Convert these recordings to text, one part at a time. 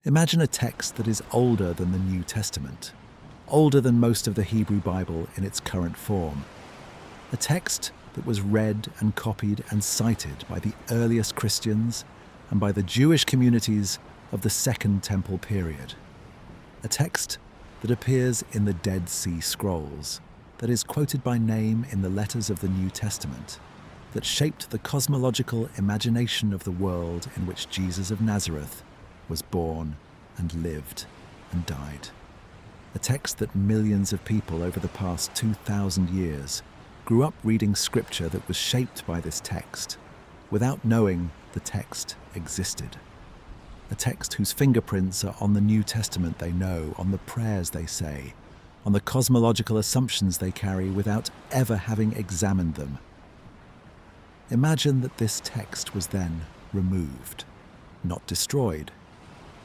Imagine a text that is older than the New Testament, older than most of the Hebrew Bible in its current form. A text that was read and copied and cited by the earliest Christians and by the Jewish communities of the Second Temple period. A text that appears in the Dead Sea Scrolls, that is quoted by name in the letters of the New Testament, that shaped the cosmological imagination of the world in which Jesus of Nazareth was born and lived and died. A text that millions of people over the past 2,000 years grew up reading scripture that was shaped by this text, without knowing the text existed. A text whose fingerprints are on the New Testament they know, on the prayers they say, on the cosmological assumptions they carry without ever having examined them. Imagine that this text was then removed, not destroyed.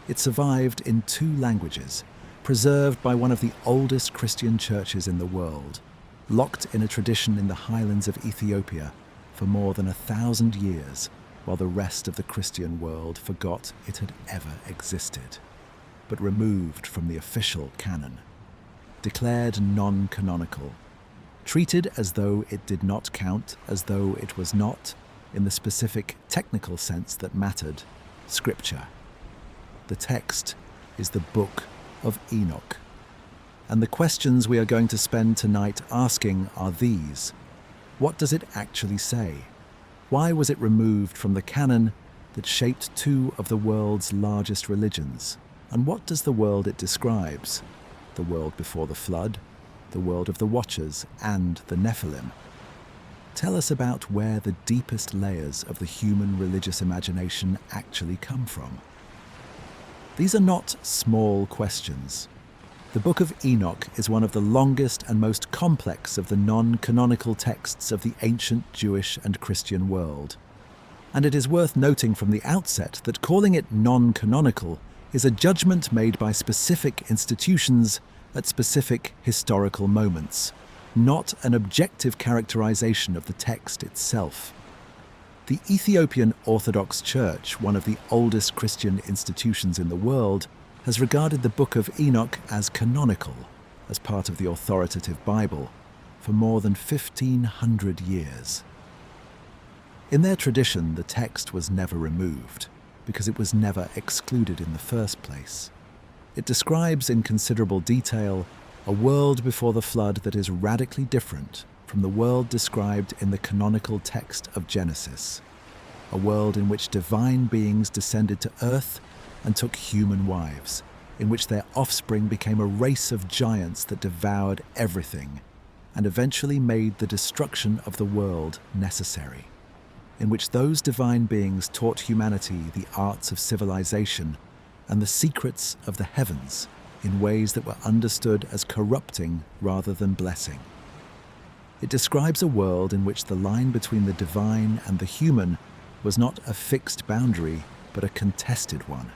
It survived in 2 languages, preserved by one of the oldest Christian churches in the world, locked in a tradition in the highlands of Ethiopia for more than 1,000 years, while the rest of the Christian world forgot it had ever existed, but removed from the official canon, declared non-canonical, treated as though it did not count, as though it was not, in the specific technical sense that mattered, scripture. The text is the Book of Enoch. And the questions we are going to spend tonight asking are these. What does it actually say? Why was it removed from the canon that shaped 2 of the world's largest religions? And what does the world it describes? The world before the flood, the world of the Watchers, and the Nephilim. Tell us about where the deepest layers of the human religious imagination actually come from. These are not small questions. The Book of Enoch is one of the longest and most complex of the non-canonical texts of the ancient Jewish and Christian world. And it is worth noting from the outset that calling it non-canonical is a judgment made by specific institutions at specific historical moments, not an objective characterization of the text itself. The Ethiopian Orthodox Church, one of the oldest Christian institutions in the world, has regarded the Book of Enoch as canonical, as part of the authoritative Bible, for more than 1,500 years. In their tradition, the text was never removed, because it was never excluded in the first place. It describes in considerable detail a world before the flood that is radically different from the world described in the canonical text of Genesis, a world in which divine beings descended to earth and took human wives, in which their offspring became a race of giants that devoured everything and eventually made the destruction of the world necessary, in which those divine beings taught humanity the arts of civilization and the secrets of the heavens in ways that were understood as corrupting rather than blessing. It describes a world in which the line between the divine and the human was not a fixed boundary, but a contested one.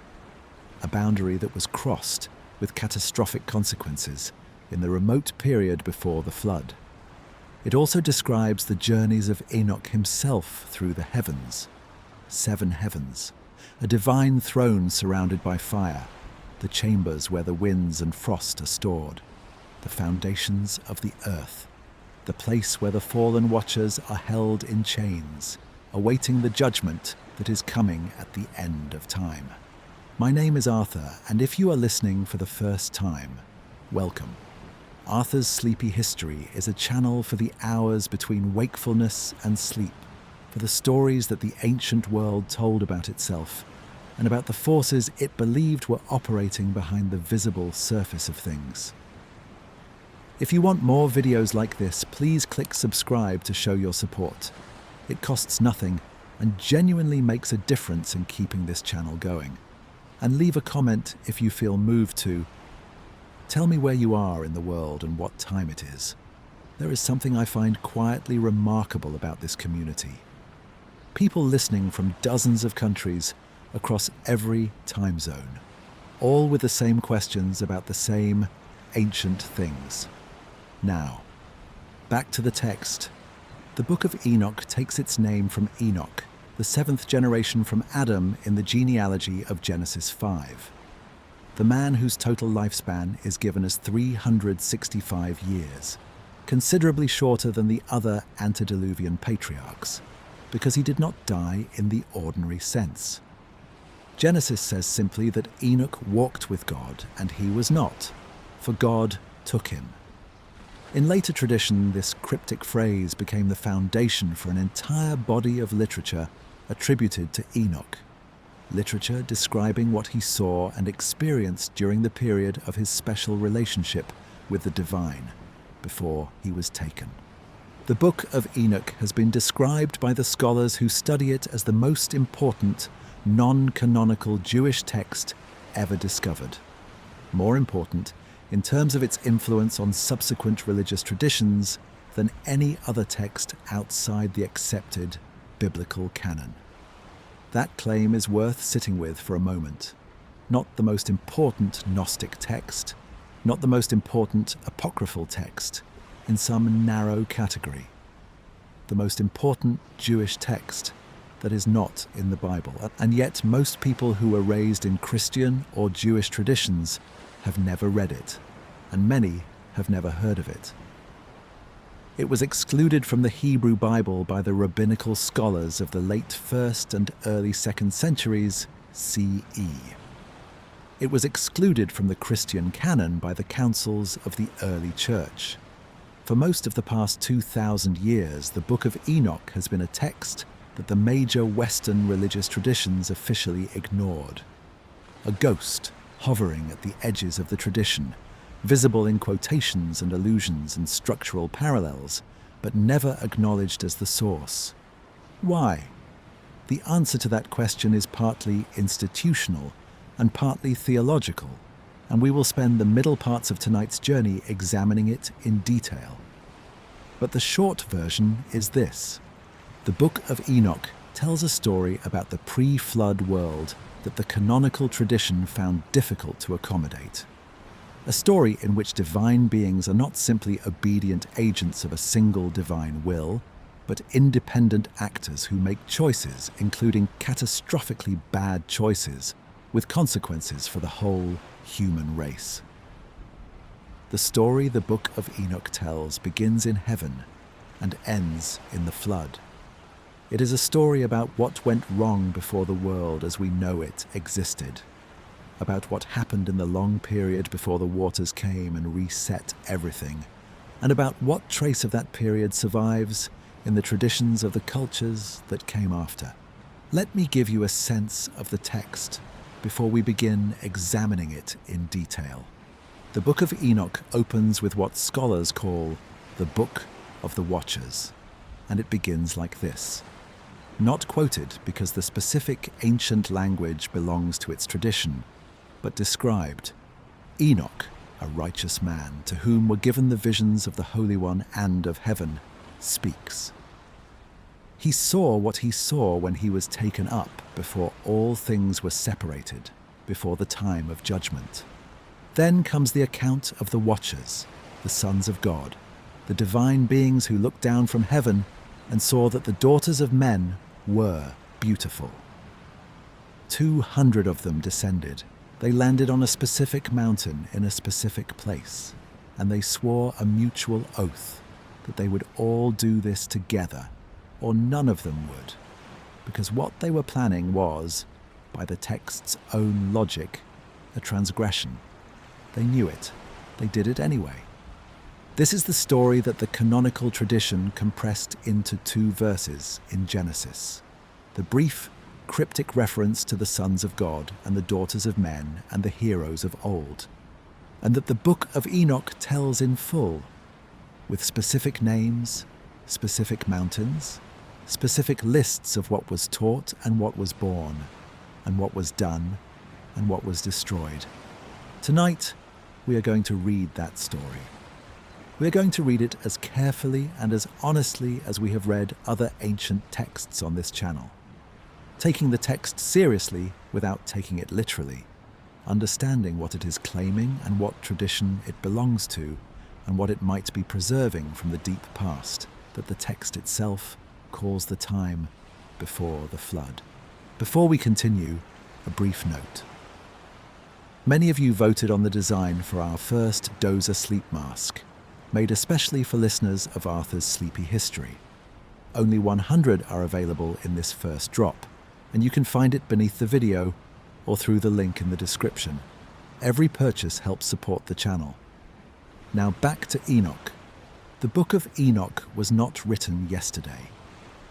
A boundary that was crossed with catastrophic consequences in the remote period before the flood. It also describes the journeys of Enoch himself through the heavens, 7 heavens, a divine throne surrounded by fire, the chambers where the winds and frost are stored, the foundations of the earth, the place where the fallen watchers are held in chains, awaiting the judgment that is coming at the end of time. My name is Arthur, and if you are listening for the first time, welcome. Arthur's Sleepy History is a channel for the hours between wakefulness and sleep, for the stories that the ancient world told about itself, and about the forces it believed were operating behind the visible surface of things. If you want more videos like this, please click subscribe to show your support. It costs nothing and genuinely makes a difference in keeping this channel going. And leave a comment if you feel moved to. Tell me where you are in the world and what time it is. There is something I find quietly remarkable about this community. People listening from dozens of countries across every time zone, all with the same questions about the same ancient things. Now, back to the text. The Book of Enoch takes its name from Enoch, the 7th generation from Adam in the genealogy of Genesis 5. the man whose total lifespan is given as 365 years, considerably shorter than the other antediluvian patriarchs, because he did not die in the ordinary sense. Genesis says simply that Enoch walked with God, and he was not, for God took him. In later tradition, this cryptic phrase became the foundation for an entire body of literature attributed to Enoch, literature describing what he saw and experienced during the period of his special relationship with the divine, before he was taken. The Book of Enoch has been described by the scholars who study it as the most important non-canonical Jewish text ever discovered. More important, in terms of its influence on subsequent religious traditions, than any other text outside the accepted biblical canon. That claim is worth sitting with for a moment. Not the most important Gnostic text, not the most important apocryphal text, in some narrow category. The most important Jewish text that is not in the Bible. And yet most people who were raised in Christian or Jewish traditions have never read it, and many have never heard of it. It was excluded from the Hebrew Bible by the rabbinical scholars of the late 1st and early 2nd centuries CE. It was excluded from the Christian canon by the councils of the early church. For most of the past 2,000 years, the Book of Enoch has been a text that the major Western religious traditions officially ignored. A ghost hovering at the edges of the tradition, visible in quotations and allusions and structural parallels, but never acknowledged as the source. Why? The answer to that question is partly institutional and partly theological, and we will spend the middle parts of tonight's journey examining it in detail. But the short version is this. The Book of Enoch tells a story about the pre-flood world that the canonical tradition found difficult to accommodate. A story in which divine beings are not simply obedient agents of a single divine will, but independent actors who make choices, including catastrophically bad choices, with consequences for the whole human race. The story the Book of Enoch tells begins in heaven and ends in the flood. It is a story about what went wrong before the world as we know it existed, about what happened in the long period before the waters came and reset everything, and about what trace of that period survives in the traditions of the cultures that came after. Let me give you a sense of the text before we begin examining it in detail. The Book of Enoch opens with what scholars call the Book of the Watchers, and it begins like this. Not quoted because the specific ancient language belongs to its tradition, but described. Enoch, a righteous man to whom were given the visions of the Holy One and of heaven, speaks. He saw what he saw when he was taken up before all things were separated, before the time of judgment. Then comes the account of the watchers, the sons of God, the divine beings who looked down from heaven and saw that the daughters of men were beautiful. 200 of them descended. They landed on a specific mountain in a specific place, and they swore a mutual oath that they would all do this together, or none of them would, because what they were planning was, by the text's own logic, a transgression. They knew it. They did it anyway. This is the story that the canonical tradition compressed into 2 verses in Genesis. The brief, cryptic reference to the sons of God and the daughters of men and the heroes of old, and that the Book of Enoch tells in full, with specific names, specific mountains, specific lists of what was taught and what was born, and what was done and what was destroyed. Tonight, we are going to read that story. We are going to read it as carefully and as honestly as we have read other ancient texts on this channel, taking the text seriously without taking it literally, understanding what it is claiming and what tradition it belongs to, and what it might be preserving from the deep past that the text itself calls the time before the flood. Before we continue, a brief note. Many of you voted on the design for our first Dozer sleep mask, made especially for listeners of Arthur's sleepy history. Only 100 are available in this first drop, and you can find it beneath the video or through the link in the description. Every purchase helps support the channel. Now back to Enoch. The Book of Enoch was not written yesterday.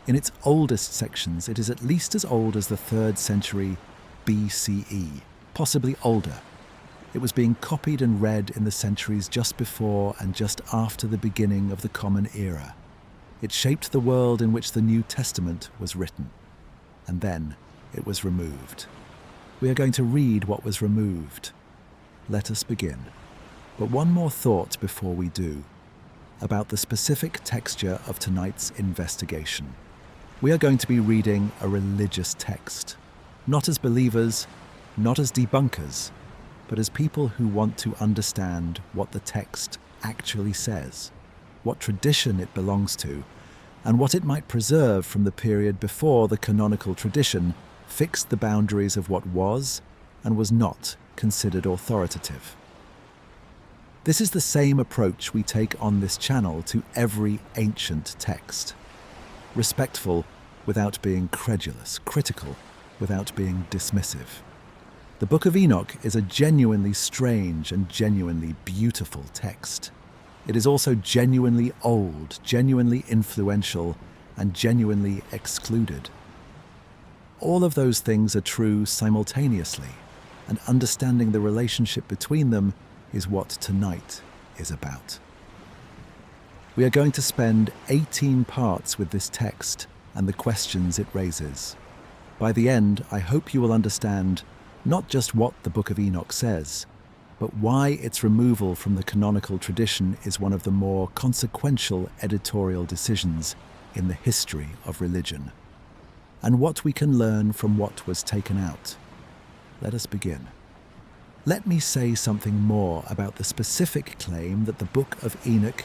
In its oldest sections, it is at least as old as the 3rd century BCE, possibly older. It was being copied and read in the centuries just before and just after the beginning of the Common Era. It shaped the world in which the New Testament was written. And then it was removed. We are going to read what was removed. Let us begin. But one more thought before we do, about the specific texture of tonight's investigation. We are going to be reading a religious text, not as believers, not as debunkers, but as people who want to understand what the text actually says, what tradition it belongs to, and what it might preserve from the period before the canonical tradition fixed the boundaries of what was and was not considered authoritative. This is the same approach we take on this channel to every ancient text. Respectful without being credulous, critical without being dismissive. The Book of Enoch is a genuinely strange and genuinely beautiful text. It is also genuinely old, genuinely influential, and genuinely excluded. All of those things are true simultaneously, and understanding the relationship between them is what tonight is about. We are going to spend 18 parts with this text and the questions it raises. By the end, I hope you will understand not just what the Book of Enoch says, but why its removal from the canonical tradition is one of the more consequential editorial decisions in the history of religion, and what we can learn from what was taken out. Let us begin. Let me say something more about the specific claim that the Book of Enoch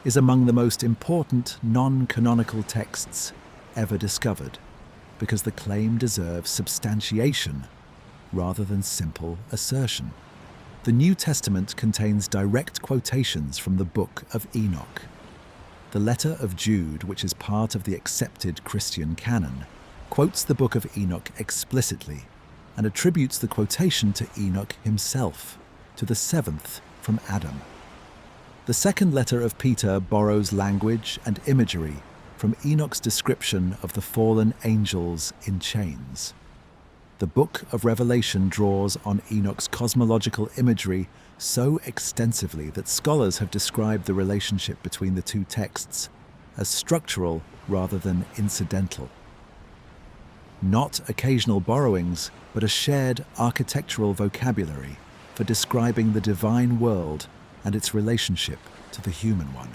is among the most important non-canonical texts ever discovered, because the claim deserves substantiation rather than simple assertion. The New Testament contains direct quotations from the Book of Enoch. The letter of Jude, which is part of the accepted Christian canon, quotes the Book of Enoch explicitly and attributes the quotation to Enoch himself, to the 7th from Adam. The second letter of Peter borrows language and imagery from Enoch's description of the fallen angels in chains. The Book of Revelation draws on Enoch's cosmological imagery so extensively that scholars have described the relationship between the two texts as structural rather than incidental. Not occasional borrowings, but a shared architectural vocabulary for describing the divine world and its relationship to the human one.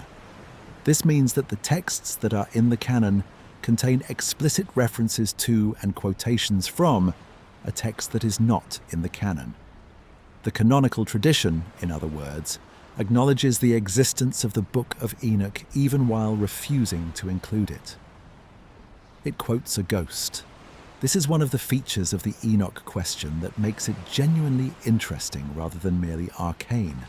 This means that the texts that are in the canon contain explicit references to and quotations from a text that is not in the canon. The canonical tradition, in other words, acknowledges the existence of the Book of Enoch even while refusing to include it. It quotes a ghost. This is one of the features of the Enoch question that makes it genuinely interesting rather than merely arcane.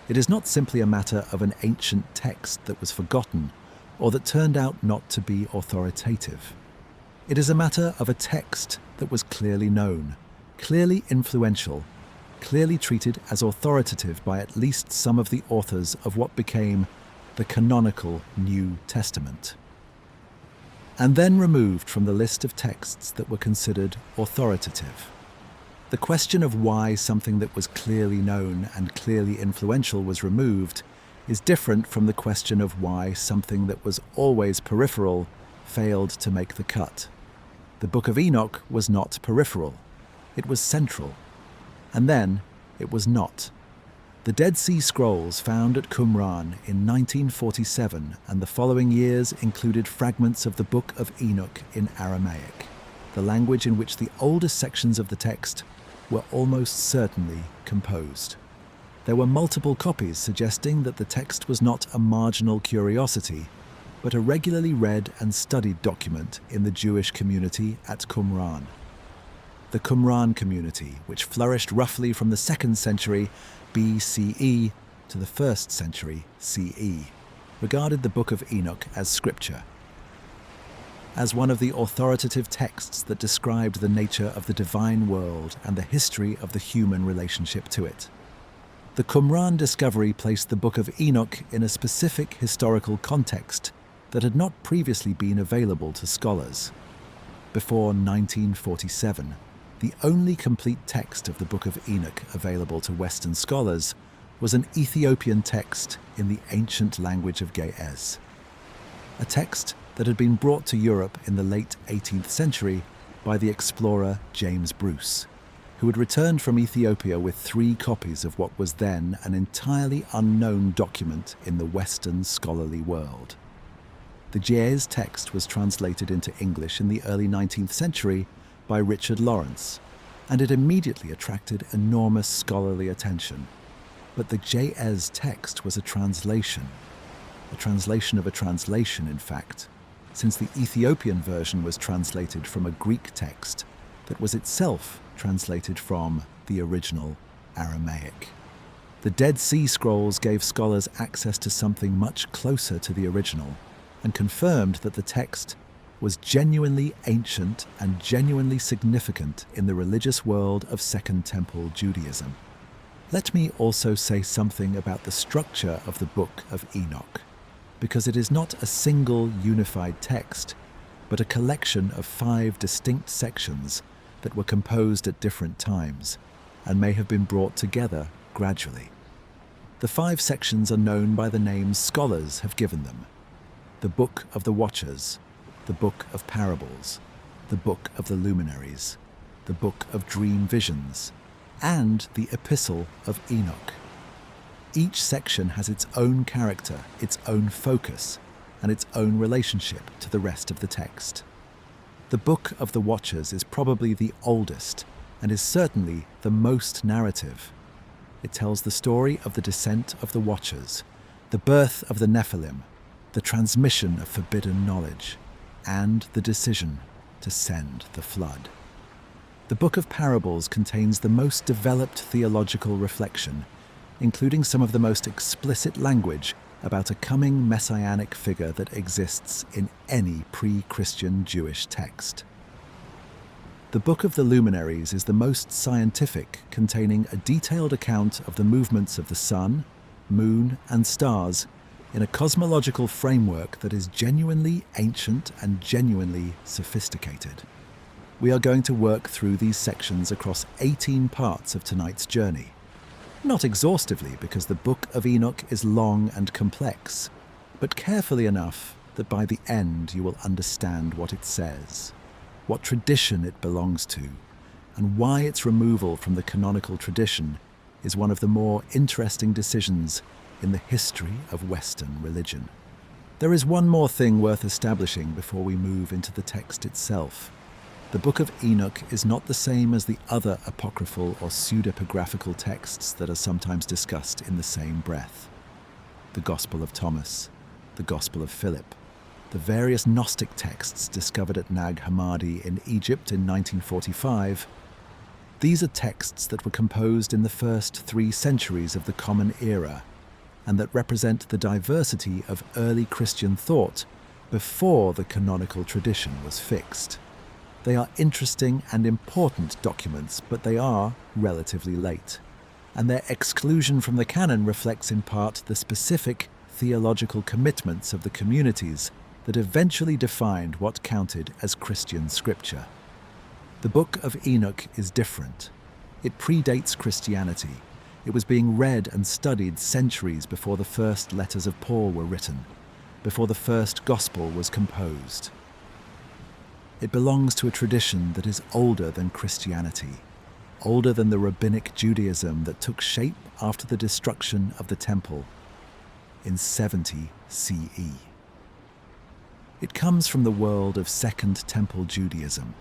It is not simply a matter of an ancient text that was forgotten or that turned out not to be authoritative. It is a matter of a text that was clearly known, clearly influential, clearly treated as authoritative by at least some of the authors of what became the canonical New Testament, and then removed from the list of texts that were considered authoritative. The question of why something that was clearly known and clearly influential was removed is different from the question of why something that was always peripheral failed to make the cut. The Book of Enoch was not peripheral. It was central. And then it was not. The Dead Sea Scrolls found at Qumran in 1947 and the following years included fragments of the Book of Enoch in Aramaic, the language in which the oldest sections of the text were almost certainly composed. There were multiple copies suggesting that the text was not a marginal curiosity, but a regularly read and studied document in the Jewish community at Qumran. the Qumran community, which flourished roughly from the 2nd century BCE to the 1st century CE, regarded the Book of Enoch as scripture, as one of the authoritative texts that described the nature of the divine world and the history of the human relationship to it. The Qumran discovery placed the Book of Enoch in a specific historical context that had not previously been available to scholars. Before 1947, the only complete text of the Book of Enoch available to Western scholars was an Ethiopian text in the ancient language of Ge'ez, a text that had been brought to Europe in the late 18th century by the explorer James Bruce, who had returned from Ethiopia with 3 copies of what was then an entirely unknown document in the Western scholarly world. The Ge'ez text was translated into English in the early 19th century by Richard Lawrence, and it immediately attracted enormous scholarly attention. But the Ge'ez text was a translation of a translation, in fact, since the Ethiopian version was translated from a Greek text that was itself translated from the original Aramaic. The Dead Sea Scrolls gave scholars access to something much closer to the original and confirmed that the text was genuinely ancient and genuinely significant in the religious world of Second Temple Judaism. Let me also say something about the structure of the Book of Enoch, because it is not a single unified text, but a collection of 5 distinct sections that were composed at different times and may have been brought together gradually. The 5 sections are known by the names scholars have given them: the Book of the Watchers, the Book of Parables, the Book of the Luminaries, the Book of Dream Visions, and the Epistle of Enoch. Each section has its own character, its own focus, and its own relationship to the rest of the text. The Book of the Watchers is probably the oldest and is certainly the most narrative. It tells the story of the descent of the Watchers, the birth of the Nephilim, the transmission of forbidden knowledge, and the decision to send the flood. The Book of Parables contains the most developed theological reflection, including some of the most explicit language about a coming messianic figure that exists in any pre-Christian Jewish text. The Book of the Luminaries is the most scientific, containing a detailed account of the movements of the sun, moon, and stars in a cosmological framework that is genuinely ancient and genuinely sophisticated. We are going to work through these sections across 18 parts of tonight's journey. Not exhaustively, because the Book of Enoch is long and complex, but carefully enough that by the end you will understand what it says, what tradition it belongs to, and why its removal from the canonical tradition is one of the more interesting decisions in the history of Western religion. There is one more thing worth establishing before we move into the text itself. The Book of Enoch is not the same as the other apocryphal or pseudepigraphical texts that are sometimes discussed in the same breath. The Gospel of Thomas, the Gospel of Philip, the various Gnostic texts discovered at Nag Hammadi in Egypt in 1945. These are texts that were composed in the first 3 centuries of the Common Era, and that represent the diversity of early Christian thought before the canonical tradition was fixed. They are interesting and important documents, but they are relatively late, and their exclusion from the canon reflects in part the specific theological commitments of the communities that eventually defined what counted as Christian scripture. The Book of Enoch is different. It predates Christianity. It was being read and studied centuries before the first letters of Paul were written, before the first gospel was composed. It belongs to a tradition that is older than Christianity, older than the rabbinic Judaism that took shape after the destruction of the temple in 70 CE. It comes from the world of Second Temple Judaism,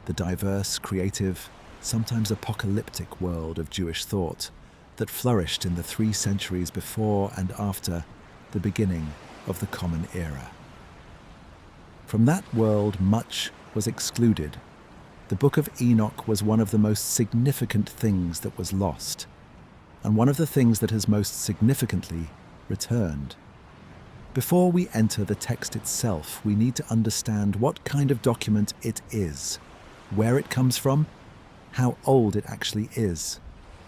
the diverse, creative, sometimes apocalyptic world of Jewish thought that flourished in the 3 centuries before and after the beginning of the Common Era. From that world, much was excluded. The Book of Enoch was one of the most significant things that was lost, and one of the things that has most significantly returned. Before we enter the text itself, we need to understand what kind of document it is, where it comes from, how old it actually is,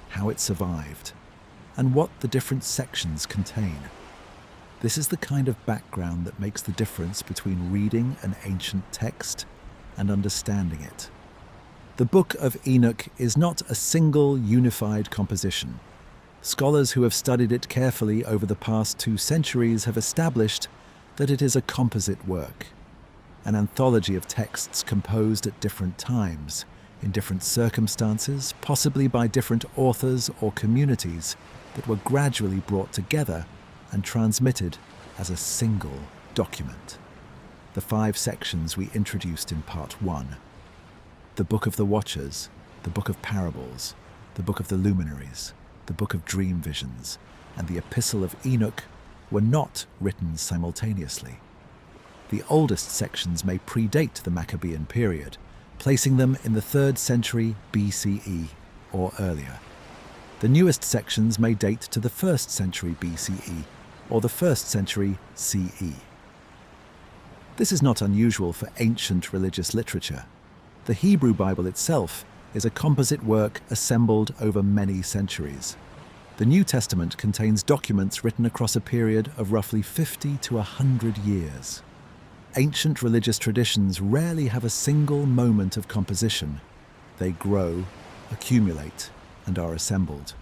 how it survived, and what the different sections contain. This is the kind of background that makes the difference between reading an ancient text and understanding it. The Book of Enoch is not a single unified composition. Scholars who have studied it carefully over the past 2 centuries have established that it is a composite work, an anthology of texts composed at different times, in different circumstances, possibly by different authors or communities, that were gradually brought together and transmitted as a single document. The 5 sections we introduced in Part 1. The Book of the Watchers, the Book of Parables, the Book of the Luminaries, the Book of Dream Visions, and the Epistle of Enoch were not written simultaneously. The oldest sections may predate the Maccabean period, placing them in the 3rd century BCE or earlier. The newest sections may date to the 1st century BCE or the 1st century CE. This is not unusual for ancient religious literature. The Hebrew Bible itself is a composite work assembled over many centuries. The New Testament contains documents written across a period of roughly 50 to 100 years. Ancient religious traditions rarely have a single moment of composition. They grow, accumulate, and are assembled.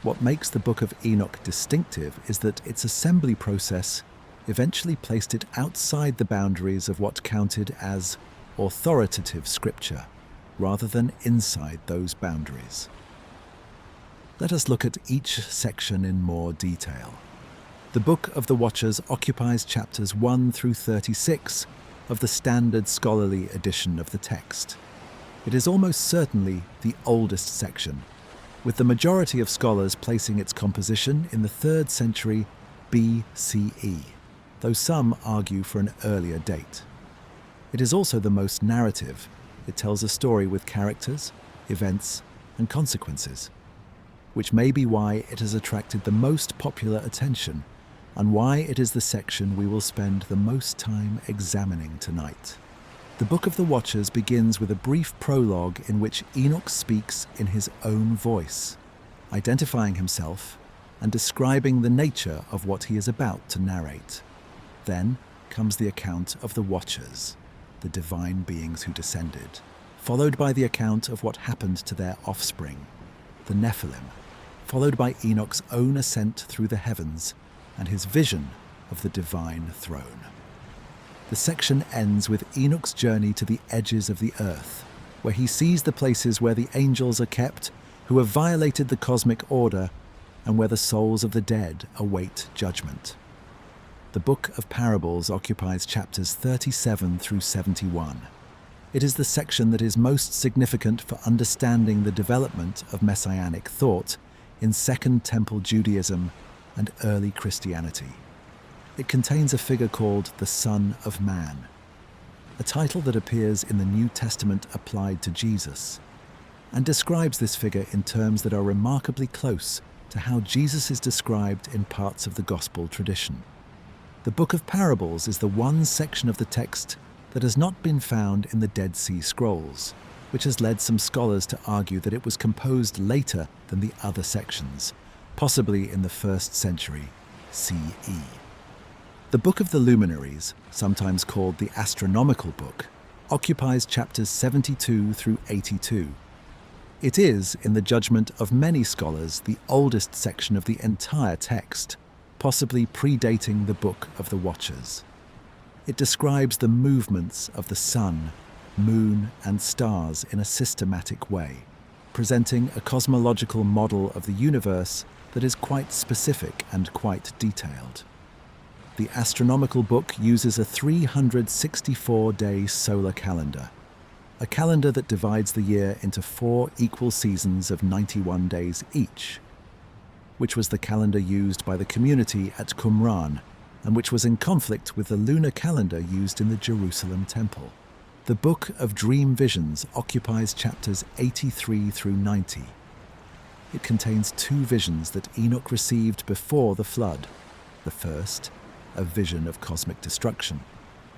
What makes the Book of Enoch distinctive is that its assembly process eventually placed it outside the boundaries of what counted as authoritative scripture, rather than inside those boundaries. Let us look at each section in more detail. The Book of the Watchers occupies chapters 1 through 36 of the standard scholarly edition of the text. It is almost certainly the oldest section, with the majority of scholars placing its composition in the 3rd century BCE, though some argue for an earlier date. It is also the most narrative. It tells a story with characters, events, and consequences, which may be why it has attracted the most popular attention and why it is the section we will spend the most time examining tonight. The Book of the Watchers begins with a brief prologue in which Enoch speaks in his own voice, identifying himself and describing the nature of what he is about to narrate. Then comes the account of the Watchers, the divine beings who descended, followed by the account of what happened to their offspring, the Nephilim, followed by Enoch's own ascent through the heavens and his vision of the divine throne. The section ends with Enoch's journey to the edges of the earth, where he sees the places where the angels are kept, who have violated the cosmic order, and where the souls of the dead await judgment. The Book of Parables occupies chapters 37 through 71. It is the section that is most significant for understanding the development of Messianic thought in Second Temple Judaism and early Christianity. It contains a figure called the Son of Man, a title that appears in the New Testament applied to Jesus, and describes this figure in terms that are remarkably close to how Jesus is described in parts of the Gospel tradition. The Book of Parables is the one section of the text that has not been found in the Dead Sea Scrolls, which has led some scholars to argue that it was composed later than the other sections, possibly in the 1st century CE. The Book of the Luminaries, sometimes called the Astronomical Book, occupies chapters 72 through 82. It is, in the judgment of many scholars, the oldest section of the entire text, possibly predating the Book of the Watchers. It describes the movements of the sun, moon, and stars in a systematic way, presenting a cosmological model of the universe that is quite specific and quite detailed. The astronomical book uses a 364-day solar calendar, a calendar that divides the year into 4 equal seasons of 91 days each, which was the calendar used by the community at Qumran, and which was in conflict with the lunar calendar used in the Jerusalem temple. The Book of Dream Visions occupies chapters 83 through 90. It contains two visions that Enoch received before the flood. The first, a vision of cosmic destruction.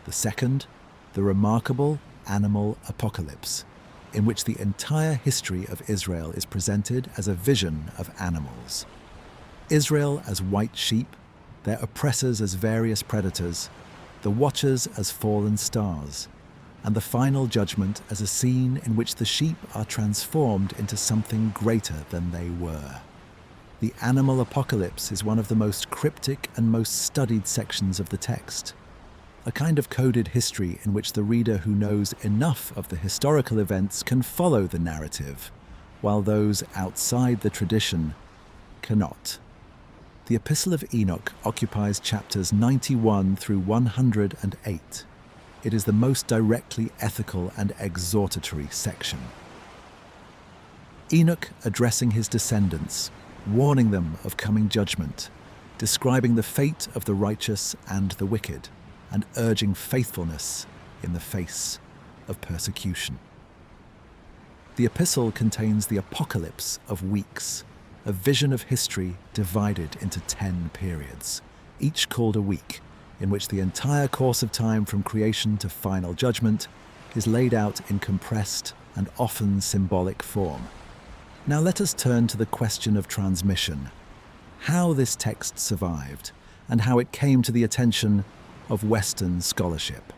The second, the remarkable animal apocalypse, in which the entire history of Israel is presented as a vision of animals. Israel as white sheep, their oppressors as various predators, the watchers as fallen stars, and the final judgment as a scene in which the sheep are transformed into something greater than they were. The animal apocalypse is one of the most cryptic and most studied sections of the text, a kind of coded history in which the reader who knows enough of the historical events can follow the narrative, while those outside the tradition cannot. The Epistle of Enoch occupies chapters 91 through 108. It is the most directly ethical and exhortatory section. Enoch addressing his descendants, warning them of coming judgment, describing the fate of the righteous and the wicked, and urging faithfulness in the face of persecution. The epistle contains the apocalypse of weeks, a vision of history divided into 10 periods, each called a week, in which the entire course of time from creation to final judgment is laid out in compressed and often symbolic form. Now let us turn to the question of transmission, how this text survived, and how it came to the attention of Western scholarship.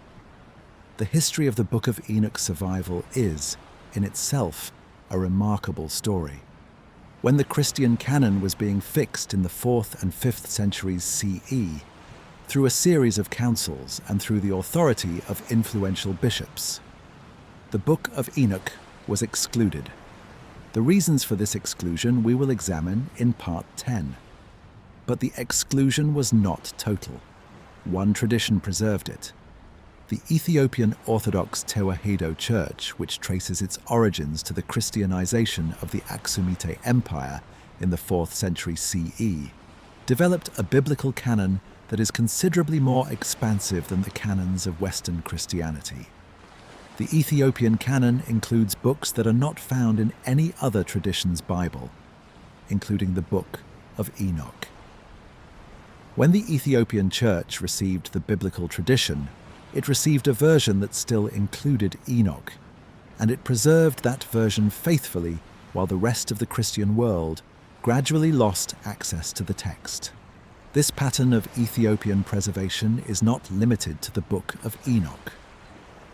The history of the Book of Enoch's survival is, in itself, a remarkable story. When the Christian canon was being fixed in the 4th and 5th centuries CE, through a series of councils and through the authority of influential bishops, the Book of Enoch was excluded. The reasons for this exclusion we will examine in Part 10. But the exclusion was not total. One tradition preserved it. The Ethiopian Orthodox Tewahedo Church, which traces its origins to the Christianization of the Aksumite Empire in the 4th century CE, developed a biblical canon that is considerably more expansive than the canons of Western Christianity. The Ethiopian canon includes books that are not found in any other tradition's Bible, including the Book of Enoch. When the Ethiopian Church received the biblical tradition, it received a version that still included Enoch, and it preserved that version faithfully while the rest of the Christian world gradually lost access to the text. This pattern of Ethiopian preservation is not limited to the Book of Enoch.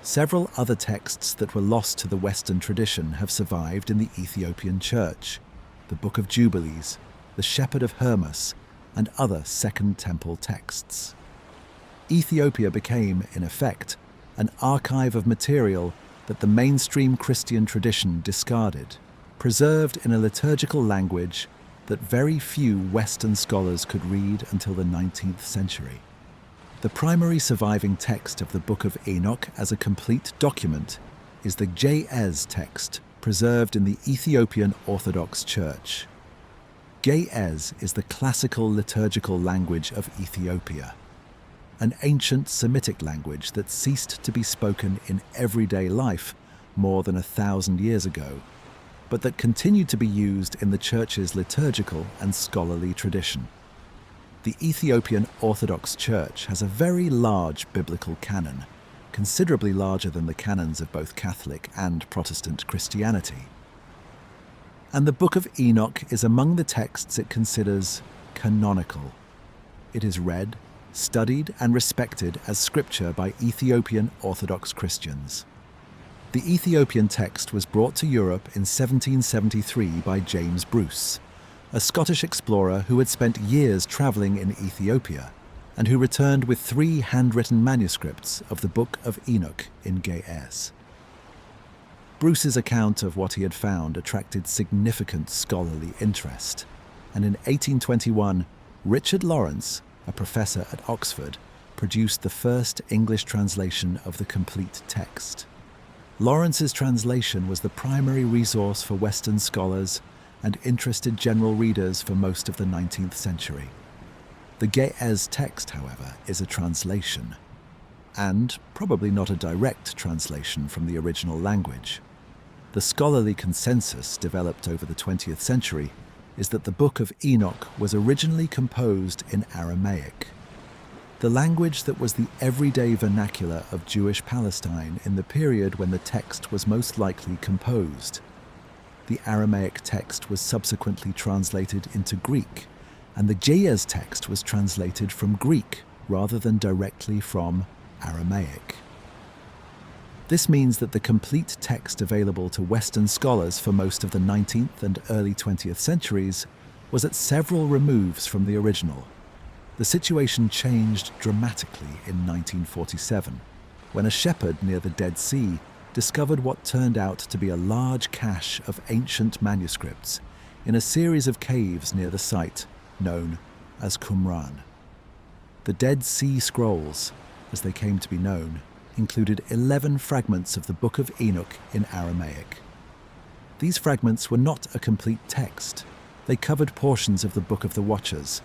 Several other texts that were lost to the Western tradition have survived in the Ethiopian Church: the Book of Jubilees, the Shepherd of Hermas, and other Second Temple texts. Ethiopia became, in effect, an archive of material that the mainstream Christian tradition discarded, preserved in a liturgical language that very few Western scholars could read until the 19th century. The primary surviving text of the Book of Enoch as a complete document is the Ge'ez text preserved in the Ethiopian Orthodox Church. Ge'ez is the classical liturgical language of Ethiopia, an ancient Semitic language that ceased to be spoken in everyday life more than 1,000 years ago, but that continued to be used in the Church's liturgical and scholarly tradition. The Ethiopian Orthodox Church has a very large biblical canon, considerably larger than the canons of both Catholic and Protestant Christianity. And the Book of Enoch is among the texts it considers canonical. It is read, studied, and respected as scripture by Ethiopian Orthodox Christians. The Ethiopian text was brought to Europe in 1773 by James Bruce, a Scottish explorer who had spent years travelling in Ethiopia and who returned with 3 handwritten manuscripts of the Book of Enoch in Ge'ez. Bruce's account of what he had found attracted significant scholarly interest, and in 1821, Richard Lawrence, a professor at Oxford, produced the first English translation of the complete text. Lawrence's translation was the primary resource for Western scholars and interested general readers for most of the 19th century. The Ge'ez text, however, is a translation. and probably not a direct translation from the original language. The scholarly consensus developed over the 20th century is that the Book of Enoch was originally composed in Aramaic, the language that was the everyday vernacular of Jewish Palestine in the period when the text was most likely composed. The Aramaic text was subsequently translated into Greek, and the Ge'ez text was translated from Greek rather than directly from Aramaic. This means that the complete text available to Western scholars for most of the 19th and early 20th centuries was at several removes from the original. The situation changed dramatically in 1947, when a shepherd near the Dead Sea discovered what turned out to be a large cache of ancient manuscripts in a series of caves near the site known as Qumran. The Dead Sea Scrolls, as they came to be known, included 11 fragments of the Book of Enoch in Aramaic. These fragments were not a complete text. They covered portions of the Book of the Watchers,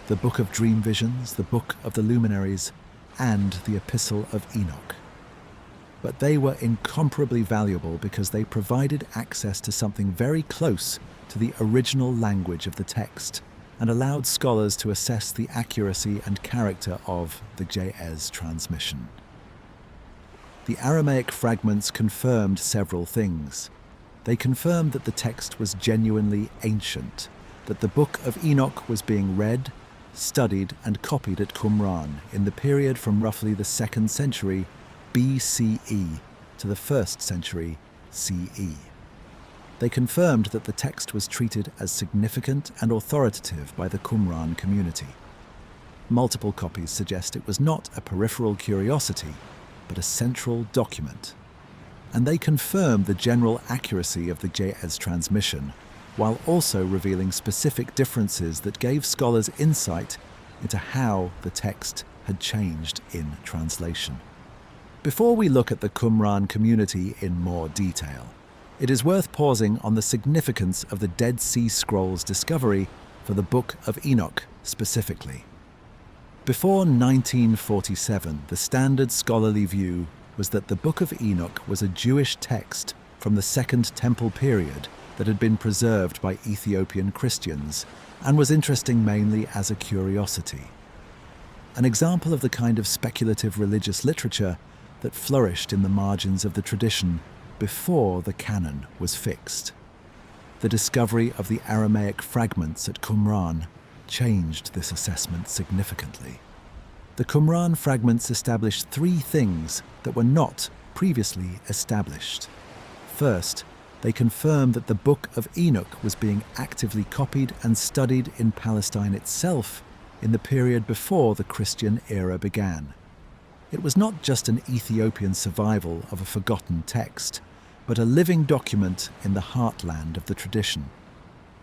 the Book of Dream Visions, the Book of the Luminaries, and the Epistle of Enoch. But they were incomparably valuable because they provided access to something very close to the original language of the text and allowed scholars to assess the accuracy and character of the Ge'ez transmission. The Aramaic fragments confirmed several things. They confirmed that the text was genuinely ancient, that the Book of Enoch was being read, studied, and copied at Qumran in the period from roughly the 2nd century BCE to the 1st century CE. They confirmed that the text was treated as significant and authoritative by the Qumran community. Multiple copies suggest it was not a peripheral curiosity, but a central document. And they confirm the general accuracy of the Ge'ez transmission, while also revealing specific differences that gave scholars insight into how the text had changed in translation. Before we look at the Qumran community in more detail, it is worth pausing on the significance of the Dead Sea Scrolls discovery for the Book of Enoch specifically. Before 1947, the standard scholarly view was that the Book of Enoch was a Jewish text from the Second Temple period that had been preserved by Ethiopian Christians and was interesting mainly as a curiosity. An example of the kind of speculative religious literature that flourished in the margins of the tradition before the canon was fixed. The discovery of the Aramaic fragments at Qumran changed this assessment significantly. The Qumran fragments established 3 things that were not previously established. First, they confirmed that the Book of Enoch was being actively copied and studied in Palestine itself in the period before the Christian era began. It was not just an Ethiopian survival of a forgotten text, but a living document in the heartland of the tradition.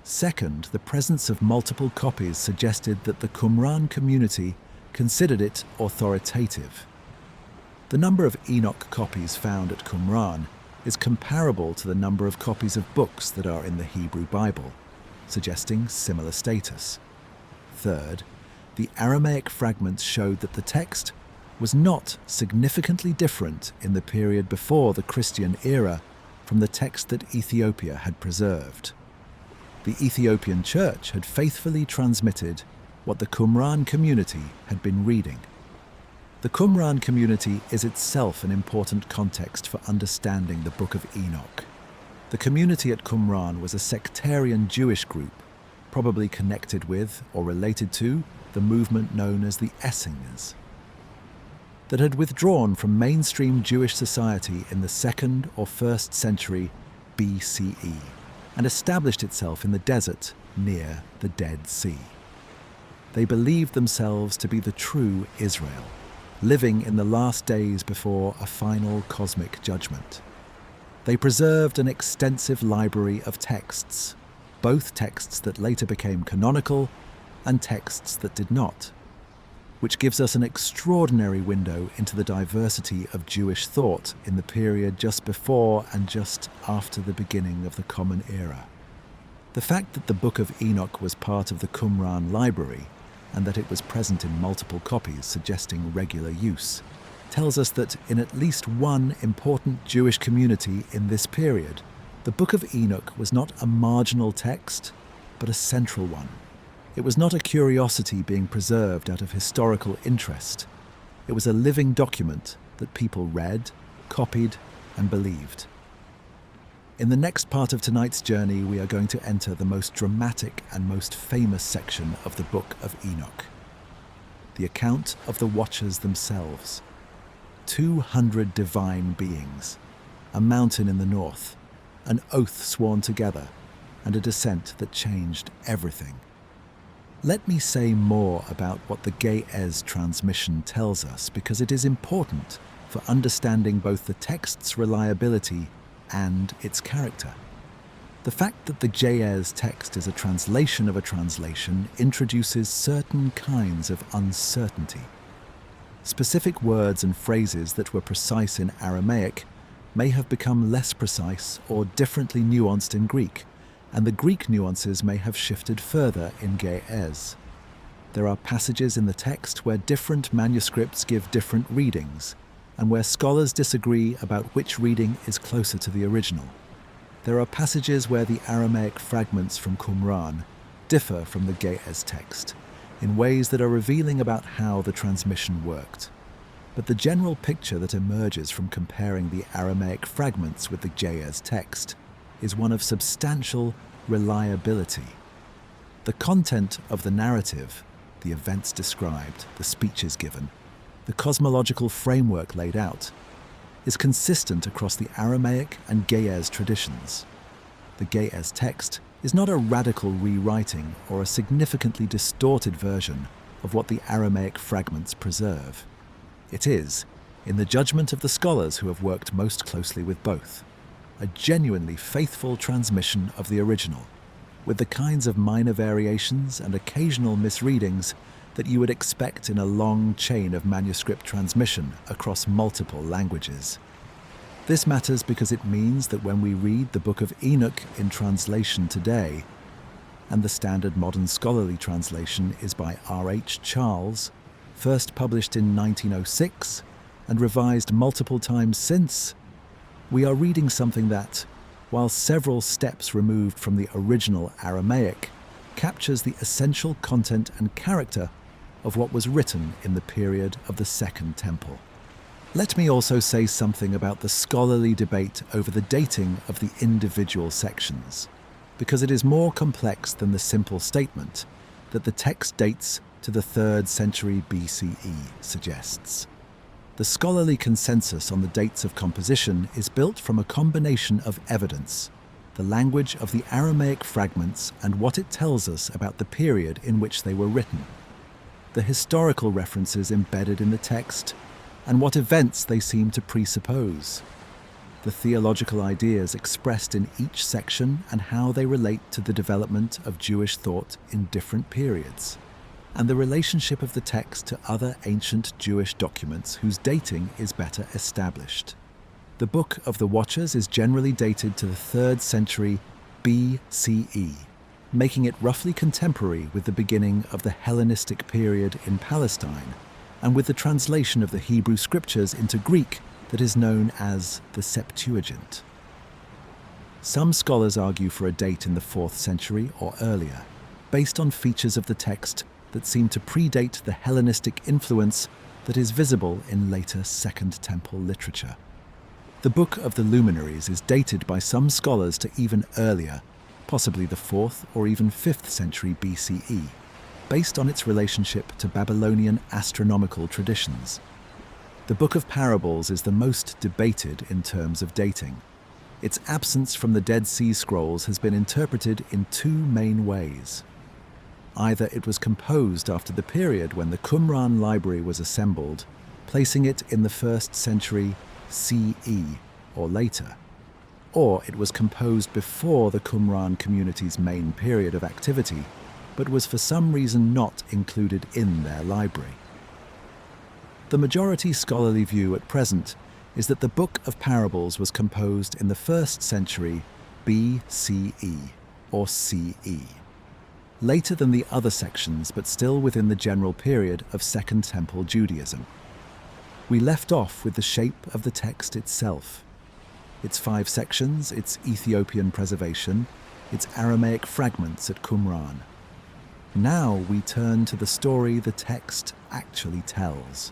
Second, the presence of multiple copies suggested that the Qumran community considered it authoritative. The number of Enoch copies found at Qumran is comparable to the number of copies of books that are in the Hebrew Bible, suggesting similar status. Third, the Aramaic fragments showed that the text was not significantly different in the period before the Christian era from the text that Ethiopia had preserved. The Ethiopian church had faithfully transmitted what the Qumran community had been reading. The Qumran community is itself an important context for understanding the Book of Enoch. The community at Qumran was a sectarian Jewish group, probably connected with or related to the movement known as the Essenes, that had withdrawn from mainstream Jewish society in the 2nd or 1st century BCE and established itself in the desert near the Dead Sea. They believed themselves to be the true Israel, living in the last days before a final cosmic judgment. They preserved an extensive library of texts, both texts that later became canonical and texts that did not, which gives us an extraordinary window into the diversity of Jewish thought in the period just before and just after the beginning of the Common Era. The fact that the Book of Enoch was part of the Qumran library and that it was present in multiple copies suggesting regular use tells us that in at least one important Jewish community in this period, the Book of Enoch was not a marginal text, but a central one. It was not a curiosity being preserved out of historical interest. It was a living document that people read, copied, and believed. In the next part of tonight's journey, we are going to enter the most dramatic and most famous section of the Book of Enoch. The account of the Watchers themselves. 200 divine beings, a mountain in the north, an oath sworn together, and a descent that changed everything. Let me say more about what the Ge'ez transmission tells us, because it is important for understanding both the text's reliability and its character. The fact that the Ge'ez text is a translation of a translation introduces certain kinds of uncertainty. Specific words and phrases that were precise in Aramaic may have become less precise or differently nuanced in Greek, and the Greek nuances may have shifted further in Ge'ez. There are passages in the text where different manuscripts give different readings, and where scholars disagree about which reading is closer to the original. There are passages where the Aramaic fragments from Qumran differ from the Ge'ez text, in ways that are revealing about how the transmission worked. But the general picture that emerges from comparing the Aramaic fragments with the Ge'ez text is one of substantial reliability. The content of the narrative, the events described, the speeches given, the cosmological framework laid out, is consistent across the Aramaic and Ge'ez traditions. The Ge'ez text is not a radical rewriting or a significantly distorted version of what the Aramaic fragments preserve. It is, in the judgment of the scholars who have worked most closely with both, a genuinely faithful transmission of the original, with the kinds of minor variations and occasional misreadings that you would expect in a long chain of manuscript transmission across multiple languages. This matters because it means that when we read the Book of Enoch in translation today, and the standard modern scholarly translation is by R.H. Charles, first published in 1906 and revised multiple times since, we are reading something that, while several steps removed from the original Aramaic, captures the essential content and character of what was written in the period of the Second Temple. Let me also say something about the scholarly debate over the dating of the individual sections, because it is more complex than the simple statement that the text dates to the 3rd century BCE suggests. The scholarly consensus on the dates of composition is built from a combination of evidence, the language of the Aramaic fragments and what it tells us about the period in which they were written, the historical references embedded in the text, and what events they seem to presuppose, the theological ideas expressed in each section and how they relate to the development of Jewish thought in different periods, and the relationship of the text to other ancient Jewish documents whose dating is better established. The Book of the Watchers is generally dated to the 3rd century BCE, making it roughly contemporary with the beginning of the Hellenistic period in Palestine, and with the translation of the Hebrew scriptures into Greek that is known as the Septuagint. Some scholars argue for a date in the 4th century or earlier, based on features of the text that seem to predate the Hellenistic influence that is visible in later Second Temple literature. The Book of the Luminaries is dated by some scholars to even earlier, possibly the 4th or even 5th century BCE, based on its relationship to Babylonian astronomical traditions. The Book of Parables is the most debated in terms of dating. Its absence from the Dead Sea Scrolls has been interpreted in 2 main ways. Either it was composed after the period when the Qumran library was assembled, placing it in the 1st century CE or later, or it was composed before the Qumran community's main period of activity, but was for some reason not included in their library. The majority scholarly view at present is that the Book of Parables was composed in the 1st century BCE or CE, later than the other sections but still within the general period of Second Temple Judaism. We left off with the shape of the text itself. Its 5 sections, its Ethiopian preservation, its Aramaic fragments at Qumran. Now we turn to the story the text actually tells.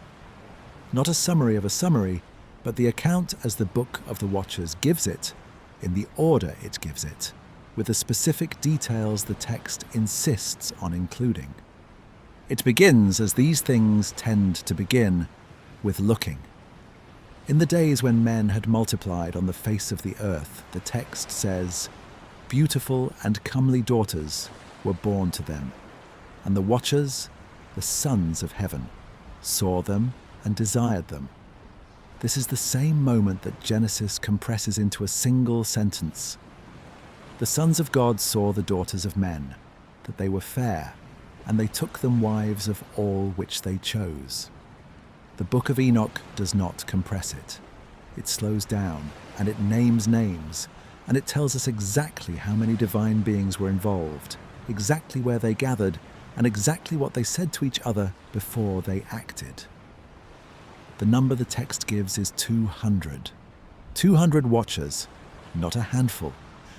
Not a summary of a summary, but the account as the Book of the Watchers gives it, in the order it gives it, with the specific details the text insists on including. It begins, as these things tend to begin, with looking. In the days when men had multiplied on the face of the earth, the text says, beautiful and comely daughters were born to them, and the watchers, the sons of heaven, saw them and desired them. This is the same moment that Genesis compresses into a single sentence. The sons of God saw the daughters of men, that they were fair, and they took them wives of all which they chose. The Book of Enoch does not compress it. It slows down, and it names names, and it tells us exactly how many divine beings were involved, exactly where they gathered, and exactly what they said to each other before they acted. The number the text gives is 200. 200 watchers, not a handful,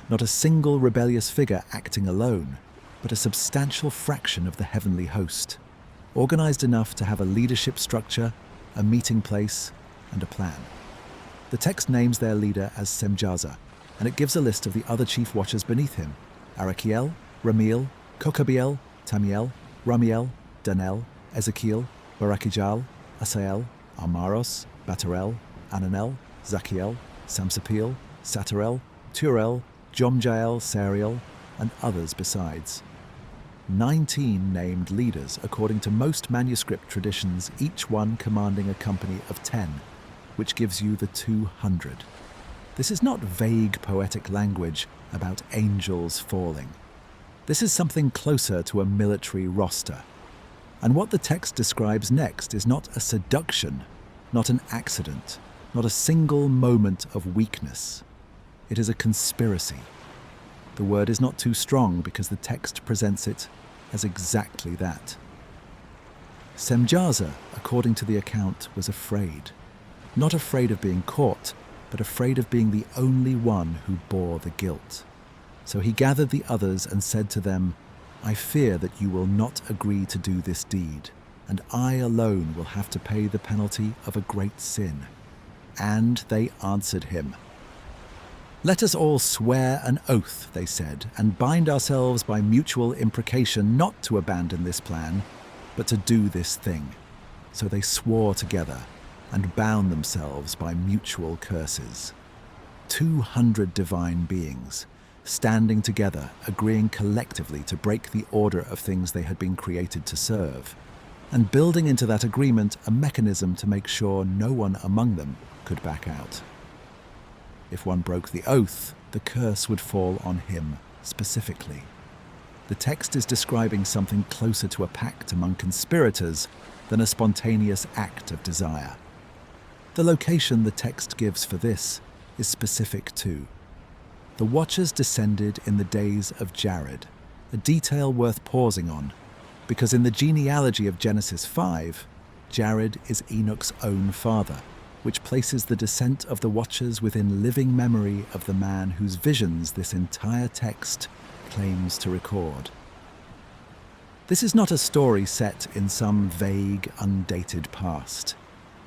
not a single rebellious figure acting alone, but a substantial fraction of the heavenly host, organized enough to have a leadership structure, a meeting place, and a plan. The text names their leader as Semjaza, and it gives a list of the other chief watchers beneath him: Arakiel, Ramiel, Kokabiel, Tamiel, Ramiel, Danel, Ezekiel, Barakijal, Asael, Amaros, Batarel, Ananel, Zachiel, Samsapil, Satarel, Turel, Jomjael, Sariel, and others besides. 19 named leaders, according to most manuscript traditions, each one commanding a company of 10, which gives you the 200. This is not vague poetic language about angels falling. This is something closer to a military roster. And what the text describes next is not a seduction, not an accident, not a single moment of weakness. It is a conspiracy. The word is not too strong because the text presents it as exactly that. Semjaza, according to the account, was afraid. Not afraid of being caught, but afraid of being the only one who bore the guilt. So he gathered the others and said to them, I fear that you will not agree to do this deed, and I alone will have to pay the penalty of a great sin. And they answered him. Let us all swear an oath, they said, and bind ourselves by mutual imprecation not to abandon this plan, but to do this thing. So they swore together and bound themselves by mutual curses. 200 divine beings, standing together, agreeing collectively to break the order of things they had been created to serve, and building into that agreement a mechanism to make sure no one among them could back out. If one broke the oath, the curse would fall on him specifically. The text is describing something closer to a pact among conspirators than a spontaneous act of desire. The location the text gives for this is specific too. The watchers descended in the days of Jared, a detail worth pausing on, because in the genealogy of Genesis 5, Jared is Enoch's own father, which places the descent of the watchers within living memory of the man whose visions this entire text claims to record. This is not a story set in some vague, undated past.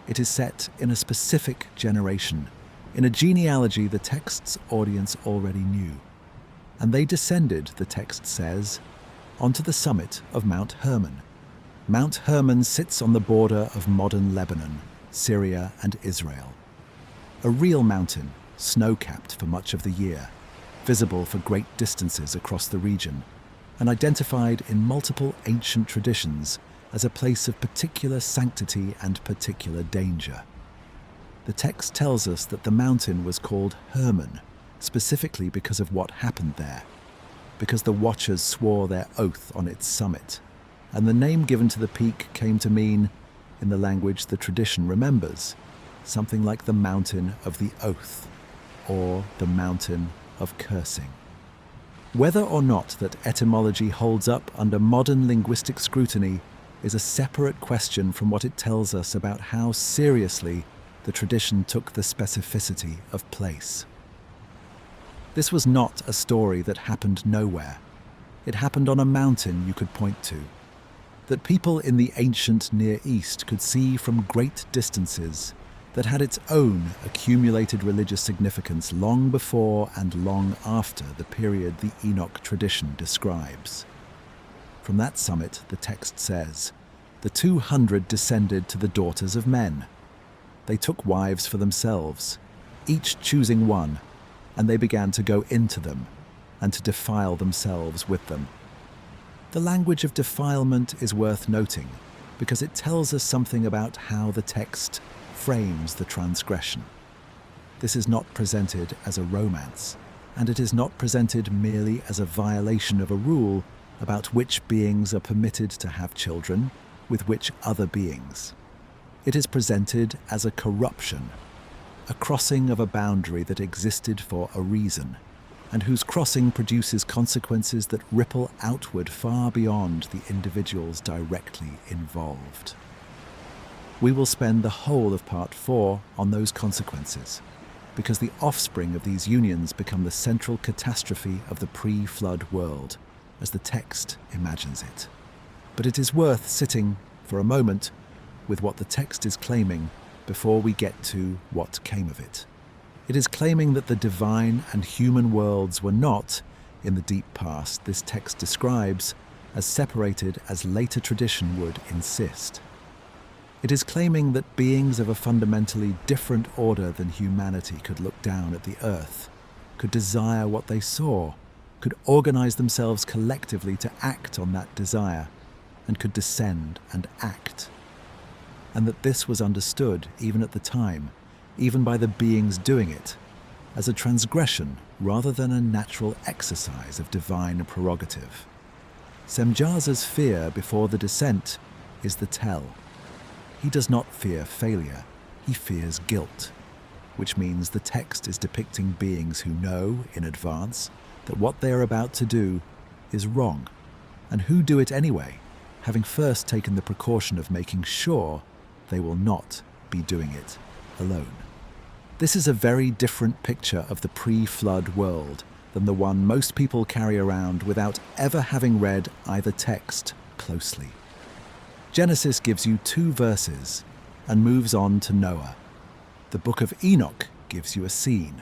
It is set in a specific generation, in a genealogy the text's audience already knew. And they descended, the text says, onto the summit of Mount Hermon. Mount Hermon sits on the border of modern Lebanon, Syria, and Israel. A real mountain, snow-capped for much of the year, visible for great distances across the region, and identified in multiple ancient traditions as a place of particular sanctity and particular danger. The text tells us that the mountain was called Hermon, specifically because of what happened there, because the watchers swore their oath on its summit, and the name given to the peak came to mean, in the language the tradition remembers, something like the mountain of the oath, or the mountain of cursing. Whether or not that etymology holds up under modern linguistic scrutiny is a separate question from what it tells us about how seriously the tradition took the specificity of place. This was not a story that happened nowhere. It happened on a mountain you could point to, that people in the ancient Near East could see from great distances, that had its own accumulated religious significance long before and long after the period the Enoch tradition describes. From that summit, the text says, "The 200 descended to the daughters of men. They took wives for themselves, each choosing one, and they began to go into them, and to defile themselves with them." The language of defilement is worth noting, because it tells us something about how the text frames the transgression. This is not presented as a romance, and it is not presented merely as a violation of a rule about which beings are permitted to have children with which other beings. It is presented as a corruption, a crossing of a boundary that existed for a reason, and whose crossing produces consequences that ripple outward far beyond the individuals directly involved. We will spend the whole of Part 4 on those consequences, because the offspring of these unions become the central catastrophe of the pre-flood world, as the text imagines it. But it is worth sitting, for a moment, with what the text is claiming before we get to what came of it. It is claiming that the divine and human worlds were not, in the deep past this text describes, as separated as later tradition would insist. It is claiming that beings of a fundamentally different order than humanity could look down at the earth, could desire what they saw, could organize themselves collectively to act on that desire, and could descend and act. And that this was understood, even at the time, even by the beings doing it, as a transgression rather than a natural exercise of divine prerogative. Semjaza's fear before the descent is the tell. He does not fear failure, he fears guilt, which means the text is depicting beings who know, in advance, that what they are about to do is wrong, and who do it anyway, having first taken the precaution of making sure they will not be doing it alone. This is a very different picture of the pre-flood world than the one most people carry around without ever having read either text closely. Genesis gives you 2 verses and moves on to Noah. The Book of Enoch gives you a scene,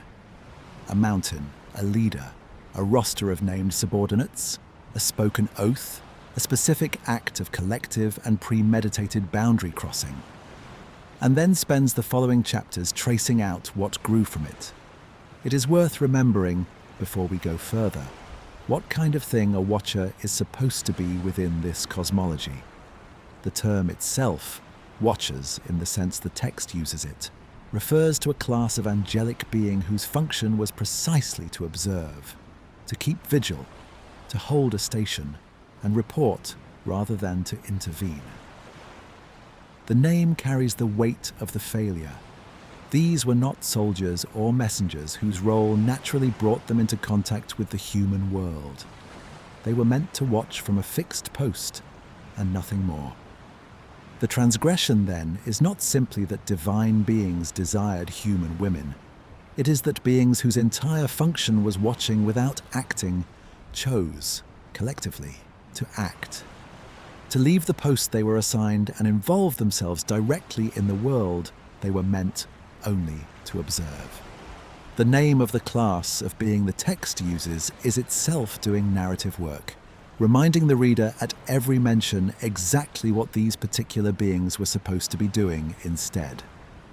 a mountain, a leader, a roster of named subordinates, a spoken oath, a specific act of collective and premeditated boundary crossing, and then spends the following chapters tracing out what grew from it. It is worth remembering, before we go further, what kind of thing a watcher is supposed to be within this cosmology. The term itself, watchers in the sense the text uses it, refers to a class of angelic being whose function was precisely to observe, to keep vigil, to hold a station, and report rather than to intervene. The name carries the weight of the failure. These were not soldiers or messengers whose role naturally brought them into contact with the human world. They were meant to watch from a fixed post and nothing more. The transgression, then, is not simply that divine beings desired human women. It is that beings whose entire function was watching without acting chose, collectively, to act. To leave the post they were assigned and involve themselves directly in the world they were meant only to observe. The name of the class of being the text uses is itself doing narrative work, reminding the reader at every mention exactly what these particular beings were supposed to be doing instead.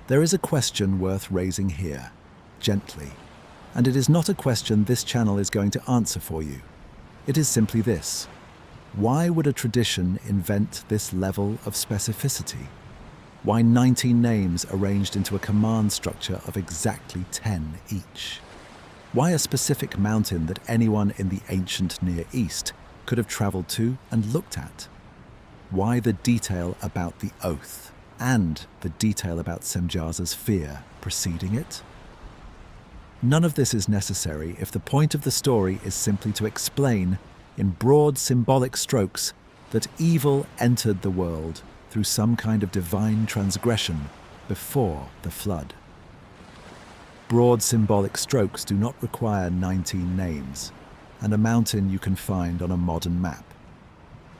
There is a question worth raising here, gently, and it is not a question this channel is going to answer for you. It is simply this: why would a tradition invent this level of specificity? Why 19 names arranged into a command structure of exactly 10 each? Why a specific mountain that anyone in the ancient Near East could have traveled to and looked at? Why the detail about the oath and the detail about Semjaza's fear preceding it? None of this is necessary if the point of the story is simply to explain, in broad symbolic strokes, that evil entered the world through some kind of divine transgression before the flood. Broad symbolic strokes do not require 19 names, and a mountain you can find on a modern map.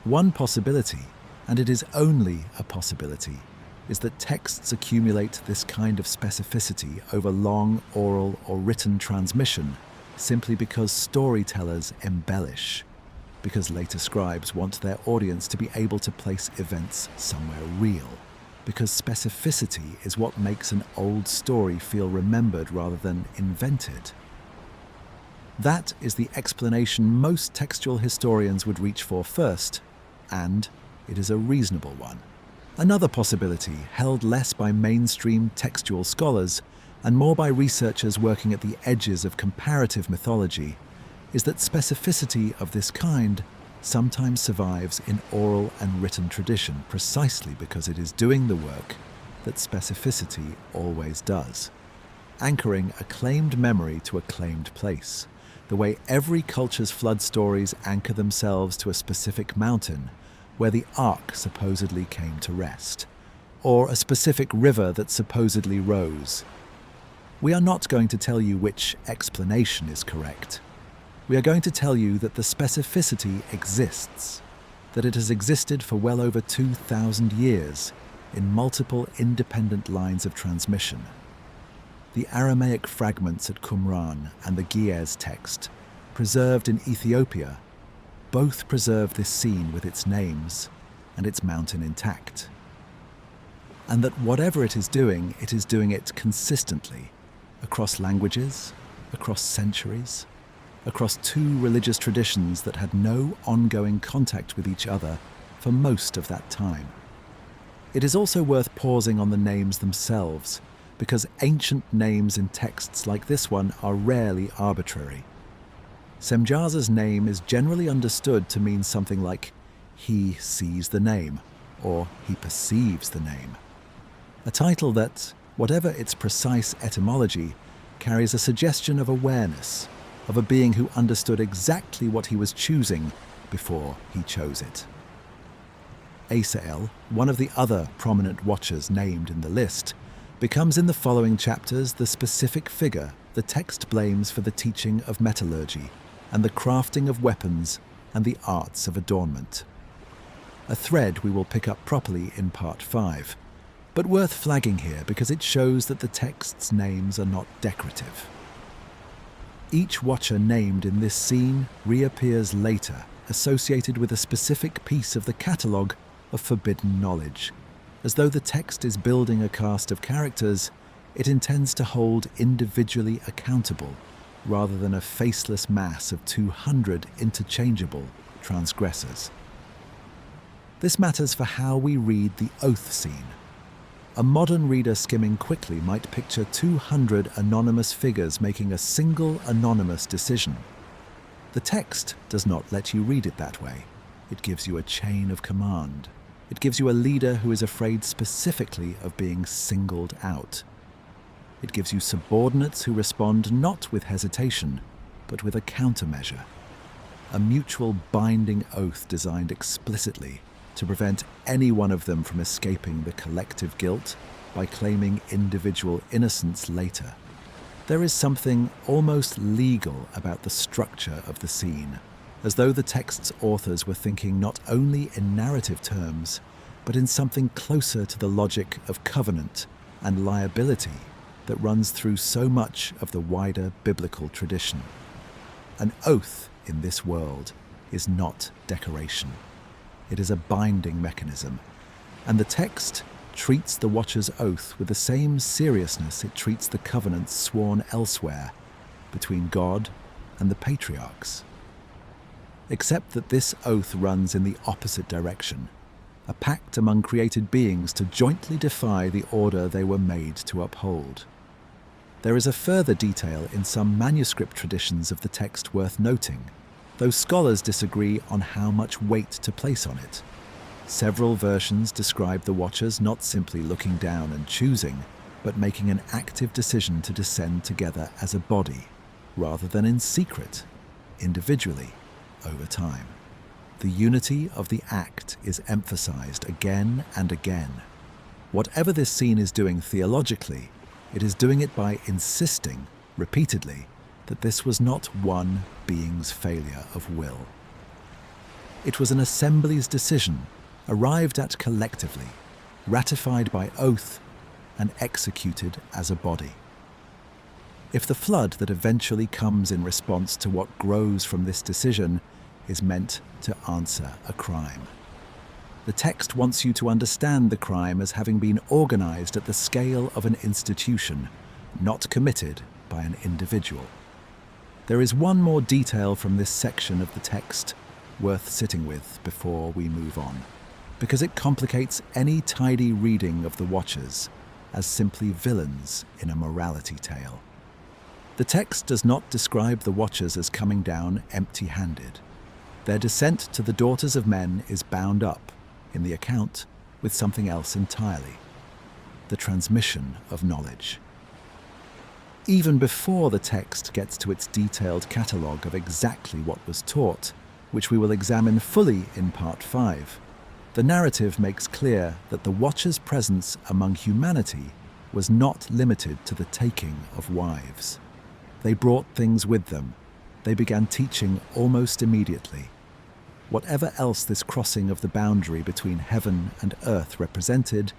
One possibility, and it is only a possibility, is that texts accumulate this kind of specificity over long oral or written transmission simply because storytellers embellish, because later scribes want their audience to be able to place events somewhere real, because specificity is what makes an old story feel remembered rather than invented. That is the explanation most textual historians would reach for first, and it is a reasonable one. Another possibility, held less by mainstream textual scholars and more by researchers working at the edges of comparative mythology, is that specificity of this kind sometimes survives in oral and written tradition precisely because it is doing the work that specificity always does, anchoring a claimed memory to a claimed place, the way every culture's flood stories anchor themselves to a specific mountain where the ark supposedly came to rest, or a specific river that supposedly rose. We are not going to tell you which explanation is correct. We are going to tell you that the specificity exists, that it has existed for well over 2,000 years in multiple independent lines of transmission. The Aramaic fragments at Qumran and the Ge'ez text, preserved in Ethiopia, both preserve this scene with its names and its mountain intact. And that whatever it is doing it consistently, across languages, across centuries, across two religious traditions that had no ongoing contact with each other for most of that time. It is also worth pausing on the names themselves, because ancient names in texts like this one are rarely arbitrary. Semjaza's name is generally understood to mean something like "he sees the name" or "he perceives the name." A title that, whatever its precise etymology, carries a suggestion of awareness, of a being who understood exactly what he was choosing before he chose it. Asael, one of the other prominent watchers named in the list, becomes in the following chapters the specific figure the text blames for the teaching of metallurgy and the crafting of weapons and the arts of adornment. A thread we will pick up properly in part 5, but worth flagging here because it shows that the text's names are not decorative. Each watcher named in this scene reappears later, associated with a specific piece of the catalogue of forbidden knowledge. As though the text is building a cast of characters, it intends to hold individually accountable, rather than a faceless mass of 200 interchangeable transgressors. This matters for how we read the oath scene. A modern reader skimming quickly might picture 200 anonymous figures making a single anonymous decision. The text does not let you read it that way. It gives you a chain of command. It gives you a leader who is afraid specifically of being singled out. It gives you subordinates who respond not with hesitation, but with a countermeasure. A mutual binding oath designed explicitly to prevent any one of them from escaping the collective guilt by claiming individual innocence later. There is something almost legal about the structure of the scene, as though the text's authors were thinking not only in narrative terms, but in something closer to the logic of covenant and liability that runs through so much of the wider biblical tradition. An oath in this world is not decoration. It is a binding mechanism, and the text treats the watcher's oath with the same seriousness it treats the covenants sworn elsewhere between God and the patriarchs. Except that this oath runs in the opposite direction, a pact among created beings to jointly defy the order they were made to uphold. There is a further detail in some manuscript traditions of the text worth noting, though scholars disagree on how much weight to place on it. Several versions describe the watchers not simply looking down and choosing, but making an active decision to descend together as a body, rather than in secret, individually, over time. The unity of the act is emphasized again and again. Whatever this scene is doing theologically, it is doing it by insisting, repeatedly, that this was not one being's failure of will. It was an assembly's decision, arrived at collectively, ratified by oath, and executed as a body. If the flood that eventually comes in response to what grows from this decision is meant to answer a crime, the text wants you to understand the crime as having been organized at the scale of an institution, not committed by an individual. There is one more detail from this section of the text worth sitting with before we move on, because it complicates any tidy reading of the Watchers as simply villains in a morality tale. The text does not describe the Watchers as coming down empty-handed. Their descent to the daughters of men is bound up, in the account, with something else entirely: the transmission of knowledge. Even before the text gets to its detailed catalogue of exactly what was taught, which we will examine fully in Part 5, the narrative makes clear that the Watchers' presence among humanity was not limited to the taking of wives. They brought things with them. They began teaching almost immediately. Whatever else this crossing of the boundary between heaven and earth represented,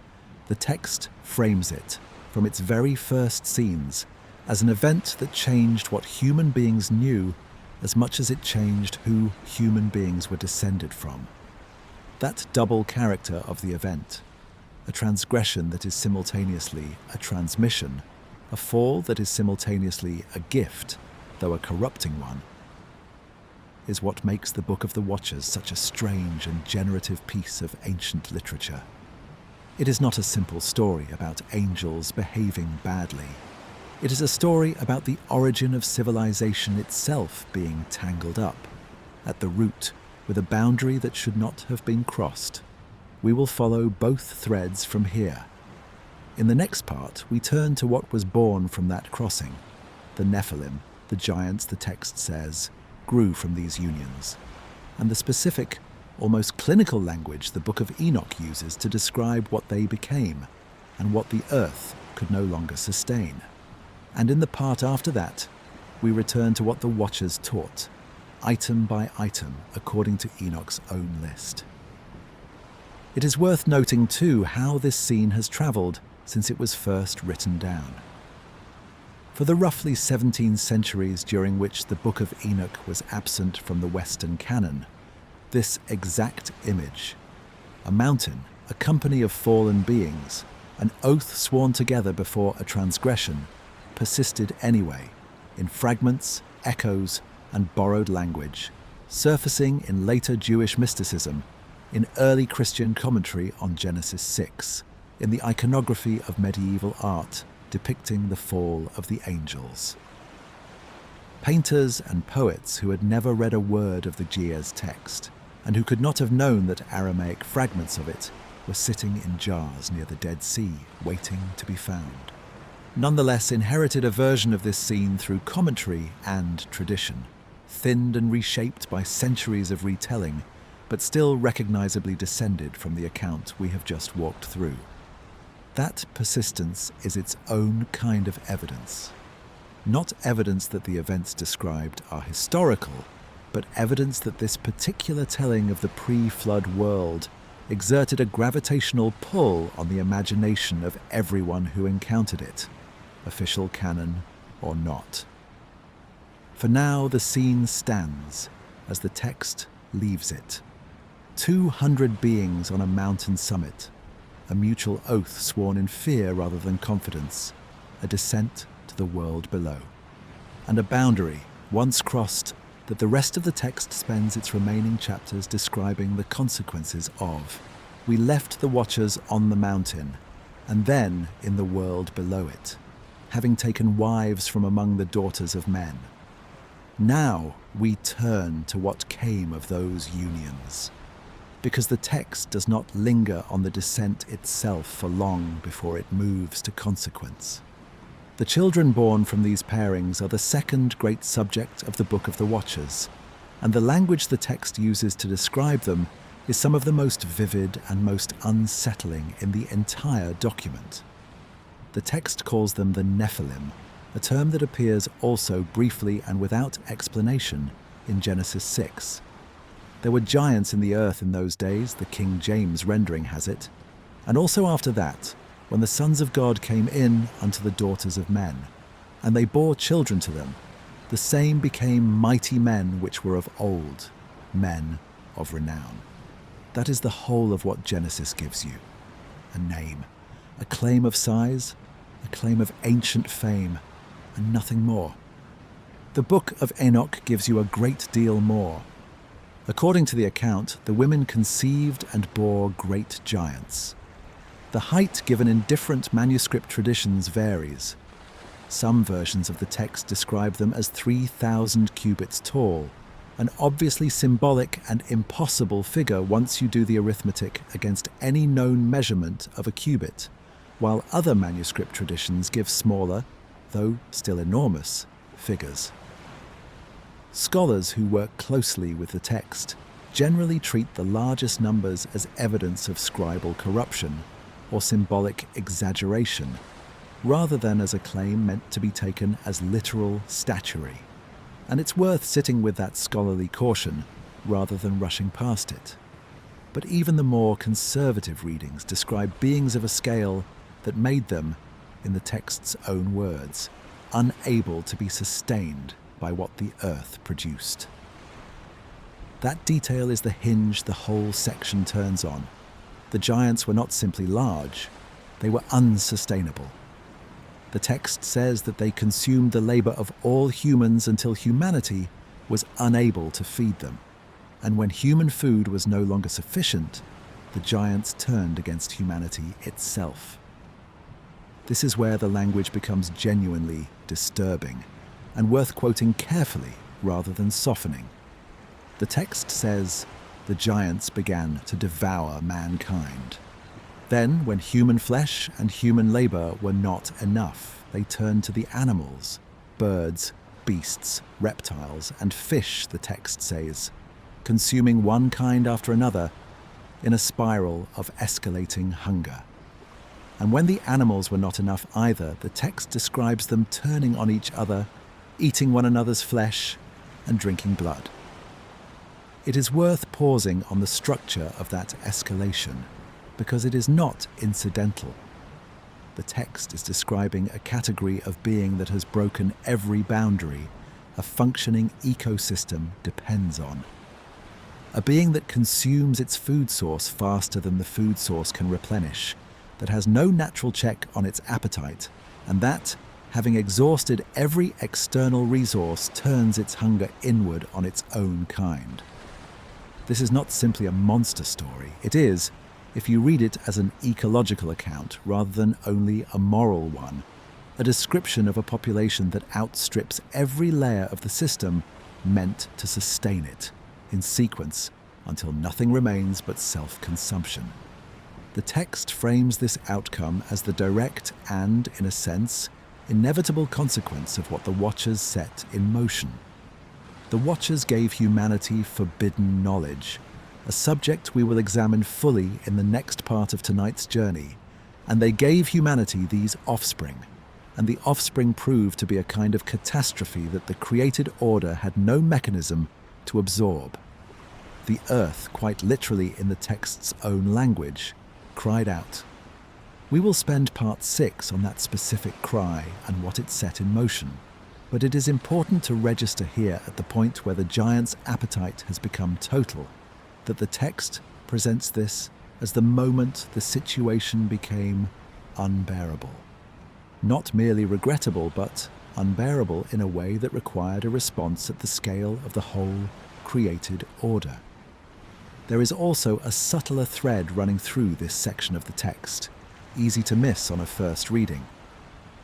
the text frames it, from its very first scenes, as an event that changed what human beings knew as much as it changed who human beings were descended from. That double character of the event, a transgression that is simultaneously a transmission, a fall that is simultaneously a gift, though a corrupting one, is what makes the Book of the Watchers such a strange and generative piece of ancient literature. It is not a simple story about angels behaving badly. It is a story about the origin of civilization itself being tangled up, at the root, with a boundary that should not have been crossed. We will follow both threads from here. In the next part, we turn to what was born from that crossing. The Nephilim, the giants, the text says, grew from these unions, and the specific, almost clinical language the Book of Enoch uses to describe what they became and what the earth could no longer sustain. And in the part after that, we return to what the Watchers taught, item by item, according to Enoch's own list. It is worth noting, too, how this scene has travelled since it was first written down. For the roughly 17 centuries during which the Book of Enoch was absent from the Western canon, this exact image, a mountain, a company of fallen beings, an oath sworn together before a transgression, persisted anyway, in fragments, echoes, and borrowed language, surfacing in later Jewish mysticism, in early Christian commentary on Genesis 6, in the iconography of medieval art depicting the fall of the angels. Painters and poets who had never read a word of the Ge'ez text, and who could not have known that Aramaic fragments of it were sitting in jars near the Dead Sea, waiting to be found, nonetheless inherited a version of this scene through commentary and tradition, thinned and reshaped by centuries of retelling, but still recognizably descended from the account we have just walked through. That persistence is its own kind of evidence. Not evidence that the events described are historical, but evidence that this particular telling of the pre-flood world exerted a gravitational pull on the imagination of everyone who encountered it, official canon or not. For now, the scene stands as the text leaves it. 200 beings on a mountain summit, a mutual oath sworn in fear rather than confidence, a descent to the world below, and a boundary, once crossed, that the rest of the text spends its remaining chapters describing the consequences of. We left the Watchers on the mountain, and then in the world below it, having taken wives from among the daughters of men. Now we turn to what came of those unions, because the text does not linger on the descent itself for long before it moves to consequence. The children born from these pairings are the second great subject of the Book of the Watchers, and the language the text uses to describe them is some of the most vivid and most unsettling in the entire document. The text calls them the Nephilim, a term that appears also briefly and without explanation in Genesis 6. There were giants in the earth in those days, the King James rendering has it, and also after that, when the sons of God came in unto the daughters of men, and they bore children to them, the same became mighty men which were of old, men of renown. That is the whole of what Genesis gives you. A name, a claim of size, a claim of ancient fame, and nothing more. The Book of Enoch gives you a great deal more. According to the account, the women conceived and bore great giants. The height given in different manuscript traditions varies. Some versions of the text describe them as 3,000 cubits tall, an obviously symbolic and impossible figure once you do the arithmetic against any known measurement of a cubit, while other manuscript traditions give smaller, though still enormous, figures. Scholars who work closely with the text generally treat the largest numbers as evidence of scribal corruption or symbolic exaggeration, rather than as a claim meant to be taken as literal statuary. And it's worth sitting with that scholarly caution rather than rushing past it. But even the more conservative readings describe beings of a scale that made them, in the text's own words, unable to be sustained by what the earth produced. That detail is the hinge the whole section turns on. The giants were not simply large, they were unsustainable. The text says that they consumed the labor of all humans until humanity was unable to feed them. And when human food was no longer sufficient, the giants turned against humanity itself. This is where the language becomes genuinely disturbing and worth quoting carefully rather than softening. The text says, "The giants began to devour mankind." Then, when human flesh and human labor were not enough, they turned to the animals, birds, beasts, reptiles, and fish, the text says, consuming one kind after another in a spiral of escalating hunger. And when the animals were not enough either, the text describes them turning on each other, eating one another's flesh, and drinking blood. It is worth pausing on the structure of that escalation, because it is not incidental. The text is describing a category of being that has broken every boundary a functioning ecosystem depends on. A being that consumes its food source faster than the food source can replenish, that has no natural check on its appetite, and that, having exhausted every external resource, turns its hunger inward on its own kind. This is not simply a monster story. It is, if you read it as an ecological account rather than only a moral one, a description of a population that outstrips every layer of the system meant to sustain it, in sequence, until nothing remains but self-consumption. The text frames this outcome as the direct and, in a sense, inevitable consequence of what the Watchers set in motion. The Watchers gave humanity forbidden knowledge, a subject we will examine fully in the next part of tonight's journey, and they gave humanity these offspring, and the offspring proved to be a kind of catastrophe that the created order had no mechanism to absorb. The earth, quite literally in the text's own language, cried out. We will spend part 6 on that specific cry and what it set in motion, but it is important to register here at the point where the giant's appetite has become total, that the text presents this as the moment the situation became unbearable. Not merely regrettable, but unbearable in a way that required a response at the scale of the whole created order. There is also a subtler thread running through this section of the text, easy to miss on a first reading.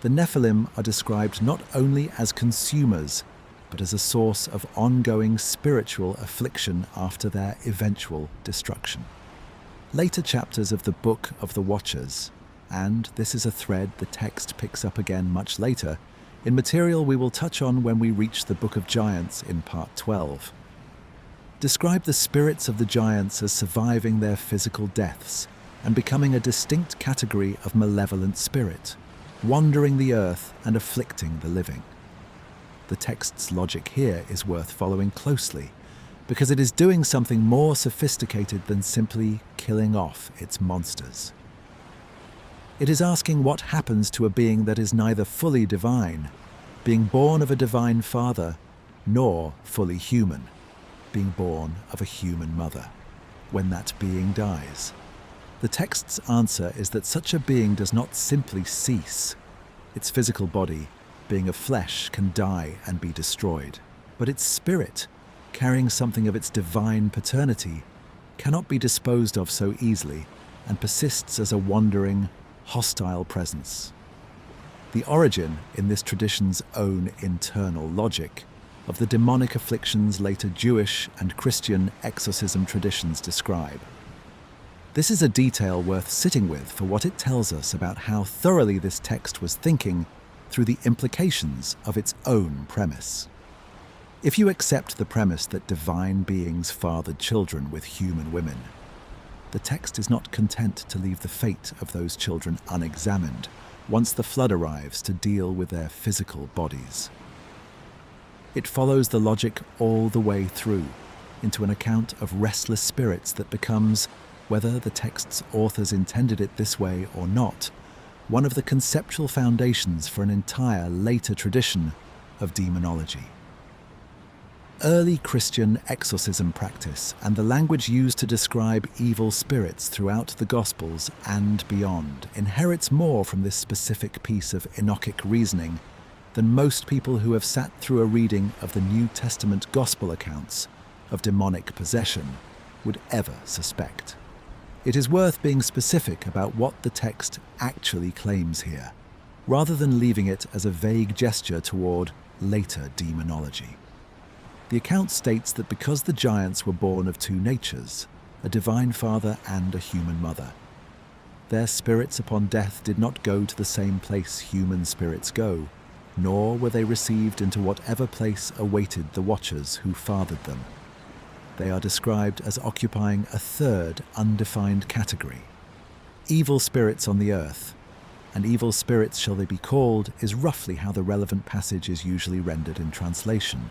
The Nephilim are described not only as consumers, but as a source of ongoing spiritual affliction after their eventual destruction. Later chapters of the Book of the Watchers, and this is a thread the text picks up again much later, in material we will touch on when we reach the Book of Giants in part 12, describe the spirits of the giants as surviving their physical deaths and becoming a distinct category of malevolent spirit, wandering the earth and afflicting the living. The text's logic here is worth following closely, because it is doing something more sophisticated than simply killing off its monsters. It is asking what happens to a being that is neither fully divine, being born of a divine father, nor fully human, being born of a human mother, when that being dies. The text's answer is that such a being does not simply cease. Its physical body, being of flesh, can die and be destroyed, but its spirit, carrying something of its divine paternity, cannot be disposed of so easily and persists as a wandering, hostile presence. The origin, in this tradition's own internal logic, of the demonic afflictions later Jewish and Christian exorcism traditions describe. This is a detail worth sitting with for what it tells us about how thoroughly this text was thinking through the implications of its own premise. If you accept the premise that divine beings fathered children with human women, the text is not content to leave the fate of those children unexamined once the flood arrives to deal with their physical bodies. It follows the logic all the way through into an account of restless spirits that becomes, whether the text's authors intended it this way or not, one of the conceptual foundations for an entire later tradition of demonology. Early Christian exorcism practice and the language used to describe evil spirits throughout the Gospels and beyond inherits more from this specific piece of Enochic reasoning than most people who have sat through a reading of the New Testament Gospel accounts of demonic possession would ever suspect. It is worth being specific about what the text actually claims here, rather than leaving it as a vague gesture toward later demonology. The account states that because the giants were born of two natures, a divine father and a human mother, their spirits upon death did not go to the same place human spirits go, nor were they received into whatever place awaited the watchers who fathered them. They are described as occupying a third undefined category. Evil spirits on the earth, and evil spirits shall they be called, is roughly how the relevant passage is usually rendered in translation,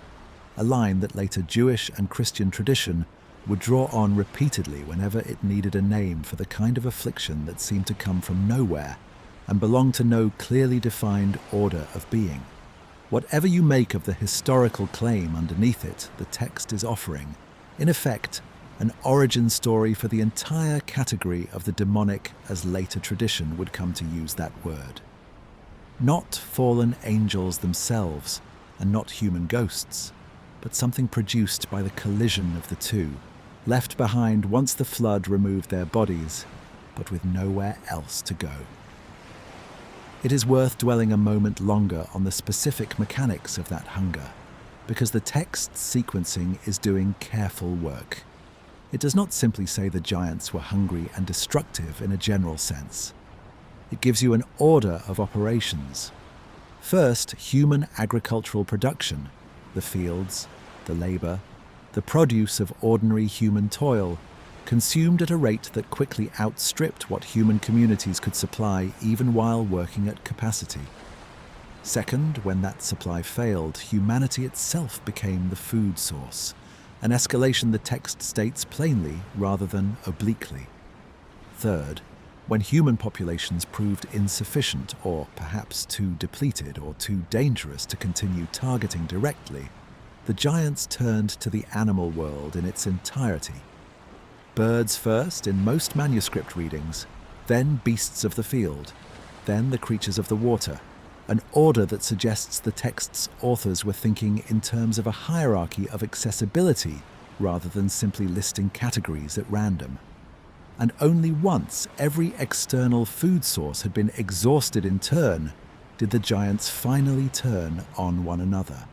a line that later Jewish and Christian tradition would draw on repeatedly whenever it needed a name for the kind of affliction that seemed to come from nowhere and belonged to no clearly defined order of being. Whatever you make of the historical claim underneath it, the text is offering, in effect, an origin story for the entire category of the demonic as later tradition would come to use that word. Not fallen angels themselves, and not human ghosts, but something produced by the collision of the two, left behind once the flood removed their bodies, but with nowhere else to go. It is worth dwelling a moment longer on the specific mechanics of that hunger, because the text's sequencing is doing careful work. It does not simply say the giants were hungry and destructive in a general sense. It gives you an order of operations. First, human agricultural production, the fields, the labour, the produce of ordinary human toil, consumed at a rate that quickly outstripped what human communities could supply even while working at capacity. Second, when that supply failed, humanity itself became the food source, an escalation the text states plainly rather than obliquely. Third, when human populations proved insufficient or perhaps too depleted or too dangerous to continue targeting directly, the giants turned to the animal world in its entirety. Birds first in most manuscript readings, then beasts of the field, then the creatures of the water, an order that suggests the text's authors were thinking in terms of a hierarchy of accessibility rather than simply listing categories at random. And only once every external food source had been exhausted in turn did the giants finally turn on one another.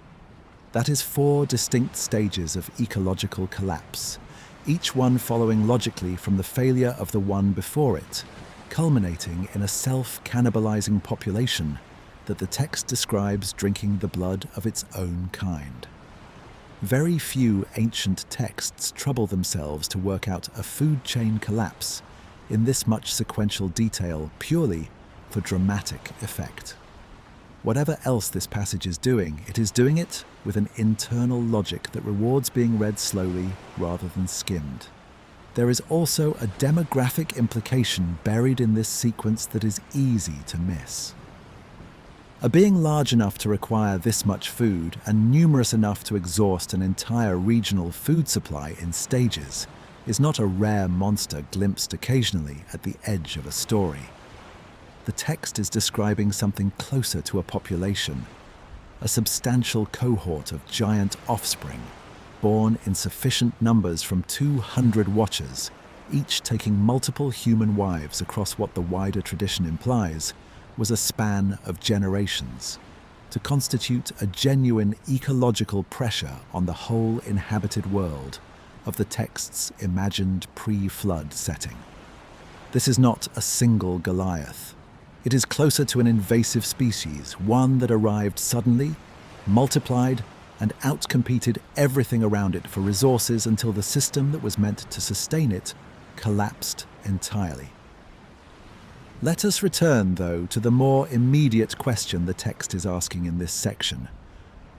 That is 4 distinct stages of ecological collapse, each one following logically from the failure of the one before it, culminating in a self-cannibalizing population that the text describes drinking the blood of its own kind. Very few ancient texts trouble themselves to work out a food chain collapse in this much sequential detail purely for dramatic effect. Whatever else this passage is doing, it is doing it with an internal logic that rewards being read slowly rather than skimmed. There is also a demographic implication buried in this sequence that is easy to miss. A being large enough to require this much food and numerous enough to exhaust an entire regional food supply in stages is not a rare monster glimpsed occasionally at the edge of a story. The text is describing something closer to a population, a substantial cohort of giant offspring, born in sufficient numbers from 200 watchers, each taking multiple human wives across what the wider tradition implies was a span of generations, to constitute a genuine ecological pressure on the whole inhabited world of the text's imagined pre-flood setting. This is not a single Goliath. It is closer to an invasive species, one that arrived suddenly, multiplied, and outcompeted everything around it for resources until the system that was meant to sustain it collapsed entirely. Let us return, though, to the more immediate question the text is asking in this section,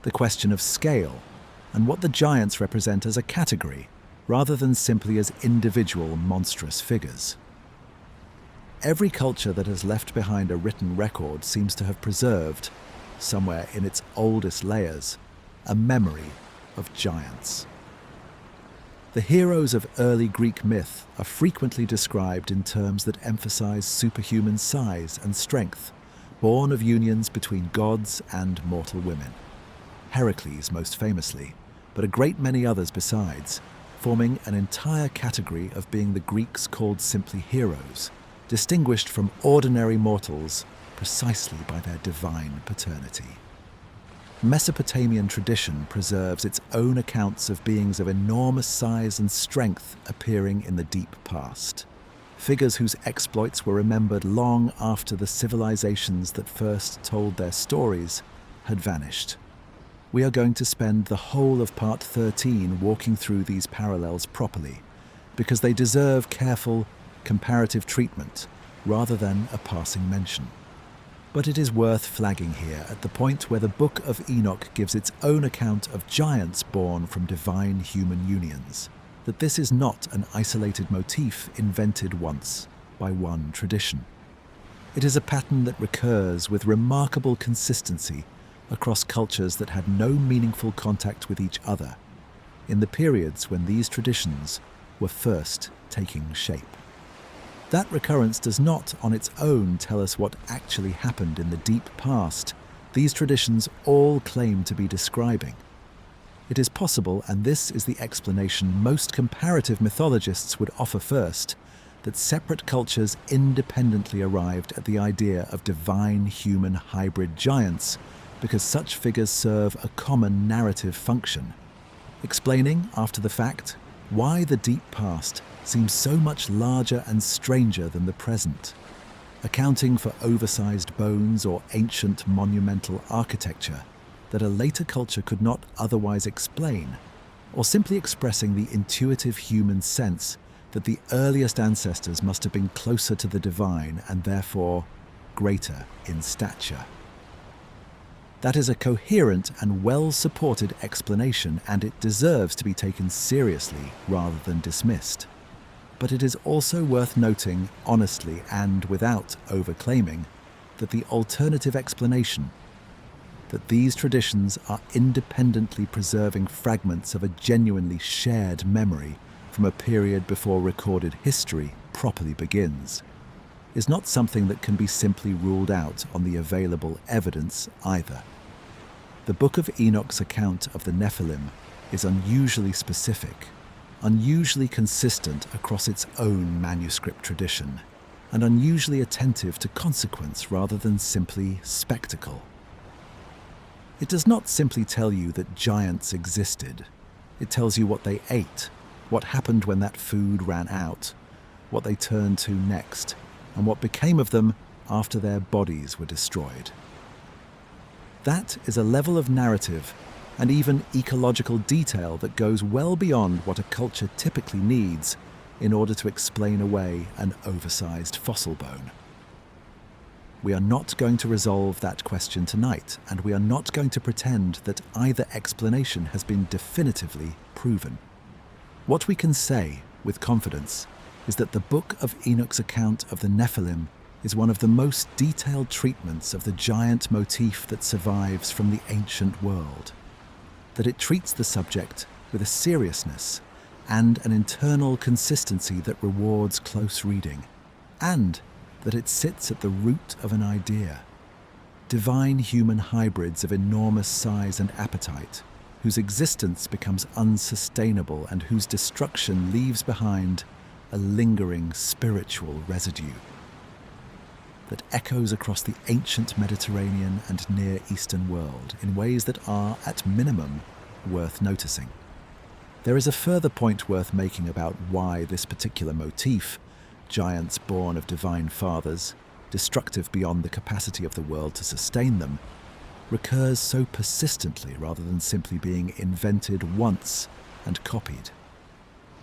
the question of scale, and what the giants represent as a category, rather than simply as individual monstrous figures. Every culture that has left behind a written record seems to have preserved, somewhere in its oldest layers, a memory of giants. The heroes of early Greek myth are frequently described in terms that emphasize superhuman size and strength, born of unions between gods and mortal women. Heracles most famously, but a great many others besides, forming an entire category of being the Greeks called simply heroes, distinguished from ordinary mortals precisely by their divine paternity. Mesopotamian tradition preserves its own accounts of beings of enormous size and strength appearing in the deep past, figures whose exploits were remembered long after the civilizations that first told their stories had vanished. We are going to spend the whole of part 13 walking through these parallels properly, because they deserve careful, comparative treatment rather than a passing mention. But it is worth flagging here at the point where the Book of Enoch gives its own account of giants born from divine human unions, that this is not an isolated motif invented once by one tradition. It is a pattern that recurs with remarkable consistency across cultures that had no meaningful contact with each other, in the periods when these traditions were first taking shape. That recurrence does not on its own tell us what actually happened in the deep past these traditions all claim to be describing. It is possible, and this is the explanation most comparative mythologists would offer first, that separate cultures independently arrived at the idea of divine human hybrid giants because such figures serve a common narrative function, explaining, after the fact, why the deep past seems so much larger and stranger than the present, accounting for oversized bones or ancient monumental architecture that a later culture could not otherwise explain, or simply expressing the intuitive human sense that the earliest ancestors must have been closer to the divine and therefore greater in stature. That is a coherent and well-supported explanation, and it deserves to be taken seriously rather than dismissed. But it is also worth noting, honestly and without overclaiming, that the alternative explanation, that these traditions are independently preserving fragments of a genuinely shared memory from a period before recorded history properly begins, is not something that can be simply ruled out on the available evidence either. The Book of Enoch's account of the Nephilim is unusually specific, unusually consistent across its own manuscript tradition, and unusually attentive to consequence rather than simply spectacle. It does not simply tell you that giants existed. It tells you what they ate, what happened when that food ran out, what they turned to next, and what became of them after their bodies were destroyed. That is a level of narrative and even ecological detail that goes well beyond what a culture typically needs in order to explain away an oversized fossil bone. We are not going to resolve that question tonight, and we are not going to pretend that either explanation has been definitively proven. What we can say with confidence is that the Book of Enoch's account of the Nephilim is one of the most detailed treatments of the giant motif that survives from the ancient world, that it treats the subject with a seriousness and an internal consistency that rewards close reading, and that it sits at the root of an idea. Divine human hybrids of enormous size and appetite, whose existence becomes unsustainable and whose destruction leaves behind a lingering spiritual residue that echoes across the ancient Mediterranean and Near Eastern world in ways that are, at minimum, worth noticing. There is a further point worth making about why this particular motif, giants born of divine fathers, destructive beyond the capacity of the world to sustain them, recurs so persistently rather than simply being invented once and copied.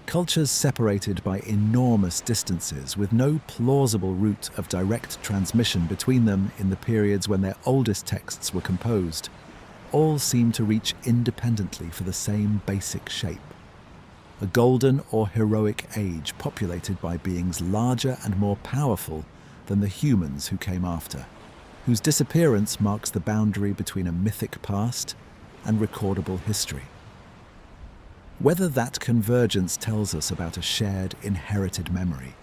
Cultures separated by enormous distances with no plausible route of direct transmission between them in the periods when their oldest texts were composed, all seem to reach independently for the same basic shape. A golden or heroic age populated by beings larger and more powerful than the humans who came after, whose disappearance marks the boundary between a mythic past and recordable history. Whether that convergence tells us about a shared inherited memory,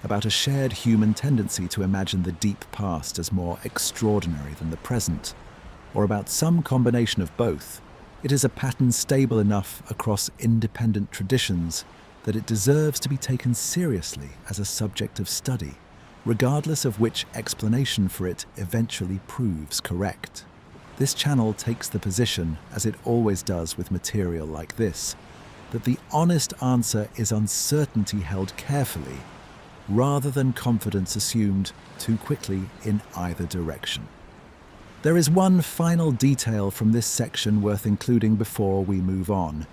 about a shared human tendency to imagine the deep past as more extraordinary than the present, or about some combination of both, it is a pattern stable enough across independent traditions that it deserves to be taken seriously as a subject of study, regardless of which explanation for it eventually proves correct. This channel takes the position, as it always does with material like this, that the honest answer is uncertainty held carefully, rather than confidence assumed too quickly in either direction. There is one final detail from this section worth including before we move on,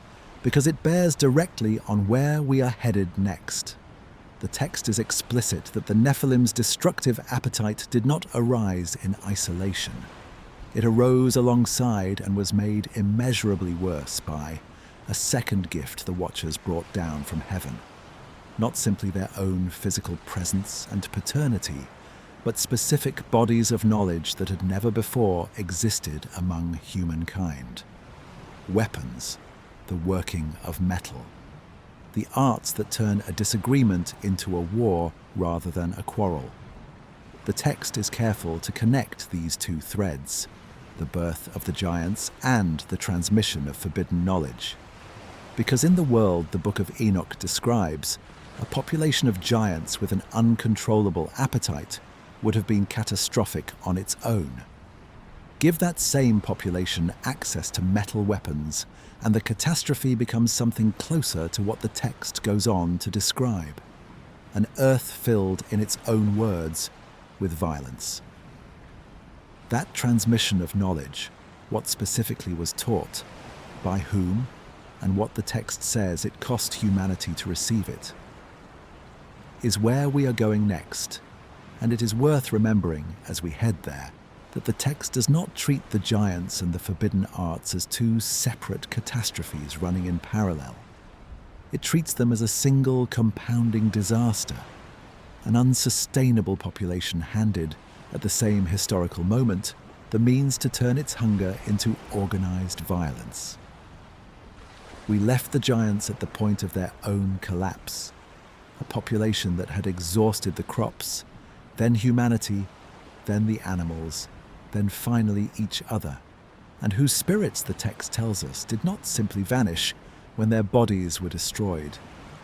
because it bears directly on where we are headed next. The text is explicit that the Nephilim's destructive appetite did not arise in isolation. It arose alongside and was made immeasurably worse by a second gift the Watchers brought down from heaven. Not simply their own physical presence and paternity, but specific bodies of knowledge that had never before existed among humankind. Weapons, the working of metal. The arts that turn a disagreement into a war rather than a quarrel. The text is careful to connect these two threads, the birth of the giants and the transmission of forbidden knowledge. Because in the world the Book of Enoch describes, a population of giants with an uncontrollable appetite would have been catastrophic on its own. Give that same population access to metal weapons, and the catastrophe becomes something closer to what the text goes on to describe. An earth filled, in its own words, with violence. That transmission of knowledge, what specifically was taught, by whom, and what the text says it cost humanity to receive it, is where we are going next, and it is worth remembering as we head there that the text does not treat the giants and the forbidden arts as two separate catastrophes running in parallel. It treats them as a single compounding disaster, an unsustainable population handed, at the same historical moment, the means to turn its hunger into organized violence. We left the giants at the point of their own collapse, a population that had exhausted the crops, then humanity, then the animals, then finally each other, and whose spirits, the text tells us, did not simply vanish when their bodies were destroyed.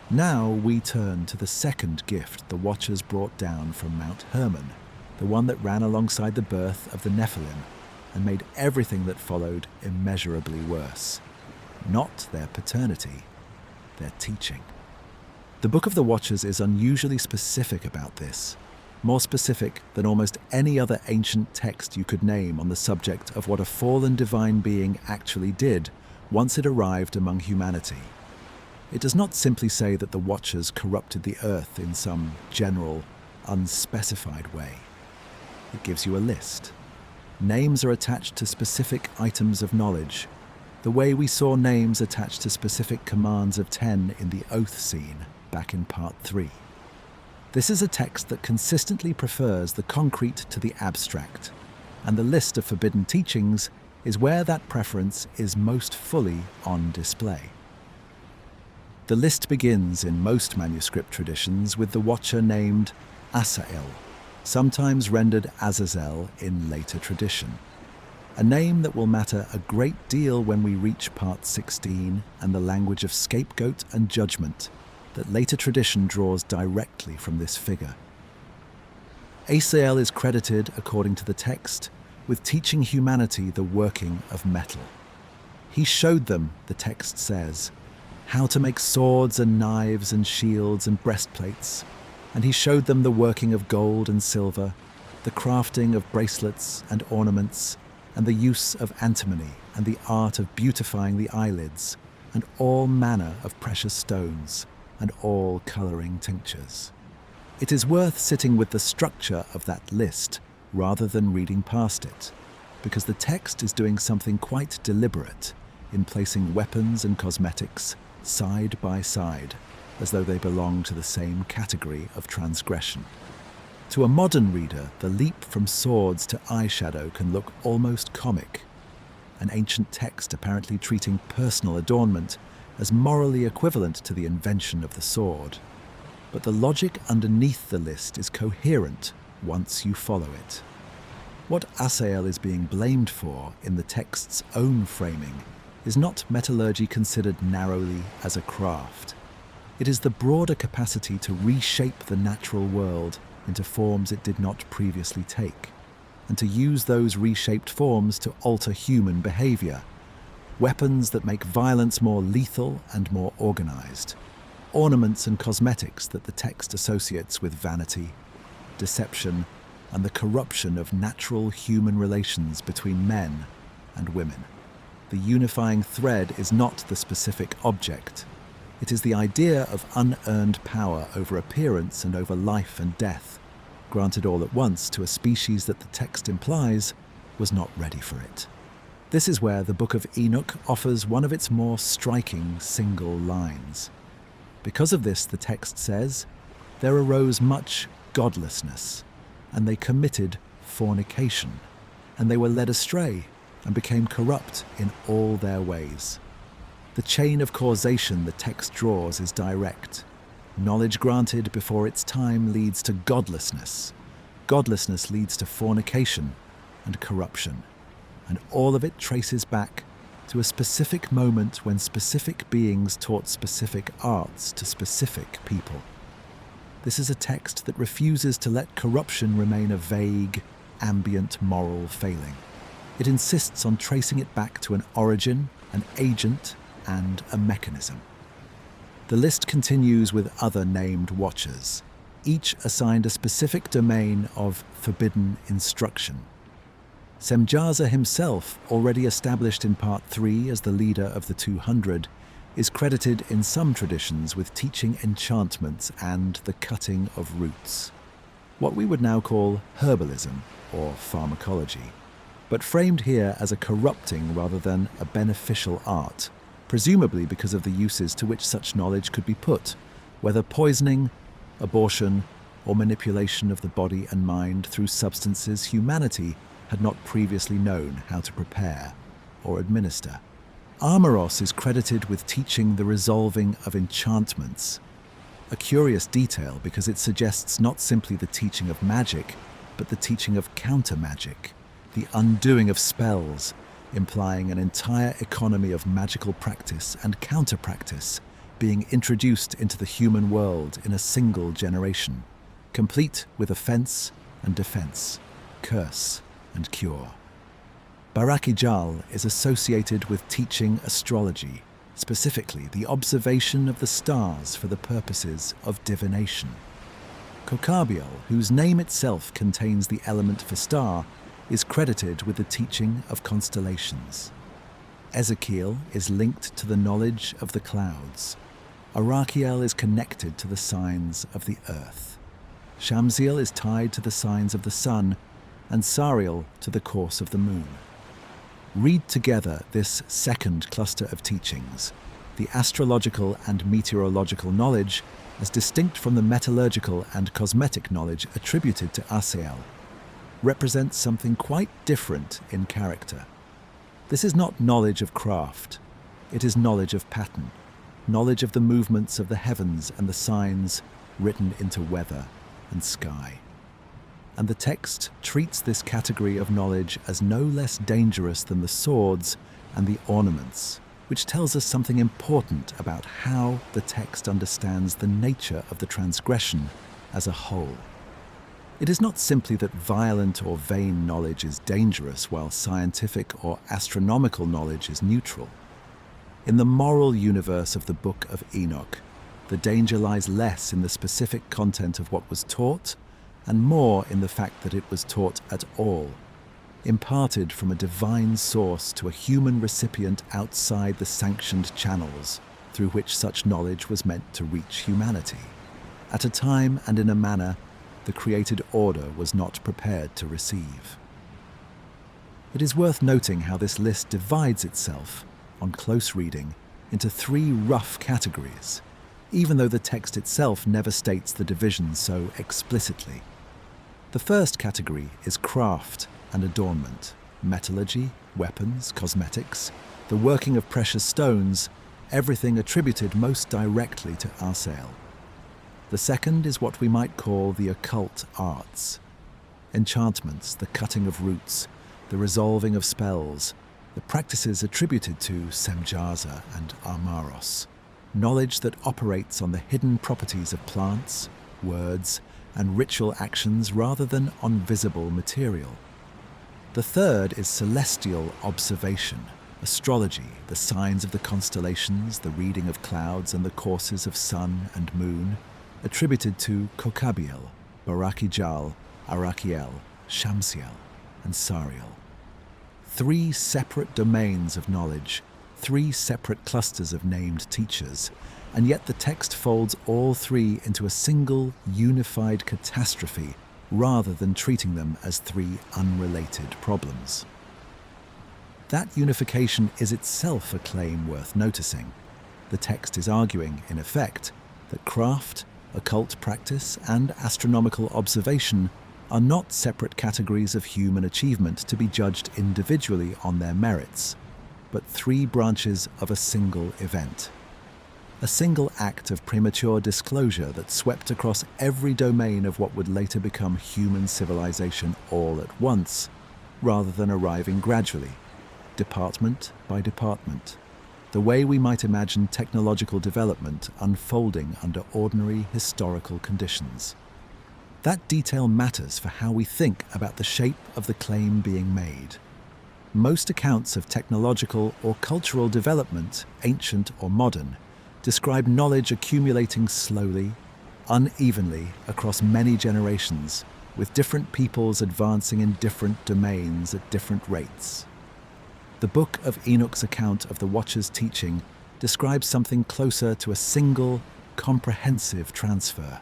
Now we turn to the second gift the Watchers brought down from Mount Hermon, the one that ran alongside the birth of the Nephilim and made everything that followed immeasurably worse. Not their paternity, their teaching. The Book of the Watchers is unusually specific about this. more specific than almost any other ancient text you could name on the subject of what a fallen divine being actually did once it arrived among humanity. It does not simply say that the Watchers corrupted the earth in some general, unspecified way. It gives you a list. Names are attached to specific items of knowledge, the way we saw names attached to specific commands of 10 in the oath scene back in part 3. This is a text that consistently prefers the concrete to the abstract, and the list of forbidden teachings is where that preference is most fully on display. The list begins in most manuscript traditions with the Watcher named Asael, sometimes rendered Azazel in later tradition, a name that will matter a great deal when we reach part 16 and the language of scapegoat and judgment that later tradition draws directly from this figure. Asael is credited, according to the text, with teaching humanity the working of metal. He showed them, the text says, how to make swords and knives and shields and breastplates, and he showed them the working of gold and silver, the crafting of bracelets and ornaments, and the use of antimony and the art of beautifying the eyelids, and all manner of precious stones, and all colouring tinctures. It is worth sitting with the structure of that list rather than reading past it, because the text is doing something quite deliberate in placing weapons and cosmetics side by side, as though they belong to the same category of transgression. To a modern reader, the leap from swords to eyeshadow can look almost comic, an ancient text apparently treating personal adornment as morally equivalent to the invention of the sword. But the logic underneath the list is coherent once you follow it. What Asael is being blamed for in the text's own framing is not metallurgy considered narrowly as a craft. It is the broader capacity to reshape the natural world into forms it did not previously take, and to use those reshaped forms to alter human behavior. Weapons that make violence more lethal and more organized. Ornaments and cosmetics that the text associates with vanity, deception, and the corruption of natural human relations between men and women. The unifying thread is not the specific object. It is the idea of unearned power over appearance and over life and death, granted all at once to a species that the text implies was not ready for it. This is where the Book of Enoch offers one of its more striking single lines. Because of this, the text says, there arose much godlessness, and they committed fornication, and they were led astray, and became corrupt in all their ways. The chain of causation the text draws is direct. Knowledge granted before its time leads to godlessness. Godlessness leads to fornication and corruption. And all of it traces back to a specific moment when specific beings taught specific arts to specific people. This is a text that refuses to let corruption remain a vague, ambient moral failing. It insists on tracing it back to an origin, an agent, and a mechanism. The list continues with other named Watchers, each assigned a specific domain of forbidden instruction. Semjaza himself, already established in Part 3 as the leader of the 200, is credited in some traditions with teaching enchantments and the cutting of roots, what we would now call herbalism or pharmacology, but framed here as a corrupting rather than a beneficial art, presumably because of the uses to which such knowledge could be put, whether poisoning, abortion, or manipulation of the body and mind through substances humanity had not previously known how to prepare or administer. Armoros is credited with teaching the resolving of enchantments, a curious detail because it suggests not simply the teaching of magic, but the teaching of counter-magic, the undoing of spells, implying an entire economy of magical practice and counter-practice being introduced into the human world in a single generation, complete with offense and defense, curse and cure. Barakijal is associated with teaching astrology, specifically the observation of the stars for the purposes of divination. Kokabiel, whose name itself contains the element for star, is credited with the teaching of constellations. Ezekiel is linked to the knowledge of the clouds. Arachiel is connected to the signs of the earth. Shamsiel is tied to the signs of the sun, and Sariel to the course of the moon. Read together this second cluster of teachings, the astrological and meteorological knowledge, as distinct from the metallurgical and cosmetic knowledge attributed to Asiel, represents something quite different in character. This is not knowledge of craft, it is knowledge of pattern, knowledge of the movements of the heavens and the signs written into weather and sky. And the text treats this category of knowledge as no less dangerous than the swords and the ornaments, which tells us something important about how the text understands the nature of the transgression as a whole. It is not simply that violent or vain knowledge is dangerous while scientific or astronomical knowledge is neutral. In the moral universe of the Book of Enoch, the danger lies less in the specific content of what was taught and more in the fact that it was taught at all, imparted from a divine source to a human recipient outside the sanctioned channels through which such knowledge was meant to reach humanity, at a time and in a manner the created order was not prepared to receive. It is worth noting how this list divides itself, on close reading, into three rough categories, even though the text itself never states the division so explicitly. The first category is craft and adornment, metallurgy, weapons, cosmetics, the working of precious stones, everything attributed most directly to Asiel. The second is what we might call the occult arts. Enchantments, the cutting of roots, the resolving of spells, the practices attributed to Semjaza and Armaros, knowledge that operates on the hidden properties of plants, words, and ritual actions rather than on visible material. The third is celestial observation, astrology, the signs of the constellations, the reading of clouds and the courses of sun and moon, attributed to Kokabiel, Barakijal, Arachiel, Shamsiel, and Sariel. Three separate domains of knowledge, three separate clusters of named teachers, and yet the text folds all three into a single, unified catastrophe rather than treating them as three unrelated problems. That unification is itself a claim worth noticing. The text is arguing, in effect, that craft, occult practice, and astronomical observation are not separate categories of human achievement to be judged individually on their merits, but three branches of a single event. A single act of premature disclosure that swept across every domain of what would later become human civilization all at once, rather than arriving gradually, department by department, the way we might imagine technological development unfolding under ordinary historical conditions. That detail matters for how we think about the shape of the claim being made. Most accounts of technological or cultural development, ancient or modern, describe knowledge accumulating slowly, unevenly across many generations, with different peoples advancing in different domains at different rates. The Book of Enoch's account of the Watcher's teaching describes something closer to a single, comprehensive transfer,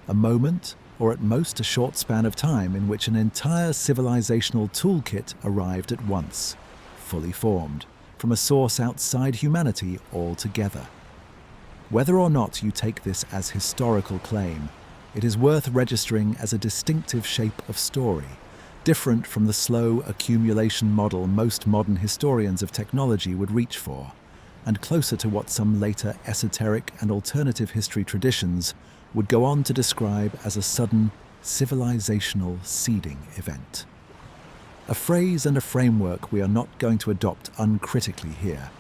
a moment, or at most a short span of time in which an entire civilizational toolkit arrived at once, fully formed, from a source outside humanity altogether. Whether or not you take this as historical claim, it is worth registering as a distinctive shape of story, different from the slow accumulation model most modern historians of technology would reach for, and closer to what some later esoteric and alternative history traditions would go on to describe as a sudden civilizational seeding event. A phrase and a framework we are not going to adopt uncritically here,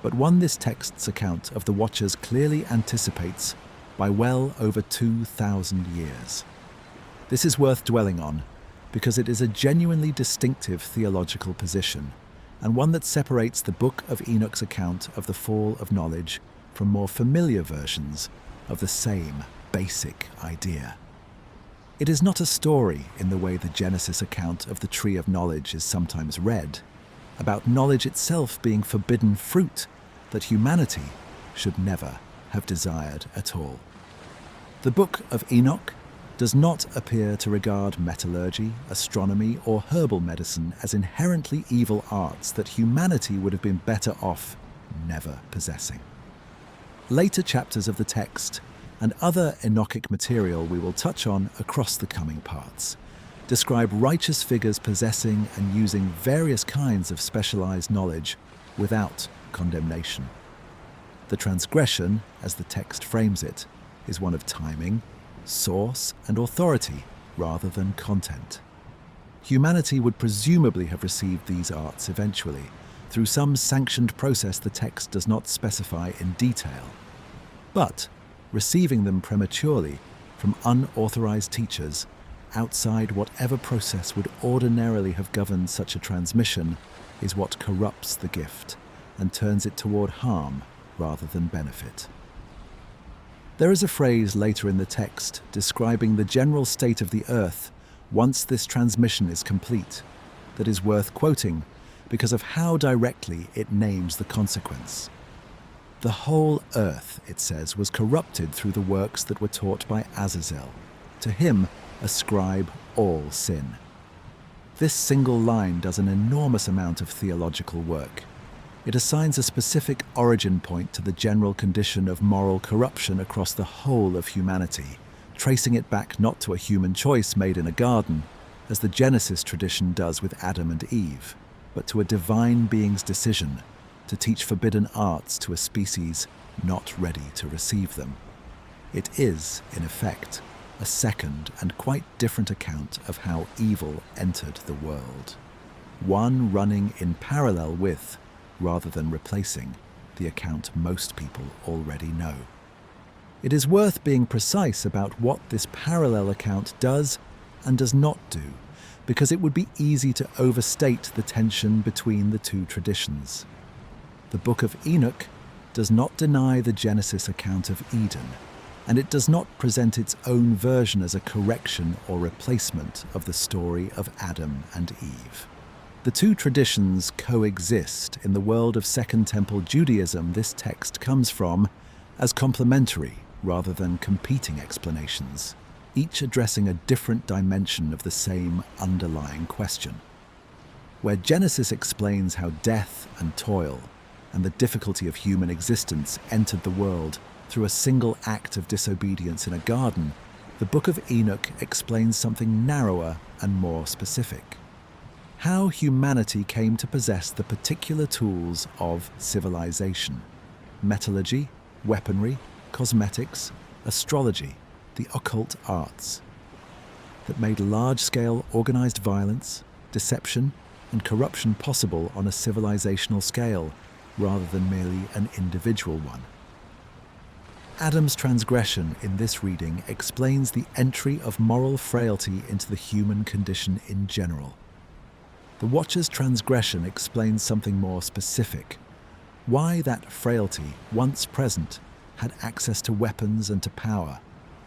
but one this text's account of the Watchers clearly anticipates by well over 2,000 years. This is worth dwelling on because it is a genuinely distinctive theological position, and one that separates the Book of Enoch's account of the fall of knowledge from more familiar versions of the same basic idea. It is not a story in the way the Genesis account of the tree of knowledge is sometimes read, about knowledge itself being forbidden fruit that humanity should never have desired at all. The Book of Enoch does not appear to regard metallurgy, astronomy, or herbal medicine as inherently evil arts that humanity would have been better off never possessing. Later chapters of the text and other Enochic material we will touch on across the coming parts describe righteous figures possessing and using various kinds of specialized knowledge without condemnation. The transgression, as the text frames it, is one of timing, source, and authority rather than content. Humanity would presumably have received these arts eventually, through some sanctioned process the text does not specify in detail. But receiving them prematurely from unauthorized teachers outside whatever process would ordinarily have governed such a transmission is what corrupts the gift and turns it toward harm rather than benefit. There is a phrase later in the text describing the general state of the earth once this transmission is complete that is worth quoting because of how directly it names the consequence. The whole earth, it says, was corrupted through the works that were taught by Azazel. To him ascribe all sin. This single line does an enormous amount of theological work. It assigns a specific origin point to the general condition of moral corruption across the whole of humanity, tracing it back not to a human choice made in a garden, as the Genesis tradition does with Adam and Eve, but to a divine being's decision to teach forbidden arts to a species not ready to receive them. It is, in effect, a second and quite different account of how evil entered the world, one running in parallel with, rather than replacing, the account most people already know. It is worth being precise about what this parallel account does and does not do, because it would be easy to overstate the tension between the two traditions. The Book of Enoch does not deny the Genesis account of Eden, and it does not present its own version as a correction or replacement of the story of Adam and Eve. The two traditions coexist in the world of Second Temple Judaism this text comes from as complementary rather than competing explanations, each addressing a different dimension of the same underlying question. Where Genesis explains how death and toil and the difficulty of human existence entered the world through a single act of disobedience in a garden, the Book of Enoch explains something narrower and more specific. How humanity came to possess the particular tools of civilization: metallurgy, weaponry, cosmetics, astrology, the occult arts, that made large-scale organized violence, deception, and corruption possible on a civilizational scale rather than merely an individual one. Adam's transgression in this reading explains the entry of moral frailty into the human condition in general. The Watcher's transgression explains something more specific: why that frailty, once present, had access to weapons and to power,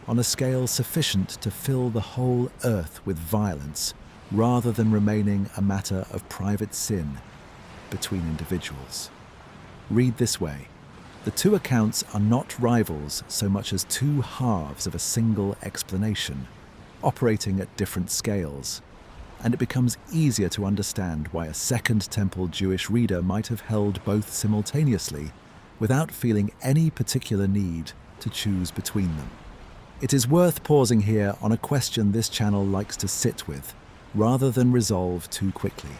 on a scale sufficient to fill the whole earth with violence, rather than remaining a matter of private sin between individuals. Read this way: the two accounts are not rivals so much as two halves of a single explanation, operating at different scales, and it becomes easier to understand why a Second Temple Jewish reader might have held both simultaneously without feeling any particular need to choose between them. It is worth pausing here on a question this channel likes to sit with, rather than resolve too quickly.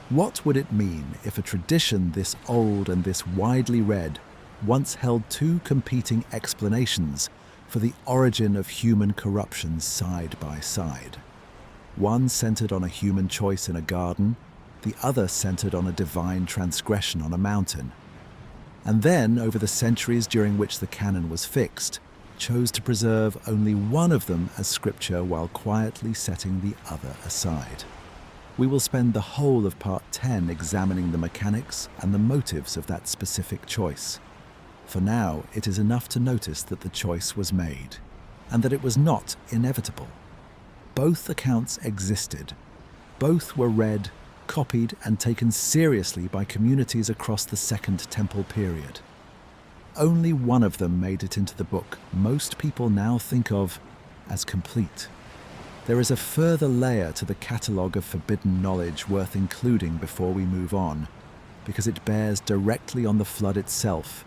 What would it mean if a tradition this old and this widely read once held two competing explanations for the origin of human corruption side by side? One centered on a human choice in a garden, the other centered on a divine transgression on a mountain. And then, over the centuries during which the canon was fixed, chose to preserve only one of them as scripture while quietly setting the other aside. We will spend the whole of Part 10 examining the mechanics and the motives of that specific choice. For now, it is enough to notice that the choice was made, and that it was not inevitable. both accounts existed. Both were read, copied, and taken seriously by communities across the Second Temple period. Only one of them made it into the book most people now think of as complete. There is a further layer to the catalogue of forbidden knowledge worth including before we move on, because it bears directly on the flood itself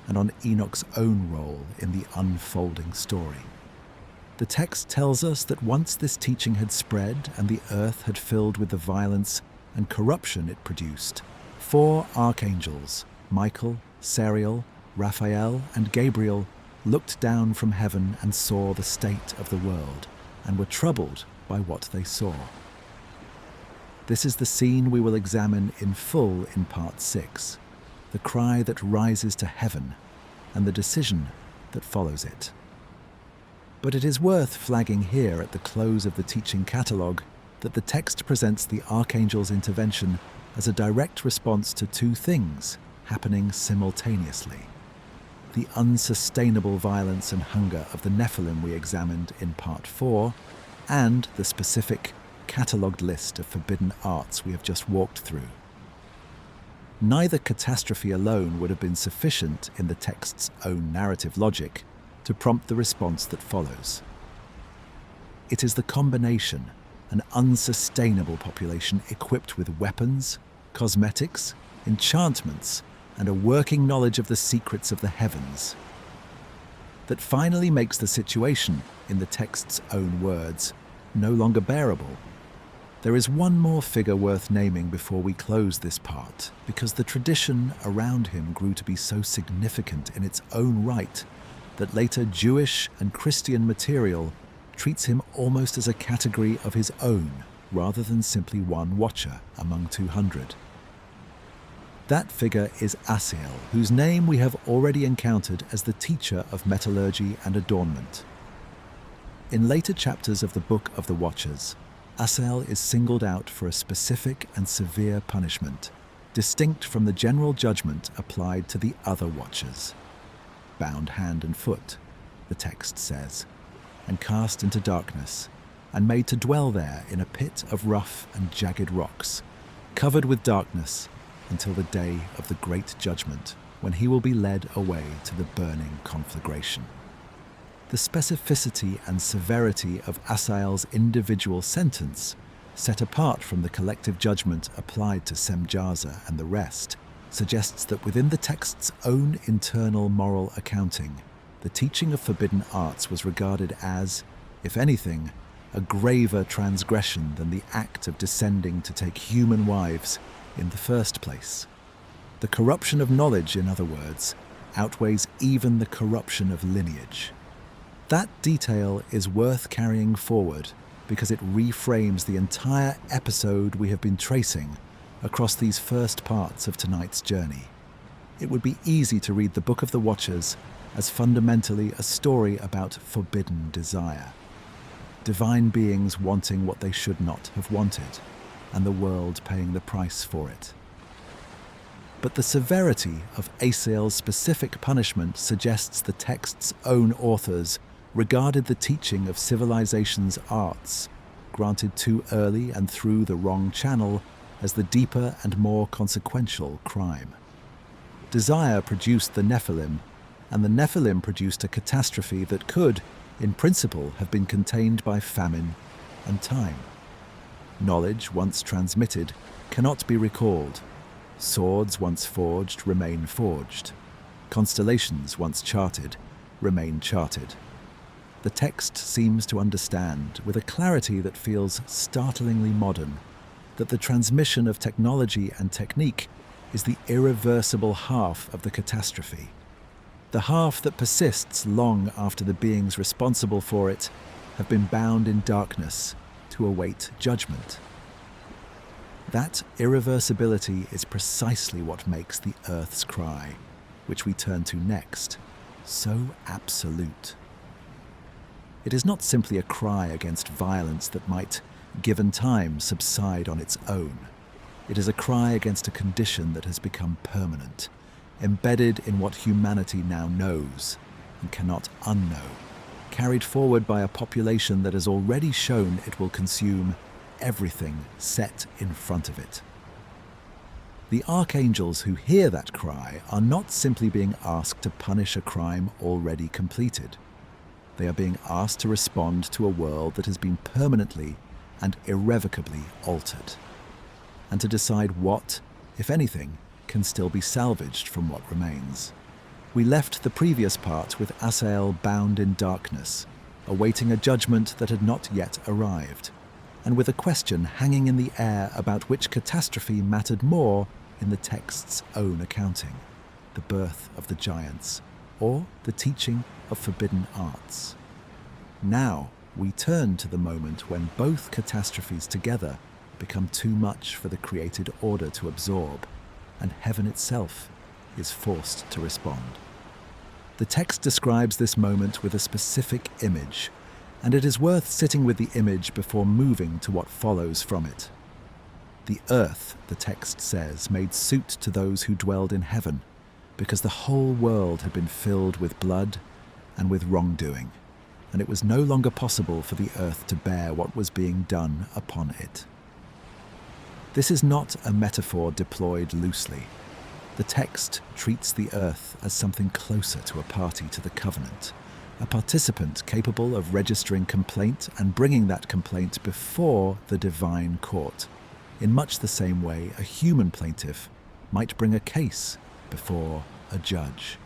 and on Enoch's own role in the unfolding story. The text tells us that once this teaching had spread and the earth had filled with the violence and corruption it produced, 4 archangels, Michael, Sariel, Raphael, and Gabriel, looked down from heaven and saw the state of the world, and were troubled by what they saw. This is the scene we will examine in full in Part 6, the cry that rises to heaven, and the decision that follows it. But it is worth flagging here at the close of the teaching catalogue that the text presents the archangel's intervention as a direct response to 2 things happening simultaneously: the unsustainable violence and hunger of the Nephilim we examined in Part 4, and the specific catalogued list of forbidden arts we have just walked through. Neither catastrophe alone would have been sufficient in the text's own narrative logic to prompt the response that follows. It is the combination, an unsustainable population equipped with weapons, cosmetics, enchantments, and a working knowledge of the secrets of the heavens, that finally makes the situation, in the text's own words, no longer bearable. There is one more figure worth naming before we close this part, because the tradition around him grew to be so significant in its own right that later Jewish and Christian material treats him almost as a category of his own, rather than simply one watcher among 200. That figure is Asael, whose name we have already encountered as the teacher of metallurgy and adornment. In later chapters of the Book of the Watchers, Asael is singled out for a specific and severe punishment, distinct from the general judgment applied to the other watchers. Bound hand and foot, the text says, and cast into darkness, and made to dwell there in a pit of rough and jagged rocks, covered with darkness until the day of the great judgment, when he will be led away to the burning conflagration. The specificity and severity of Asael's individual sentence, set apart from the collective judgment applied to Semjaza and the rest, suggests that within the text's own internal moral accounting, the teaching of forbidden arts was regarded as, if anything, a graver transgression than the act of descending to take human wives in the first place. The corruption of knowledge, in other words, outweighs even the corruption of lineage. That detail is worth carrying forward because it reframes the entire episode we have been tracing across these first parts of tonight's journey. It would be easy to read the Book of the Watchers as fundamentally a story about forbidden desire. Divine beings wanting what they should not have wanted, and the world paying the price for it. But the severity of Asael's specific punishment suggests the text's own authors regarded the teaching of civilization's arts, granted too early and through the wrong channel, as the deeper and more consequential crime. Desire produced the Nephilim, and the Nephilim produced a catastrophe that could, in principle, have been contained by famine and time. Knowledge, once transmitted, cannot be recalled. Swords, once forged, remain forged. Constellations, once charted, remain charted. The text seems to understand, with a clarity that feels startlingly modern, that the transmission of technology and technique is the irreversible half of the catastrophe, the half that persists long after the beings responsible for it have been bound in darkness to await judgment. That irreversibility is precisely what makes the Earth's cry, which we turn to next, so absolute. It is not simply a cry against violence that might, given time, subside on its own. It is a cry against a condition that has become permanent, embedded in what humanity now knows and cannot unknow. carried forward by a population that has already shown it will consume everything set in front of it. The archangels who hear that cry are not simply being asked to punish a crime already completed. They are being asked to respond to a world that has been permanently and irrevocably altered, and to decide what, if anything, can still be salvaged from what remains. We left the previous part with Asael bound in darkness, awaiting a judgment that had not yet arrived, and with a question hanging in the air about which catastrophe mattered more in the text's own accounting, the birth of the giants, or the teaching of forbidden arts. Now we turn to the moment when both catastrophes together become too much for the created order to absorb, and heaven itself is forced to respond. The text describes this moment with a specific image, and it is worth sitting with the image before moving to what follows from it. The earth, the text says, made suit to those who dwelled in heaven, because the whole world had been filled with blood and with wrongdoing, and it was no longer possible for the earth to bear what was being done upon it. This is not a metaphor deployed loosely. The text treats the earth as something closer to a party to the covenant, a participant capable of registering complaint and bringing that complaint before the divine court, in much the same way a human plaintiff might bring a case before a judge.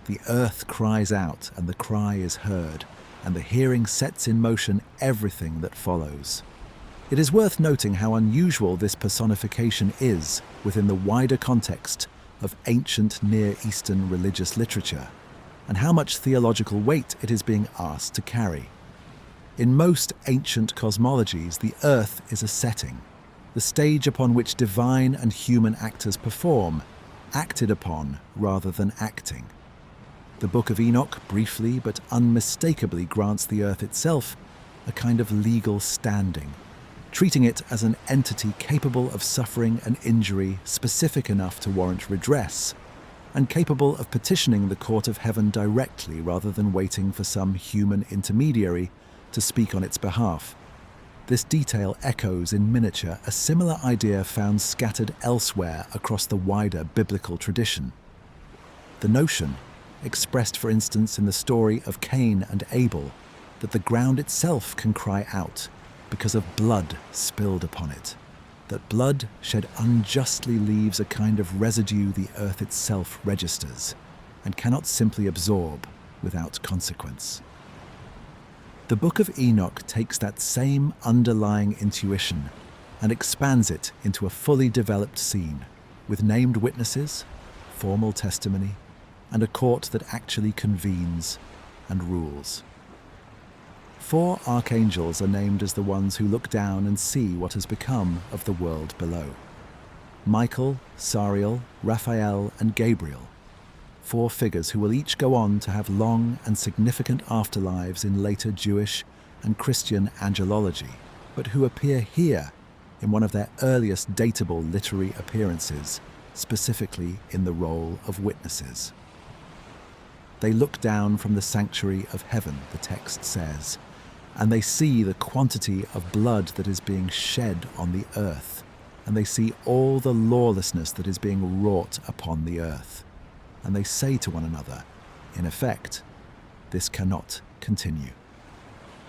The earth cries out, and the cry is heard, and the hearing sets in motion everything that follows. It is worth noting how unusual this personification is within the wider context of ancient Near Eastern religious literature, and how much theological weight it is being asked to carry. In most ancient cosmologies, the earth is a setting, the stage upon which divine and human actors perform, acted upon rather than acting. The Book of Enoch briefly but unmistakably grants the earth itself a kind of legal standing, treating it as an entity capable of suffering an injury specific enough to warrant redress, and capable of petitioning the court of heaven directly rather than waiting for some human intermediary to speak on its behalf. This detail echoes in miniature a similar idea found scattered elsewhere across the wider biblical tradition. The notion, expressed for instance in the story of Cain and Abel, that the ground itself can cry out because of blood spilled upon it, that blood shed unjustly leaves a kind of residue the earth itself registers, and cannot simply absorb without consequence. The Book of Enoch takes that same underlying intuition and expands it into a fully developed scene, with named witnesses, formal testimony, and a court that actually convenes and rules. 4 archangels are named as the ones who look down and see what has become of the world below. Michael, Sariel, Raphael, and Gabriel, 4 figures who will each go on to have long and significant afterlives in later Jewish and Christian angelology, but who appear here in one of their earliest datable literary appearances, specifically in the role of witnesses. They look down from the sanctuary of heaven, the text says, and they see the quantity of blood that is being shed on the earth, and they see all the lawlessness that is being wrought upon the earth. And they say to one another, in effect, this cannot continue.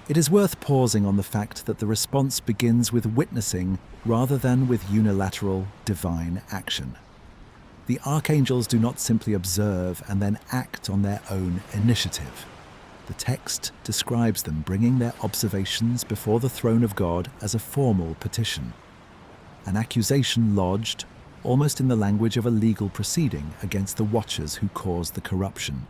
It is worth pausing on the fact that the response begins with witnessing rather than with unilateral divine action. The archangels do not simply observe and then act on their own initiative. The text describes them bringing their observations before the throne of God as a formal petition, an accusation lodged almost in the language of a legal proceeding against the watchers who caused the corruption.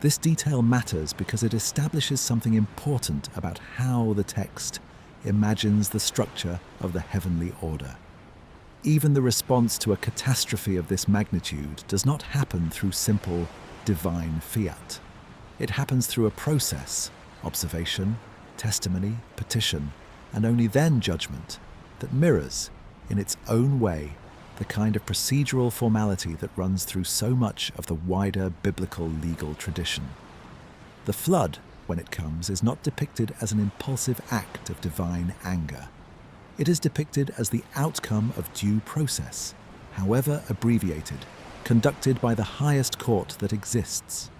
This detail matters because it establishes something important about how the text imagines the structure of the heavenly order. Even the response to a catastrophe of this magnitude does not happen through simple divine fiat. It happens through a process, observation, testimony, petition, and only then judgment, that mirrors, in its own way, the kind of procedural formality that runs through so much of the wider biblical legal tradition. The flood, when it comes, is not depicted as an impulsive act of divine anger. It is depicted as the outcome of due process, however abbreviated, conducted by the highest court that exists.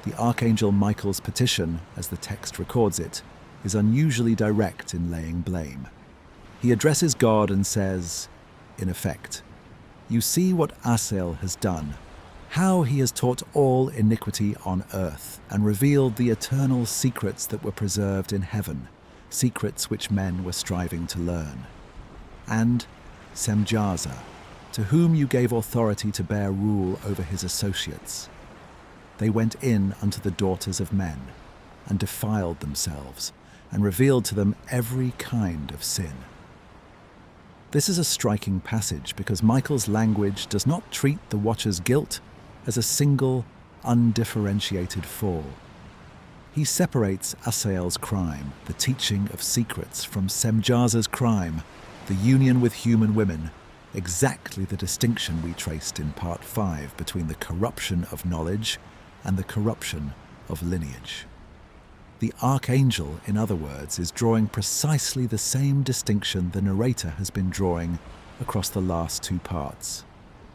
The Archangel Michael's petition, as the text records it, is unusually direct in laying blame. He addresses God and says, in effect, "You see what Asael has done, how he has taught all iniquity on earth and revealed the eternal secrets that were preserved in heaven, secrets which men were striving to learn. And Semjaza, to whom you gave authority to bear rule over his associates. They went in unto the daughters of men, and defiled themselves, and revealed to them every kind of sin." This is a striking passage because Michael's language does not treat the Watcher's guilt as a single, undifferentiated fall. He separates Asael's crime, the teaching of secrets, from Semjaza's crime, the union with human women, exactly the distinction we traced in Part 5 between the corruption of knowledge and the corruption of lineage. The Archangel, in other words, is drawing precisely the same distinction the narrator has been drawing across the last two parts,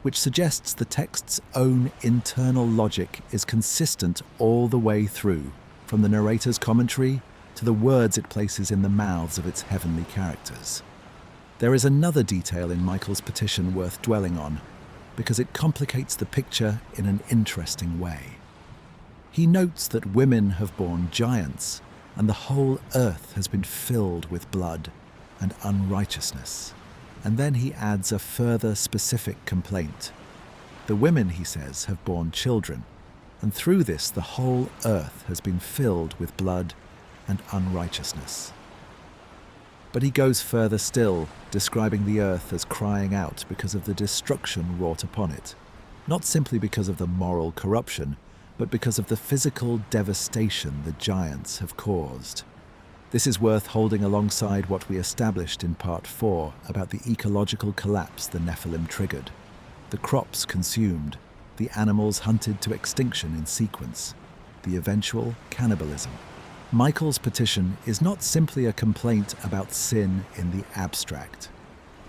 which suggests the text's own internal logic is consistent all the way through, from the narrator's commentary to the words it places in the mouths of its heavenly characters. There is another detail in Michael's petition worth dwelling on, because it complicates the picture in an interesting way. He notes that women have borne giants, and the whole earth has been filled with blood and unrighteousness. And then he adds a further specific complaint. The women, he says, have borne children, and through this the whole earth has been filled with blood and unrighteousness. But he goes further still, describing the earth as crying out because of the destruction wrought upon it, not simply because of the moral corruption, but because of the physical devastation the giants have caused. This is worth holding alongside what we established in Part 4 about the ecological collapse the Nephilim triggered, the crops consumed, the animals hunted to extinction in sequence, the eventual cannibalism. Michael's petition is not simply a complaint about sin in the abstract.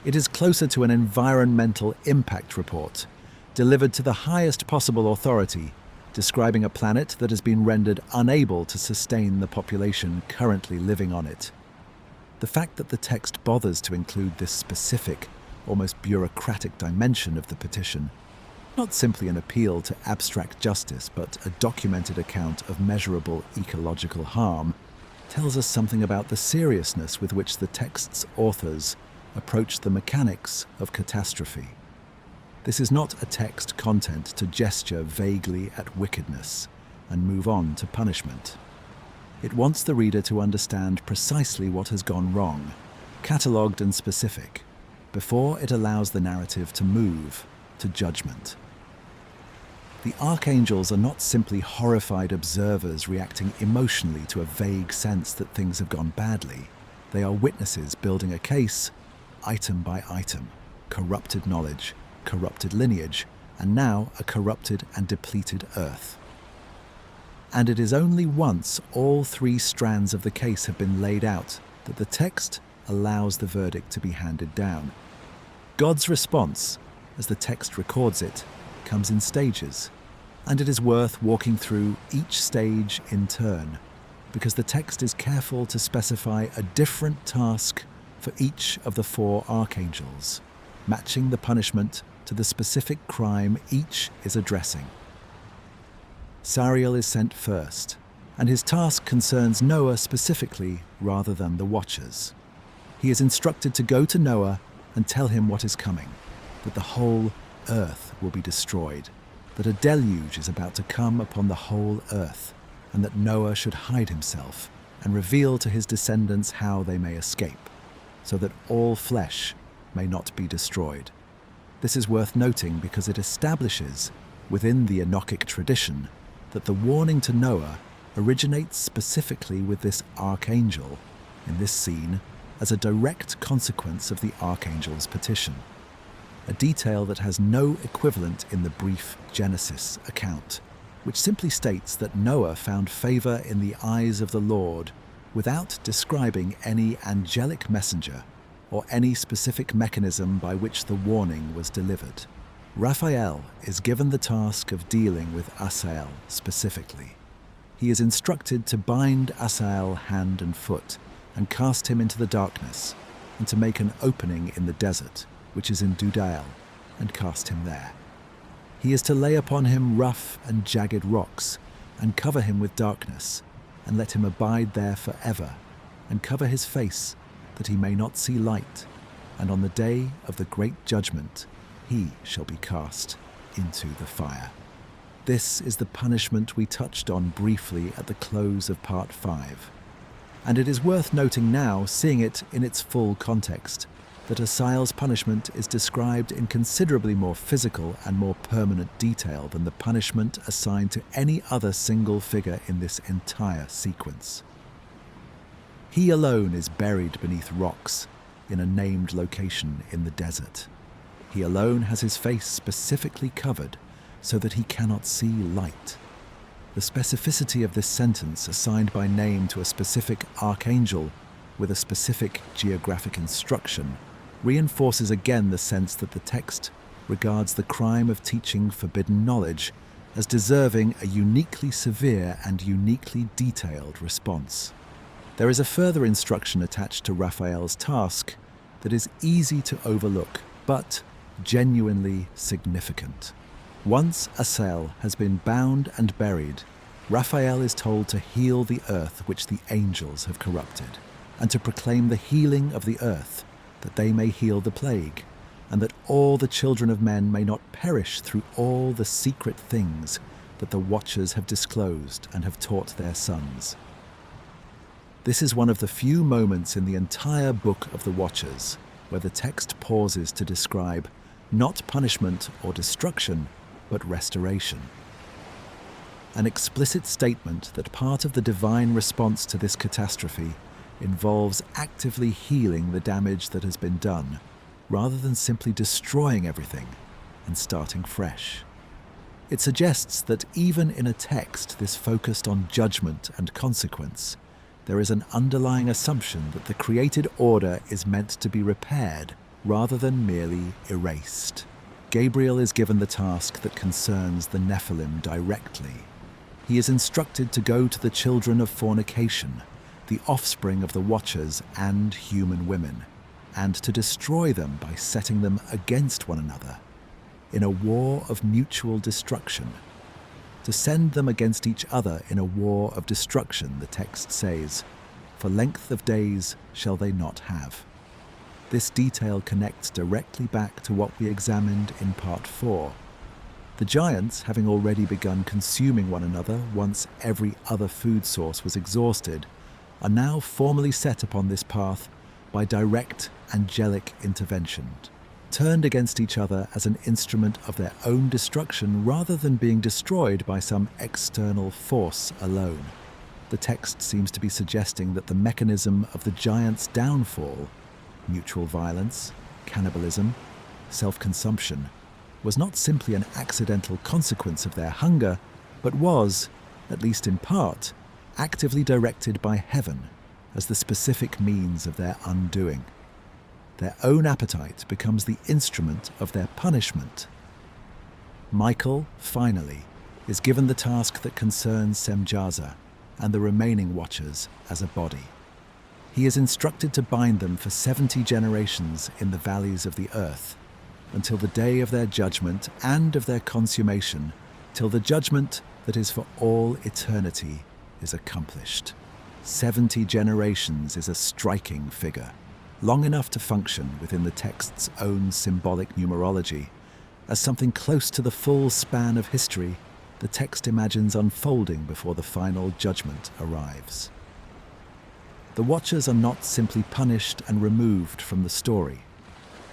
It is closer to an environmental impact report, delivered to the highest possible authority, describing a planet that has been rendered unable to sustain the population currently living on it. The fact that the text bothers to include this specific, almost bureaucratic dimension of the petition, not simply an appeal to abstract justice, but a documented account of measurable ecological harm, tells us something about the seriousness with which the text's authors approach the mechanics of catastrophe. This is not a text content to gesture vaguely at wickedness and move on to punishment. It wants the reader to understand precisely what has gone wrong, catalogued and specific, before it allows the narrative to move to judgment. The Archangels are not simply horrified observers reacting emotionally to a vague sense that things have gone badly. They are witnesses building a case, item by item, corrupted knowledge, corrupted lineage, and now a corrupted and depleted earth. And it is only once all three strands of the case have been laid out that the text allows the verdict to be handed down. God's response, as the text records it, comes in stages, and it is worth walking through each stage in turn, because the text is careful to specify a different task for each of the four archangels, matching the punishment to the specific crime each is addressing. Sariel is sent first, and his task concerns Noah specifically rather than the Watchers. He is instructed to go to Noah and tell him what is coming, that the whole earth will be destroyed, that a deluge is about to come upon the whole earth, and that Noah should hide himself and reveal to his descendants how they may escape, so that all flesh may not be destroyed. This is worth noting because it establishes, within the Enochic tradition, that the warning to Noah originates specifically with this archangel, in this scene, as a direct consequence of the archangel's petition, a detail that has no equivalent in the brief Genesis account, which simply states that Noah found favor in the eyes of the Lord without describing any angelic messenger or any specific mechanism by which the warning was delivered. Raphael is given the task of dealing with Asael specifically. He is instructed to bind Asael hand and foot and cast him into the darkness, and to make an opening in the desert, which is in Dudael, and cast him there. He is to lay upon him rough and jagged rocks, and cover him with darkness, and let him abide there forever, and cover his face, that he may not see light, and on the day of the great judgment he shall be cast into the fire. This is the punishment we touched on briefly at the close of part 5. And it is worth noting now, seeing it in its full context, that Asael's punishment is described in considerably more physical and more permanent detail than the punishment assigned to any other single figure in this entire sequence. He alone is buried beneath rocks in a named location in the desert. He alone has his face specifically covered so that he cannot see light. The specificity of this sentence, assigned by name to a specific archangel with a specific geographic instruction, reinforces again the sense that the text regards the crime of teaching forbidden knowledge as deserving a uniquely severe and uniquely detailed response. There is a further instruction attached to Raphael's task that is easy to overlook, but genuinely significant. Once Asael has been bound and buried, Raphael is told to heal the earth which the angels have corrupted, and to proclaim the healing of the earth, that they may heal the plague, and that all the children of men may not perish through all the secret things that the watchers have disclosed and have taught their sons. This is one of the few moments in the entire book of the Watchers where the text pauses to describe not punishment or destruction, but restoration. An explicit statement that part of the divine response to this catastrophe involves actively healing the damage that has been done, rather than simply destroying everything and starting fresh. It suggests that even in a text this focused on judgment and consequence, there is an underlying assumption that the created order is meant to be repaired rather than merely erased. Gabriel is given the task that concerns the Nephilim directly. He is instructed to go to the children of fornication, the offspring of the Watchers and human women, and to destroy them by setting them against one another in a war of mutual destruction. To send them against each other in a war of destruction, the text says, "For length of days shall they not have." This detail connects directly back to what we examined in part 4. The giants, having already begun consuming one another once every other food source was exhausted, are now formally set upon this path by direct angelic intervention, turned against each other as an instrument of their own destruction rather than being destroyed by some external force alone. The text seems to be suggesting that the mechanism of the giants' downfall, mutual violence, cannibalism, self-consumption, was not simply an accidental consequence of their hunger, but was, at least in part, actively directed by heaven as the specific means of their undoing. Their own appetite becomes the instrument of their punishment. Michael, finally, is given the task that concerns Semjaza and the remaining Watchers as a body. He is instructed to bind them for 70 generations in the valleys of the earth, until the day of their judgment and of their consummation, till the judgment that is for all eternity is accomplished. 70 generations is a striking figure, long enough to function within the text's own symbolic numerology. As something close to the full span of history, the text imagines unfolding before the final judgment arrives. The Watchers are not simply punished and removed from the story.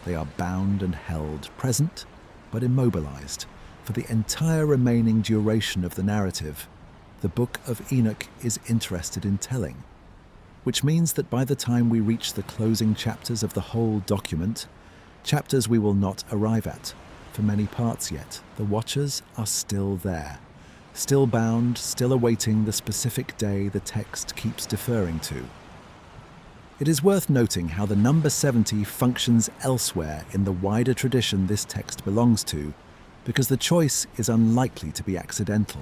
They are bound and held present, but immobilized, for the entire remaining duration of the narrative the Book of Enoch is interested in telling, which means that by the time we reach the closing chapters of the whole document, chapters we will not arrive at for many parts yet, the Watchers are still there, still bound, still awaiting the specific day the text keeps deferring to. It is worth noting how the number 70 functions elsewhere in the wider tradition this text belongs to, because the choice is unlikely to be accidental.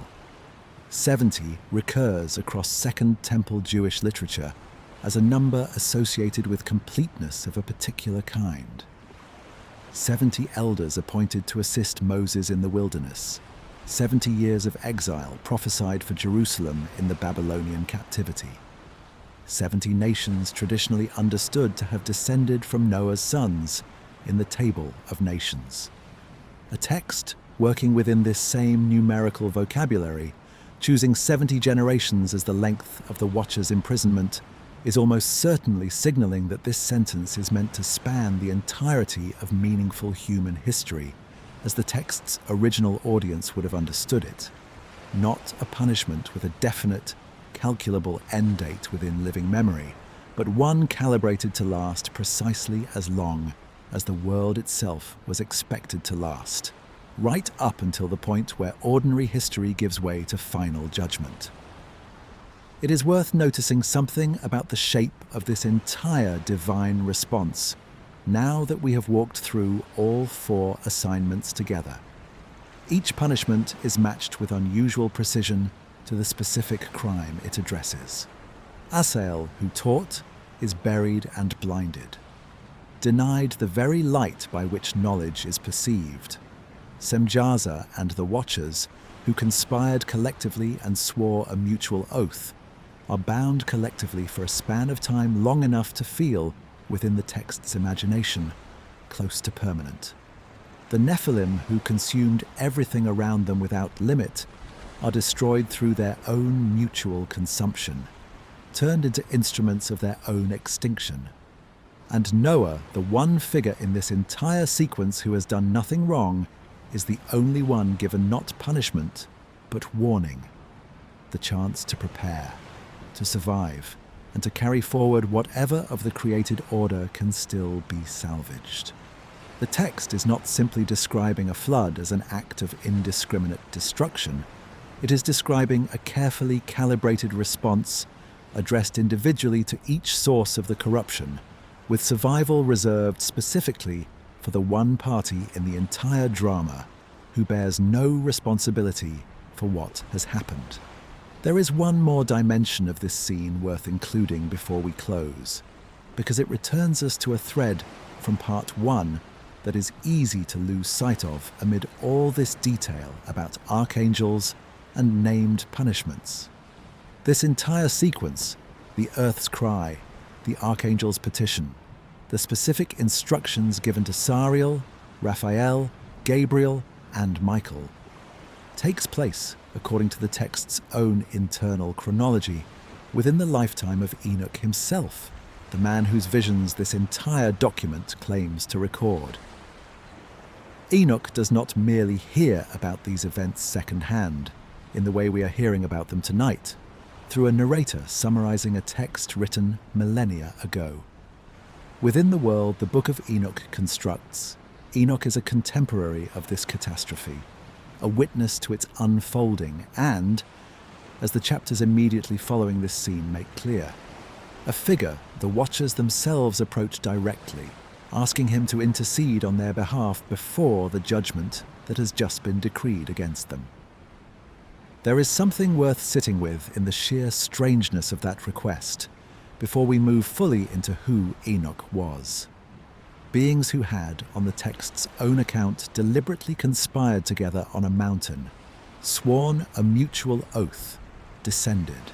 70 recurs across Second Temple Jewish literature as a number associated with completeness of a particular kind. 70 elders appointed to assist Moses in the wilderness. 70 years of exile prophesied for Jerusalem in the Babylonian captivity. 70 nations traditionally understood to have descended from Noah's sons in the Table of Nations. A text working within this same numerical vocabulary, choosing 70 generations as the length of the Watcher's imprisonment, is almost certainly signaling that this sentence is meant to span the entirety of meaningful human history, as the text's original audience would have understood it, not a punishment with a definite, calculable end date within living memory, but one calibrated to last precisely as long as the world itself was expected to last, right up until the point where ordinary history gives way to final judgment. It is worth noticing something about the shape of this entire divine response, now that we have walked through all 4 assignments together. Each punishment is matched with unusual precision to the specific crime it addresses. Asael, who taught, is buried and blinded, denied the very light by which knowledge is perceived. Semjaza and the Watchers, who conspired collectively and swore a mutual oath, are bound collectively for a span of time long enough to feel, within the text's imagination, close to permanent. The Nephilim, who consumed everything around them without limit, are destroyed through their own mutual consumption, turned into instruments of their own extinction. And Noah, the one figure in this entire sequence who has done nothing wrong, is the only one given not punishment, but warning, the chance to prepare, to survive, and to carry forward whatever of the created order can still be salvaged. The text is not simply describing a flood as an act of indiscriminate destruction. It is describing a carefully calibrated response addressed individually to each source of the corruption, with survival reserved specifically for the one party in the entire drama who bears no responsibility for what has happened. There is one more dimension of this scene worth including before we close, because it returns us to a thread from part 1 that is easy to lose sight of amid all this detail about archangels and named punishments. This entire sequence, the Earth's cry, the Archangel's petition, the specific instructions given to Sariel, Raphael, Gabriel, and Michael, takes place, according to the text's own internal chronology, within the lifetime of Enoch himself, the man whose visions this entire document claims to record. Enoch does not merely hear about these events secondhand, in the way we are hearing about them tonight, through a narrator summarizing a text written millennia ago. Within the world the Book of Enoch constructs, Enoch is a contemporary of this catastrophe, a witness to its unfolding and, as the chapters immediately following this scene make clear, a figure the Watchers themselves approach directly, asking him to intercede on their behalf before the judgment that has just been decreed against them. There is something worth sitting with in the sheer strangeness of that request before we move fully into who Enoch was. Beings who had, on the text's own account, deliberately conspired together on a mountain, sworn a mutual oath, descended,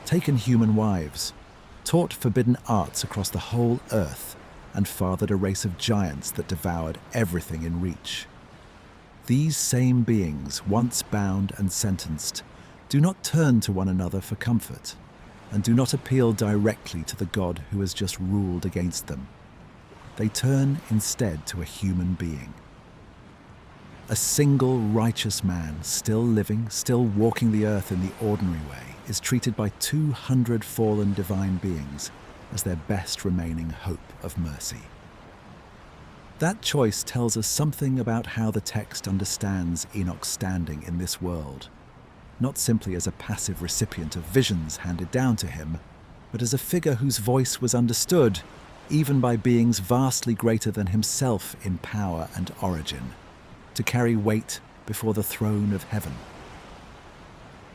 taken human wives, taught forbidden arts across the whole earth, and fathered a race of giants that devoured everything in reach. These same beings, once bound and sentenced, do not turn to one another for comfort, and do not appeal directly to the God who has just ruled against them. They turn instead to a human being. A single righteous man, still living, still walking the earth in the ordinary way, is treated by 200 fallen divine beings as their best remaining hope of mercy. That choice tells us something about how the text understands Enoch's standing in this world. not simply as a passive recipient of visions handed down to him, but as a figure whose voice was understood, even by beings vastly greater than himself in power and origin, to carry weight before the throne of heaven.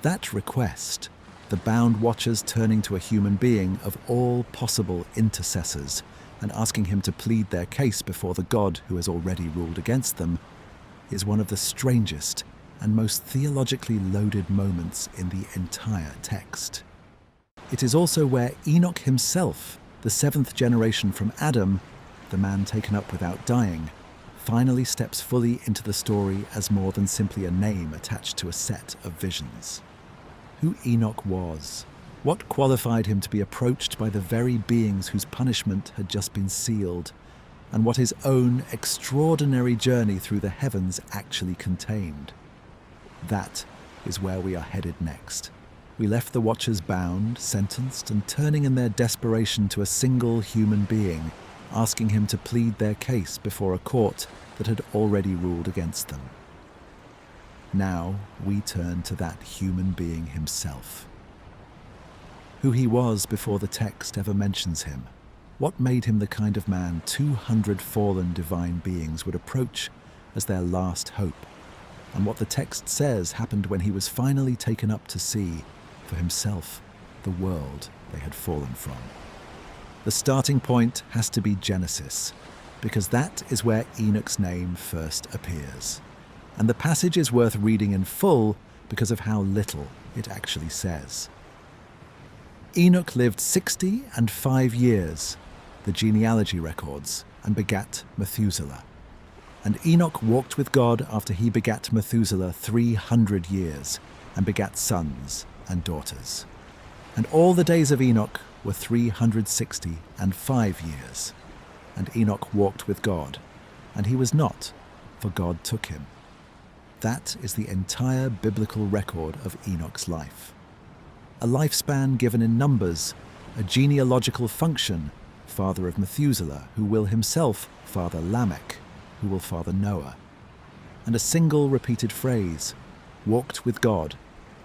That request, the bound watchers turning to a human being of all possible intercessors and asking him to plead their case before the God who has already ruled against them, is one of the strangest and most theologically loaded moments in the entire text. It is also where Enoch himself, the seventh generation from Adam, the man taken up without dying, finally steps fully into the story as more than simply a name attached to a set of visions. Who Enoch was, what qualified him to be approached by the very beings whose punishment had just been sealed, and what his own extraordinary journey through the heavens actually contained. That is where we are headed next. We left the Watchers bound, sentenced, and turning in their desperation to a single human being, asking him to plead their case before a court that had already ruled against them. Now we turn to that human being himself. Who he was before the text ever mentions him, what made him the kind of man 200 fallen divine beings would approach as their last hope, and what the text says happened when he was finally taken up to see, for himself, the world they had fallen from. The starting point has to be Genesis, because that is where Enoch's name first appears. And the passage is worth reading in full because of how little it actually says. Enoch lived 65 years, the genealogy records, and begat Methuselah. And Enoch walked with God after he begat Methuselah 300 years, and begat sons and daughters. And all the days of Enoch were 365 years. And Enoch walked with God, and he was not, for God took him. That is the entire biblical record of Enoch's life. A lifespan given in numbers, a genealogical function, father of Methuselah, who will himself father Lamech, who will father Noah, and a single repeated phrase, walked with God,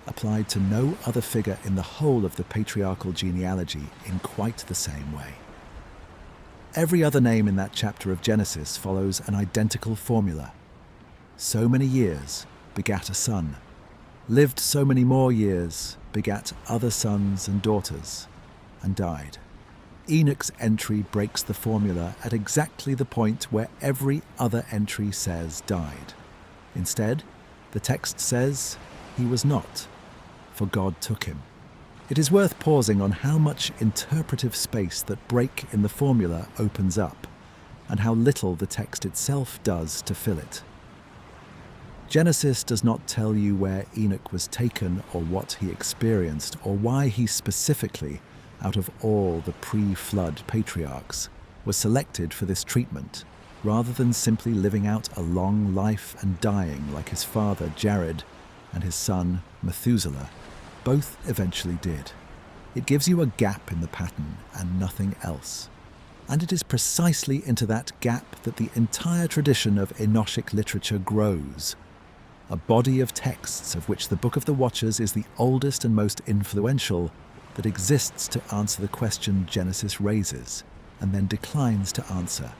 applied to no other figure in the whole of the patriarchal genealogy in quite the same way. Every other name in that chapter of Genesis follows an identical formula. So many years begat a son, lived so many more years, begat other sons and daughters, and died. Enoch's entry breaks the formula at exactly the point where every other entry says died. Instead, the text says he was not, for God took him. It is worth pausing on how much interpretive space that break in the formula opens up, and how little the text itself does to fill it. Genesis does not tell you where Enoch was taken or what he experienced or why he specifically, out of all the pre-flood patriarchs, was selected for this treatment, rather than simply living out a long life and dying like his father Jared and his son Methuselah both eventually did. It gives you a gap in the pattern and nothing else. And it is precisely into that gap that the entire tradition of Enochic literature grows. A body of texts of which the Book of the Watchers is the oldest and most influential, that exists to answer the question Genesis raises and then declines to answer.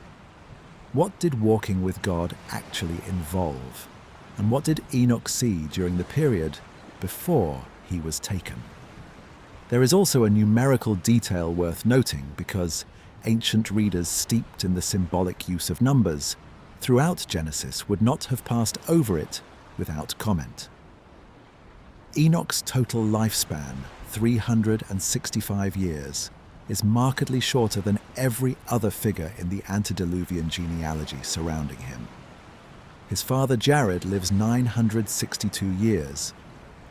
What did walking with God actually involve? And what did Enoch see during the period before he was taken? There is also a numerical detail worth noting because ancient readers steeped in the symbolic use of numbers throughout Genesis would not have passed over it without comment. Enoch's total lifespan, 365 years, is markedly shorter than every other figure in the antediluvian genealogy surrounding him. His father Jared lives 962 years.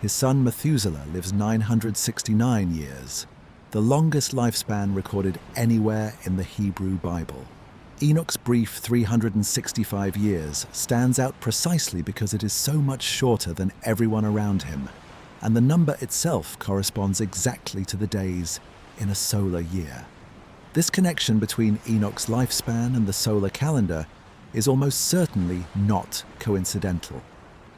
His son Methuselah lives 969 years, the longest lifespan recorded anywhere in the Hebrew Bible. Enoch's brief 365 years stands out precisely because it is so much shorter than everyone around him, and the number itself corresponds exactly to the days in a solar year. This connection between Enoch's lifespan and the solar calendar is almost certainly not coincidental,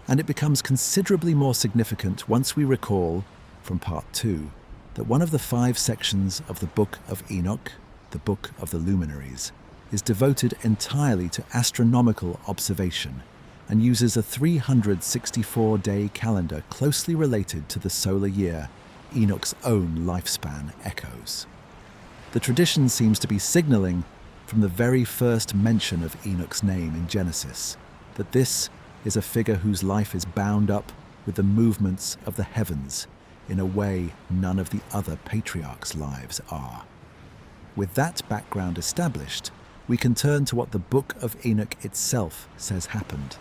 And it becomes considerably more significant once we recall, from Part 2, that one of the 5 sections of the Book of Enoch, the Book of the Luminaries, is devoted entirely to astronomical observation and uses a 364-day calendar closely related to the solar year Enoch's own lifespan echoes. The tradition seems to be signaling, from the very first mention of Enoch's name in Genesis, that this is a figure whose life is bound up with the movements of the heavens in a way none of the other patriarchs' lives are. With that background established, we can turn to what the Book of Enoch itself says happened.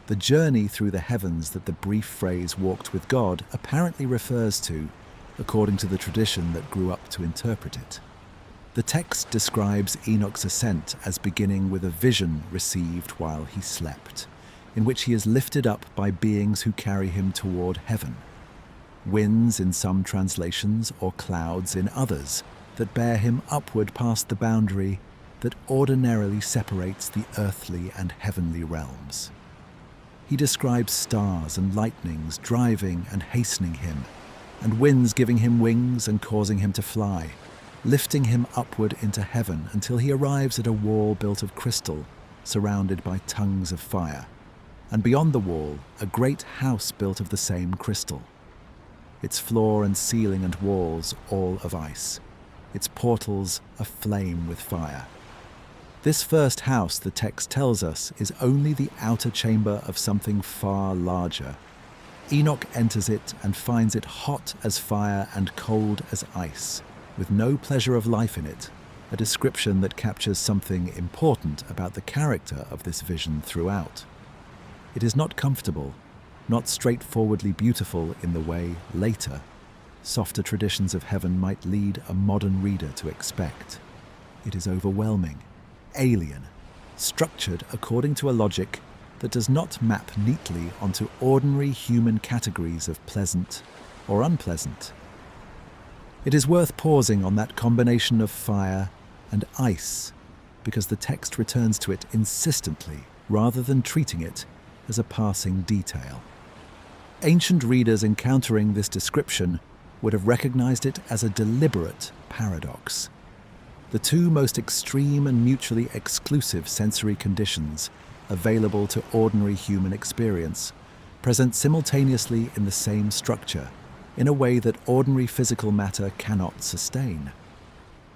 The journey through the heavens that the brief phrase "walked with God" apparently refers to, according to the tradition that grew up to interpret it. The text describes Enoch's ascent as beginning with a vision received while he slept, in which he is lifted up by beings who carry him toward heaven. Winds in some translations, or clouds in others, that bear him upward past the boundary that ordinarily separates the earthly and heavenly realms. He describes stars and lightnings driving and hastening him, and winds giving him wings and causing him to fly, lifting him upward into heaven until he arrives at a wall built of crystal, surrounded by tongues of fire, and beyond the wall, a great house built of the same crystal. Its floor and ceiling and walls all of ice, its portals aflame with fire. This first house, the text tells us, is only the outer chamber of something far larger. Enoch enters it and finds it hot as fire and cold as ice, with no pleasure of life in it, a description that captures something important about the character of this vision throughout. It is not comfortable, not straightforwardly beautiful in the way, later, softer traditions of heaven might lead a modern reader to expect. It is overwhelming, alien, structured according to a logic that does not map neatly onto ordinary human categories of pleasant or unpleasant. It is worth pausing on that combination of fire and ice, because the text returns to it insistently rather than treating it as a passing detail. Ancient readers encountering this description would have recognized it as a deliberate paradox. The two most extreme and mutually exclusive sensory conditions available to ordinary human experience present simultaneously in the same structure, in a way that ordinary physical matter cannot sustain.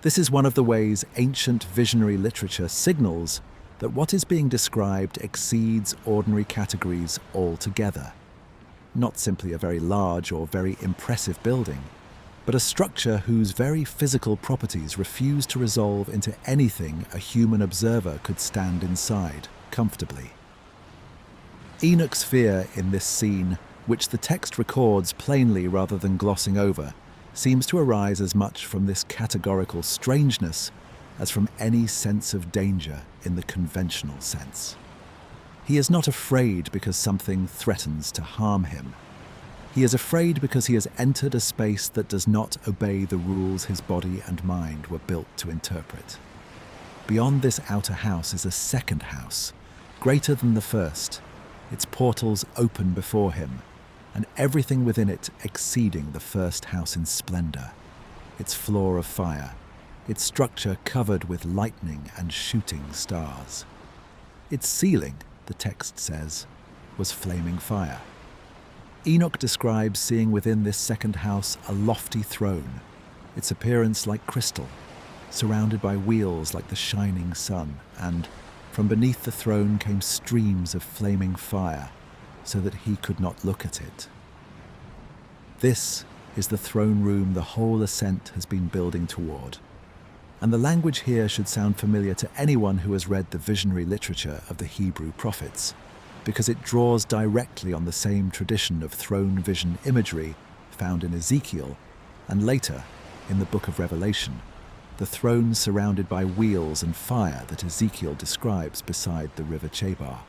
This is one of the ways ancient visionary literature signals that what is being described exceeds ordinary categories altogether. Not simply a very large or very impressive building, but a structure whose very physical properties refuse to resolve into anything a human observer could stand inside comfortably. Enoch's fear in this scene, which the text records plainly rather than glossing over, seems to arise as much from this categorical strangeness as from any sense of danger in the conventional sense. He is not afraid because something threatens to harm him. He is afraid because he has entered a space that does not obey the rules his body and mind were built to interpret. Beyond this outer house is a second house, greater than the first, its portals open before him, and everything within it exceeding the first house in splendor, its floor of fire, its structure covered with lightning and shooting stars. Its ceiling, the text says, was flaming fire. Enoch describes seeing within this second house a lofty throne, its appearance like crystal, surrounded by wheels like the shining sun, and from beneath the throne came streams of flaming fire, so that he could not look at it. This is the throne room the whole ascent has been building toward, and the language here should sound familiar to anyone who has read the visionary literature of the Hebrew prophets, because it draws directly on the same tradition of throne vision imagery found in Ezekiel, and later, in the Book of Revelation, the throne surrounded by wheels and fire that Ezekiel describes beside the river Chebar.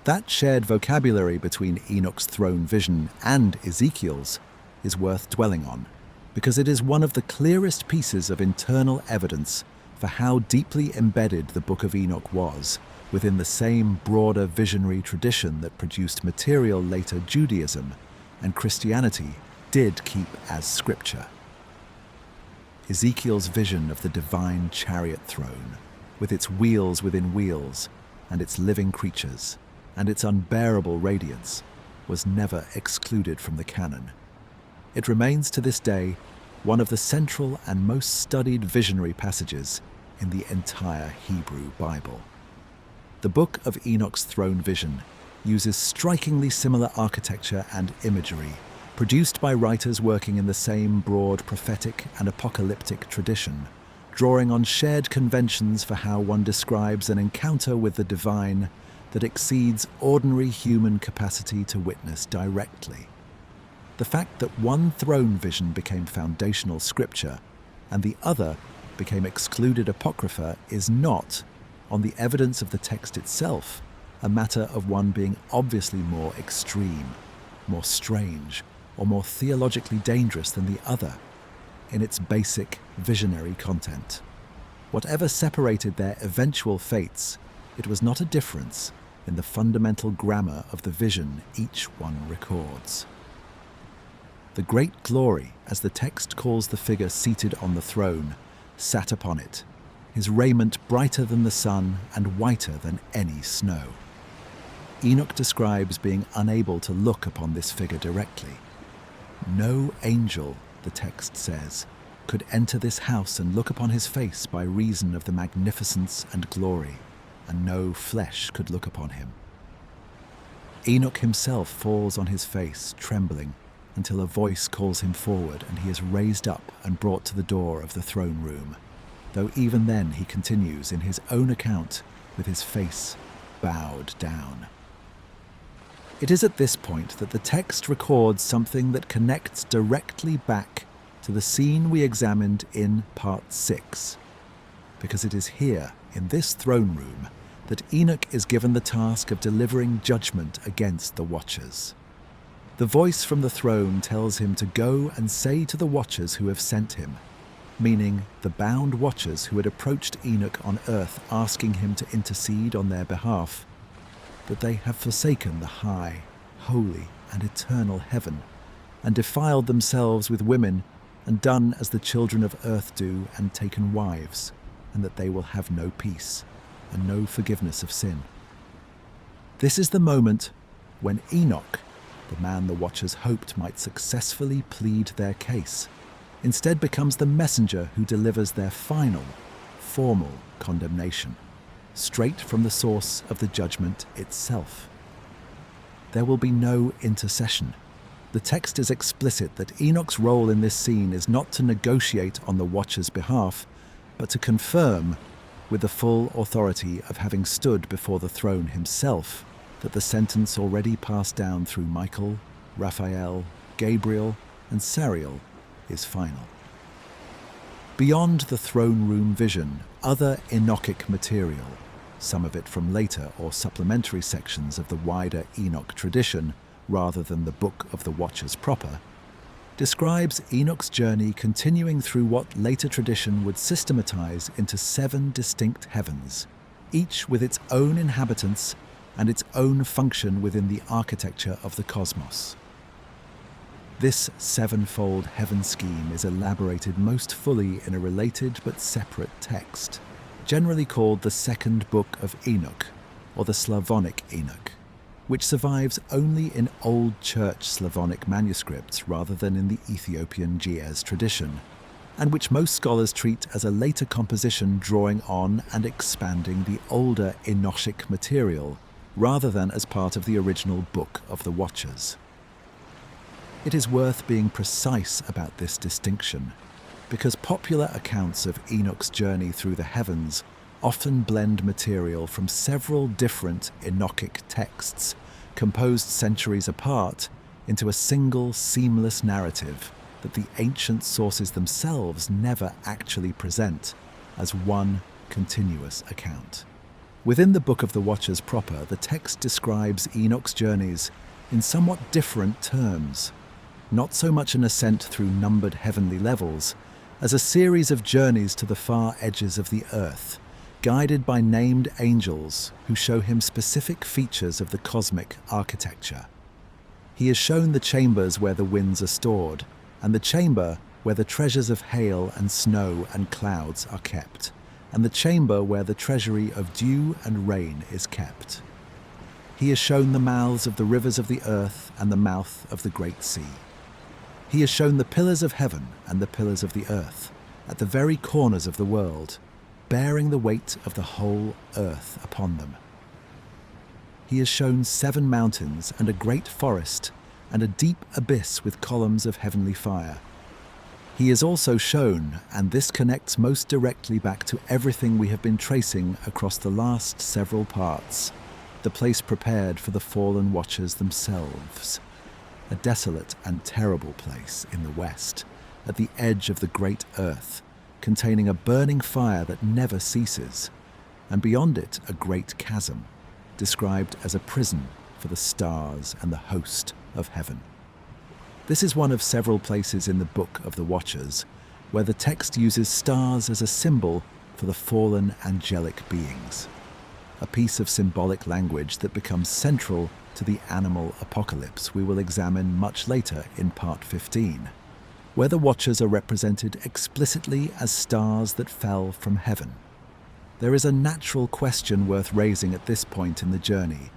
That shared vocabulary between Enoch's throne vision and Ezekiel's is worth dwelling on, because it is one of the clearest pieces of internal evidence for how deeply embedded the Book of Enoch was within the same broader visionary tradition that produced material later Judaism and Christianity did keep as scripture. Ezekiel's vision of the divine chariot throne, with its wheels within wheels, and its living creatures, and its unbearable radiance, was never excluded from the canon. It remains to this day one of the central and most studied visionary passages in the entire Hebrew Bible. The Book of Enoch's throne vision uses strikingly similar architecture and imagery, produced by writers working in the same broad prophetic and apocalyptic tradition, drawing on shared conventions for how one describes an encounter with the divine that exceeds ordinary human capacity to witness directly. The fact that one throne vision became foundational scripture and the other became excluded apocrypha is not, on the evidence of the text itself, a matter of one being obviously more extreme, more strange, or more theologically dangerous than the other in its basic visionary content. Whatever separated their eventual fates, it was not a difference in the fundamental grammar of the vision each one records. The great glory, as the text calls the figure seated on the throne, sat upon it, his raiment brighter than the sun and whiter than any snow. Enoch describes being unable to look upon this figure directly. No angel, the text says, could enter this house and look upon his face by reason of the magnificence and glory, and no flesh could look upon him. Enoch himself falls on his face, trembling, until a voice calls him forward and he is raised up and brought to the door of the throne room, though even then he continues in his own account with his face bowed down. It is at this point that the text records something that connects directly back to the scene we examined in Part 6, because it is here, in this throne room, that Enoch is given the task of delivering judgment against the Watchers. The voice from the throne tells him to go and say to the Watchers who have sent him, meaning the bound Watchers who had approached Enoch on earth asking him to intercede on their behalf, that they have forsaken the high, holy, and eternal heaven, and defiled themselves with women, and done as the children of earth do, and taken wives, and that they will have no peace, and no forgiveness of sin. This is the moment when Enoch, the man the Watchers hoped might successfully plead their case, instead becomes the messenger who delivers their final, formal condemnation, straight from the source of the judgment itself. There will be no intercession. The text is explicit that Enoch's role in this scene is not to negotiate on the Watcher's behalf, but to confirm, with the full authority of having stood before the throne himself, that the sentence already passed down through Michael, Raphael, Gabriel, and Sariel is final. Beyond the throne room vision, other Enochic material, some of it from later or supplementary sections of the wider Enoch tradition, rather than the Book of the Watchers proper, describes Enoch's journey continuing through what later tradition would systematize into 7 distinct heavens, each with its own inhabitants and its own function within the architecture of the cosmos. This 7-fold heaven scheme is elaborated most fully in a related but separate text, generally called the Second Book of Enoch, or the Slavonic Enoch, which survives only in Old Church Slavonic manuscripts rather than in the Ethiopian Ge'ez tradition, and which most scholars treat as a later composition drawing on and expanding the older Enochic material, rather than as part of the original Book of the Watchers. It is worth being precise about this distinction, because popular accounts of Enoch's journey through the heavens often blend material from several different Enochic texts, composed centuries apart, into a single seamless narrative that the ancient sources themselves never actually present as one continuous account. Within the Book of the Watchers proper, the text describes Enoch's journeys in somewhat different terms, not so much an ascent through numbered heavenly levels, as a series of journeys to the far edges of the earth, guided by named angels who show him specific features of the cosmic architecture. He is shown the chambers where the winds are stored, and the chamber where the treasures of hail and snow and clouds are kept, and the chamber where the treasury of dew and rain is kept. He is shown the mouths of the rivers of the earth and the mouth of the great sea. He is shown the pillars of heaven and the pillars of the earth, at the very corners of the world, bearing the weight of the whole earth upon them. He is shown 7 mountains and a great forest and a deep abyss with columns of heavenly fire. He is also shown, and this connects most directly back to everything we have been tracing across the last several parts, the place prepared for the fallen watchers themselves, a desolate and terrible place in the west, at the edge of the great earth, containing a burning fire that never ceases, and beyond it a great chasm, described as a prison for the stars and the host of heaven. This is one of several places in the Book of the Watchers where the text uses stars as a symbol for the fallen angelic beings, a piece of symbolic language that becomes central to the animal apocalypse we will examine much later in Part 15, where the Watchers are represented explicitly as stars that fell from heaven. There is a natural question worth raising at this point in the journey,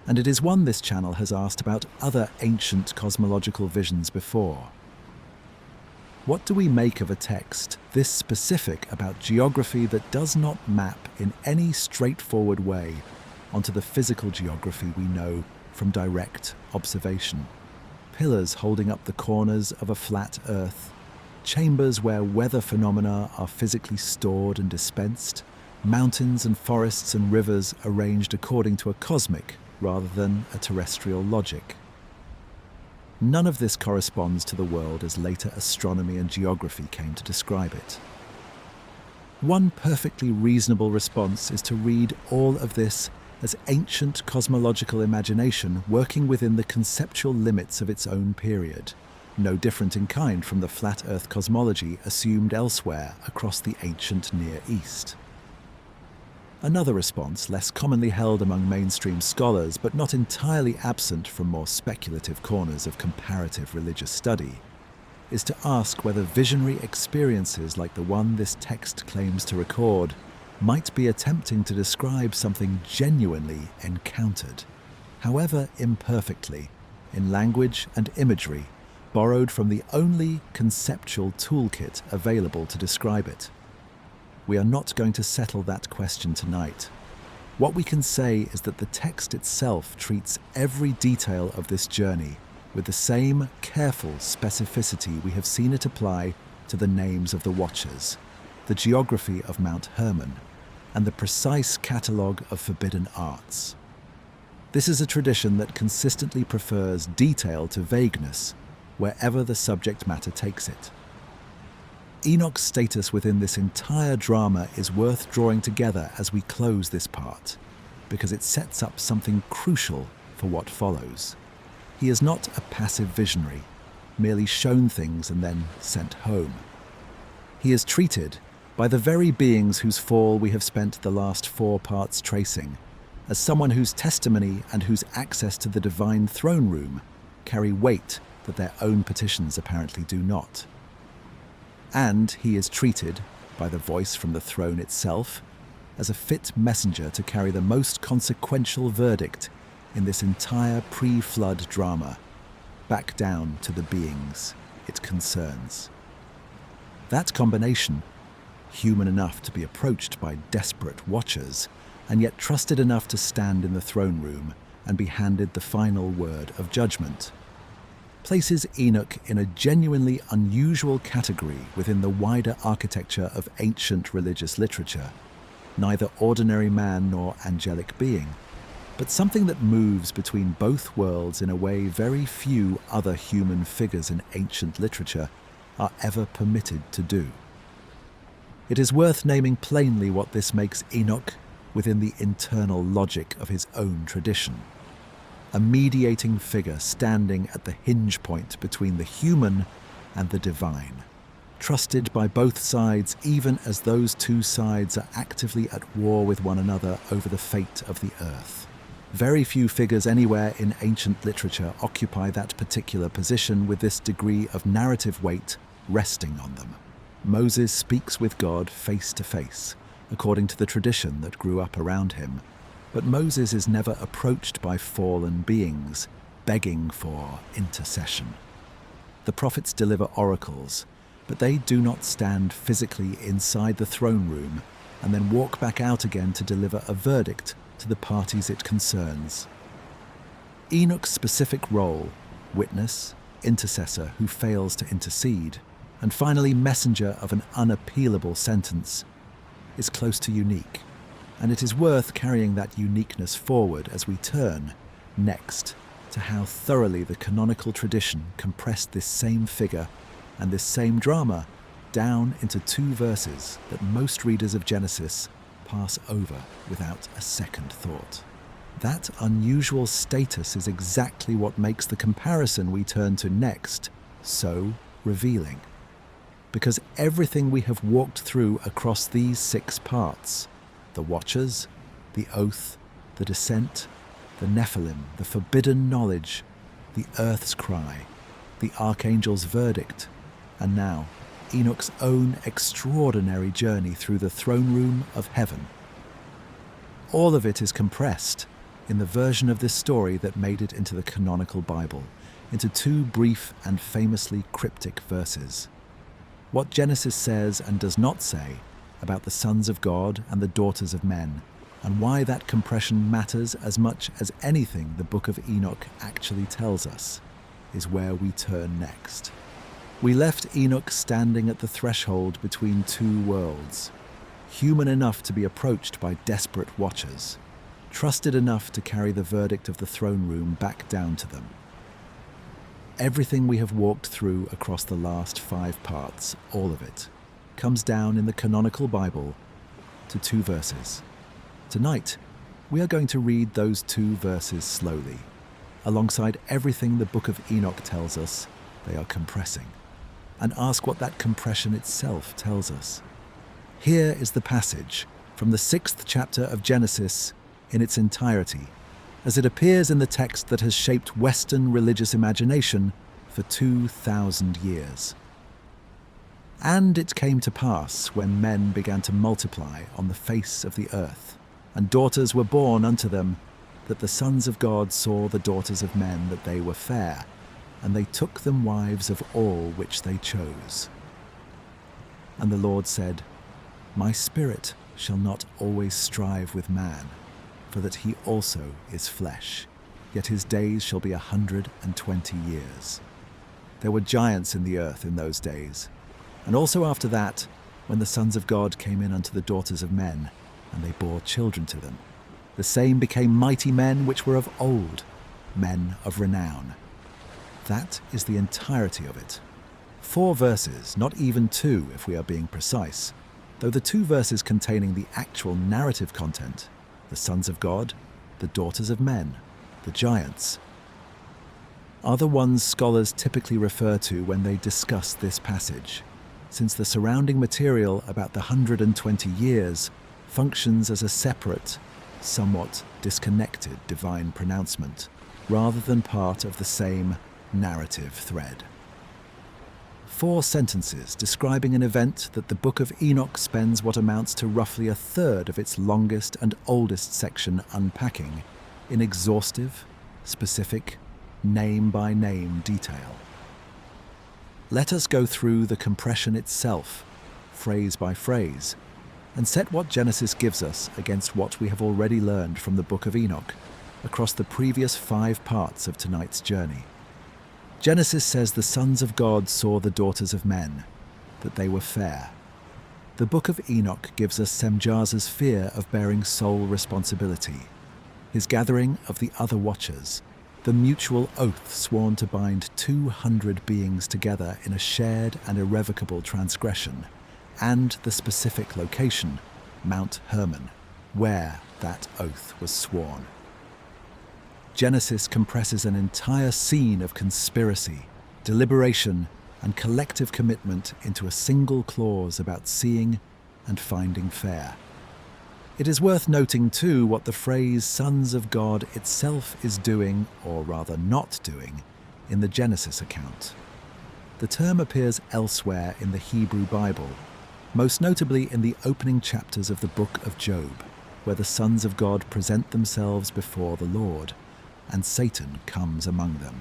and it is one this channel has asked about other ancient cosmological visions before. What do we make of a text this specific about geography that does not map in any straightforward way onto the physical geography we know from direct observation? Pillars holding up the corners of a flat earth, chambers where weather phenomena are physically stored and dispensed, mountains and forests and rivers arranged according to a cosmic rather than a terrestrial logic. None of this corresponds to the world as later astronomy and geography came to describe it. One perfectly reasonable response is to read all of this as ancient cosmological imagination working within the conceptual limits of its own period, no different in kind from the flat Earth cosmology assumed elsewhere across the ancient Near East. Another response, less commonly held among mainstream scholars but not entirely absent from more speculative corners of comparative religious study, is to ask whether visionary experiences like the one this text claims to record might be attempting to describe something genuinely encountered, however imperfectly, in language and imagery borrowed from the only conceptual toolkit available to describe it. We are not going to settle that question tonight. What we can say is that the text itself treats every detail of this journey with the same careful specificity we have seen it apply to the names of the Watchers, the geography of Mount Hermon, and the precise catalogue of forbidden arts. This is a tradition that consistently prefers detail to vagueness wherever the subject matter takes it. Enoch's status within this entire drama is worth drawing together as we close this part, because it sets up something crucial for what follows. He is not a passive visionary, merely shown things and then sent home. He is treated, by the very beings whose fall we have spent the last 4 parts tracing, as someone whose testimony and whose access to the divine throne room carry weight that their own petitions apparently do not. And he is treated, by the voice from the throne itself, as a fit messenger to carry the most consequential verdict in this entire pre-flood drama, back down to the beings it concerns. That combination, human enough to be approached by desperate watchers, and yet trusted enough to stand in the throne room and be handed the final word of judgment, places Enoch in a genuinely unusual category within the wider architecture of ancient religious literature, neither ordinary man nor angelic being, but something that moves between both worlds in a way very few other human figures in ancient literature are ever permitted to do. It is worth naming plainly what this makes Enoch within the internal logic of his own tradition. A mediating figure standing at the hinge point between the human and the divine, trusted by both sides even as those two sides are actively at war with one another over the fate of the earth. Very few figures anywhere in ancient literature occupy that particular position with this degree of narrative weight resting on them. Moses speaks with God face to face, according to the tradition that grew up around him. But Moses is never approached by fallen beings, begging for intercession. The prophets deliver oracles, but they do not stand physically inside the throne room and then walk back out again to deliver a verdict to the parties it concerns. Enoch's specific role, witness, intercessor who fails to intercede, and finally messenger of an unappealable sentence, is close to unique, and it is worth carrying that uniqueness forward as we turn, next, to how thoroughly the canonical tradition compressed this same figure and this same drama down into 2 verses that most readers of Genesis pass over without a second thought. That unusual status is exactly what makes the comparison we turn to next so revealing. Because everything we have walked through across these 6 parts, the Watchers, the Oath, the Descent, the Nephilim, the Forbidden Knowledge, the Earth's Cry, the Archangels' Verdict, and now Enoch's own extraordinary journey through the throne room of heaven. All of it is compressed in the version of this story that made it into the canonical Bible, into 2 brief and famously cryptic verses. What Genesis says and does not say about the sons of God and the daughters of men, and why that compression matters as much as anything the Book of Enoch actually tells us, is where we turn next. We left Enoch standing at the threshold between 2 worlds, human enough to be approached by desperate watchers, trusted enough to carry the verdict of the throne room back down to them. Everything we have walked through across the last 5 parts, all of it, comes down in the canonical Bible to 2 verses. Tonight, we are going to read those 2 verses slowly, alongside everything the Book of Enoch tells us they are compressing, and ask what that compression itself tells us. Here is the passage from the 6th chapter of Genesis in its entirety, as it appears in the text that has shaped Western religious imagination for 2,000 years. And it came to pass, when men began to multiply on the face of the earth, and daughters were born unto them, that the sons of God saw the daughters of men that they were fair, and they took them wives of all which they chose. And the Lord said, My spirit shall not always strive with man, for that he also is flesh, yet his days shall be 120 years. There were giants in the earth in those days, and also after that, when the sons of God came in unto the daughters of men, and they bore children to them. The same became mighty men which were of old, men of renown. That is the entirety of it. 4 verses, not even 2 if we are being precise, though the 2 verses containing the actual narrative content, the sons of God, the daughters of men, the giants, are the ones scholars typically refer to when they discuss this passage, since the surrounding material about the 120 years functions as a separate, somewhat disconnected divine pronouncement, rather than part of the same narrative thread. 4 sentences describing an event that the Book of Enoch spends what amounts to roughly 1/3 of its longest and oldest section unpacking in exhaustive, specific, name-by-name detail. Let us go through the compression itself, phrase by phrase, and set what Genesis gives us against what we have already learned from the Book of Enoch across the previous 5 parts of tonight's journey. Genesis says the sons of God saw the daughters of men, that they were fair. The Book of Enoch gives us Semjaza's fear of bearing sole responsibility, his gathering of the other watchers, the mutual oath sworn to bind 200 beings together in a shared and irrevocable transgression, and the specific location, Mount Hermon, where that oath was sworn. Genesis compresses an entire scene of conspiracy, deliberation, and collective commitment into a single clause about seeing and finding fair. It is worth noting too what the phrase sons of God itself is doing, or rather not doing, in the Genesis account. The term appears elsewhere in the Hebrew Bible, most notably in the opening chapters of the Book of Job, where the sons of God present themselves before the Lord, and Satan comes among them.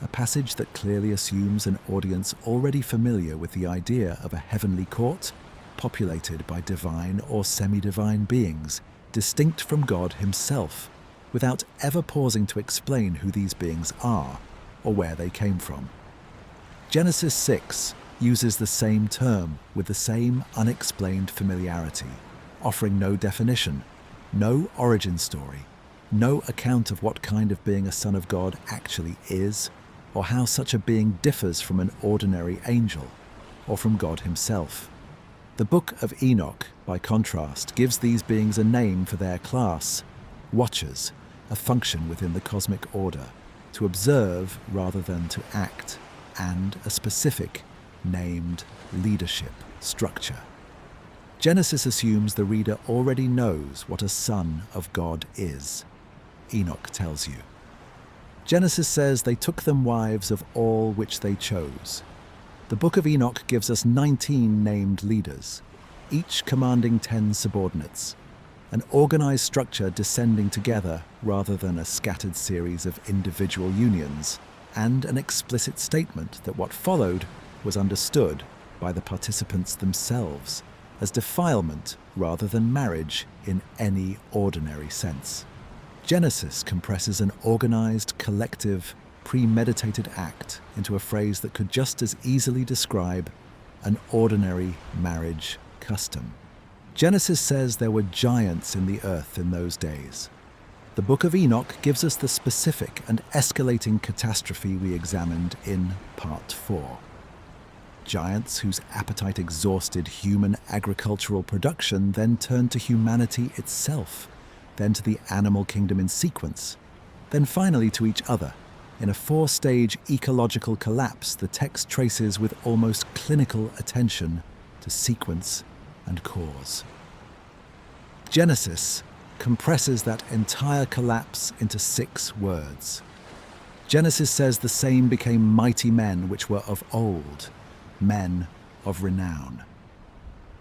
A passage that clearly assumes an audience already familiar with the idea of a heavenly court, populated by divine or semi-divine beings, distinct from God himself, without ever pausing to explain who these beings are or where they came from. Genesis 6 uses the same term with the same unexplained familiarity, offering no definition, no origin story, no account of what kind of being a son of God actually is, or how such a being differs from an ordinary angel, or from God himself. The Book of Enoch, by contrast, gives these beings a name for their class, watchers, a function within the cosmic order, to observe rather than to act, and a specific, named leadership structure. Genesis assumes the reader already knows what a son of God is. Enoch tells you. Genesis says they took them wives of all which they chose. The Book of Enoch gives us 19 named leaders, each commanding 10 subordinates, an organized structure descending together rather than a scattered series of individual unions, and an explicit statement that what followed was understood by the participants themselves as defilement rather than marriage in any ordinary sense. Genesis compresses an organized, collective, premeditated act into a phrase that could just as easily describe an ordinary marriage custom. Genesis says there were giants in the earth in those days. The Book of Enoch gives us the specific and escalating catastrophe we examined in Part 4. Giants whose appetite exhausted human agricultural production then turned to humanity itself, then to the animal kingdom in sequence, then finally to each other. In a 4-stage ecological collapse, the text traces with almost clinical attention to sequence and cause. Genesis compresses that entire collapse into 6 words. Genesis says the same became mighty men which were of old, men of renown.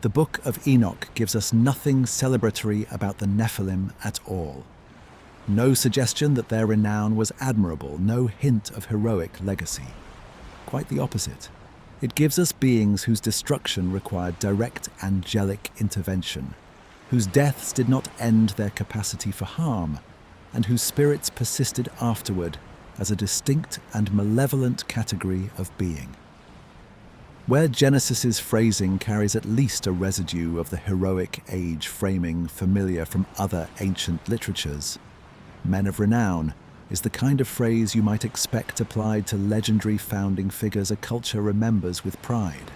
The Book of Enoch gives us nothing celebratory about the Nephilim at all. No suggestion that their renown was admirable, no hint of heroic legacy. Quite the opposite. It gives us beings whose destruction required direct angelic intervention, whose deaths did not end their capacity for harm, and whose spirits persisted afterward as a distinct and malevolent category of being. Where Genesis's phrasing carries at least a residue of the heroic age framing familiar from other ancient literatures, men of renown is the kind of phrase you might expect applied to legendary founding figures a culture remembers with pride.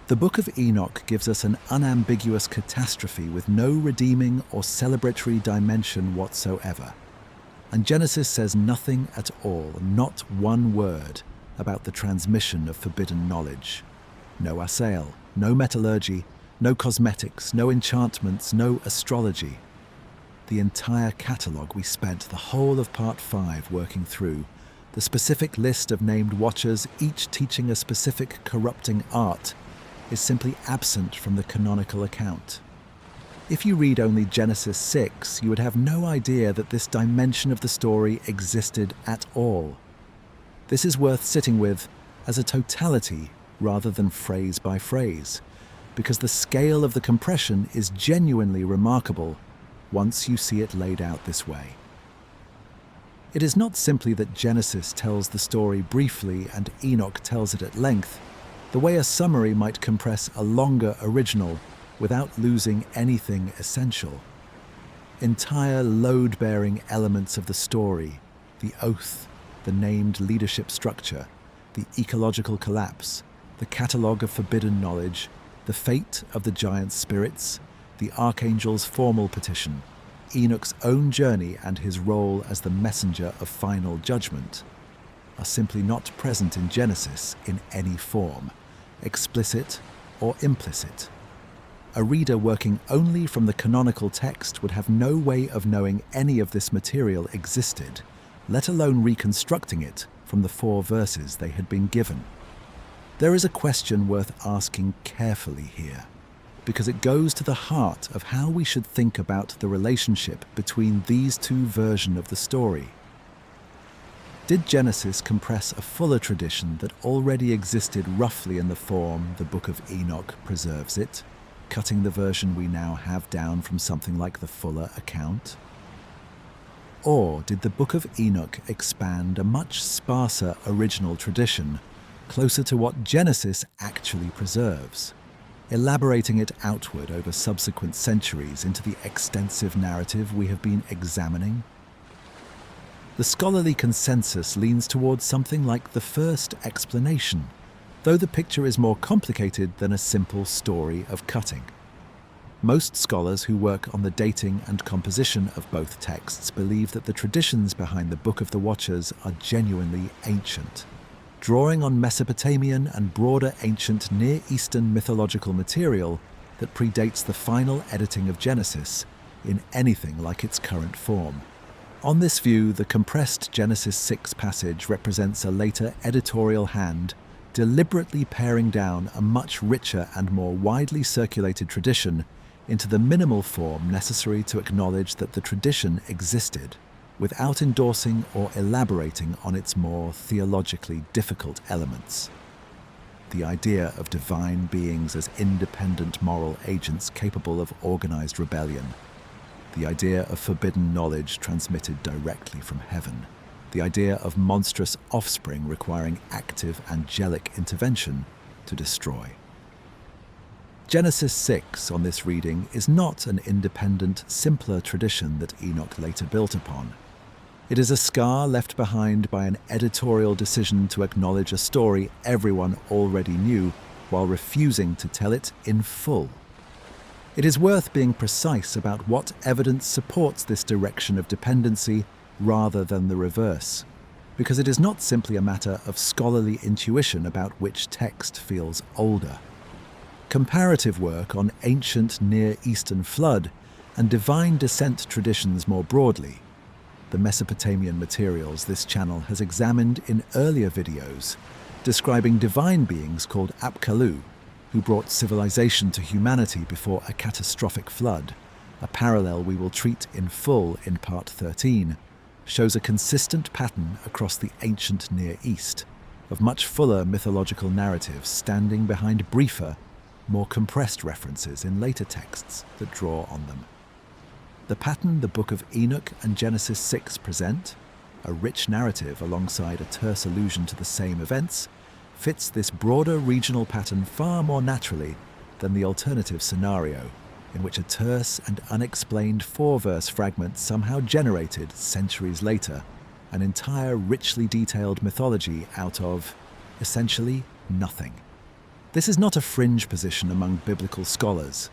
The Book of Enoch gives us an unambiguous catastrophe with no redeeming or celebratory dimension whatsoever. And Genesis says nothing at all, not one word, about the transmission of forbidden knowledge. No assail, no metallurgy, no cosmetics, no enchantments, no astrology. The entire catalogue we spent the whole of Part 5 working through, the specific list of named watchers, each teaching a specific corrupting art, is simply absent from the canonical account. If you read only Genesis 6, you would have no idea that this dimension of the story existed at all. This is worth sitting with as a totality rather than phrase by phrase, because the scale of the compression is genuinely remarkable once you see it laid out this way. It is not simply that Genesis tells the story briefly and Enoch tells it at length, the way a summary might compress a longer original without losing anything essential. Entire load-bearing elements of the story, the oath, the named leadership structure, the ecological collapse, the catalogue of forbidden knowledge, the fate of the giant spirits, the Archangel's formal petition, Enoch's own journey and his role as the messenger of final judgment. are simply not present in Genesis in any form, explicit or implicit. A reader working only from the canonical text would have no way of knowing any of this material existed, let alone reconstructing it from the 4 verses they had been given. There is a question worth asking carefully here, because it goes to the heart of how we should think about the relationship between these 2 versions of the story. Did Genesis compress a fuller tradition that already existed roughly in the form the Book of Enoch preserves it, cutting the version we now have down from something like the fuller account? Or did the Book of Enoch expand a much sparser original tradition, closer to what Genesis actually preserves, elaborating it outward over subsequent centuries into the extensive narrative we have been examining? The scholarly consensus leans towards something like the first explanation, though the picture is more complicated than a simple story of cutting. Most scholars who work on the dating and composition of both texts believe that the traditions behind the Book of the Watchers are genuinely ancient, drawing on Mesopotamian and broader ancient Near Eastern mythological material that predates the final editing of Genesis in anything like its current form. On this view, the compressed Genesis 6 passage represents a later editorial hand deliberately paring down a much richer and more widely circulated tradition into the minimal form necessary to acknowledge that the tradition existed, without endorsing or elaborating on its more theologically difficult elements. The idea of divine beings as independent moral agents capable of organized rebellion, the idea of forbidden knowledge transmitted directly from heaven, the idea of monstrous offspring requiring active angelic intervention to destroy. Genesis 6 on this reading is not an independent, simpler tradition that Enoch later built upon. It is a scar left behind by an editorial decision to acknowledge a story everyone already knew while refusing to tell it in full. It is worth being precise about what evidence supports this direction of dependency rather than the reverse, because it is not simply a matter of scholarly intuition about which text feels older. Comparative work on ancient Near Eastern flood and divine descent traditions more broadly, the Mesopotamian materials this channel has examined in earlier videos, describing divine beings called Apkallu, who brought civilization to humanity before a catastrophic flood, a parallel we will treat in full in Part 13, shows a consistent pattern across the ancient Near East, of much fuller mythological narratives standing behind briefer, more compressed references in later texts that draw on them. The pattern the Book of Enoch and Genesis 6 present, a rich narrative alongside a terse allusion to the same events, fits this broader regional pattern far more naturally than the alternative scenario, in which a terse and unexplained 4-verse fragment somehow generated, centuries later, an entire richly detailed mythology out of, essentially, nothing. This is not a fringe position among biblical scholars,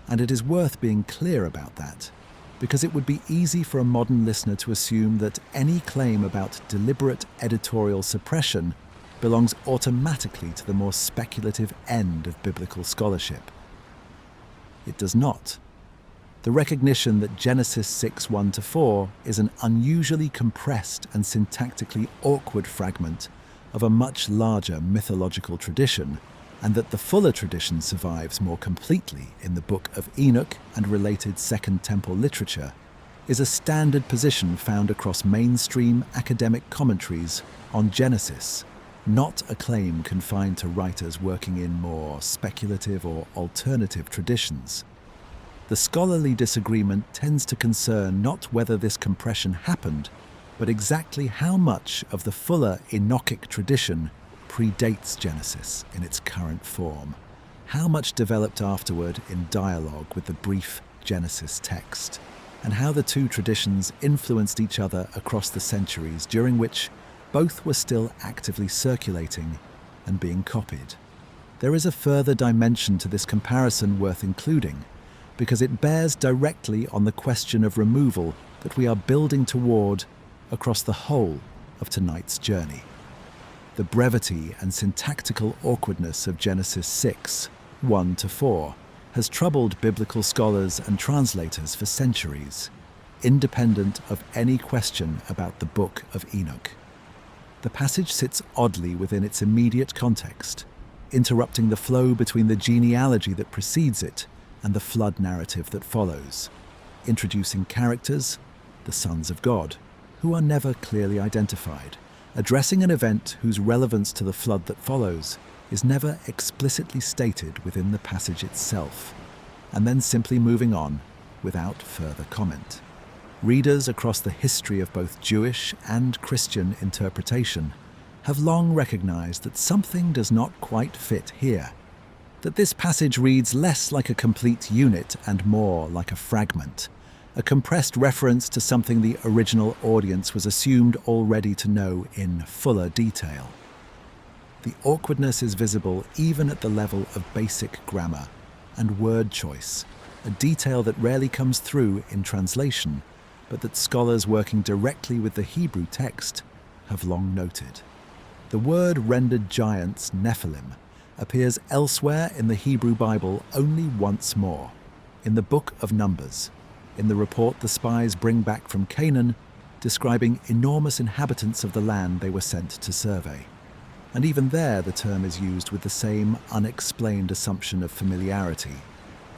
and it is worth being clear about that, because it would be easy for a modern listener to assume that any claim about deliberate editorial suppression belongs automatically to the more speculative end of biblical scholarship. It does not. The recognition that Genesis 6:1-4 is an unusually compressed and syntactically awkward fragment of a much larger mythological tradition, and that the fuller tradition survives more completely in the Book of Enoch and related Second Temple literature, is a standard position found across mainstream academic commentaries on Genesis, not a claim confined to writers working in more speculative or alternative traditions. The scholarly disagreement tends to concern not whether this compression happened, but exactly how much of the fuller Enochic tradition predates Genesis in its current form, how much developed afterward in dialogue with the brief Genesis text, and how the two traditions influenced each other across the centuries during which both were still actively circulating and being copied. There is a further dimension to this comparison worth including, because it bears directly on the question of removal that we are building toward across the whole of tonight's journey. the brevity and syntactical awkwardness of Genesis 6, 1-4, has troubled biblical scholars and translators for centuries, independent of any question about the Book of Enoch. The passage sits oddly within its immediate context, interrupting the flow between the genealogy that precedes it and the flood narrative that follows, introducing characters, the sons of God, who are never clearly identified, addressing an event whose relevance to the flood that follows is never explicitly stated within the passage itself, and then simply moving on without further comment. Readers across the history of both Jewish and Christian interpretation have long recognized that something does not quite fit here, that this passage reads less like a complete unit and more like a fragment, a compressed reference to something the original audience was assumed already to know in fuller detail. The awkwardness is visible even at the level of basic grammar and word choice, a detail that rarely comes through in translation, but that scholars working directly with the Hebrew text have long noted. The word rendered giants, Nephilim, appears elsewhere in the Hebrew Bible only once more, in the Book of Numbers, in the report the spies bring back from Canaan, describing enormous inhabitants of the land they were sent to survey. And even there the term is used with the same unexplained assumption of familiarity,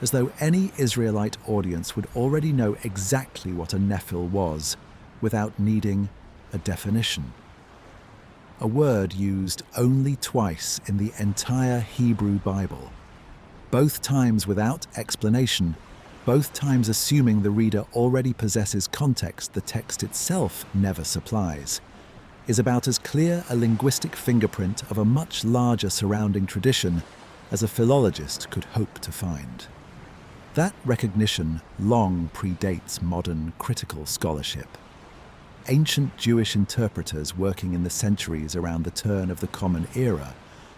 as though any Israelite audience would already know exactly what a Nephil was, without needing a definition. A word used only twice in the entire Hebrew Bible, both times without explanation, both times assuming the reader already possesses context the text itself never supplies, is about as clear a linguistic fingerprint of a much larger surrounding tradition as a philologist could hope to find. That recognition long predates modern critical scholarship. Ancient Jewish interpreters working in the centuries around the turn of the Common Era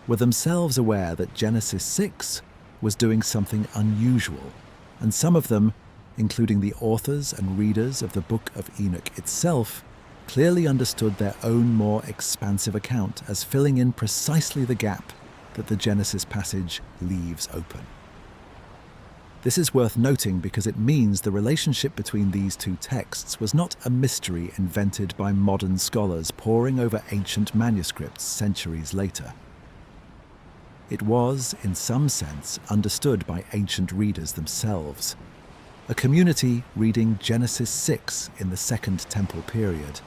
were themselves aware that Genesis 6 was doing something unusual, and some of them, including the authors and readers of the Book of Enoch itself, clearly understood their own more expansive account as filling in precisely the gap that the Genesis passage leaves open. This is worth noting because it means the relationship between these two texts was not a mystery invented by modern scholars poring over ancient manuscripts centuries later. It was, in some sense, understood by ancient readers themselves, a community reading Genesis 6 in the Second Temple period,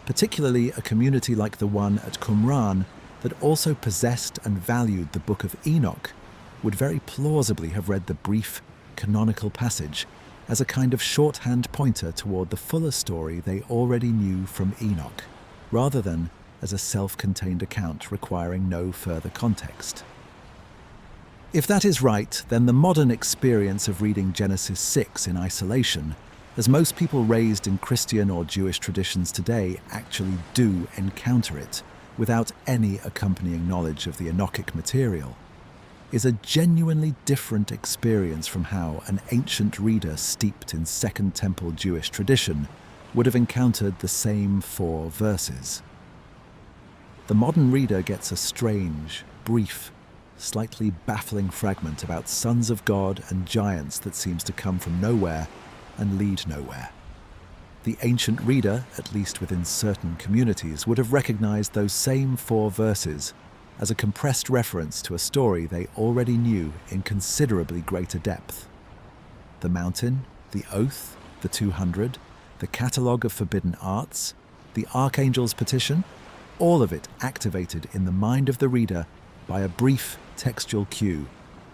particularly a community like the one at Qumran that also possessed and valued the Book of Enoch, would very plausibly have read the brief, canonical passage as a kind of shorthand pointer toward the fuller story they already knew from Enoch, rather than as a self-contained account requiring no further context. If that is right, then the modern experience of reading Genesis 6 in isolation, as most people raised in Christian or Jewish traditions today actually do encounter it without any accompanying knowledge of the Enochic material, is a genuinely different experience from how an ancient reader steeped in Second Temple Jewish tradition would have encountered the same 4 verses. The modern reader gets a strange, brief, slightly baffling fragment about sons of God and giants that seems to come from nowhere and lead nowhere. The ancient reader, at least within certain communities, would have recognized those same 4 verses as a compressed reference to a story they already knew in considerably greater depth. The mountain, the oath, the 200, the catalogue of forbidden arts, the Archangels' petition, all of it activated in the mind of the reader by a brief textual cue,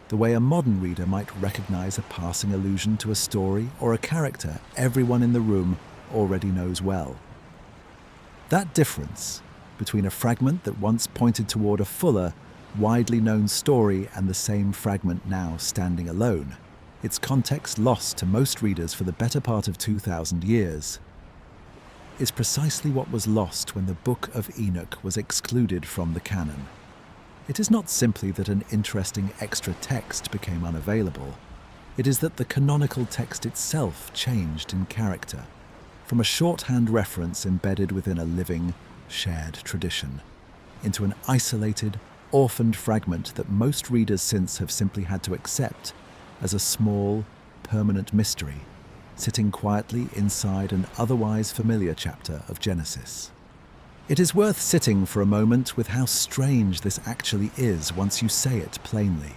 the way a modern reader might recognize a passing allusion to a story or a character everyone in the room already knows well. That difference between a fragment that once pointed toward a fuller, widely known story and the same fragment now standing alone, its context lost to most readers for the better part of 2,000 years, is precisely what was lost when the Book of Enoch was excluded from the canon. It is not simply that an interesting extra text became unavailable. It is that the canonical text itself changed in character, from a shorthand reference embedded within a living, shared tradition, into an isolated, orphaned fragment that most readers since have simply had to accept as a small, permanent mystery, sitting quietly inside an otherwise familiar chapter of Genesis. It is worth sitting for a moment with how strange this actually is once you say it plainly.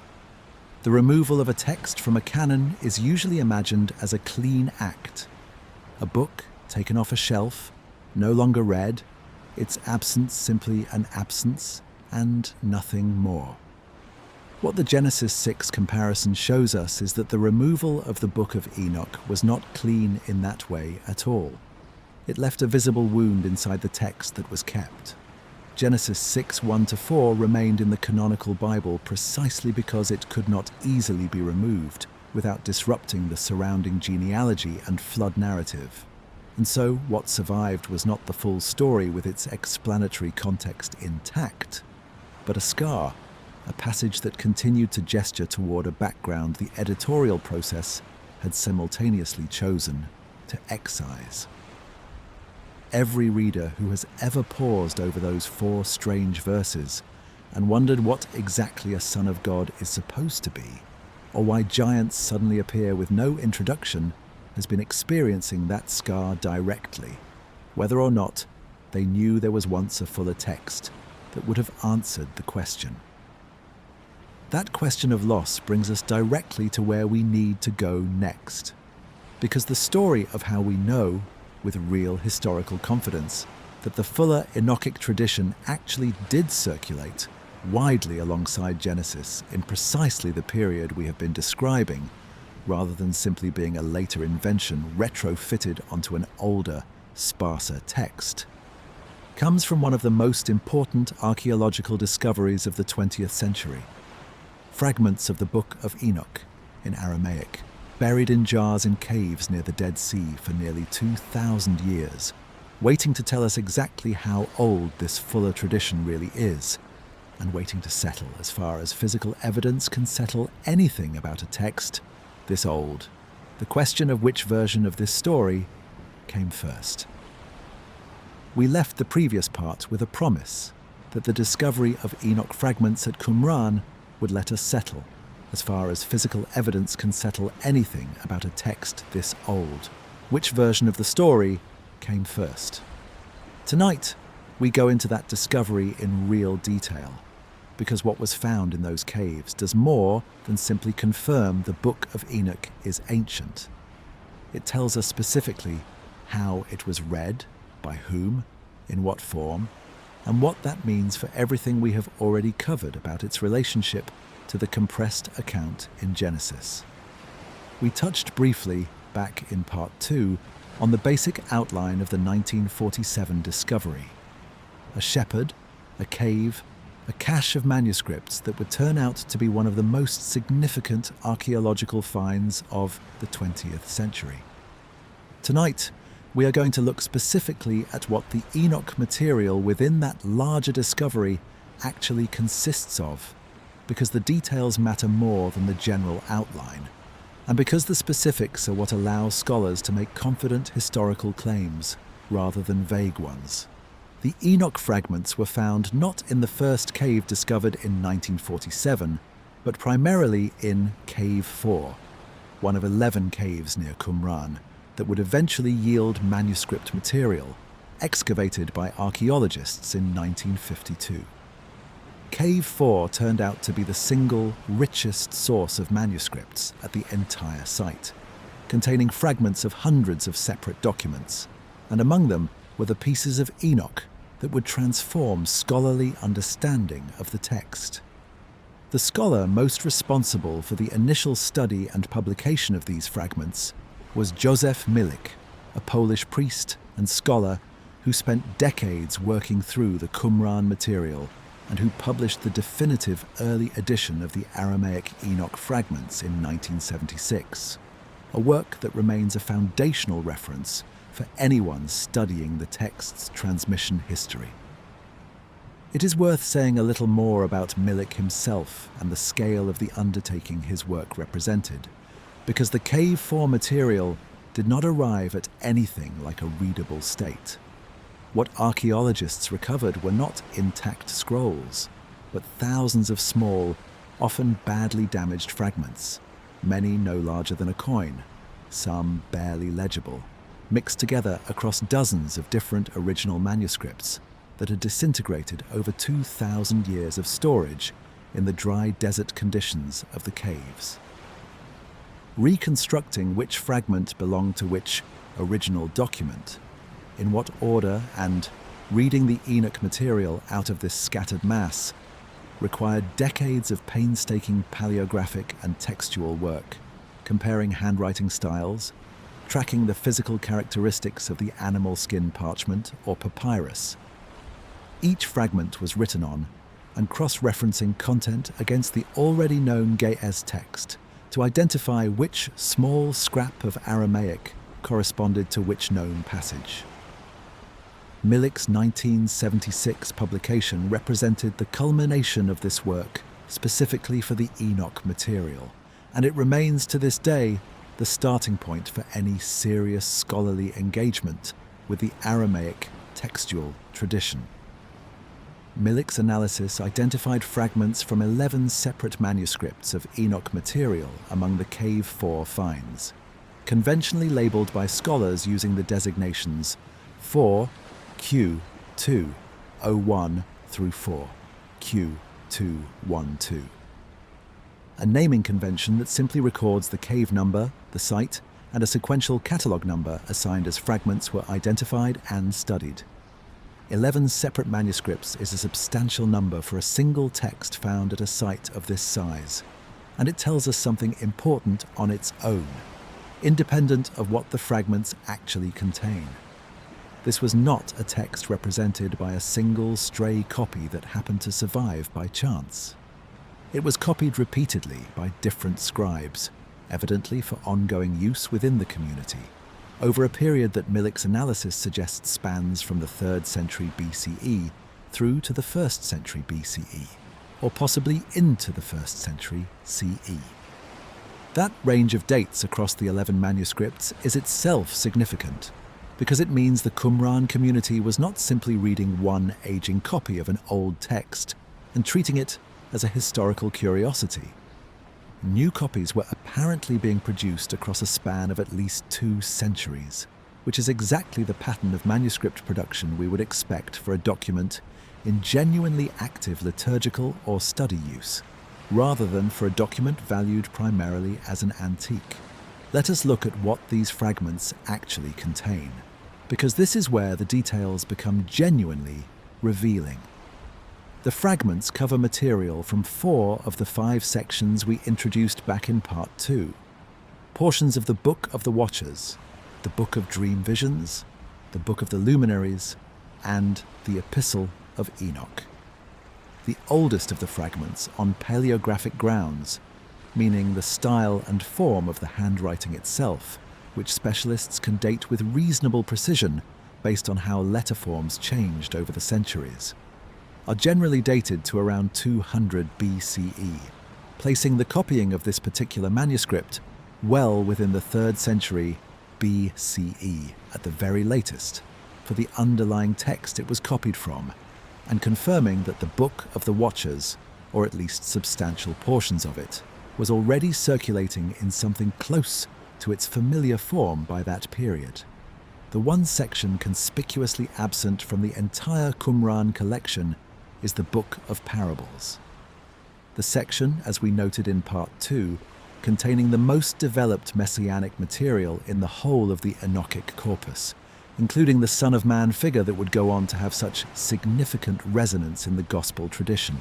The removal of a text from a canon is usually imagined as a clean act. A book taken off a shelf, no longer read, its absence simply an absence and nothing more. What the Genesis 6 comparison shows us is that the removal of the Book of Enoch was not clean in that way at all. It left a visible wound inside the text that was kept. Genesis 6, 1-4 remained in the canonical Bible precisely because it could not easily be removed without disrupting the surrounding genealogy and flood narrative. And so what survived was not the full story with its explanatory context intact, but a scar, a passage that continued to gesture toward a background the editorial process had simultaneously chosen to excise. Every reader who has ever paused over those 4 strange verses and wondered what exactly a son of God is supposed to be, or why giants suddenly appear with no introduction, has been experiencing that scar directly, whether or not they knew there was once a fuller text that would have answered the question. That question of loss brings us directly to where we need to go next, because the story of how we know, with real historical confidence, that the fuller Enochic tradition actually did circulate widely alongside Genesis in precisely the period we have been describing, rather than simply being a later invention retrofitted onto an older, sparser text, comes from one of the most important archaeological discoveries of the 20th century. Fragments of the Book of Enoch, in Aramaic, buried in jars in caves near the Dead Sea for nearly 2,000 years, waiting to tell us exactly how old this fuller tradition really is, and waiting to settle as far as physical evidence can settle anything about a text this old, the question of which version of this story came first. We left the previous part with a promise that the discovery of Enoch fragments at Qumran would let us settle as far as physical evidence can settle anything about a text this old. Which version of the story came first? Tonight, we go into that discovery in real detail, because what was found in those caves does more than simply confirm the Book of Enoch is ancient. It tells us specifically how it was read, by whom, in what form, and what that means for everything we have already covered about its relationship to the compressed account in Genesis. We touched briefly, back in Part 2, on the basic outline of the 1947 discovery. A shepherd, a cave, a cache of manuscripts that would turn out to be one of the most significant archaeological finds of the 20th century. Tonight, we are going to look specifically at what the Enoch material within that larger discovery actually consists of, because the details matter more than the general outline, and because the specifics are what allow scholars to make confident historical claims rather than vague ones. The Enoch fragments were found not in the first cave discovered in 1947, but primarily in Cave 4, one of 11 caves near Qumran, that would eventually yield manuscript material, excavated by archaeologists in 1952. Cave 4 turned out to be the single richest source of manuscripts at the entire site, containing fragments of hundreds of separate documents, and among them were the pieces of Enoch that would transform scholarly understanding of the text. The scholar most responsible for the initial study and publication of these fragments was Józef Milik, a Polish priest and scholar who spent decades working through the Qumran material and who published the definitive early edition of the Aramaic Enoch fragments in 1976, a work that remains a foundational reference for anyone studying the text's transmission history. It is worth saying a little more about Milik himself and the scale of the undertaking his work represented, because the Cave 4 material did not arrive at anything like a readable state. What archaeologists recovered were not intact scrolls, but thousands of small, often badly damaged fragments, many no larger than a coin, some barely legible, mixed together across dozens of different original manuscripts that had disintegrated over 2,000 years of storage in the dry desert conditions of the caves. Reconstructing which fragment belonged to which original document, in what order, and reading the Enoch material out of this scattered mass required decades of painstaking paleographic and textual work, comparing handwriting styles, tracking the physical characteristics of the animal skin parchment or papyrus. Each fragment was written on and cross-referencing content against the already known Ge'ez text to identify which small scrap of Aramaic corresponded to which known passage. Millick's 1976 publication represented the culmination of this work specifically for the Enoch material, and it remains to this day the starting point for any serious scholarly engagement with the Aramaic textual tradition. Millick's analysis identified fragments from 11 separate manuscripts of Enoch material among the Cave 4 finds, conventionally labelled by scholars using the designations 4, Q, 2, 01 through 4, Q, 2, 1, 2. A naming convention that simply records the cave number, the site, and a sequential catalogue number assigned as fragments were identified and studied. 11 separate manuscripts is a substantial number for a single text found at a site of this size, and it tells us something important on its own, independent of what the fragments actually contain. This was not a text represented by a single stray copy that happened to survive by chance. It was copied repeatedly by different scribes, evidently for ongoing use within the community, over a period that Millick's analysis suggests spans from the 3rd century BCE through to the 1st century BCE, or possibly into the 1st century CE. That range of dates across the 11 manuscripts is itself significant, because it means the Qumran community was not simply reading one aging copy of an old text and treating it as a historical curiosity. New copies were apparently being produced across a span of at least 2 centuries, which is exactly the pattern of manuscript production we would expect for a document in genuinely active liturgical or study use, rather than for a document valued primarily as an antique. Let us look at what these fragments actually contain, because this is where the details become genuinely revealing. The fragments cover material from 4 of the 5 sections we introduced back in Part 2. Portions of the Book of the Watchers, the Book of Dream Visions, the Book of the Luminaries, and the Epistle of Enoch. The oldest of the fragments on paleographic grounds, meaning the style and form of the handwriting itself, which specialists can date with reasonable precision based on how letter forms changed over the centuries, are generally dated to around 200 BCE, placing the copying of this particular manuscript well within the 3rd century BCE at the very latest for the underlying text it was copied from, and confirming that the Book of the Watchers, or at least substantial portions of it, was already circulating in something close to its familiar form by that period. The one section conspicuously absent from the entire Qumran collection is the Book of Parables. The section, as we noted in Part 2, containing the most developed messianic material in the whole of the Enochic corpus, including the Son of Man figure that would go on to have such significant resonance in the Gospel tradition.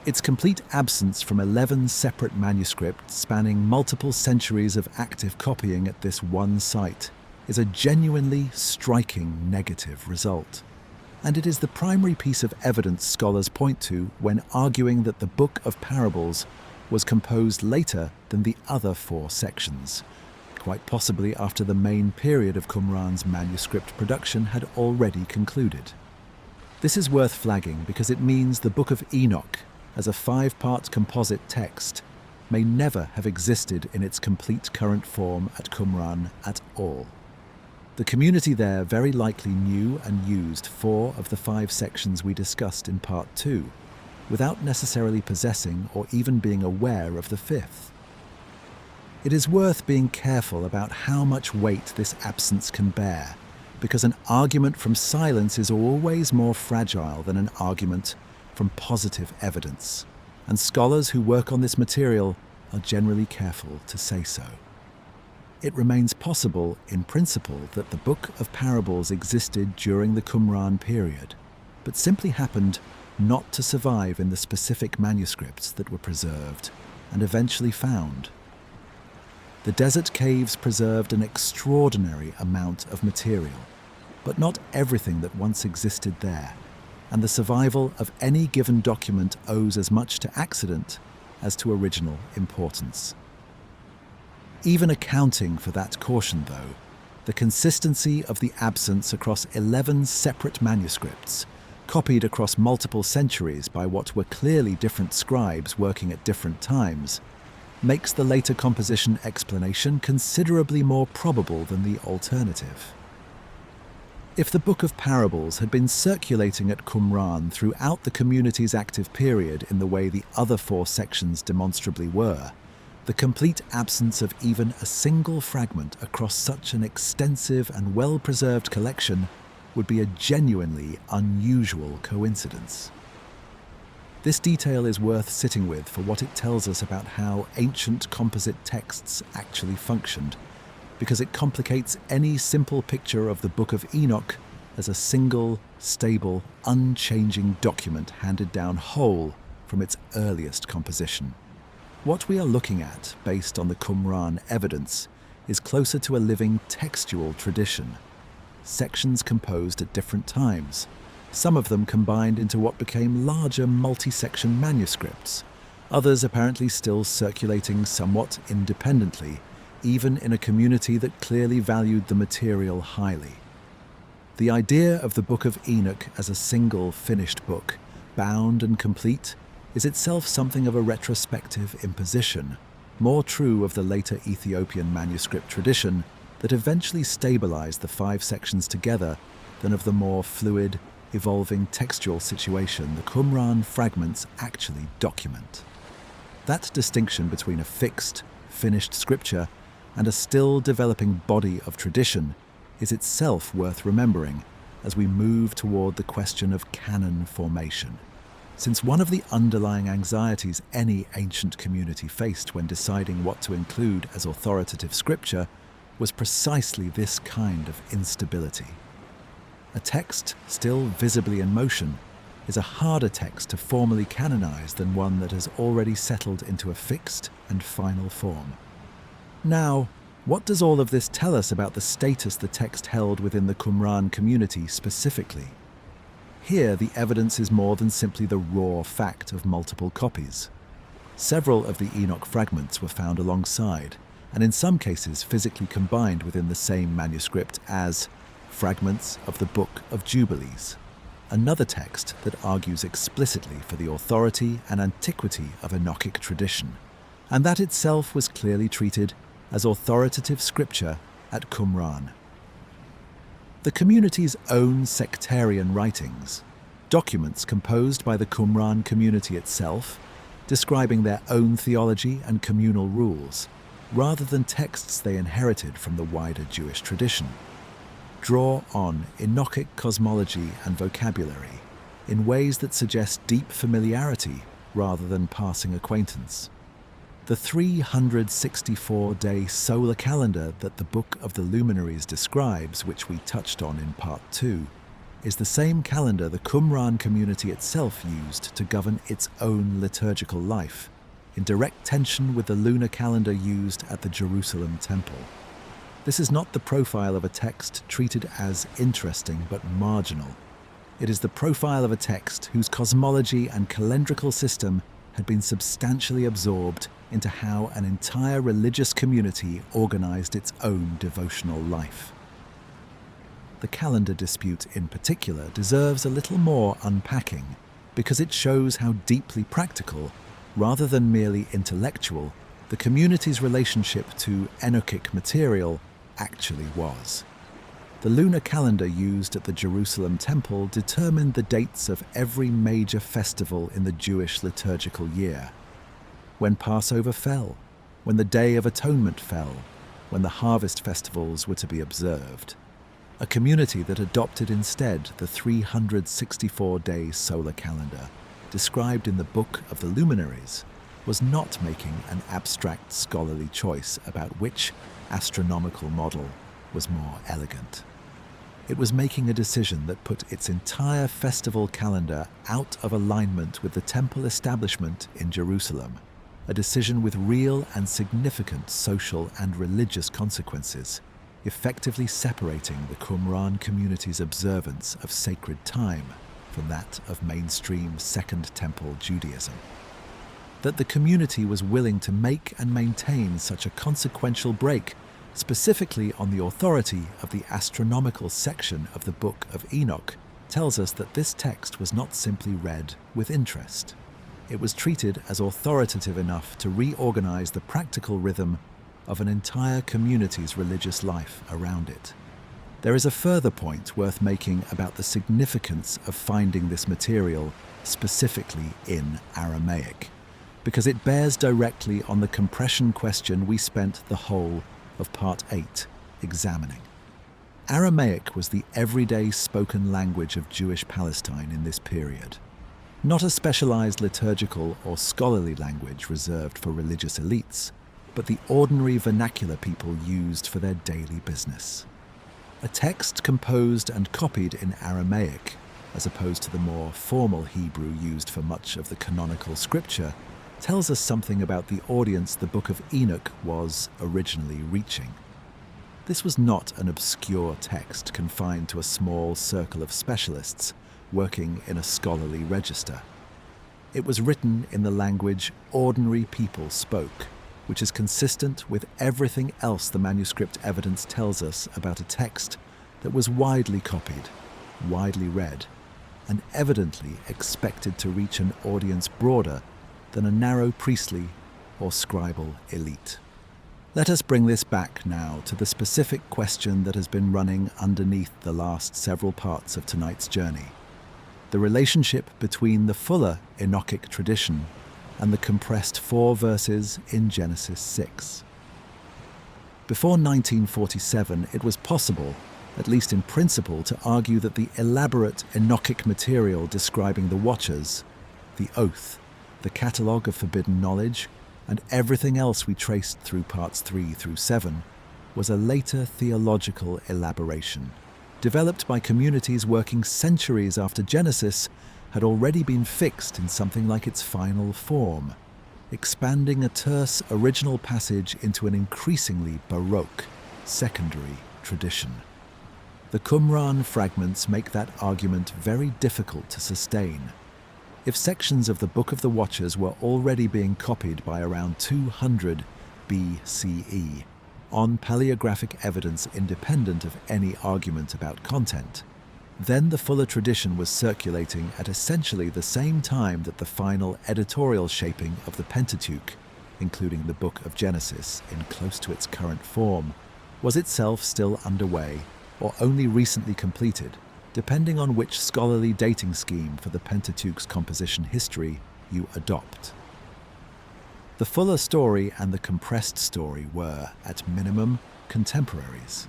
Its complete absence from 11 separate manuscripts spanning multiple centuries of active copying at this one site is a genuinely striking negative result. And it is the primary piece of evidence scholars point to when arguing that the Book of Parables was composed later than the other 4 sections, quite possibly after the main period of Qumran's manuscript production had already concluded. This is worth flagging because it means the Book of Enoch, as a 5-part composite text, may never have existed in its complete current form at Qumran at all. The community there very likely knew and used 4 of the 5 sections we discussed in Part 2, without necessarily possessing or even being aware of the 5th. It is worth being careful about how much weight this absence can bear, because an argument from silence is always more fragile than an argument from positive evidence, and scholars who work on this material are generally careful to say so. It remains possible, in principle, that the Book of Parables existed during the Qumran period, but simply happened not to survive in the specific manuscripts that were preserved and eventually found. The desert caves preserved an extraordinary amount of material, but not everything that once existed there, and the survival of any given document owes as much to accident as to original importance. Even accounting for that caution, though, the consistency of the absence across 11 separate manuscripts, copied across multiple centuries by what were clearly different scribes working at different times, makes the later composition explanation considerably more probable than the alternative. If the Book of Parables had been circulating at Qumran throughout the community's active period in the way the other 4 sections demonstrably were, the complete absence of even a single fragment across such an extensive and well-preserved collection would be a genuinely unusual coincidence. This detail is worth sitting with for what it tells us about how ancient composite texts actually functioned, because it complicates any simple picture of the Book of Enoch as a single, stable, unchanging document handed down whole from its earliest composition. What we are looking at, based on the Qumran evidence, is closer to a living textual tradition. Sections composed at different times, some of them combined into what became larger multi-section manuscripts, others apparently still circulating somewhat independently, even in a community that clearly valued the material highly. The idea of the Book of Enoch as a single finished book, bound and complete, is itself something of a retrospective imposition, more true of the later Ethiopian manuscript tradition that eventually stabilized the 5 sections together than of the more fluid, evolving textual situation the Qumran fragments actually document. That distinction between a fixed, finished scripture and a still developing body of tradition is itself worth remembering as we move toward the question of canon formation. Since one of the underlying anxieties any ancient community faced when deciding what to include as authoritative scripture was precisely this kind of instability. A text still visibly in motion is a harder text to formally canonize than one that has already settled into a fixed and final form. Now, what does all of this tell us about the status the text held within the Qumran community specifically? Here, the evidence is more than simply the raw fact of multiple copies. Several of the Enoch fragments were found alongside, and in some cases physically combined within the same manuscript as Fragments of the Book of Jubilees, another text that argues explicitly for the authority and antiquity of Enochic tradition, and that itself was clearly treated as authoritative scripture at Qumran. The community's own sectarian writings, documents composed by the Qumran community itself, describing their own theology and communal rules, rather than texts they inherited from the wider Jewish tradition, draw on Enochic cosmology and vocabulary in ways that suggest deep familiarity rather than passing acquaintance. The 364-day solar calendar that the Book of the Luminaries describes, which we touched on in Part 2, is the same calendar the Qumran community itself used to govern its own liturgical life, in direct tension with the lunar calendar used at the Jerusalem temple. This is not the profile of a text treated as interesting but marginal. It is the profile of a text whose cosmology and calendrical system had been substantially absorbed into how an entire religious community organized its own devotional life. The calendar dispute in particular deserves a little more unpacking because it shows how deeply practical, rather than merely intellectual, the community's relationship to Enochic material actually was. The lunar calendar used at the Jerusalem temple determined the dates of every major festival in the Jewish liturgical year. When Passover fell, when the Day of Atonement fell, when the harvest festivals were to be observed. A community that adopted instead the 364-day solar calendar, described in the Book of the Luminaries, was not making an abstract scholarly choice about which astronomical model was more elegant. It was making a decision that put its entire festival calendar out of alignment with the temple establishment in Jerusalem, a decision with real and significant social and religious consequences, effectively separating the Qumran community's observance of sacred time from that of mainstream Second Temple Judaism. That the community was willing to make and maintain such a consequential break, specifically on the authority of the astronomical section of the Book of Enoch, tells us that this text was not simply read with interest. It was treated as authoritative enough to reorganize the practical rhythm of an entire community's religious life around it. There is a further point worth making about the significance of finding this material specifically in Aramaic, because it bears directly on the compression question we spent the whole of Part 8 examining. Aramaic was the everyday spoken language of Jewish Palestine in this period, not a specialized liturgical or scholarly language reserved for religious elites, but the ordinary vernacular people used for their daily business. A text composed and copied in Aramaic, as opposed to the more formal Hebrew used for much of the canonical scripture, tells us something about the audience the Book of Enoch was originally reaching. This was not an obscure text confined to a small circle of specialists working in a scholarly register. It was written in the language ordinary people spoke, which is consistent with everything else the manuscript evidence tells us about a text that was widely copied, widely read, and evidently expected to reach an audience broader than a narrow priestly or scribal elite. Let us bring this back now to the specific question that has been running underneath the last several parts of tonight's journey: the relationship between the fuller Enochic tradition and the compressed 4 verses in Genesis 6. Before 1947, it was possible, at least in principle, to argue that the elaborate Enochic material describing the Watchers, the Oath, the catalogue of forbidden knowledge, and everything else we traced through parts 3 through 7, was a later theological elaboration, developed by communities working centuries after Genesis had already been fixed in something like its final form, expanding a terse original passage into an increasingly baroque secondary tradition. The Qumran fragments make that argument very difficult to sustain. If sections of the Book of the Watchers were already being copied by around 200 BCE, on paleographic evidence independent of any argument about content, then the fuller tradition was circulating at essentially the same time that the final editorial shaping of the Pentateuch, including the Book of Genesis in close to its current form, was itself still underway or only recently completed, depending on which scholarly dating scheme for the Pentateuch's composition history you adopt. The fuller story and the compressed story were, at minimum, contemporaries.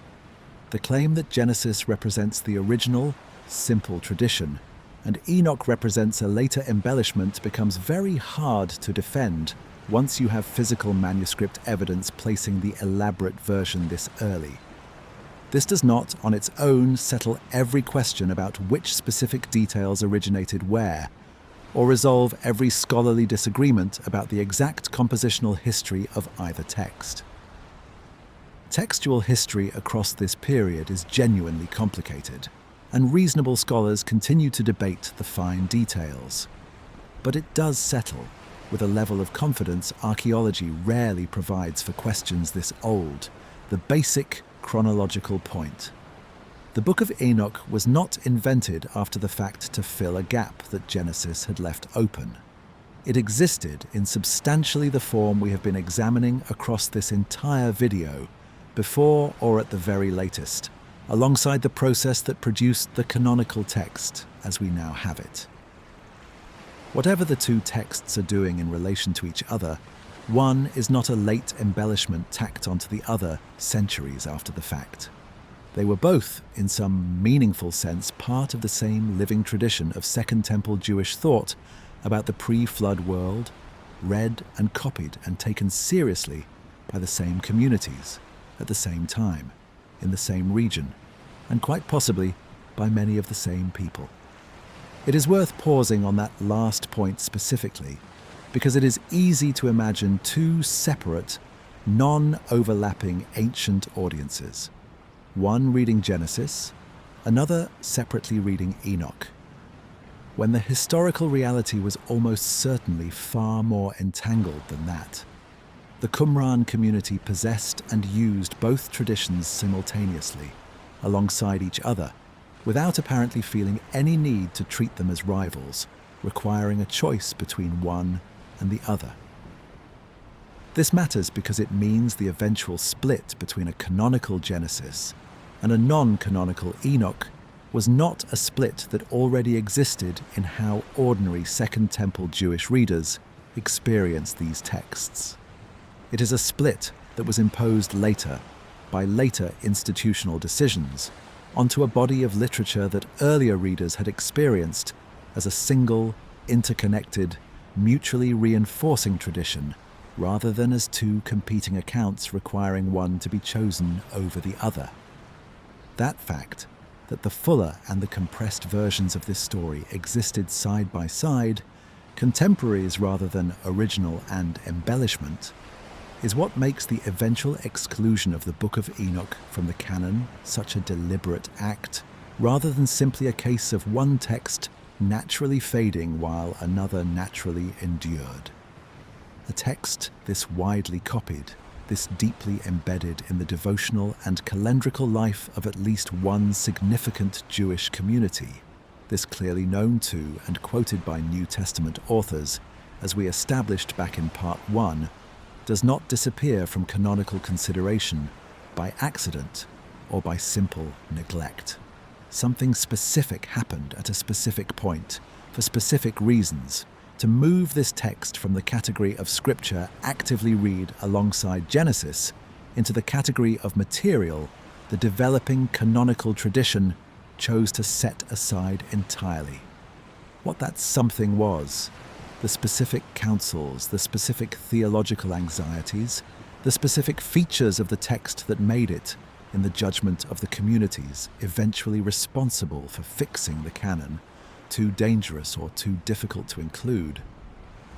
The claim that Genesis represents the original, simple tradition, and Enoch represents a later embellishment becomes very hard to defend once you have physical manuscript evidence placing the elaborate version this early. This does not, on its own, settle every question about which specific details originated where, or resolve every scholarly disagreement about the exact compositional history of either text. Textual history across this period is genuinely complicated, and reasonable scholars continue to debate the fine details. But it does settle, with a level of confidence archaeology rarely provides for questions this old, the basic chronological point. The Book of Enoch was not invented after the fact to fill a gap that Genesis had left open. It existed in substantially the form we have been examining across this entire video, before or at the very latest, alongside the process that produced the canonical text as we now have it. Whatever the two texts are doing in relation to each other, one is not a late embellishment tacked onto the other centuries after the fact. They were both, in some meaningful sense, part of the same living tradition of Second Temple Jewish thought about the pre-flood world, read and copied and taken seriously by the same communities, at the same time, in the same region, and quite possibly by many of the same people. It is worth pausing on that last point specifically, because it is easy to imagine two separate, non-overlapping ancient audiences, one reading Genesis, another separately reading Enoch, when the historical reality was almost certainly far more entangled than that. The Qumran community possessed and used both traditions simultaneously, alongside each other, without apparently feeling any need to treat them as rivals, requiring a choice between one and the other. This matters because it means the eventual split between a canonical Genesis and a non-canonical Enoch was not a split that already existed in how ordinary Second Temple Jewish readers experience these texts. It is a split that was imposed later, by later institutional decisions, onto a body of literature that earlier readers had experienced as a single, interconnected, mutually reinforcing tradition, rather than as two competing accounts requiring one to be chosen over the other. That fact, that the fuller and the compressed versions of this story existed side by side, contemporaries rather than original and embellishment, is what makes the eventual exclusion of the Book of Enoch from the canon such a deliberate act, rather than simply a case of one text naturally fading while another naturally endured. A text this widely copied, this deeply embedded in the devotional and calendrical life of at least one significant Jewish community, this clearly known to and quoted by New Testament authors, as we established back in Part 1, does not disappear from canonical consideration by accident or by simple neglect. Something specific happened at a specific point, for specific reasons, to move this text from the category of scripture actively read alongside Genesis into the category of material the developing canonical tradition chose to set aside entirely. What that something was, the specific counsels, the specific theological anxieties, the specific features of the text that made it, in the judgment of the communities eventually responsible for fixing the canon, too dangerous or too difficult to include,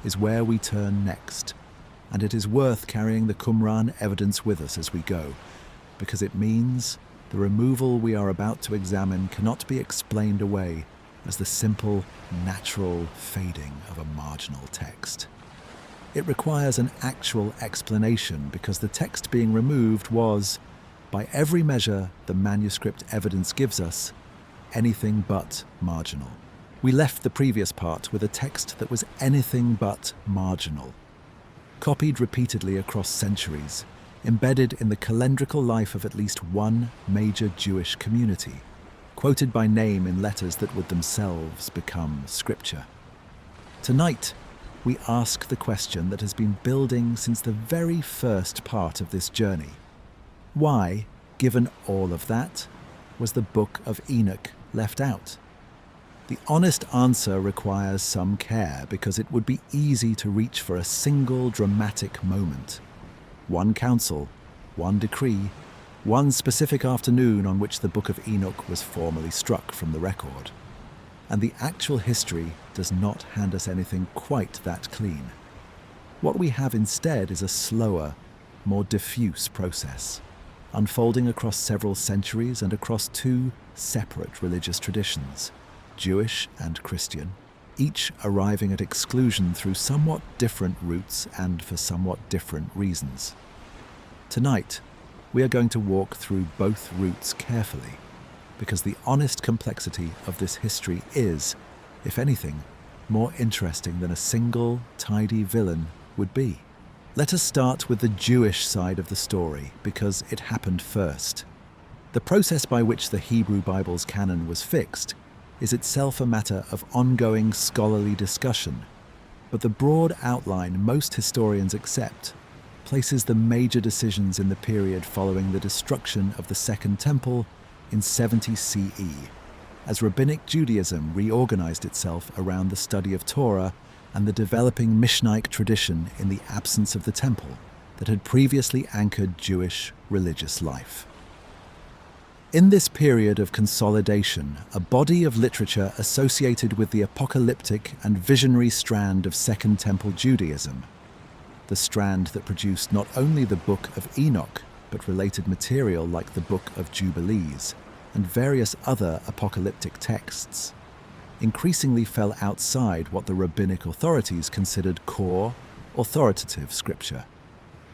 is where we turn next. And it is worth carrying the Qumran evidence with us as we go, because it means the removal we are about to examine cannot be explained away as the simple, natural fading of a marginal text. It requires an actual explanation because the text being removed was, by every measure the manuscript evidence gives us, anything but marginal. We left the previous part with a text that was anything but marginal, copied repeatedly across centuries, embedded in the calendrical life of at least one major Jewish community, quoted by name in letters that would themselves become scripture. Tonight, we ask the question that has been building since the very first part of this journey. Why, given all of that, was the Book of Enoch left out? The honest answer requires some care because it would be easy to reach for a single dramatic moment. One council, one decree, one specific afternoon on which the Book of Enoch was formally struck from the record. And the actual history does not hand us anything quite that clean. What we have instead is a slower, more diffuse process, unfolding across several centuries and across two separate religious traditions, Jewish and Christian, each arriving at exclusion through somewhat different routes and for somewhat different reasons. Tonight, we are going to walk through both routes carefully, because the honest complexity of this history is, if anything, more interesting than a single, tidy villain would be. Let us start with the Jewish side of the story, because it happened first. The process by which the Hebrew Bible's canon was fixed is itself a matter of ongoing scholarly discussion, but the broad outline most historians accept places the major decisions in the period following the destruction of the Second Temple in 70 CE, as Rabbinic Judaism reorganized itself around the study of Torah and the developing Mishnaic tradition in the absence of the temple that had previously anchored Jewish religious life. In this period of consolidation, a body of literature associated with the apocalyptic and visionary strand of Second Temple Judaism, the strand that produced not only the Book of Enoch, but related material like the Book of Jubilees and various other apocalyptic texts, increasingly fell outside what the rabbinic authorities considered core, authoritative scripture.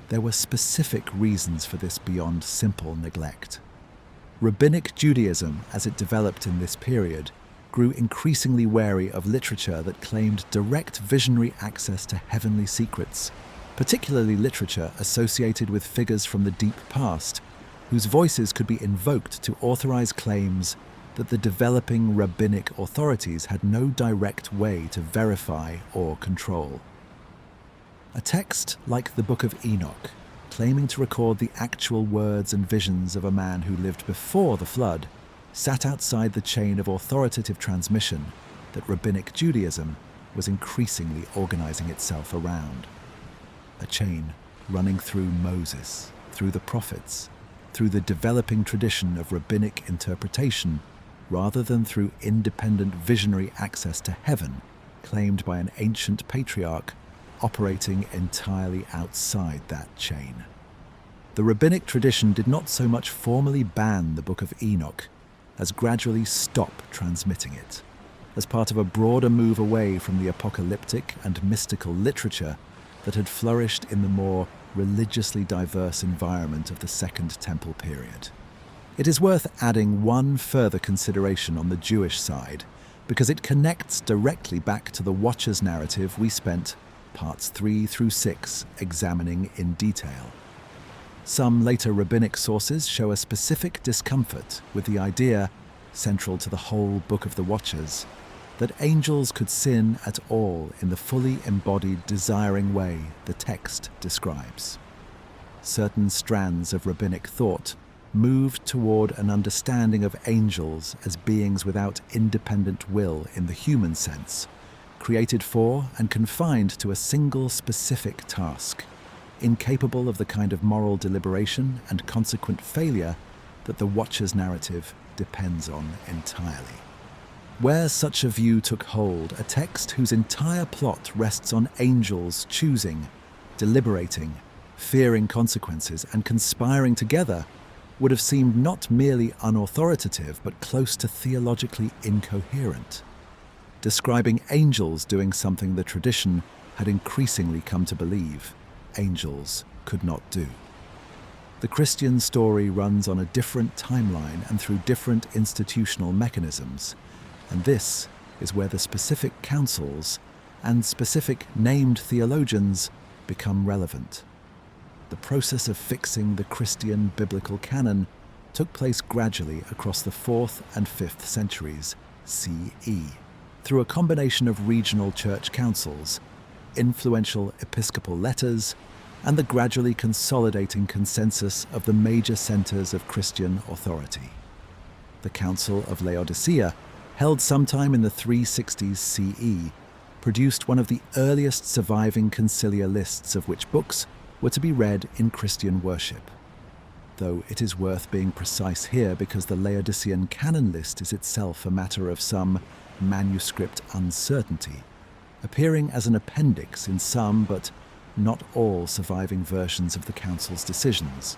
There were specific reasons for this beyond simple neglect. Rabbinic Judaism, as it developed in this period, grew increasingly wary of literature that claimed direct visionary access to heavenly secrets, particularly literature associated with figures from the deep past, whose voices could be invoked to authorize claims that the developing rabbinic authorities had no direct way to verify or control. A text like the Book of Enoch, claiming to record the actual words and visions of a man who lived before the flood, sat outside the chain of authoritative transmission that Rabbinic Judaism was increasingly organizing itself around. A chain running through Moses, through the prophets, through the developing tradition of rabbinic interpretation, rather than through independent visionary access to heaven claimed by an ancient patriarch operating entirely outside that chain. The rabbinic tradition did not so much formally ban the Book of Enoch as gradually stop transmitting it, as part of a broader move away from the apocalyptic and mystical literature that had flourished in the more religiously diverse environment of the Second Temple period. It is worth adding one further consideration on the Jewish side, because it connects directly back to the Watchers narrative we spent parts 3 through 6 examining in detail. Some later rabbinic sources show a specific discomfort with the idea, central to the whole Book of the Watchers, that angels could sin at all in the fully embodied desiring way the text describes. Certain strands of rabbinic thought moved toward an understanding of angels as beings without independent will in the human sense, created for and confined to a single specific task, incapable of the kind of moral deliberation and consequent failure that the Watcher's narrative depends on entirely. Where such a view took hold, a text whose entire plot rests on angels choosing, deliberating, fearing consequences, and conspiring together would have seemed not merely unauthoritative but close to theologically incoherent, describing angels doing something the tradition had increasingly come to believe angels could not do. The Christian story runs on a different timeline and through different institutional mechanisms, and this is where the specific councils and specific named theologians become relevant. The process of fixing the Christian biblical canon took place gradually across the 4th and 5th centuries CE, through a combination of regional church councils, influential episcopal letters, and the gradually consolidating consensus of the major centers of Christian authority. The Council of Laodicea, held sometime in the 360s CE, produced one of the earliest surviving conciliar lists of which books were to be read in Christian worship. Though it is worth being precise here because the Laodicean canon list is itself a matter of some manuscript uncertainty, appearing as an appendix in some but not all surviving versions of the Council's decisions,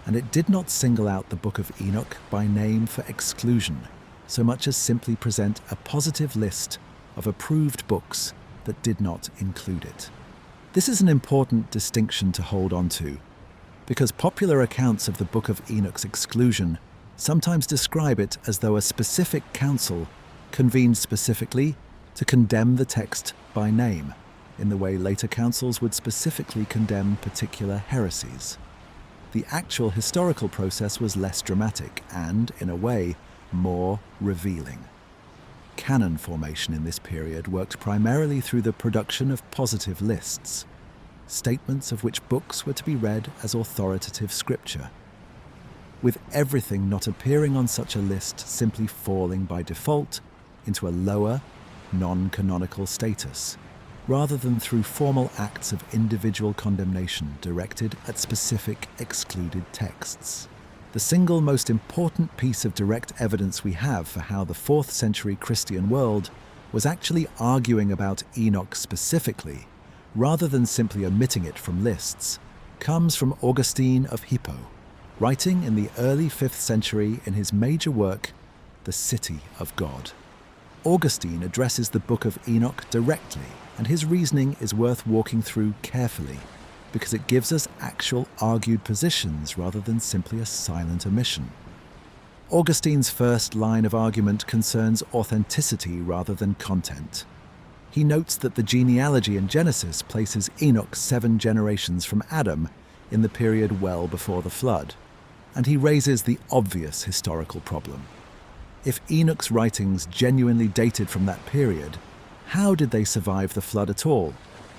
and it did not single out the Book of Enoch by name for exclusion, so much as simply present a positive list of approved books that did not include it. This is an important distinction to hold on to, because popular accounts of the Book of Enoch's exclusion sometimes describe it as though a specific council convened specifically to condemn the text by name, in the way later councils would specifically condemn particular heresies. the actual historical process was less dramatic and, in a way, more revealing. Canon formation in this period worked primarily through the production of positive lists, statements of which books were to be read as authoritative scripture, with everything not appearing on such a list simply falling by default into a lower, non-canonical status, rather than through formal acts of individual condemnation directed at specific excluded texts. The single most important piece of direct evidence we have for how the 4th century Christian world was actually arguing about Enoch specifically, rather than simply omitting it from lists, comes from Augustine of Hippo, writing in the early 5th century in his major work, The City of God. Augustine addresses the Book of Enoch directly, and his reasoning is worth walking through carefully, because it gives us actual argued positions rather than simply a silent omission. Augustine's first line of argument concerns authenticity rather than content. He notes that the genealogy in Genesis places Enoch 7 generations from Adam in the period well before the flood, and he raises the obvious historical problem. If Enoch's writings genuinely dated from that period, how did they survive the flood at all,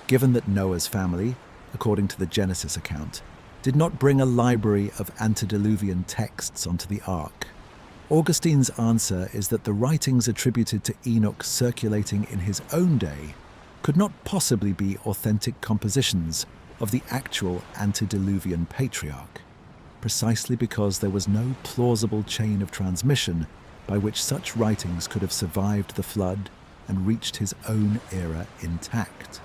given that Noah's family, according to the Genesis account, did not bring a library of antediluvian texts onto the ark? Augustine's answer is that the writings attributed to Enoch circulating in his own day could not possibly be authentic compositions of the actual antediluvian patriarch, precisely because there was no plausible chain of transmission by which such writings could have survived the flood and reached his own era intact.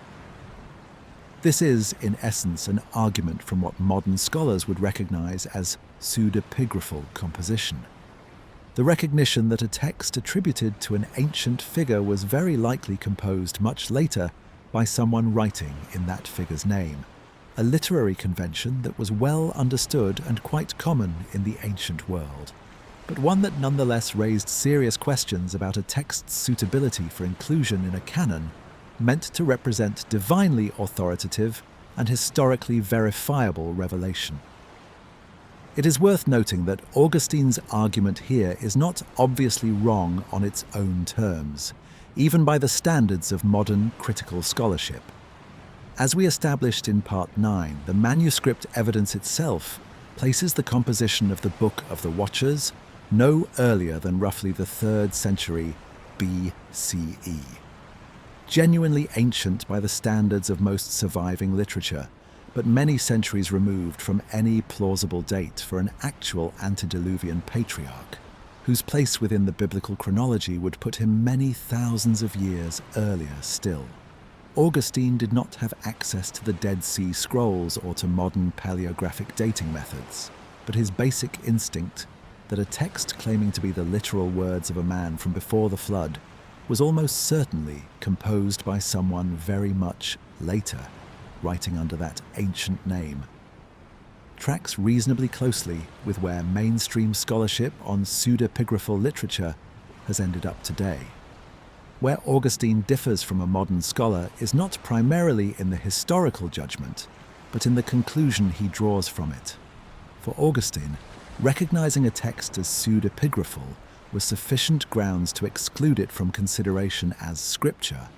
This is, in essence, an argument from what modern scholars would recognize as pseudepigraphal composition. The recognition that a text attributed to an ancient figure was very likely composed much later by someone writing in that figure's name, a literary convention that was well understood and quite common in the ancient world, but one that nonetheless raised serious questions about a text's suitability for inclusion in a canon meant to represent divinely authoritative and historically verifiable revelation. It is worth noting that Augustine's argument here is not obviously wrong on its own terms, even by the standards of modern critical scholarship. As we established in Part 9, the manuscript evidence itself places the composition of the Book of the Watchers no earlier than roughly the 3rd century BCE. Genuinely ancient by the standards of most surviving literature, but many centuries removed from any plausible date for an actual antediluvian patriarch, whose place within the biblical chronology would put him many thousands of years earlier still. Augustine did not have access to the Dead Sea Scrolls or to modern paleographic dating methods, but his basic instinct that a text claiming to be the literal words of a man from before the flood was almost certainly composed by someone very much later, writing under that ancient name, tracks reasonably closely with where mainstream scholarship on pseudepigraphal literature has ended up today. Where Augustine differs from a modern scholar is not primarily in the historical judgment, but in the conclusion he draws from it. For Augustine, recognizing a text as pseudepigraphal was sufficient grounds to exclude it from consideration as scripture,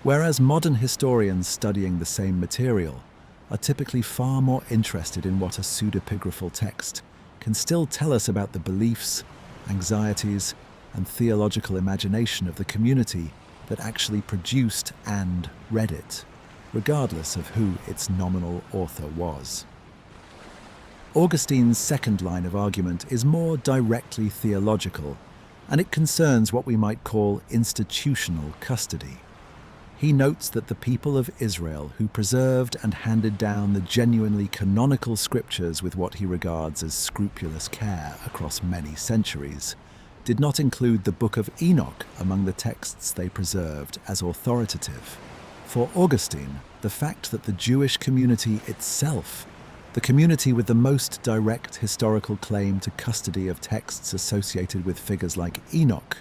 whereas modern historians studying the same material are typically far more interested in what a pseudepigraphal text can still tell us about the beliefs, anxieties, and theological imagination of the community that actually produced and read it, regardless of who its nominal author was. Augustine's second line of argument is more directly theological, and it concerns what we might call institutional custody. He notes that the people of Israel, who preserved and handed down the genuinely canonical scriptures with what he regards as scrupulous care across many centuries, did not include the Book of Enoch among the texts they preserved as authoritative. For Augustine, the fact that the Jewish community itself, the community with the most direct historical claim to custody of texts associated with figures like Enoch,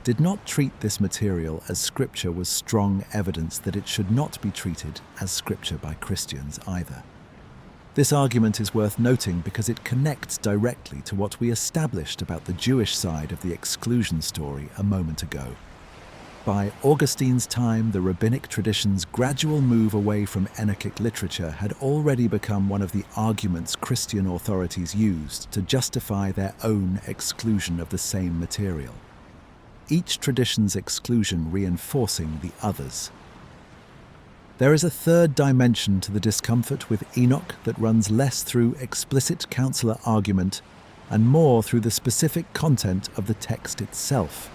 did not treat this material as scripture was strong evidence that it should not be treated as scripture by Christians either. This argument is worth noting because it connects directly to what we established about the Jewish side of the exclusion story a moment ago. By Augustine's time, the rabbinic tradition's gradual move away from Enochic literature had already become one of the arguments Christian authorities used to justify their own exclusion of the same material, each tradition's exclusion reinforcing the others. There is a third dimension to the discomfort with Enoch that runs less through explicit counselor argument and more through the specific content of the text itself.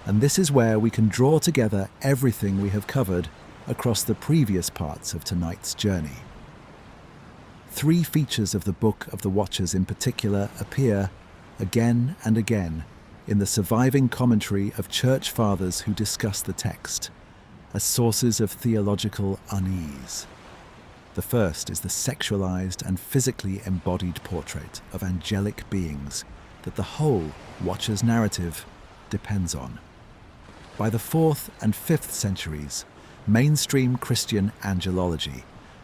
And this is where we can draw together everything we have covered across the previous parts of tonight's journey. Three features of the Book of the Watchers in particular appear again and again in the surviving commentary of church fathers who discuss the text as sources of theological unease. The first is the sexualized and physically embodied portrait of angelic beings that the whole Watchers narrative depends on. By the 4th and 5th centuries, mainstream Christian angelology,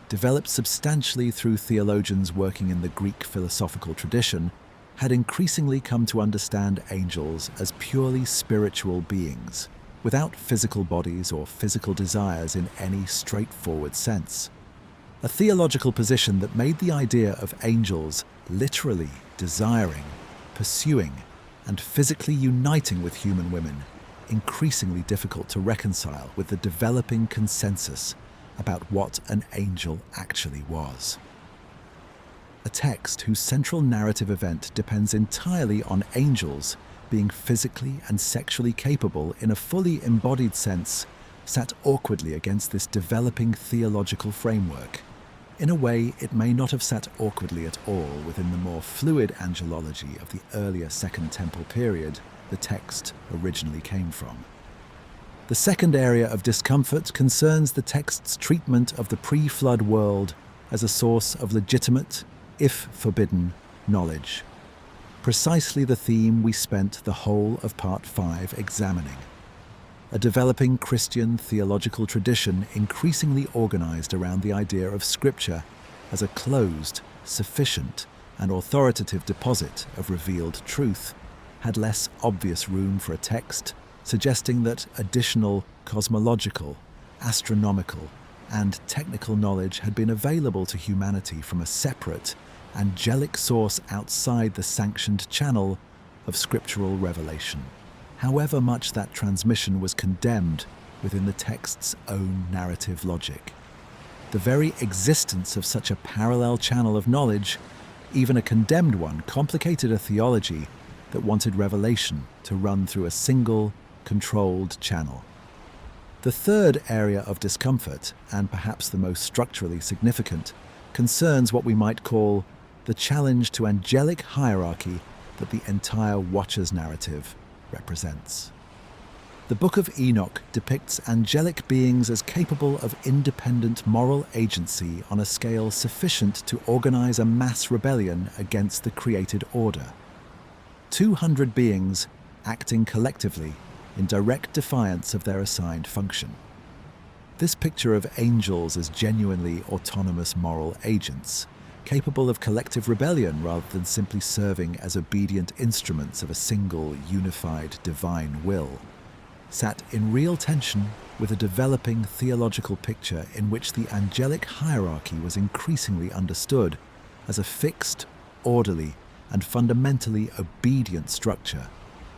developed substantially through theologians working in the Greek philosophical tradition, had increasingly come to understand angels as purely spiritual beings, without physical bodies or physical desires in any straightforward sense. A theological position that made the idea of angels literally desiring, pursuing, and physically uniting with human women increasingly difficult to reconcile with the developing consensus about what an angel actually was. A text whose central narrative event depends entirely on angels being physically and sexually capable in a fully embodied sense sat awkwardly against this developing theological framework, in a way it may not have sat awkwardly at all within the more fluid angelology of the earlier Second Temple period the text originally came from. The second area of discomfort concerns the text's treatment of the pre-flood world as a source of legitimate, if forbidden, knowledge. Precisely the theme we spent the whole of Part 5 examining. A developing Christian theological tradition increasingly organized around the idea of Scripture as a closed, sufficient, and authoritative deposit of revealed truth had less obvious room for a text suggesting that additional cosmological, astronomical, and technical knowledge had been available to humanity from a separate, angelic source outside the sanctioned channel of scriptural revelation, however much that transmission was condemned within the text's own narrative logic. The very existence of such a parallel channel of knowledge, even a condemned one, complicated a theology that wanted revelation to run through a single, controlled channel. The third area of discomfort, and perhaps the most structurally significant, concerns what we might call the challenge to angelic hierarchy that the entire Watchers narrative represents. The Book of Enoch depicts angelic beings as capable of independent moral agency on a scale sufficient to organize a mass rebellion against the created order. 200 beings acting collectively in direct defiance of their assigned function. This picture of angels as genuinely autonomous moral agents, capable of collective rebellion rather than simply serving as obedient instruments of a single, unified, divine will, sat in real tension with a developing theological picture in which the angelic hierarchy was increasingly understood as a fixed, orderly, and fundamentally obedient structure,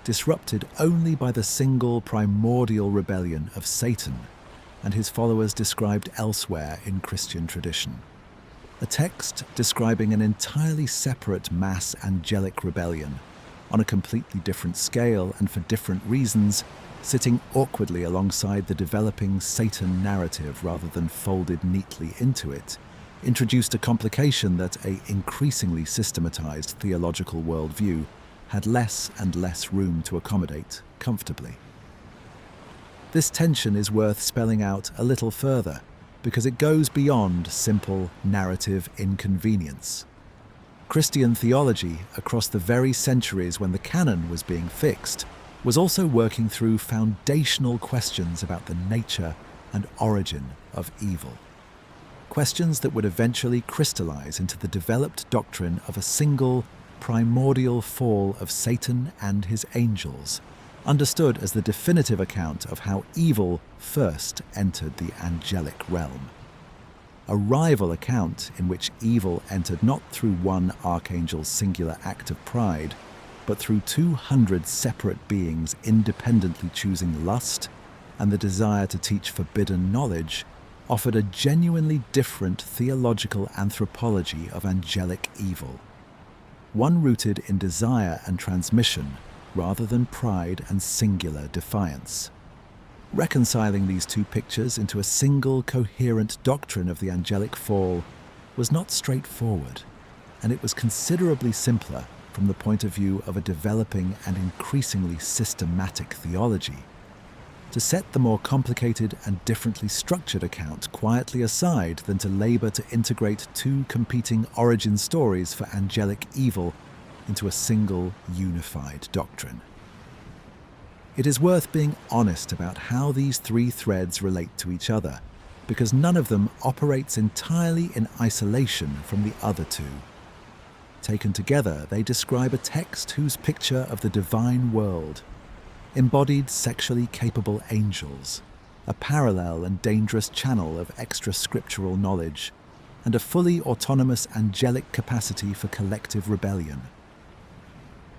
disrupted only by the single primordial rebellion of Satan and his followers described elsewhere in Christian tradition. A text describing an entirely separate mass angelic rebellion, on a completely different scale and for different reasons, sitting awkwardly alongside the developing Satan narrative rather than folded neatly into it, introduced a complication that an increasingly systematized theological worldview had less and less room to accommodate comfortably. This tension is worth spelling out a little further because it goes beyond simple narrative inconvenience. Christian theology, across the very centuries when the canon was being fixed, was also working through foundational questions about the nature and origin of evil. questions that would eventually crystallize into the developed doctrine of a single, primordial fall of Satan and his angels, understood as the definitive account of how evil first entered the angelic realm. A rival account in which evil entered not through one archangel's singular act of pride, but through 200 separate beings independently choosing lust and the desire to teach forbidden knowledge, offered a genuinely different theological anthropology of angelic evil, one rooted in desire and transmission rather than pride and singular defiance. Reconciling these two pictures into a single coherent doctrine of the angelic fall was not straightforward, and it was considerably simpler from the point of view of a developing and increasingly systematic theology. To set the more complicated and differently structured account quietly aside than to labor to integrate two competing origin stories for angelic evil into a single unified doctrine. It is worth being honest about how these three threads relate to each other, because none of them operates entirely in isolation from the other two. Taken together, they describe a text whose picture of the divine world, embodied sexually capable angels, a parallel and dangerous channel of extra-scriptural knowledge, and a fully autonomous angelic capacity for collective rebellion,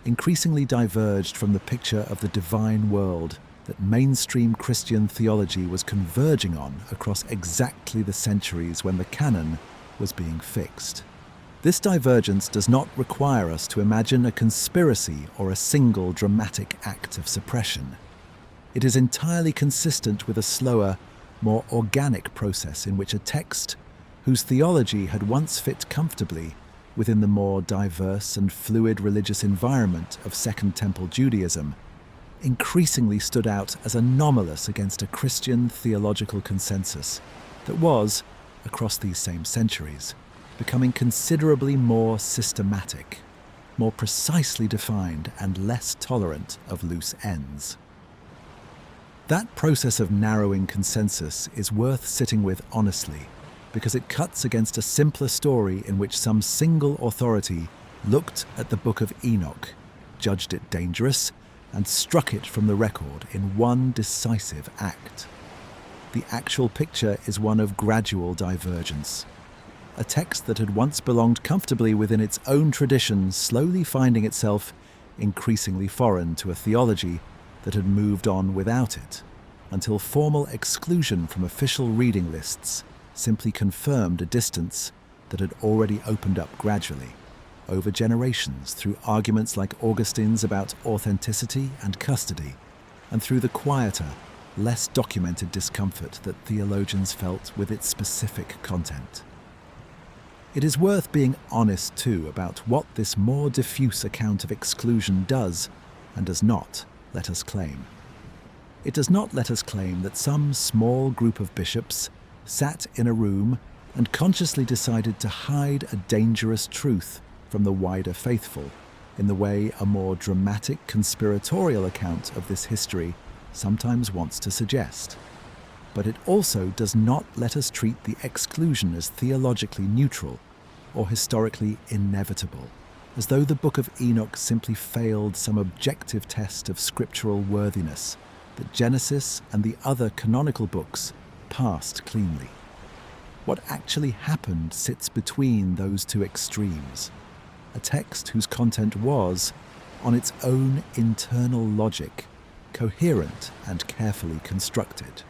increasingly diverged from the picture of the divine world that mainstream Christian theology was converging on across exactly the centuries when the canon was being fixed. This divergence does not require us to imagine a conspiracy or a single dramatic act of suppression. It is entirely consistent with a slower, more organic process in which a text, whose theology had once fit comfortably within the more diverse and fluid religious environment of Second Temple Judaism, increasingly stood out as anomalous against a Christian theological consensus that was, across these same centuries, becoming considerably more systematic, more precisely defined and less tolerant of loose ends. That process of narrowing consensus is worth sitting with honestly, because it cuts against a simpler story in which some single authority looked at the Book of Enoch, judged it dangerous, and struck it from the record in one decisive act. The actual picture is one of gradual divergence. A text that had once belonged comfortably within its own tradition slowly finding itself increasingly foreign to a theology that had moved on without it, until formal exclusion from official reading lists simply confirmed a distance that had already opened up gradually, over generations, through arguments like Augustine's about authenticity and custody, and through the quieter, less documented discomfort that theologians felt with its specific content. It is worth being honest, too, about what this more diffuse account of exclusion does and does not let us claim. It does not let us claim that some small group of bishops sat in a room and consciously decided to hide a dangerous truth from the wider faithful, in the way a more dramatic conspiratorial account of this history sometimes wants to suggest. But it also does not let us treat the exclusion as theologically neutral or historically inevitable, as though the Book of Enoch simply failed some objective test of scriptural worthiness that Genesis and the other canonical books passed cleanly. What actually happened sits between those two extremes, a text whose content was, on its own internal logic, coherent and carefully constructed,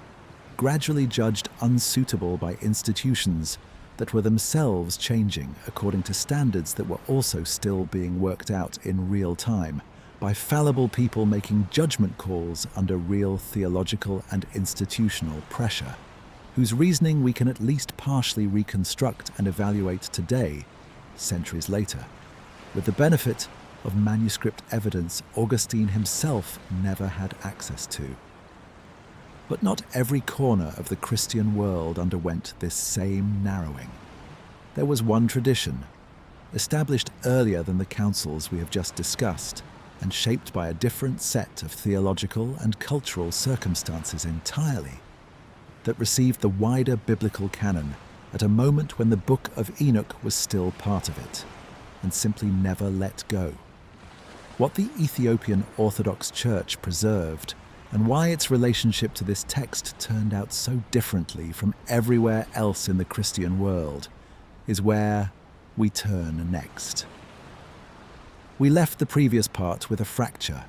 gradually judged unsuitable by institutions that were themselves changing according to standards that were also still being worked out in real time by fallible people making judgment calls under real theological and institutional pressure, whose reasoning we can at least partially reconstruct and evaluate today, centuries later, with the benefit of manuscript evidence Augustine himself never had access to. But not every corner of the Christian world underwent this same narrowing. There was one tradition, established earlier than the councils we have just discussed, and shaped by a different set of theological and cultural circumstances entirely, that received the wider biblical canon at a moment when the Book of Enoch was still part of it, and simply never let go. What the Ethiopian Orthodox Church preserved, and why its relationship to this text turned out so differently from everywhere else in the Christian world, is where we turn next. We left the previous part with a fracture,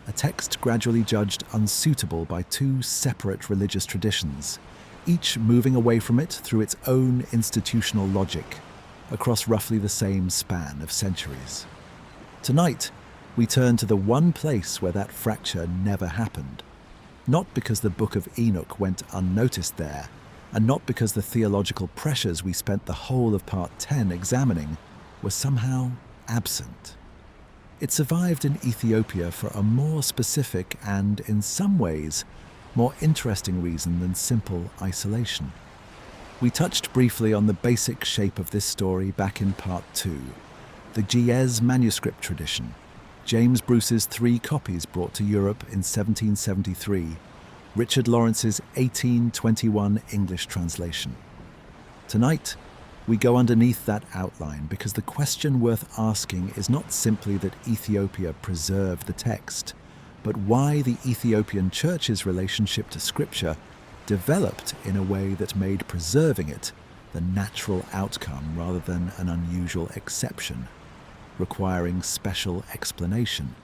a text gradually judged unsuitable by two separate religious traditions, each moving away from it through its own institutional logic, across roughly the same span of centuries. Tonight, we turn to the one place where that fracture never happened, not because the Book of Enoch went unnoticed there, and not because the theological pressures we spent the whole of Part 10 examining were somehow absent. It survived in Ethiopia for a more specific and, in some ways, more interesting reason than simple isolation. We touched briefly on the basic shape of this story back in Part 2, the Ge'ez manuscript tradition, James Bruce's 3 copies brought to Europe in 1773, Richard Lawrence's 1821 English translation. Tonight, we go underneath that outline because the question worth asking is not simply that Ethiopia preserved the text, but why the Ethiopian Church's relationship to Scripture developed in a way that made preserving it the natural outcome rather than an unusual exception, requiring special explanation.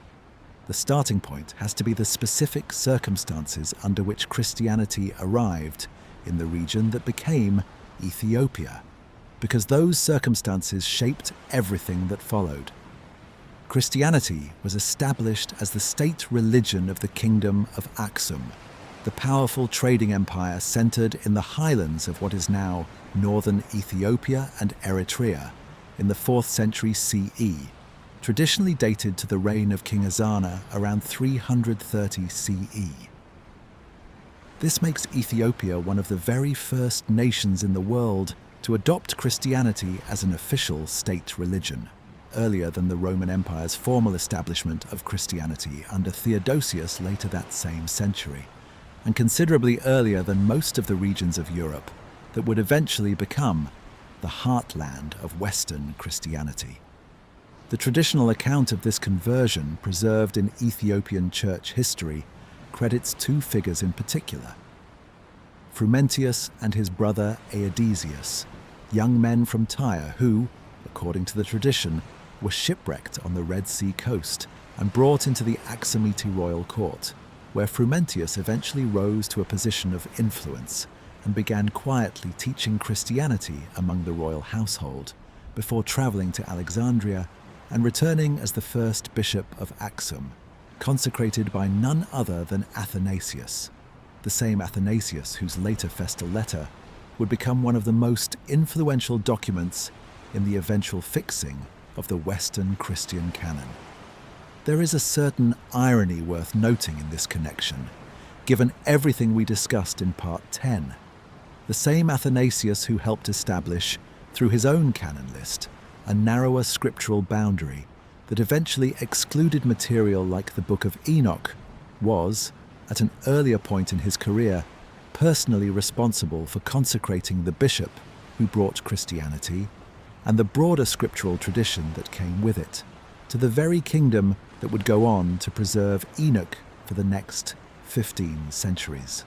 The starting point has to be the specific circumstances under which Christianity arrived in the region that became Ethiopia, because those circumstances shaped everything that followed. Christianity was established as the state religion of the kingdom of Aksum, the powerful trading empire centered in the highlands of what is now northern Ethiopia and Eritrea in the 4th century CE, traditionally dated to the reign of King Ezana around 330 CE. This makes Ethiopia one of the very first nations in the world to adopt Christianity as an official state religion, earlier than the Roman Empire's formal establishment of Christianity under Theodosius later that same century, and considerably earlier than most of the regions of Europe that would eventually become the heartland of Western Christianity. The traditional account of this conversion, preserved in Ethiopian church history, credits 2 figures in particular: Frumentius and his brother Aedesius, young men from Tyre who, according to the tradition, were shipwrecked on the Red Sea coast and brought into the Aksumite royal court, where Frumentius eventually rose to a position of influence and began quietly teaching Christianity among the royal household, before traveling to Alexandria and returning as the first bishop of Aksum, consecrated by none other than Athanasius, the same Athanasius whose later festal letter would become one of the most influential documents in the eventual fixing of the Western Christian canon. There is a certain irony worth noting in this connection, given everything we discussed in Part 10. The same Athanasius who helped establish, through his own canon list, a narrower scriptural boundary that eventually excluded material like the Book of Enoch, was, at an earlier point in his career, personally responsible for consecrating the bishop who brought Christianity and the broader scriptural tradition that came with it, to the very kingdom that would go on to preserve Enoch for the next 15 centuries.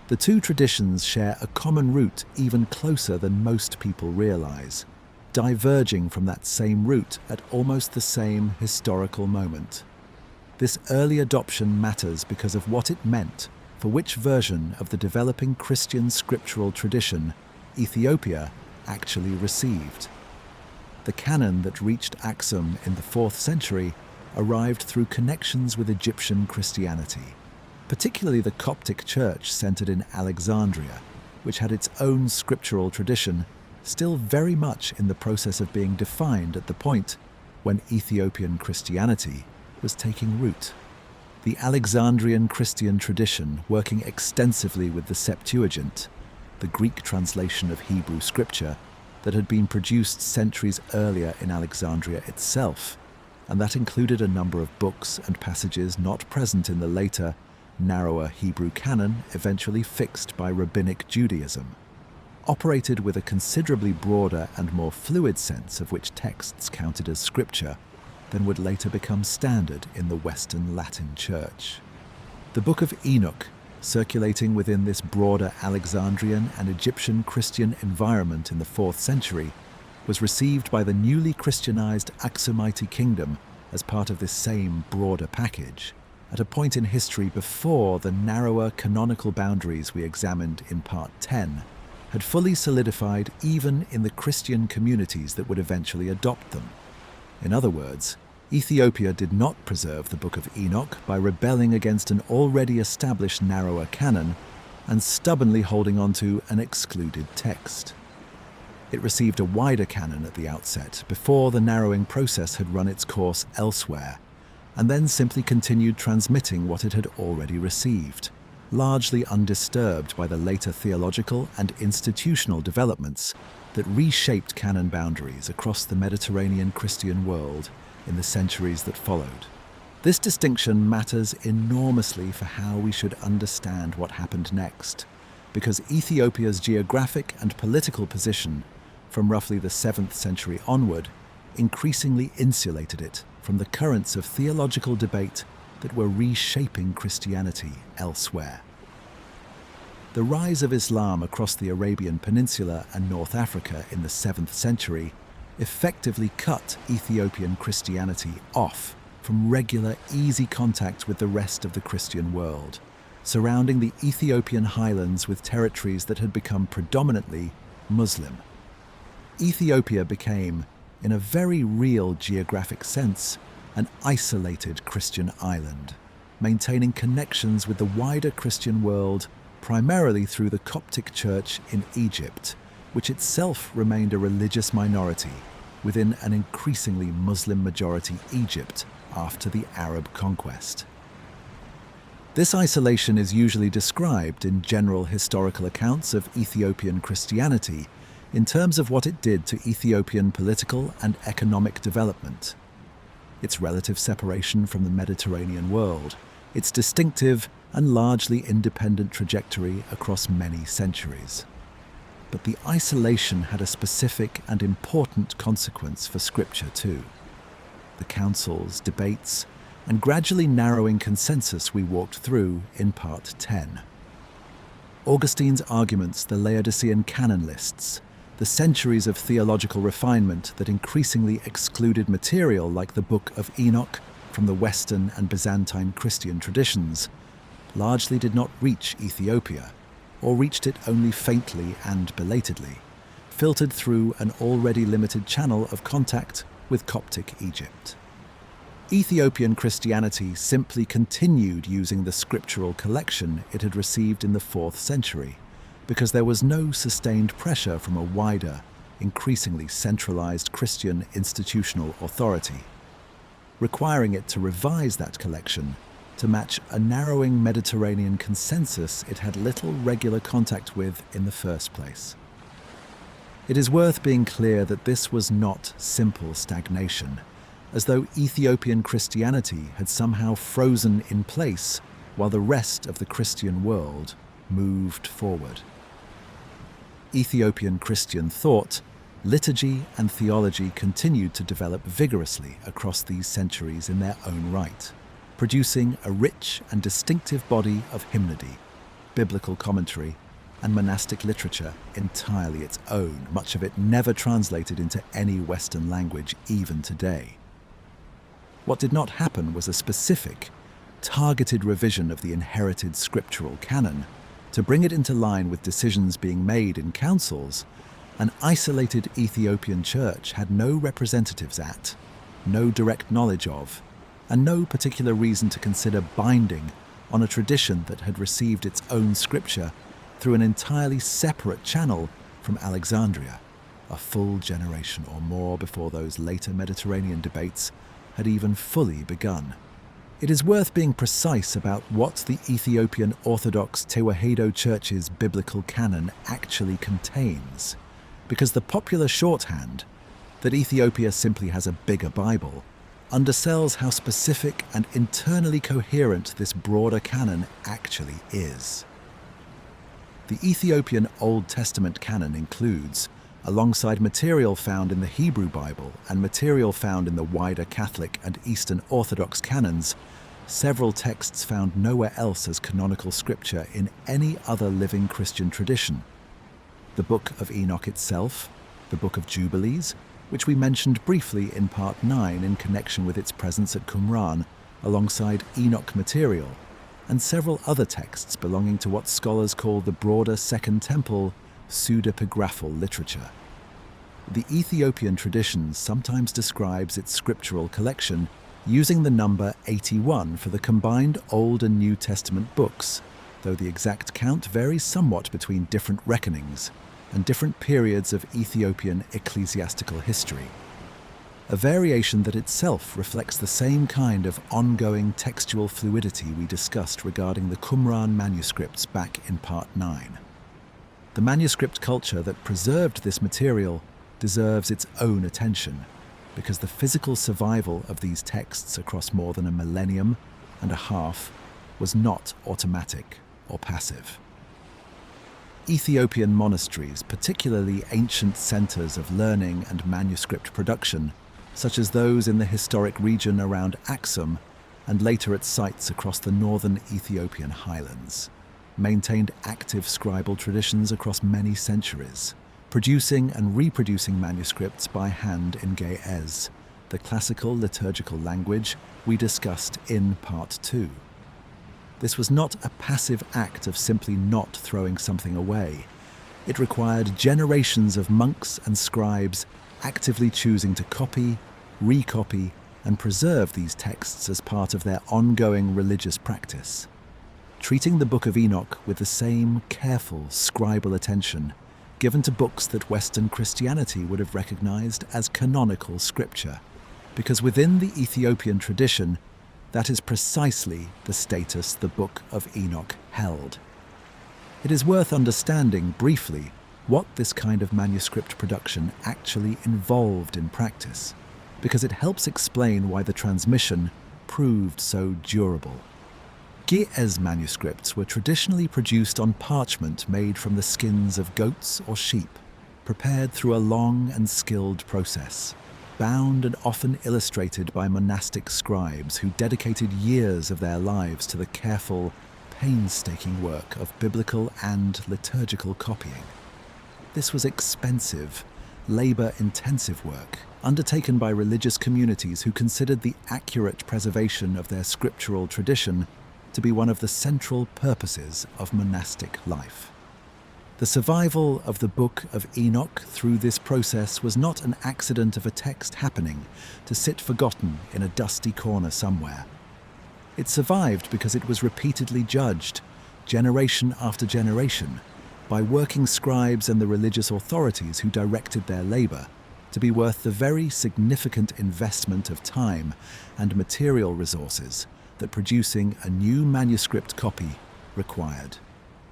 The 2 traditions share a common root even closer than most people realize, diverging from that same root at almost the same historical moment. This early adoption matters because of what it meant for which version of the developing Christian scriptural tradition Ethiopia actually received. The canon that reached Aksum in the 4th century arrived through connections with Egyptian Christianity, particularly the Coptic Church centered in Alexandria, which had its own scriptural tradition, still very much in the process of being defined at the point when Ethiopian Christianity was taking root. The Alexandrian Christian tradition, working extensively with the Septuagint, the Greek translation of Hebrew scripture that had been produced centuries earlier in Alexandria itself, and that included a number of books and passages not present in the later, narrower Hebrew canon eventually fixed by Rabbinic Judaism. operated with a considerably broader and more fluid sense of which texts counted as scripture than would later become standard in the Western Latin Church. The Book of Enoch, circulating within this broader Alexandrian and Egyptian Christian environment in the 4th century, was received by the newly Christianized Aksumite kingdom as part of this same broader package, at a point in history before the narrower canonical boundaries we examined in Part 10 had fully solidified even in the Christian communities that would eventually adopt them. In other words, Ethiopia did not preserve the Book of Enoch by rebelling against an already established narrower canon and stubbornly holding on to an excluded text. It received a wider canon at the outset before the narrowing process had run its course elsewhere, and then simply continued transmitting what it had already received, largely undisturbed by the later theological and institutional developments that reshaped canon boundaries across the Mediterranean Christian world in the centuries that followed. This distinction matters enormously for how we should understand what happened next, because Ethiopia's geographic and political position from roughly the 7th century onward increasingly insulated it from the currents of theological debate that were reshaping Christianity elsewhere. The rise of Islam across the Arabian Peninsula and North Africa in the 7th century effectively cut Ethiopian Christianity off from regular, easy contact with the rest of the Christian world, surrounding the Ethiopian highlands with territories that had become predominantly Muslim. Ethiopia became, in a very real geographic sense, an isolated Christian island, maintaining connections with the wider Christian world primarily through the Coptic Church in Egypt, which itself remained a religious minority within an increasingly Muslim-majority Egypt after the Arab conquest. This isolation is usually described in general historical accounts of Ethiopian Christianity in terms of what it did to Ethiopian political and economic development, its relative separation from the Mediterranean world, its distinctive and largely independent trajectory across many centuries. But the isolation had a specific and important consequence for Scripture too. The councils, debates, and gradually narrowing consensus we walked through in Part 10. Augustine's arguments, the Laodicean canon lists, the centuries of theological refinement that increasingly excluded material like the Book of Enoch from the Western and Byzantine Christian traditions, largely did not reach Ethiopia, or reached it only faintly and belatedly, filtered through an already limited channel of contact with Coptic Egypt. Ethiopian Christianity simply continued using the scriptural collection it had received in the 4th century, because there was no sustained pressure from a wider, increasingly centralized Christian institutional authority, requiring it to revise that collection to match a narrowing Mediterranean consensus it had little regular contact with in the first place. It is worth being clear that this was not simple stagnation, as though Ethiopian Christianity had somehow frozen in place while the rest of the Christian world moved forward. Ethiopian Christian thought, liturgy, and theology continued to develop vigorously across these centuries in their own right, producing a rich and distinctive body of hymnody, biblical commentary, and monastic literature entirely its own, much of it never translated into any Western language even today. What did not happen was a specific, targeted revision of the inherited scriptural canon to bring it into line with decisions being made in councils. An isolated Ethiopian church had no representatives at, no direct knowledge of, and no particular reason to consider binding on a tradition that had received its own scripture through an entirely separate channel from Alexandria, a full generation or more before those later Mediterranean debates had even fully begun. It is worth being precise about what the Ethiopian Orthodox Tewahedo Church's biblical canon actually contains, because the popular shorthand, that Ethiopia simply has a bigger Bible, undersells how specific and internally coherent this broader canon actually is. The Ethiopian Old Testament canon includes, alongside material found in the Hebrew Bible and material found in the wider Catholic and Eastern Orthodox canons, several texts found nowhere else as canonical scripture in any other living Christian tradition. The Book of Enoch itself, the Book of Jubilees, which we mentioned briefly in Part 9 in connection with its presence at Qumran, alongside Enoch material, and several other texts belonging to what scholars call the broader Second Temple pseudepigraphal literature. The Ethiopian tradition sometimes describes its scriptural collection using the number 81 for the combined Old and New Testament books, though the exact count varies somewhat between different reckonings and different periods of Ethiopian ecclesiastical history. A variation that itself reflects the same kind of ongoing textual fluidity we discussed regarding the Qumran manuscripts back in Part 9. The manuscript culture that preserved this material deserves its own attention, because the physical survival of these texts across more than a millennium and a half was not automatic or passive. Ethiopian monasteries, particularly ancient centers of learning and manuscript production, such as those in the historic region around Aksum and later at sites across the northern Ethiopian highlands, maintained active scribal traditions across many centuries, producing and reproducing manuscripts by hand in Ge'ez, the classical liturgical language we discussed in Part 2. This was not a passive act of simply not throwing something away. It required generations of monks and scribes actively choosing to copy, recopy, and preserve these texts as part of their ongoing religious practice, treating the Book of Enoch with the same careful scribal attention given to books that Western Christianity would have recognized as canonical scripture, because within the Ethiopian tradition, that is precisely the status the Book of Enoch held. It is worth understanding briefly what this kind of manuscript production actually involved in practice, because it helps explain why the transmission proved so durable. Ge'ez manuscripts were traditionally produced on parchment made from the skins of goats or sheep, prepared through a long and skilled process, bound and often illustrated by monastic scribes who dedicated years of their lives to the careful, painstaking work of biblical and liturgical copying. This was expensive, labor-intensive work undertaken by religious communities who considered the accurate preservation of their scriptural tradition to be one of the central purposes of monastic life. The survival of the Book of Enoch through this process was not an accident of a text happening to sit forgotten in a dusty corner somewhere. It survived because it was repeatedly judged, generation after generation, by working scribes and the religious authorities who directed their labor, to be worth the very significant investment of time and material resources that producing a new manuscript copy required.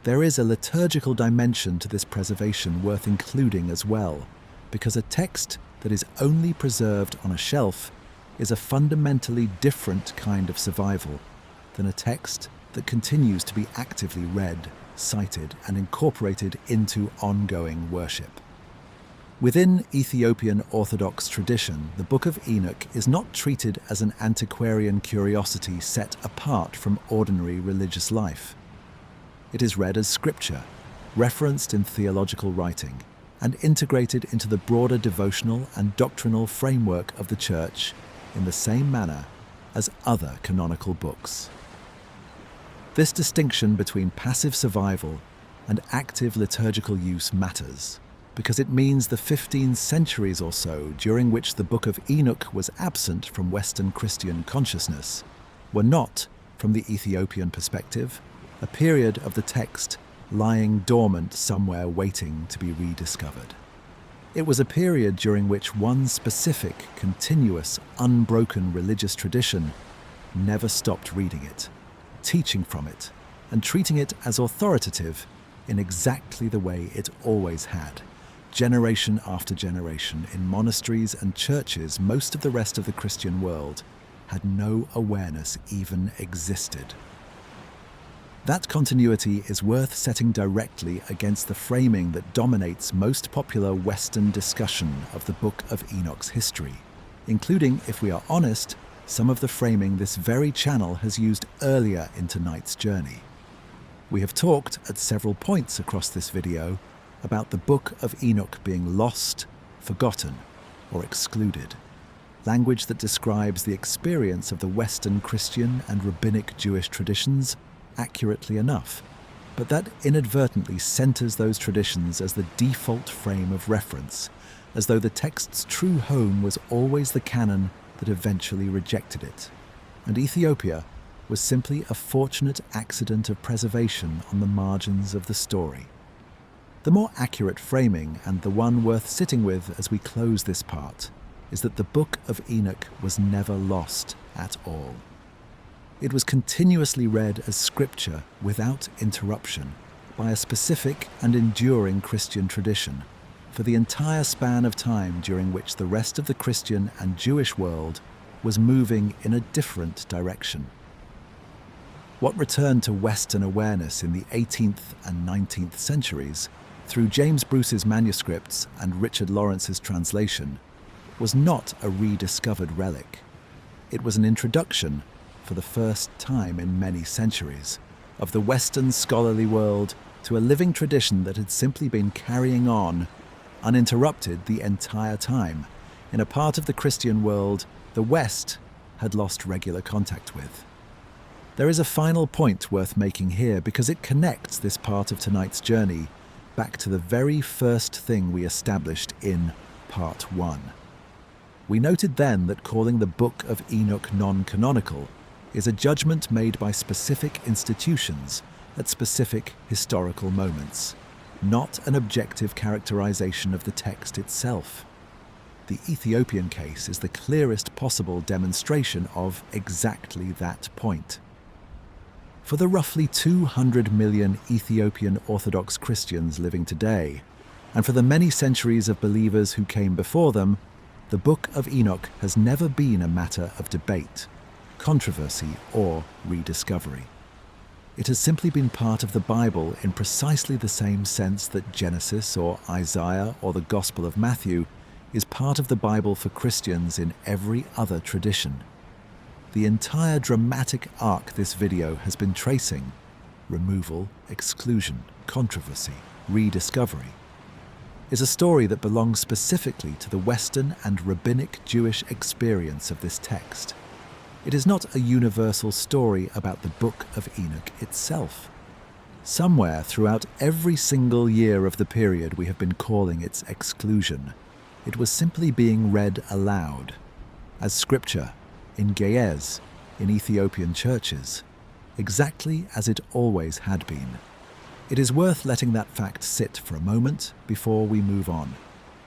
There is a liturgical dimension to this preservation worth including as well, because a text that is only preserved on a shelf is a fundamentally different kind of survival than a text that continues to be actively read, cited, and incorporated into ongoing worship. Within Ethiopian Orthodox tradition, the Book of Enoch is not treated as an antiquarian curiosity set apart from ordinary religious life. It is read as scripture, referenced in theological writing, and integrated into the broader devotional and doctrinal framework of the Church in the same manner as other canonical books. This distinction between passive survival and active liturgical use matters, because it means the 15 centuries or so during which the Book of Enoch was absent from Western Christian consciousness were not, from the Ethiopian perspective, a period of the text lying dormant somewhere waiting to be rediscovered. It was a period during which one specific, continuous, unbroken religious tradition never stopped reading it, teaching from it, and treating it as authoritative in exactly the way it always had, generation after generation in monasteries and churches most of the rest of the Christian world had no awareness even existed. That continuity is worth setting directly against the framing that dominates most popular Western discussion of the Book of Enoch's history, including, if we are honest, some of the framing this very channel has used earlier in tonight's journey. We have talked at several points across this video about the Book of Enoch being lost, forgotten, or excluded, language that describes the experience of the Western Christian and Rabbinic Jewish traditions accurately enough, but that inadvertently centers those traditions as the default frame of reference, as though the text's true home was always the canon that eventually rejected it, and Ethiopia was simply a fortunate accident of preservation on the margins of the story. The more accurate framing, and the one worth sitting with as we close this part, is that the Book of Enoch was never lost at all. It was continuously read as scripture without interruption by a specific and enduring Christian tradition for the entire span of time during which the rest of the Christian and Jewish world was moving in a different direction. What returned to Western awareness in the 18th and 19th centuries through James Bruce's manuscripts and Richard Lawrence's translation was not a rediscovered relic. It was an introduction, for the first time in many centuries, of the Western scholarly world to a living tradition that had simply been carrying on, uninterrupted the entire time, in a part of the Christian world the West had lost regular contact with. There is a final point worth making here because it connects this part of tonight's journey back to the very first thing we established in Part 1. We noted then that calling the Book of Enoch non-canonical is a judgment made by specific institutions at specific historical moments, not an objective characterization of the text itself. The Ethiopian case is the clearest possible demonstration of exactly that point. For the roughly 200 million Ethiopian Orthodox Christians living today, and for the many centuries of believers who came before them, the Book of Enoch has never been a matter of debate, controversy, or rediscovery. It has simply been part of the Bible in precisely the same sense that Genesis or Isaiah or the Gospel of Matthew is part of the Bible for Christians in every other tradition. The entire dramatic arc this video has been tracing, removal, exclusion, controversy, rediscovery, is a story that belongs specifically to the Western and Rabbinic Jewish experience of this text. It is not a universal story about the Book of Enoch itself. Somewhere throughout every single year of the period we have been calling its exclusion, it was simply being read aloud, as scripture, in Ge'ez, in Ethiopian churches, exactly as it always had been. It is worth letting that fact sit for a moment before we move on,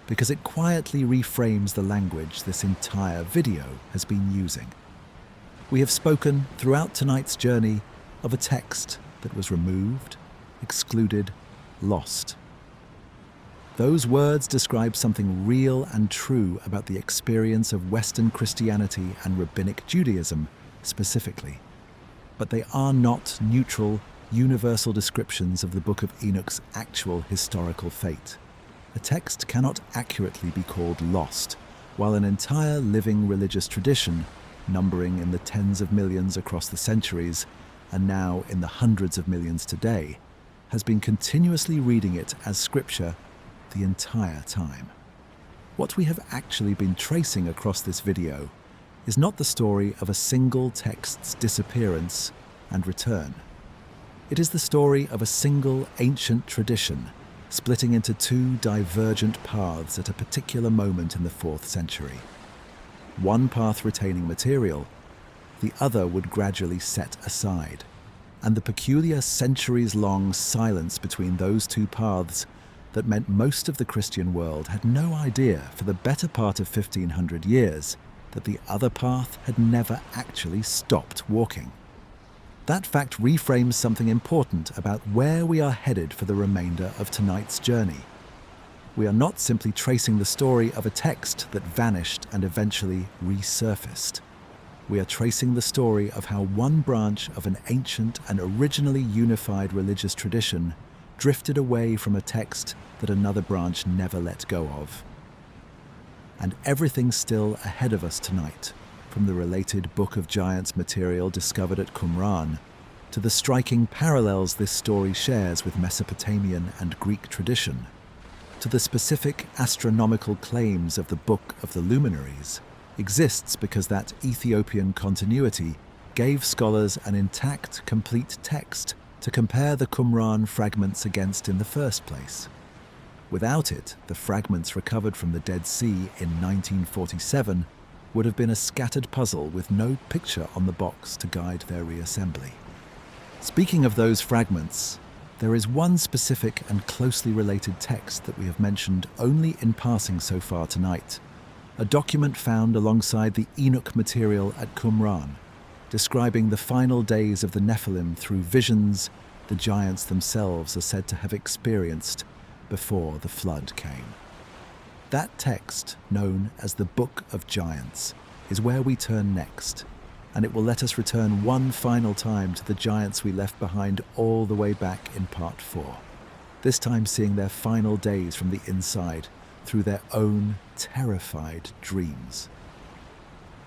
because it quietly reframes the language this entire video has been using. We have spoken throughout tonight's journey of a text that was removed, excluded, lost. Those words describe something real and true about the experience of Western Christianity and Rabbinic Judaism specifically, but they are not neutral, universal descriptions of the Book of Enoch's actual historical fate. A text cannot accurately be called lost, while an entire living religious tradition, numbering in the tens of millions across the centuries, and now in the hundreds of millions today, has been continuously reading it as scripture the entire time. What we have actually been tracing across this video is not the story of a single text's disappearance and return. It is the story of a single ancient tradition splitting into two divergent paths at a particular moment in the 4th century. One path retaining material, the other would gradually set aside, and the peculiar centuries-long silence between those two paths that meant most of the Christian world had no idea for the better part of 1500 years that the other path had never actually stopped walking. That fact reframes something important about where we are headed for the remainder of tonight's journey. We are not simply tracing the story of a text that vanished and eventually resurfaced. we are tracing the story of how one branch of an ancient and originally unified religious tradition drifted away from a text that another branch never let go of. And everything's still ahead of us tonight, from the related Book of Giants material discovered at Qumran, to the striking parallels this story shares with Mesopotamian and Greek tradition, to the specific astronomical claims of the Book of the Luminaries, exists because that Ethiopian continuity gave scholars an intact, complete text to compare the Qumran fragments against in the first place. Without it, the fragments recovered from the Dead Sea in 1947 would have been a scattered puzzle with no picture on the box to guide their reassembly. Speaking of those fragments, there is one specific and closely related text that we have mentioned only in passing so far tonight, a document found alongside the Enoch material at Qumran, describing the final days of the Nephilim through visions the giants themselves are said to have experienced before the flood came. That text, known as the Book of Giants, is where we turn next, and it will let us return one final time to the giants we left behind all the way back in Part 4, this time seeing their final days from the inside through their own terrified dreams.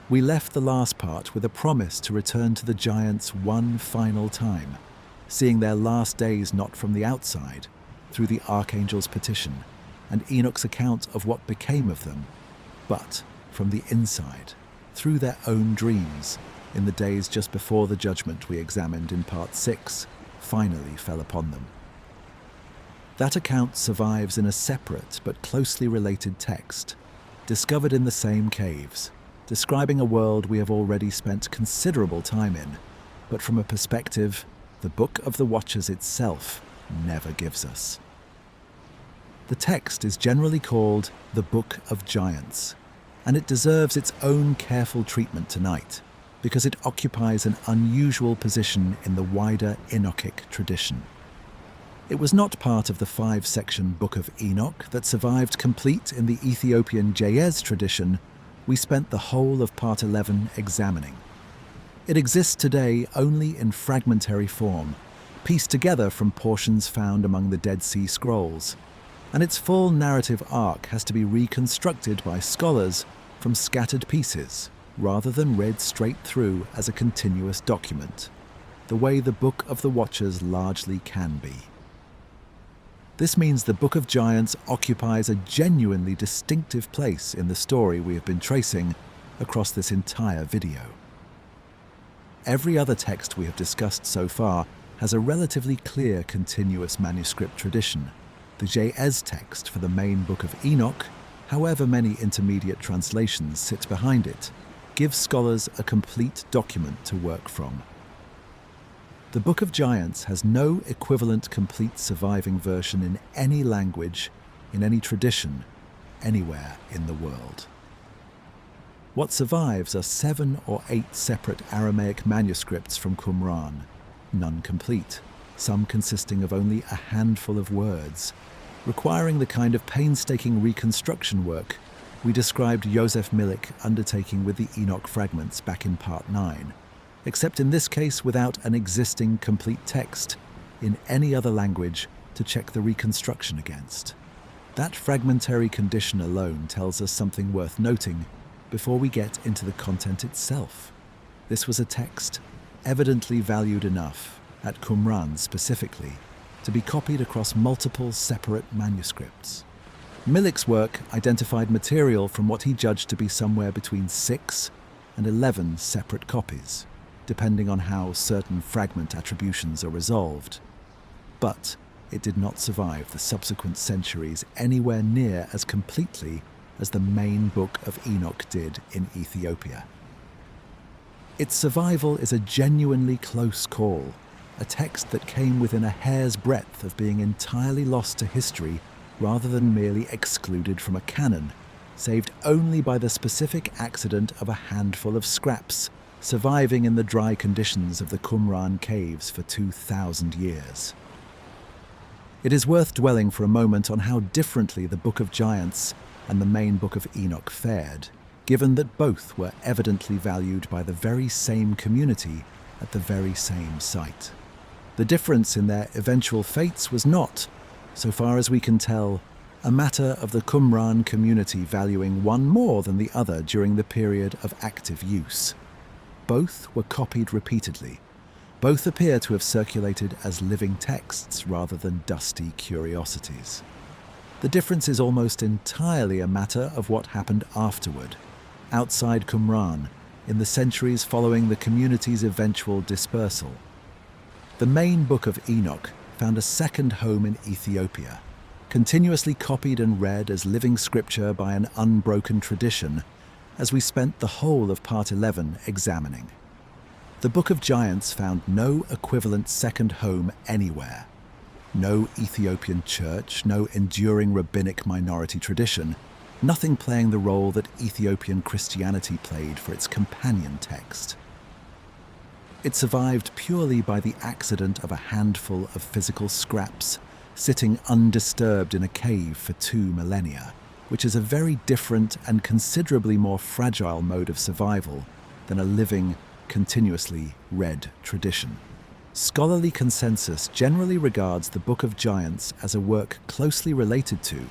We left the last part with a promise to return to the giants one final time, seeing their last days not from the outside, through the Archangels' Petition and Enoch's account of what became of them, but from the inside, through their own dreams, in the days just before the judgment we examined in Part 6 finally fell upon them. That account survives in a separate but closely related text, discovered in the same caves, describing a world we have already spent considerable time in, but from a perspective the Book of the Watchers itself never gives us. The text is generally called the Book of Giants, and it deserves its own careful treatment tonight, because it occupies an unusual position in the wider Enochic tradition. It was not part of the 5-section Book of Enoch that survived complete in the Ethiopian Jayez tradition we spent the whole of Part 11 examining. It exists today only in fragmentary form, pieced together from portions found among the Dead Sea Scrolls, and its full narrative arc has to be reconstructed by scholars from scattered pieces, rather than read straight through as a continuous document, the way the Book of the Watchers largely can be. This means the Book of Giants occupies a genuinely distinctive place in the story we have been tracing across this entire video. Every other text we have discussed so far has a relatively clear continuous manuscript tradition. The Jayez text for the main Book of Enoch, however many intermediate translations sit behind it, gives scholars a complete document to work from. The Book of Giants has no equivalent complete surviving version in any language, in any tradition, anywhere in the world. What survives are 7 or 8 separate Aramaic manuscripts from Qumran, none complete, some consisting of only a handful of words, requiring the kind of painstaking reconstruction work we described Joseph Milik undertaking with the Enoch fragments back in Part 9, except in this case without an existing complete text in any other language to check the reconstruction against. That fragmentary condition alone tells us something worth noting before we get into the content itself. This was a text evidently valued enough, at Qumran specifically, to be copied across multiple separate manuscripts. Milik's work identified material from what he judged to be somewhere between 6 and 11 separate copies, depending on how certain fragment attributions are resolved. But it did not survive the subsequent centuries anywhere near as completely as the main Book of Enoch did in Ethiopia. Its survival is a genuinely close call, a text that came within a hair's breadth of being entirely lost to history rather than merely excluded from a canon, saved only by the specific accident of a handful of scraps surviving in the dry conditions of the Qumran caves for 2,000 years. It is worth dwelling for a moment on how differently the Book of Giants and the main Book of Enoch fared, given that both were evidently valued by the very same community at the very same site. The difference in their eventual fates was not, so far as we can tell, a matter of the Qumran community valuing one more than the other during the period of active use. Both were copied repeatedly. Both appear to have circulated as living texts rather than dusty curiosities. The difference is almost entirely a matter of what happened afterward, outside Qumran, in the centuries following the community's eventual dispersal. The main Book of Enoch found a second home in Ethiopia, continuously copied and read as living scripture by an unbroken tradition, as we spent the whole of Part 11 examining. The Book of Giants found no equivalent second home anywhere. No Ethiopian church, no enduring rabbinic minority tradition, nothing playing the role that Ethiopian Christianity played for its companion text. It survived purely by the accident of a handful of physical scraps, sitting undisturbed in a cave for 2 millennia, which is a very different and considerably more fragile mode of survival than a living, continuously read tradition. Scholarly consensus generally regards the Book of Giants as a work closely related to,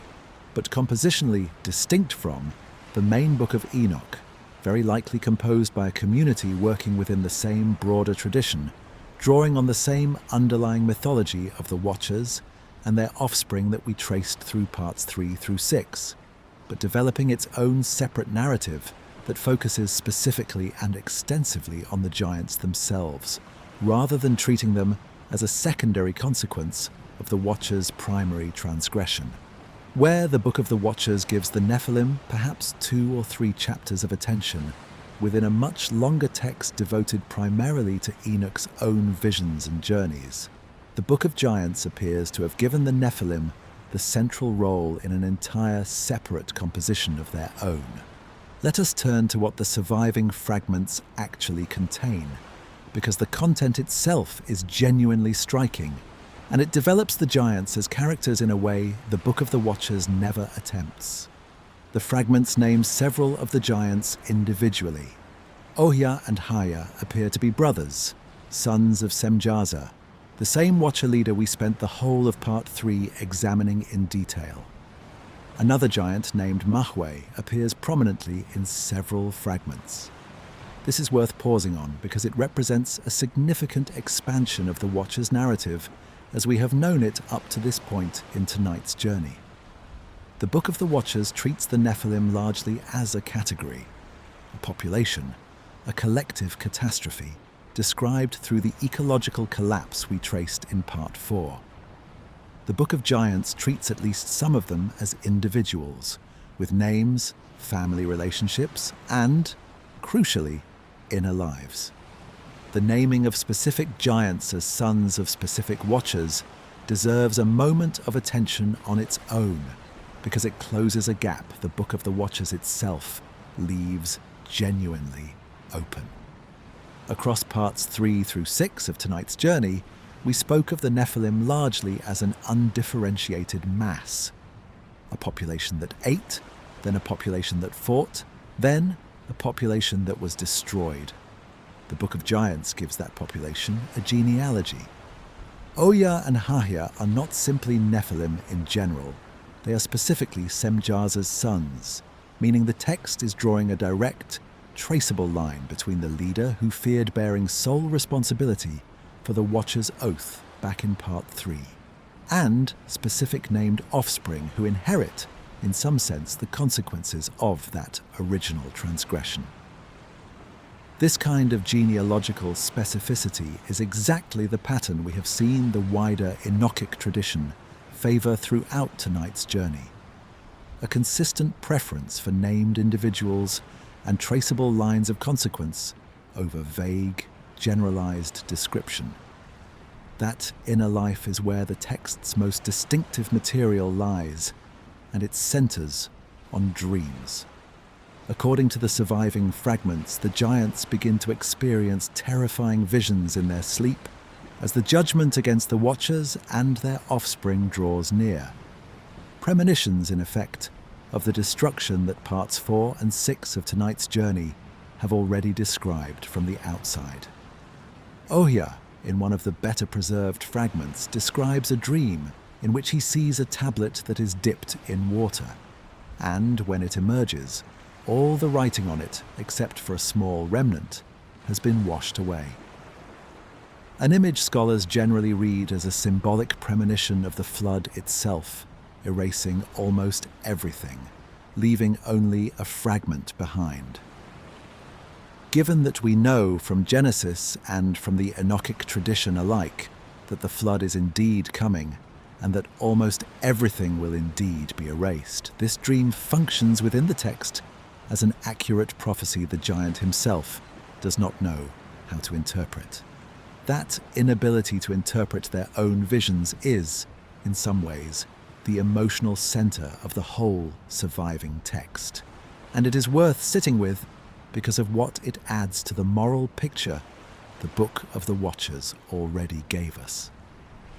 but compositionally distinct from, the main Book of Enoch, very likely composed by a community working within the same broader tradition, drawing on the same underlying mythology of the Watchers and their offspring that we traced through parts 3 through 6, but developing its own separate narrative that focuses specifically and extensively on the giants themselves, rather than treating them as a secondary consequence of the Watchers' primary transgression. Where the Book of the Watchers gives the Nephilim perhaps 2 or 3 chapters of attention, within a much longer text devoted primarily to Enoch's own visions and journeys, the Book of Giants appears to have given the Nephilim the central role in an entire separate composition of their own. Let us turn to what the surviving fragments actually contain, because the content itself is genuinely striking, and it develops the giants as characters in a way the Book of the Watchers never attempts. The fragments name several of the giants individually. Ohia and Haya appear to be brothers, sons of Semjaza, the same Watcher leader we spent the whole of Part 3 examining in detail. Another giant named Mahwe appears prominently in several fragments. This is worth pausing on because it represents a significant expansion of the Watcher's narrative as we have known it up to this point in tonight's journey. The Book of the Watchers treats the Nephilim largely as a category, a population, a collective catastrophe, described through the ecological collapse we traced in Part 4. The Book of Giants treats at least some of them as individuals, with names, family relationships, and, crucially, inner lives. The naming of specific giants as sons of specific Watchers deserves a moment of attention on its own, because it closes a gap the Book of the Watchers itself leaves genuinely open. Across parts 3 through 6 of tonight's journey, we spoke of the Nephilim largely as an undifferentiated mass. A population that ate, then a population that fought, then a population that was destroyed. The Book of Giants gives that population a genealogy. Oya and Hahia are not simply Nephilim in general. They are specifically Semjaza's sons, meaning the text is drawing a direct, traceable line between the leader who feared bearing sole responsibility for the Watcher's oath back in Part 3, and specific named offspring who inherit, in some sense, the consequences of that original transgression. This kind of genealogical specificity is exactly the pattern we have seen the wider Enochic tradition favor throughout tonight's journey. A consistent preference for named individuals and traceable lines of consequence over vague, generalized description. That inner life is where the text's most distinctive material lies, and it centers on dreams. According to the surviving fragments, the giants begin to experience terrifying visions in their sleep as the judgment against the Watchers and their offspring draws near. Premonitions, in effect, of the destruction that parts 4 and 6 of tonight's journey have already described from the outside. Ohia, in one of the better preserved fragments, describes a dream in which he sees a tablet that is dipped in water, and when it emerges, all the writing on it, except for a small remnant, has been washed away. An image scholars generally read as a symbolic premonition of the flood itself, erasing almost everything, leaving only a fragment behind. Given that we know from Genesis and from the Enochic tradition alike that the flood is indeed coming, and that almost everything will indeed be erased, this dream functions within the text as an accurate prophecy the giant himself does not know how to interpret. That inability to interpret their own visions is, in some ways, the emotional center of the whole surviving text. And it is worth sitting with because of what it adds to the moral picture the Book of the Watchers already gave us.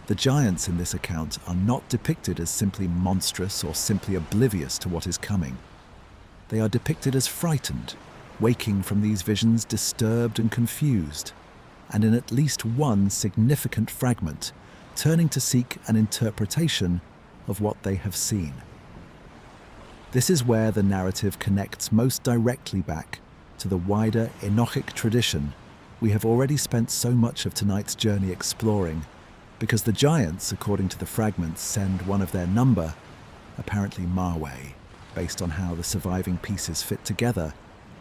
The giants in this account are not depicted as simply monstrous or simply oblivious to what is coming. They are depicted as frightened, waking from these visions disturbed and confused, and in at least one significant fragment, turning to seek an interpretation of what they have seen. This is where the narrative connects most directly back to the wider Enochic tradition we have already spent so much of tonight's journey exploring, because the giants, according to the fragments, send one of their number, apparently Marway, based on how the surviving pieces fit together,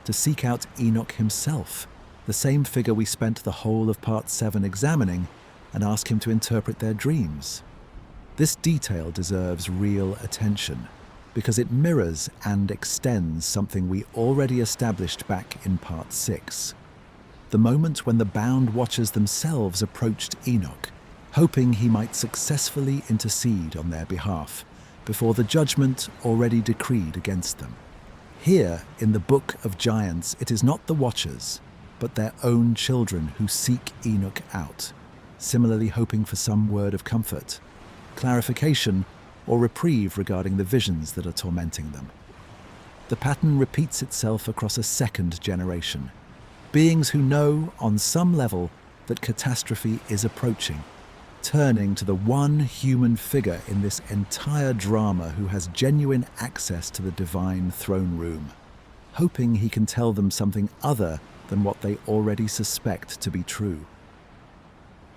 to seek out Enoch himself, the same figure we spent the whole of Part 7 examining, and ask him to interpret their dreams. This detail deserves real attention, because it mirrors and extends something we already established back in Part 6. The moment when the bound watchers themselves approached Enoch, hoping he might successfully intercede on their behalf before the judgment already decreed against them. Here, in the Book of Giants, it is not the watchers, but their own children who seek Enoch out, similarly hoping for some word of comfort, clarification, or reprieve regarding the visions that are tormenting them. The pattern repeats itself across a second generation. Beings who know, on some level, that catastrophe is approaching, turning to the one human figure in this entire drama who has genuine access to the divine throne room, hoping he can tell them something other than what they already suspect to be true.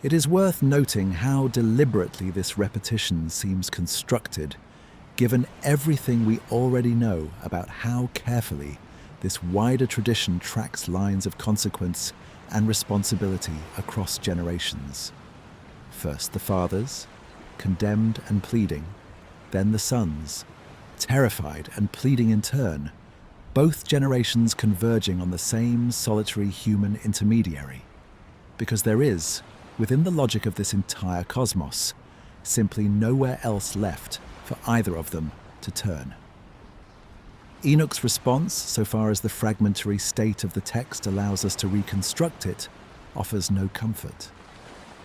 It is worth noting how deliberately this repetition seems constructed, given everything we already know about how carefully this wider tradition tracks lines of consequence and responsibility across generations. First the fathers, condemned and pleading, then the sons, terrified and pleading in turn, both generations converging on the same solitary human intermediary, because there is, within the logic of this entire cosmos, simply nowhere else left for either of them to turn. Enoch's response, so far as the fragmentary state of the text allows us to reconstruct it, offers no comfort.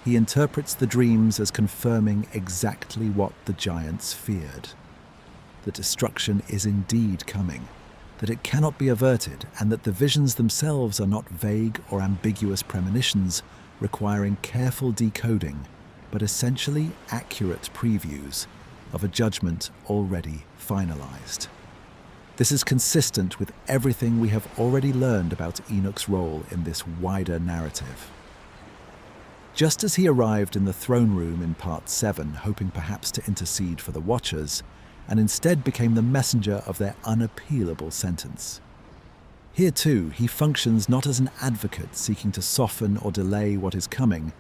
He interprets the dreams as confirming exactly what the giants feared. That destruction is indeed coming, that it cannot be averted, and that the visions themselves are not vague or ambiguous premonitions requiring careful decoding, but essentially accurate previews of a judgment already finalized. This is consistent with everything we have already learned about Enoch's role in this wider narrative. Just as he arrived in the throne room in Part 7, hoping perhaps to intercede for the Watchers, and instead became the messenger of their unappealable sentence. Here too, he functions not as an advocate seeking to soften or delay what is coming,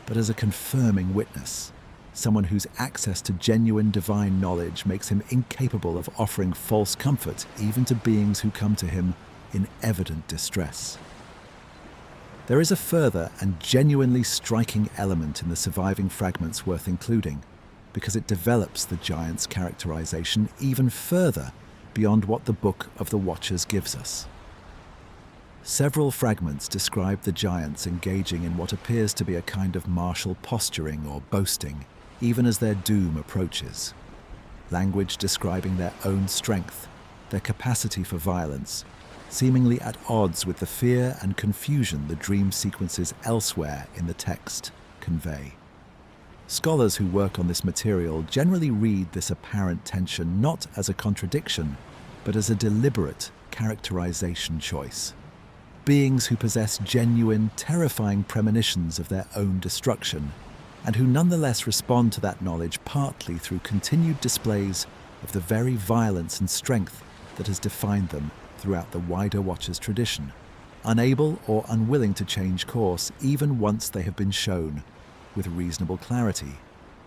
but as a confirming witness, someone whose access to genuine divine knowledge makes him incapable of offering false comfort even to beings who come to him in evident distress. There is a further and genuinely striking element in the surviving fragments worth including, because it develops the giant's characterization even further beyond what the Book of the Watchers gives us. Several fragments describe the giants engaging in what appears to be a kind of martial posturing or boasting, even as their doom approaches. language describing their own strength, their capacity for violence, seemingly at odds with the fear and confusion the dream sequences elsewhere in the text convey. Scholars who work on this material generally read this apparent tension not as a contradiction, but as a deliberate characterization choice. Beings who possess genuine, terrifying premonitions of their own destruction, and who nonetheless respond to that knowledge partly through continued displays of the very violence and strength that has defined them throughout the wider Watcher's tradition, unable or unwilling to change course even once they have been shown, with reasonable clarity,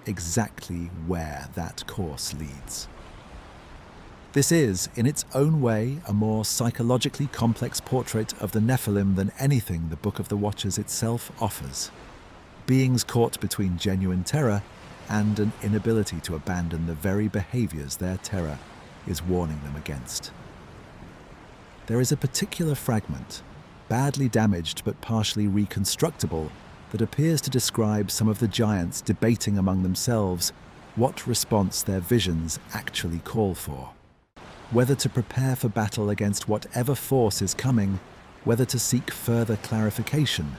exactly where that course leads. This is, in its own way, a more psychologically complex portrait of the Nephilim than anything the Book of the Watchers itself offers. Beings caught between genuine terror and an inability to abandon the very behaviors their terror is warning them against. There is a particular fragment, badly damaged but partially reconstructible, that appears to describe some of the giants debating among themselves what response their visions actually call for. Whether to prepare for battle against whatever force is coming, whether to seek further clarification,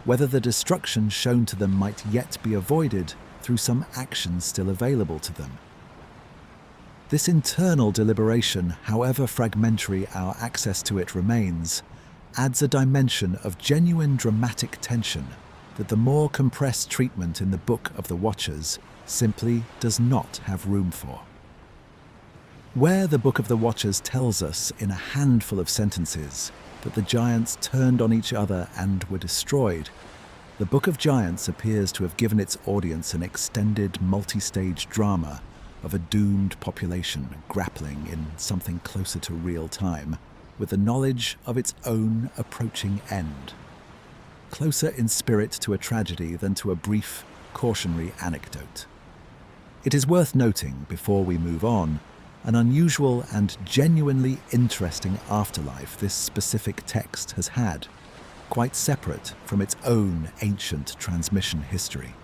whether the destruction shown to them might yet be avoided through some actions still available to them. This internal deliberation, however fragmentary our access to it remains, adds a dimension of genuine dramatic tension that the more compressed treatment in the Book of the Watchers simply does not have room for. Where the Book of the Watchers tells us in a handful of sentences that the giants turned on each other and were destroyed, the Book of Giants appears to have given its audience an extended multi-stage drama of a doomed population grappling in something closer to real time with the knowledge of its own approaching end. Closer in spirit to a tragedy than to a brief, cautionary anecdote. It is worth noting, before we move on, an unusual and genuinely interesting afterlife this specific text has had, quite separate from its own ancient transmission history.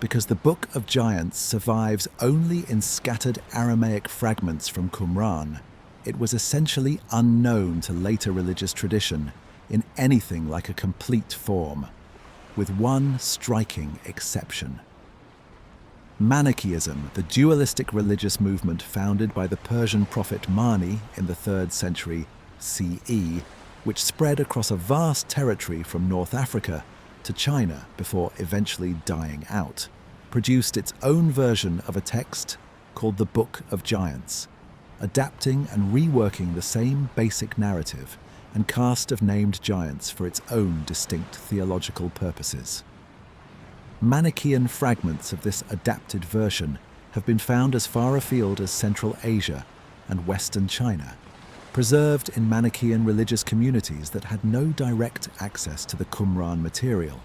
Because the Book of Giants survives only in scattered Aramaic fragments from Qumran, it was essentially unknown to later religious tradition in anything like a complete form, with one striking exception. Manichaeism, the dualistic religious movement founded by the Persian prophet Mani in the 3rd century CE, which spread across a vast territory from North Africa to China before eventually dying out, produced its own version of a text called the Book of Giants, adapting and reworking the same basic narrative and cast of named giants for its own distinct theological purposes. Manichaean fragments of this adapted version have been found as far afield as Central Asia and Western China, preserved in Manichaean religious communities that had no direct access to the Qumran material,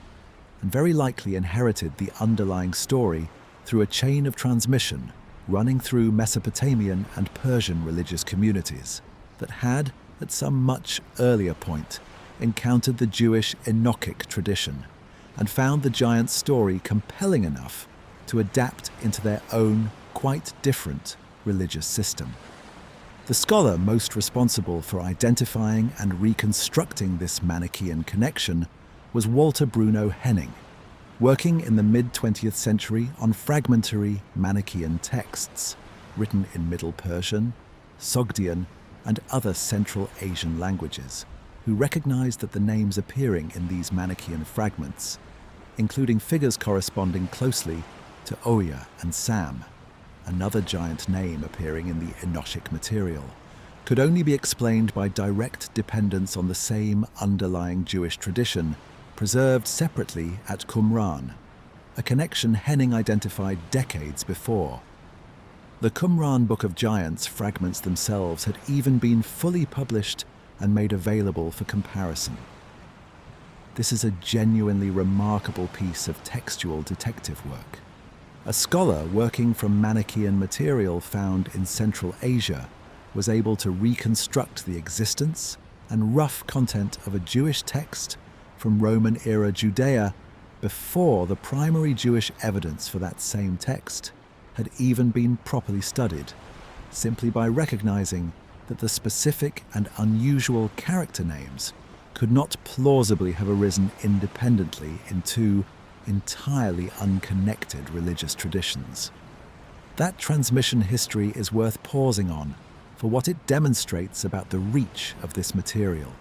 and very likely inherited the underlying story through a chain of transmission running through Mesopotamian and Persian religious communities that had, at some much earlier point, encountered the Jewish Enochic tradition and found the giant's story compelling enough to adapt into their own, quite different religious system. The scholar most responsible for identifying and reconstructing this Manichaean connection was Walter Bruno Henning, working in the mid-20th century on fragmentary Manichaean texts, written in Middle Persian, Sogdian, and other Central Asian languages, who recognized that the names appearing in these Manichaean fragments, including figures corresponding closely to Oya and Sam, another giant name appearing in the Enochic material, could only be explained by direct dependence on the same underlying Jewish tradition, preserved separately at Qumran, a connection Henning identified decades before. The Qumran Book of Giants fragments themselves had even been fully published and made available for comparison. This is a genuinely remarkable piece of textual detective work. A scholar working from Manichaean material found in Central Asia was able to reconstruct the existence and rough content of a Jewish text from Roman-era Judea before the primary Jewish evidence for that same text had even been properly studied, simply by recognizing that the specific and unusual character names could not plausibly have arisen independently in two entirely unconnected religious traditions. That transmission history is worth pausing on for what it demonstrates about the reach of this material,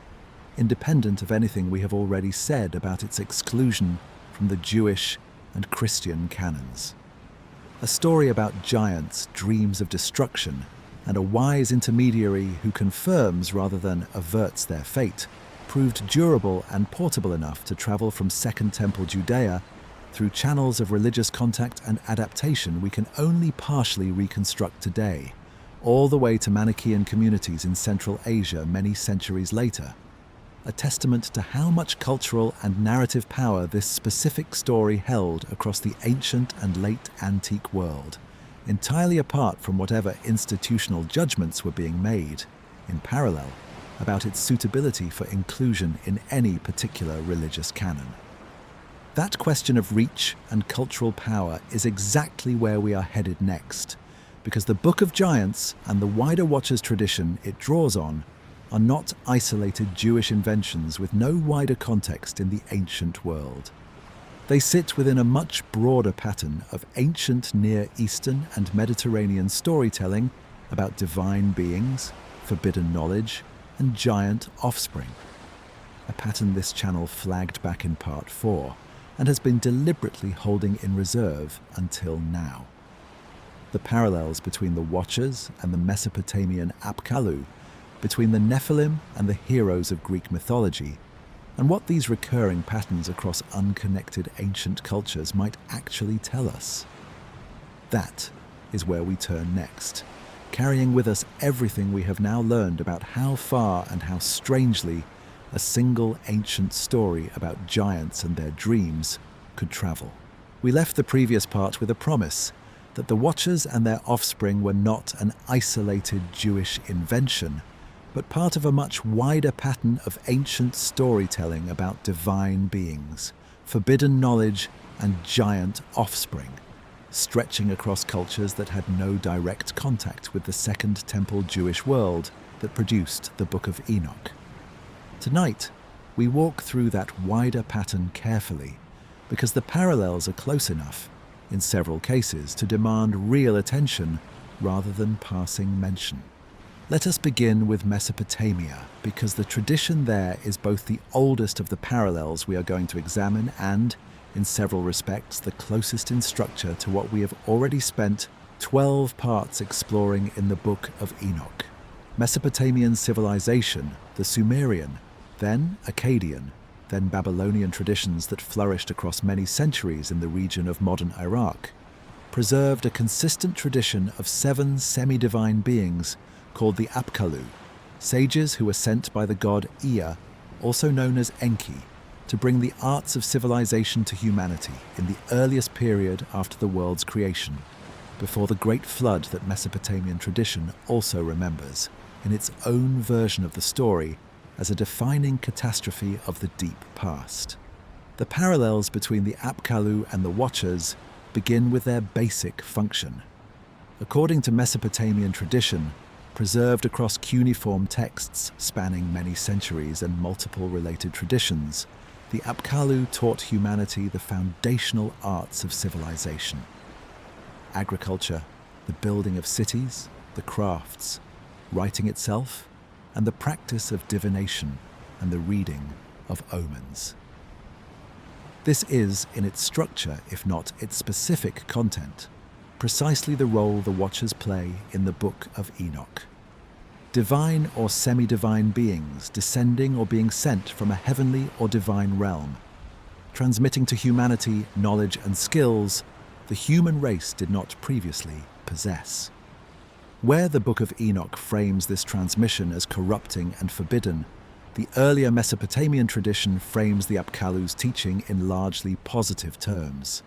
independent of anything we have already said about its exclusion from the Jewish and Christian canons. A story about giants' dreams of destruction and a wise intermediary who confirms rather than averts their fate proved durable and portable enough to travel from Second Temple Judea through channels of religious contact and adaptation we can only partially reconstruct today, all the way to Manichaean communities in Central Asia many centuries later, a testament to how much cultural and narrative power this specific story held across the ancient and late antique world, entirely apart from whatever institutional judgments were being made, in parallel, about its suitability for inclusion in any particular religious canon. That question of reach and cultural power is exactly where we are headed next, because the Book of Giants and the wider Watchers tradition it draws on are not isolated Jewish inventions with no wider context in the ancient world. They sit within a much broader pattern of ancient Near Eastern and Mediterranean storytelling about divine beings, forbidden knowledge, and giant offspring. A pattern this channel flagged back in Part 4 and has been deliberately holding in reserve until now. The parallels between the Watchers and the Mesopotamian Apkallu, between the Nephilim and the heroes of Greek mythology, and what these recurring patterns across unconnected ancient cultures might actually tell us. That is where we turn next, carrying with us everything we have now learned about how far and how strangely a single ancient story about giants and their dreams could travel. We left the previous part with a promise that the Watchers and their offspring were not an isolated Jewish invention, but part of a much wider pattern of ancient storytelling about divine beings, forbidden knowledge, and giant offspring, stretching across cultures that had no direct contact with the Second Temple Jewish world that produced the Book of Enoch. Tonight, we walk through that wider pattern carefully, because the parallels are close enough, in several cases, to demand real attention rather than passing mention. Let us begin with Mesopotamia, because the tradition there is both the oldest of the parallels we are going to examine and, in several respects, the closest in structure to what we have already spent 12 parts exploring in the Book of Enoch. Mesopotamian civilization, the Sumerian, then Akkadian, then Babylonian traditions that flourished across many centuries in the region of modern Iraq, preserved a consistent tradition of 7 semi-divine beings called the Apkallu, sages who were sent by the god Ea, also known as Enki, to bring the arts of civilization to humanity in the earliest period after the world's creation, before the great flood that Mesopotamian tradition also remembers, in its own version of the story, as a defining catastrophe of the deep past. The parallels between the Apkallu and the Watchers begin with their basic function. According to Mesopotamian tradition, preserved across cuneiform texts spanning many centuries and multiple related traditions, the Apkallu taught humanity the foundational arts of civilization: agriculture, the building of cities, the crafts, writing itself, and the practice of divination and the reading of omens. This is, in its structure, if not its specific content, precisely the role the Watchers play in the Book of Enoch. Divine or semi-divine beings descending or being sent from a heavenly or divine realm, transmitting to humanity knowledge and skills the human race did not previously possess. Where the Book of Enoch frames this transmission as corrupting and forbidden, the earlier Mesopotamian tradition frames the Apkallu's teaching in largely positive terms.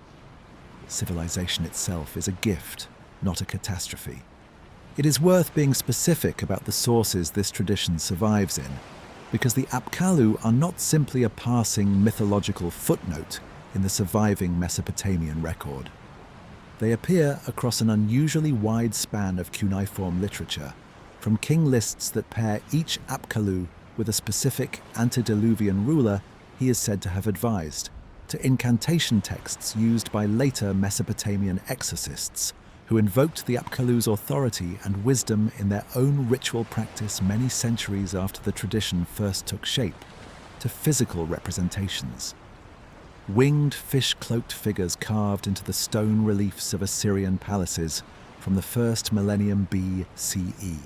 Civilization itself is a gift, not a catastrophe. It is worth being specific about the sources this tradition survives in, because the Apkallu are not simply a passing mythological footnote in the surviving Mesopotamian record. They appear across an unusually wide span of cuneiform literature, from king lists that pair each Apkallu with a specific antediluvian ruler he is said to have advised, to incantation texts used by later Mesopotamian exorcists who invoked the Apkallu's authority and wisdom in their own ritual practice many centuries after the tradition first took shape, to physical representations. Winged fish-cloaked figures carved into the stone reliefs of Assyrian palaces from the first millennium BCE.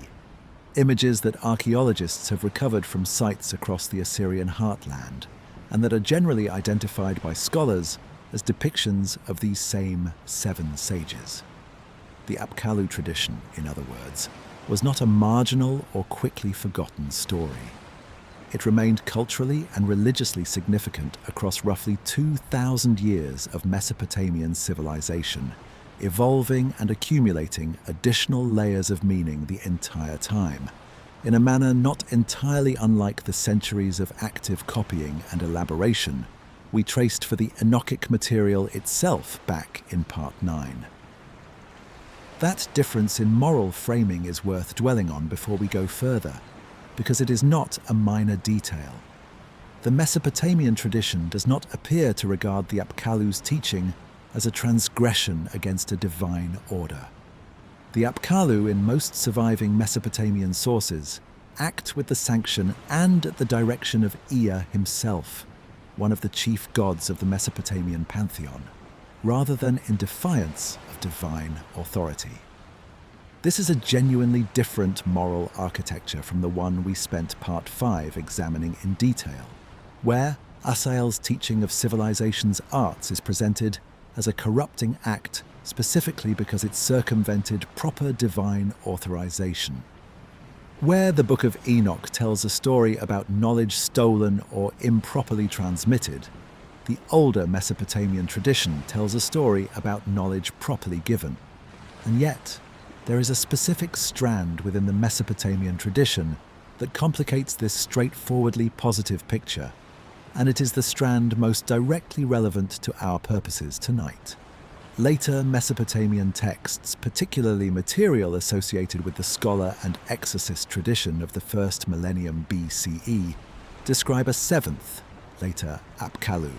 Images that archaeologists have recovered from sites across the Assyrian heartland, and that are generally identified by scholars as depictions of these same 7 sages. The Apkallu tradition, in other words, was not a marginal or quickly forgotten story. It remained culturally and religiously significant across roughly 2,000 years of Mesopotamian civilization, evolving and accumulating additional layers of meaning the entire time, in a manner not entirely unlike the centuries of active copying and elaboration we traced for the Enochic material itself back in Part 9. That difference in moral framing is worth dwelling on before we go further, because it is not a minor detail. The Mesopotamian tradition does not appear to regard the Apkallu's teaching as a transgression against a divine order. The Apkallu in most surviving Mesopotamian sources act with the sanction and at the direction of Ea himself, one of the chief gods of the Mesopotamian pantheon, rather than in defiance of divine authority. This is a genuinely different moral architecture from the one we spent Part 5 examining in detail, where Asael's teaching of civilization's arts is presented as a corrupting act specifically because it circumvented proper divine authorization. Where the Book of Enoch tells a story about knowledge stolen or improperly transmitted, the older Mesopotamian tradition tells a story about knowledge properly given. And yet, there is a specific strand within the Mesopotamian tradition that complicates this straightforwardly positive picture, and it is the strand most directly relevant to our purposes tonight. Later Mesopotamian texts, particularly material associated with the scholar and exorcist tradition of the first millennium BCE, describe a 7th, later Apkallu,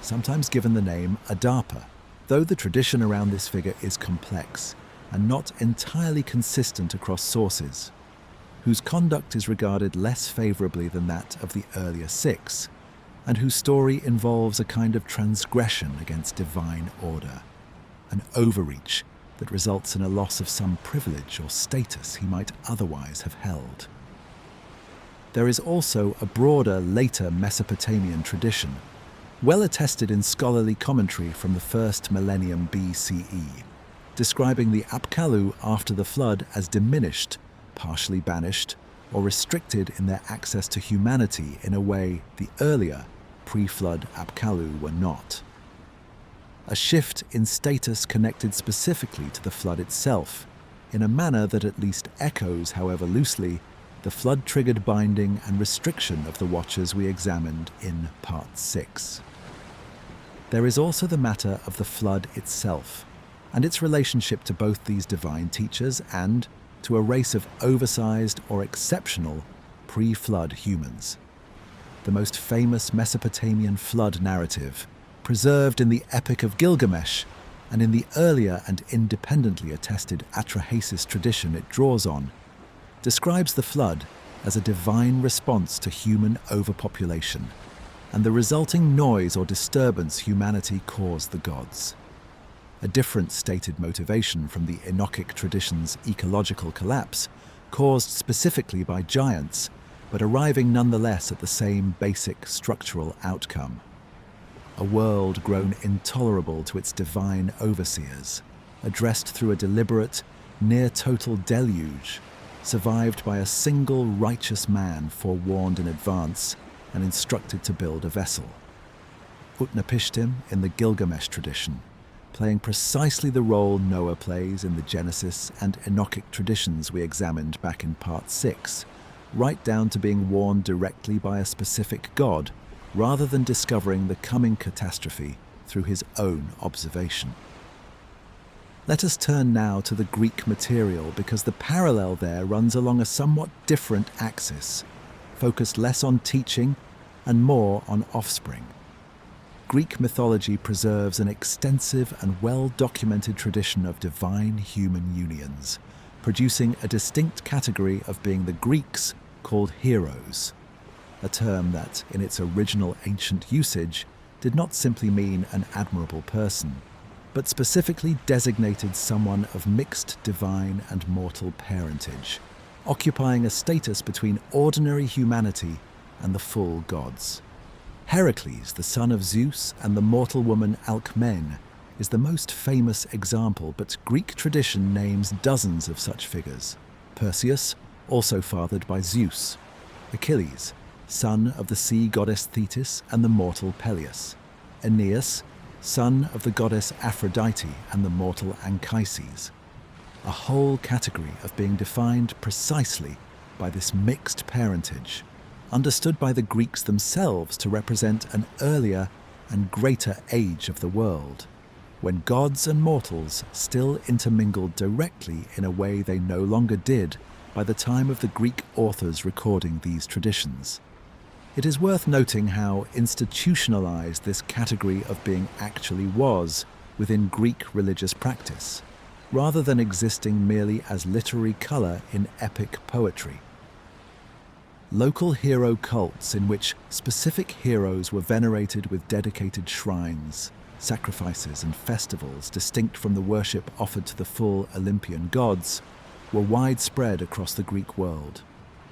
sometimes given the name Adapa, though the tradition around this figure is complex and not entirely consistent across sources, whose conduct is regarded less favorably than that of the earlier 6, and whose story involves a kind of transgression against divine order, an overreach that results in a loss of some privilege or status he might otherwise have held. There is also a broader later Mesopotamian tradition, well attested in scholarly commentary from the first millennium BCE, describing the Apkallu after the flood as diminished, partially banished, or restricted in their access to humanity in a way the earlier, pre-flood Apkallu were not. A shift in status connected specifically to the flood itself, in a manner that at least echoes, however loosely, the flood-triggered binding and restriction of the Watchers we examined in Part 6. There is also the matter of the flood itself, and its relationship to both these divine teachers and to a race of oversized or exceptional pre-flood humans. The most famous Mesopotamian flood narrative, preserved in the Epic of Gilgamesh and in the earlier and independently attested Atrahasis tradition it draws on, describes the flood as a divine response to human overpopulation and the resulting noise or disturbance humanity caused the gods. A different stated motivation from the Enochic tradition's ecological collapse, caused specifically by giants, but arriving nonetheless at the same basic structural outcome. A world grown intolerable to its divine overseers, addressed through a deliberate, near-total deluge, survived by a single righteous man forewarned in advance and instructed to build a vessel. Utnapishtim in the Gilgamesh tradition, playing precisely the role Noah plays in the Genesis and Enochic traditions we examined back in Part 6, right down to being warned directly by a specific god, rather than discovering the coming catastrophe through his own observation. Let us turn now to the Greek material because the parallel there runs along a somewhat different axis, focused less on teaching and more on offspring. Greek mythology preserves an extensive and well-documented tradition of divine human unions, producing a distinct category of being the Greeks called heroes, a term that, in its original ancient usage, did not simply mean an admirable person, but specifically designated someone of mixed divine and mortal parentage, occupying a status between ordinary humanity and the full gods. Heracles, the son of Zeus, and the mortal woman Alcmene is the most famous example, but Greek tradition names dozens of such figures. Perseus, also fathered by Zeus. Achilles, son of the sea goddess Thetis and the mortal Peleus. Aeneas, son of the goddess Aphrodite and the mortal Anchises. A whole category of being defined precisely by this mixed parentage, understood by the Greeks themselves to represent an earlier and greater age of the world, when gods and mortals still intermingled directly in a way they no longer did by the time of the Greek authors recording these traditions. It is worth noting how institutionalized this category of being actually was within Greek religious practice, rather than existing merely as literary color in epic poetry. Local hero cults in which specific heroes were venerated with dedicated shrines, sacrifices and festivals distinct from the worship offered to the full Olympian gods were widespread across the Greek world,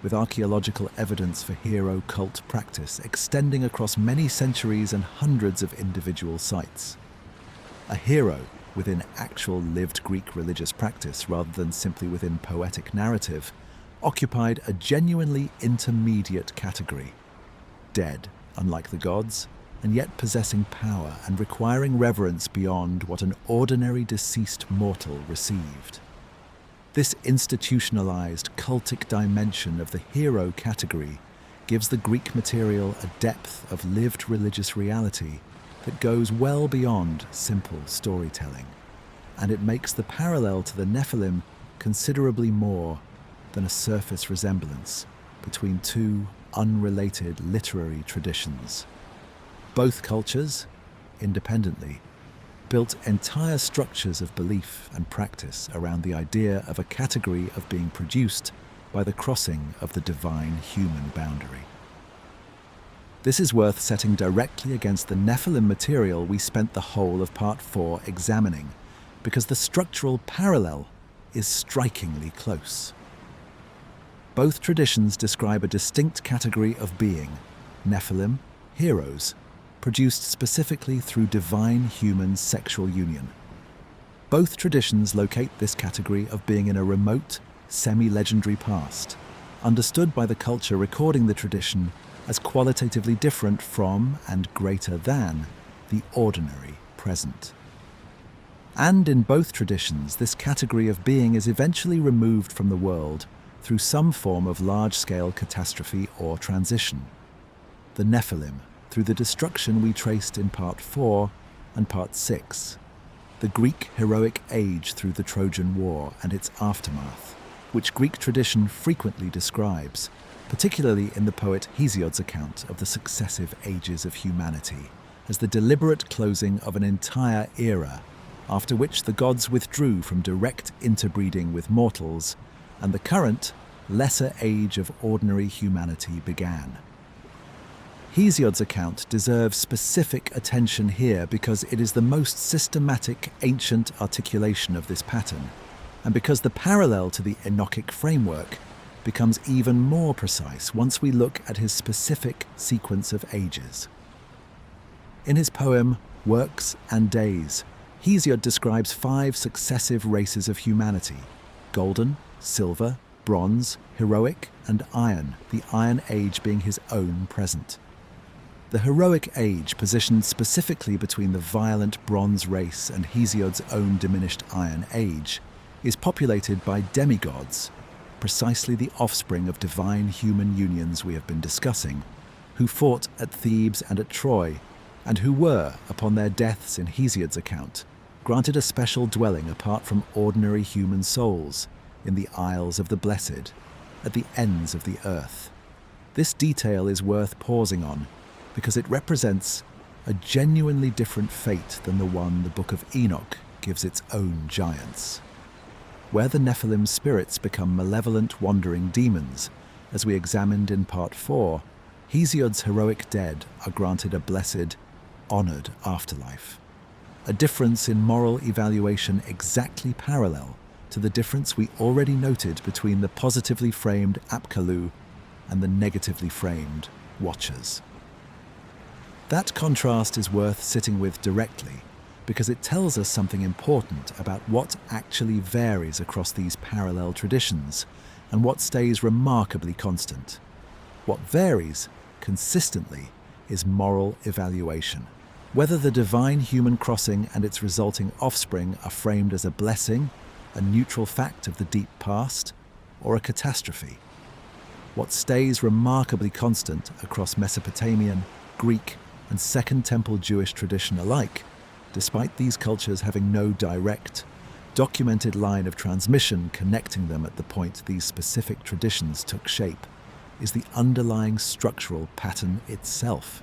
with archaeological evidence for hero cult practice extending across many centuries and hundreds of individual sites. A hero within actual lived Greek religious practice rather than simply within poetic narrative occupied a genuinely intermediate category, dead, unlike the gods, and yet possessing power and requiring reverence beyond what an ordinary deceased mortal received. This institutionalized cultic dimension of the hero category gives the Greek material a depth of lived religious reality that goes well beyond simple storytelling, and it makes the parallel to the Nephilim considerably more than a surface resemblance between two unrelated literary traditions. Both cultures, independently, built entire structures of belief and practice around the idea of a category of being produced by the crossing of the divine-human boundary. This is worth setting directly against the Nephilim material we spent the whole of Part 4 examining, because the structural parallel is strikingly close. Both traditions describe a distinct category of being, Nephilim, heroes, produced specifically through divine human sexual union. Both traditions locate this category of being in a remote, semi-legendary past, understood by the culture recording the tradition as qualitatively different from and greater than the ordinary present. And in both traditions, this category of being is eventually removed from the world through some form of large-scale catastrophe or transition. The Nephilim, through the destruction we traced in Part 4 and Part 6. The Greek heroic age through the Trojan War and its aftermath, which Greek tradition frequently describes, particularly in the poet Hesiod's account of the successive ages of humanity, as the deliberate closing of an entire era, after which the gods withdrew from direct interbreeding with mortals, and the current, lesser age of ordinary humanity began. Hesiod's account deserves specific attention here because it is the most systematic ancient articulation of this pattern, and because the parallel to the Enochic framework becomes even more precise once we look at his specific sequence of ages. In his poem, Works and Days, Hesiod describes 5 successive races of humanity: golden, silver, bronze, heroic, and iron, the Iron Age being his own present. The heroic age, positioned specifically between the violent bronze race and Hesiod's own diminished Iron Age, is populated by demigods, precisely the offspring of divine human unions we have been discussing, who fought at Thebes and at Troy, and who were, upon their deaths in Hesiod's account, granted a special dwelling apart from ordinary human souls in the Isles of the Blessed, at the ends of the earth. This detail is worth pausing on because it represents a genuinely different fate than the one the Book of Enoch gives its own giants. Where the Nephilim spirits become malevolent wandering demons, as we examined in Part 4, Hesiod's heroic dead are granted a blessed, honoured afterlife. A difference in moral evaluation exactly parallel to the difference we already noted between the positively framed Apkallu and the negatively framed Watchers. That contrast is worth sitting with directly because it tells us something important about what actually varies across these parallel traditions and what stays remarkably constant. What varies consistently is moral evaluation. Whether the divine human crossing and its resulting offspring are framed as a blessing, a neutral fact of the deep past, or a catastrophe. What stays remarkably constant across Mesopotamian, Greek, and Second Temple Jewish tradition alike, despite these cultures having no direct, documented line of transmission connecting them at the point these specific traditions took shape, is the underlying structural pattern itself.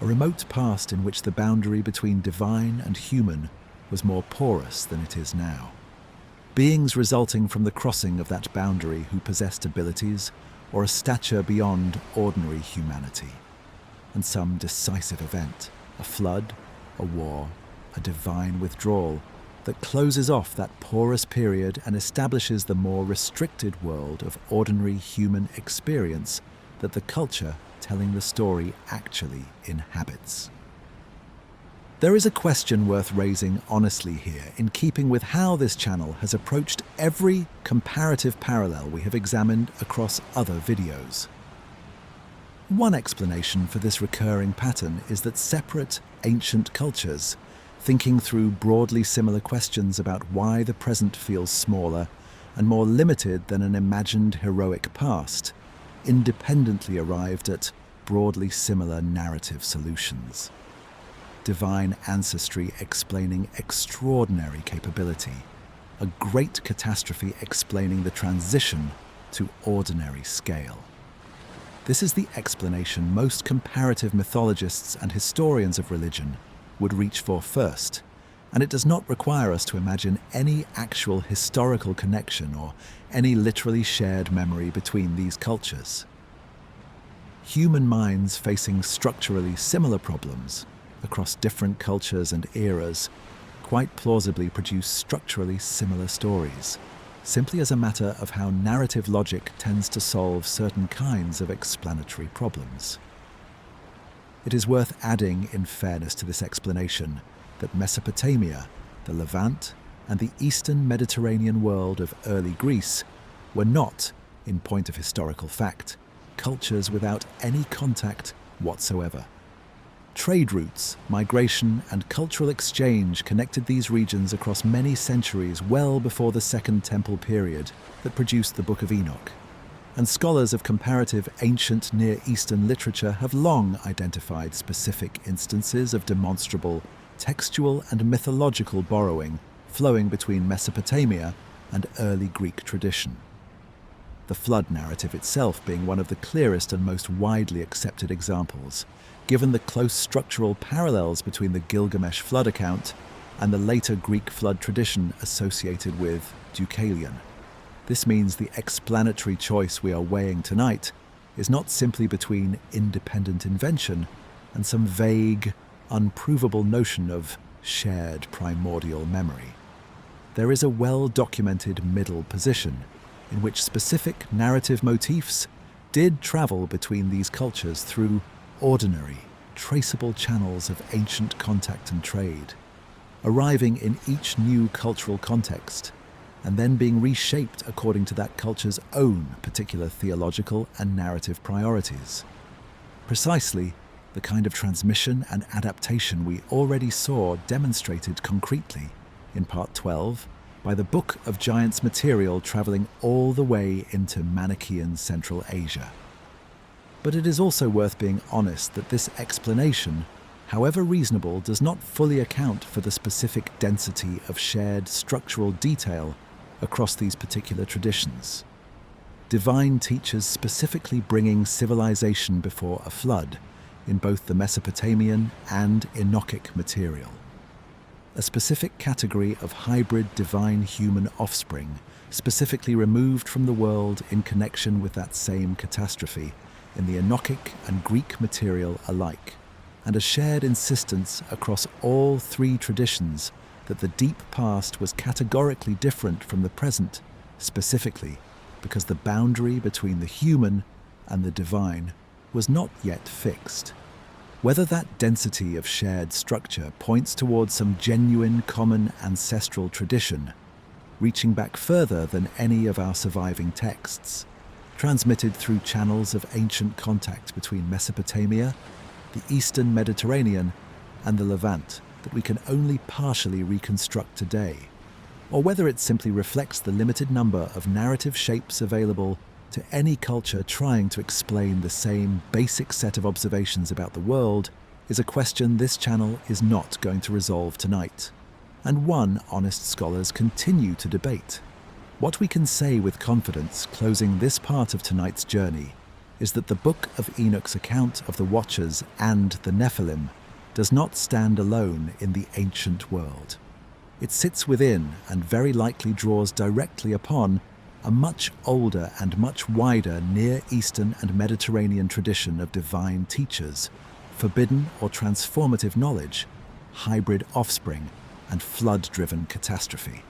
A remote past in which the boundary between divine and human was more porous than it is now. Beings resulting from the crossing of that boundary who possessed abilities or a stature beyond ordinary humanity. And some decisive event, a flood, a war, a divine withdrawal, that closes off that porous period and establishes the more restricted world of ordinary human experience that the culture telling the story actually inhabits. There is a question worth raising honestly here in keeping with how this channel has approached every comparative parallel we have examined across other videos. One explanation for this recurring pattern is that separate ancient cultures, thinking through broadly similar questions about why the present feels smaller and more limited than an imagined heroic past, independently arrived at broadly similar narrative solutions. Divine ancestry explaining extraordinary capability, a great catastrophe explaining the transition to ordinary scale. This is the explanation most comparative mythologists and historians of religion would reach for first, and it does not require us to imagine any actual historical connection or any literally shared memory between these cultures. Human minds facing structurally similar problems across different cultures and eras quite plausibly produce structurally similar stories, simply as a matter of how narrative logic tends to solve certain kinds of explanatory problems. It is worth adding, in fairness to this explanation, that Mesopotamia, the Levant, and the eastern Mediterranean world of early Greece were not, in point of historical fact, cultures without any contact whatsoever. Trade routes, migration, and cultural exchange connected these regions across many centuries well before the Second Temple period that produced the Book of Enoch. And scholars of comparative ancient Near Eastern literature have long identified specific instances of demonstrable textual and mythological borrowing flowing between Mesopotamia and early Greek tradition. The flood narrative itself being one of the clearest and most widely accepted examples, given the close structural parallels between the Gilgamesh flood account and the later Greek flood tradition associated with Deucalion. This means the explanatory choice we are weighing tonight is not simply between independent invention and some vague, unprovable notion of shared primordial memory. There is a well-documented middle position in which specific narrative motifs did travel between these cultures through ordinary, traceable channels of ancient contact and trade, arriving in each new cultural context, and then being reshaped according to that culture's own particular theological and narrative priorities. Precisely the kind of transmission and adaptation we already saw demonstrated concretely in Part 12 by the Book of Giants material travelling all the way into Manichaean Central Asia. But it is also worth being honest that this explanation however reasonable, does not fully account for the specific density of shared structural detail across these particular traditions. Divine teachers specifically bringing civilization before a flood in both the Mesopotamian and Enochic material. A specific category of hybrid divine-human offspring specifically removed from the world in connection with that same catastrophe in the Enochic and Greek material alike, and a shared insistence across all three traditions that the deep past was categorically different from the present, specifically because the boundary between the human and the divine was not yet fixed. Whether that density of shared structure points towards some genuine common ancestral tradition, reaching back further than any of our surviving texts, transmitted through channels of ancient contact between Mesopotamia, the Eastern Mediterranean, and the Levant that we can only partially reconstruct today, or whether it simply reflects the limited number of narrative shapes available to any culture trying to explain the same basic set of observations about the world, is a question this channel is not going to resolve tonight, and one honest scholars continue to debate. What we can say with confidence closing this part of tonight's journey is that the Book of Enoch's account of the Watchers and the Nephilim does not stand alone in the ancient world. It sits within and very likely draws directly upon a much older and much wider Near Eastern and Mediterranean tradition of divine teachers, forbidden or transformative knowledge, hybrid offspring, and flood-driven catastrophe.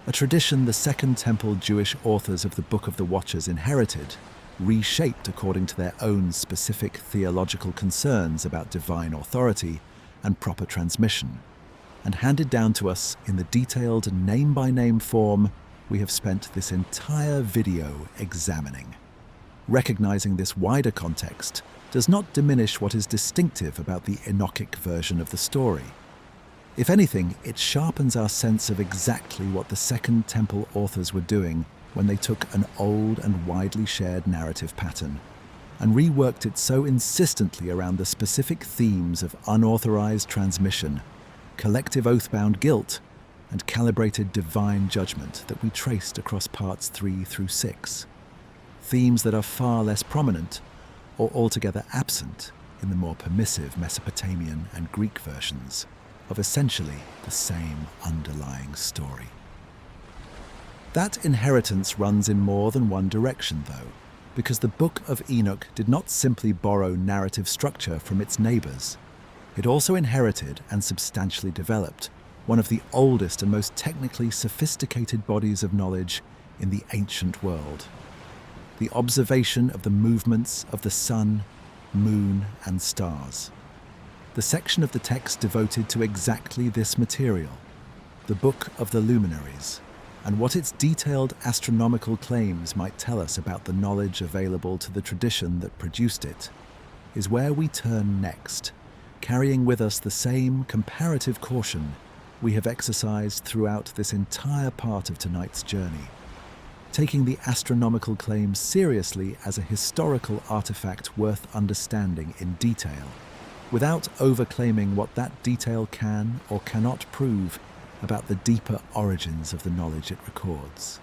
A tradition the Second Temple Jewish authors of the Book of the Watchers inherited, reshaped according to their own specific theological concerns about divine authority and proper transmission, and handed down to us in the detailed name-by-name form we have spent this entire video examining. Recognizing this wider context does not diminish what is distinctive about the Enochic version of the story. If anything, it sharpens our sense of exactly what the Second Temple authors were doing when they took an old and widely shared narrative pattern and reworked it so insistently around the specific themes of unauthorized transmission, collective oath-bound guilt, and calibrated divine judgment that we traced across parts 3 through 6. Themes that are far less prominent or altogether absent in the more permissive Mesopotamian and Greek versions of essentially the same underlying story. That inheritance runs in more than one direction, though, because the Book of Enoch did not simply borrow narrative structure from its neighbors. It also inherited and substantially developed one of the oldest and most technically sophisticated bodies of knowledge in the ancient world: the observation of the movements of the sun, moon, and stars. The section of the text devoted to exactly this material, the Book of the Luminaries, and what its detailed astronomical claims might tell us about the knowledge available to the tradition that produced it, is where we turn next, carrying with us the same comparative caution we have exercised throughout this entire part of tonight's journey, taking the astronomical claims seriously as a historical artifact worth understanding in detail, without overclaiming what that detail can or cannot prove about the deeper origins of the knowledge it records.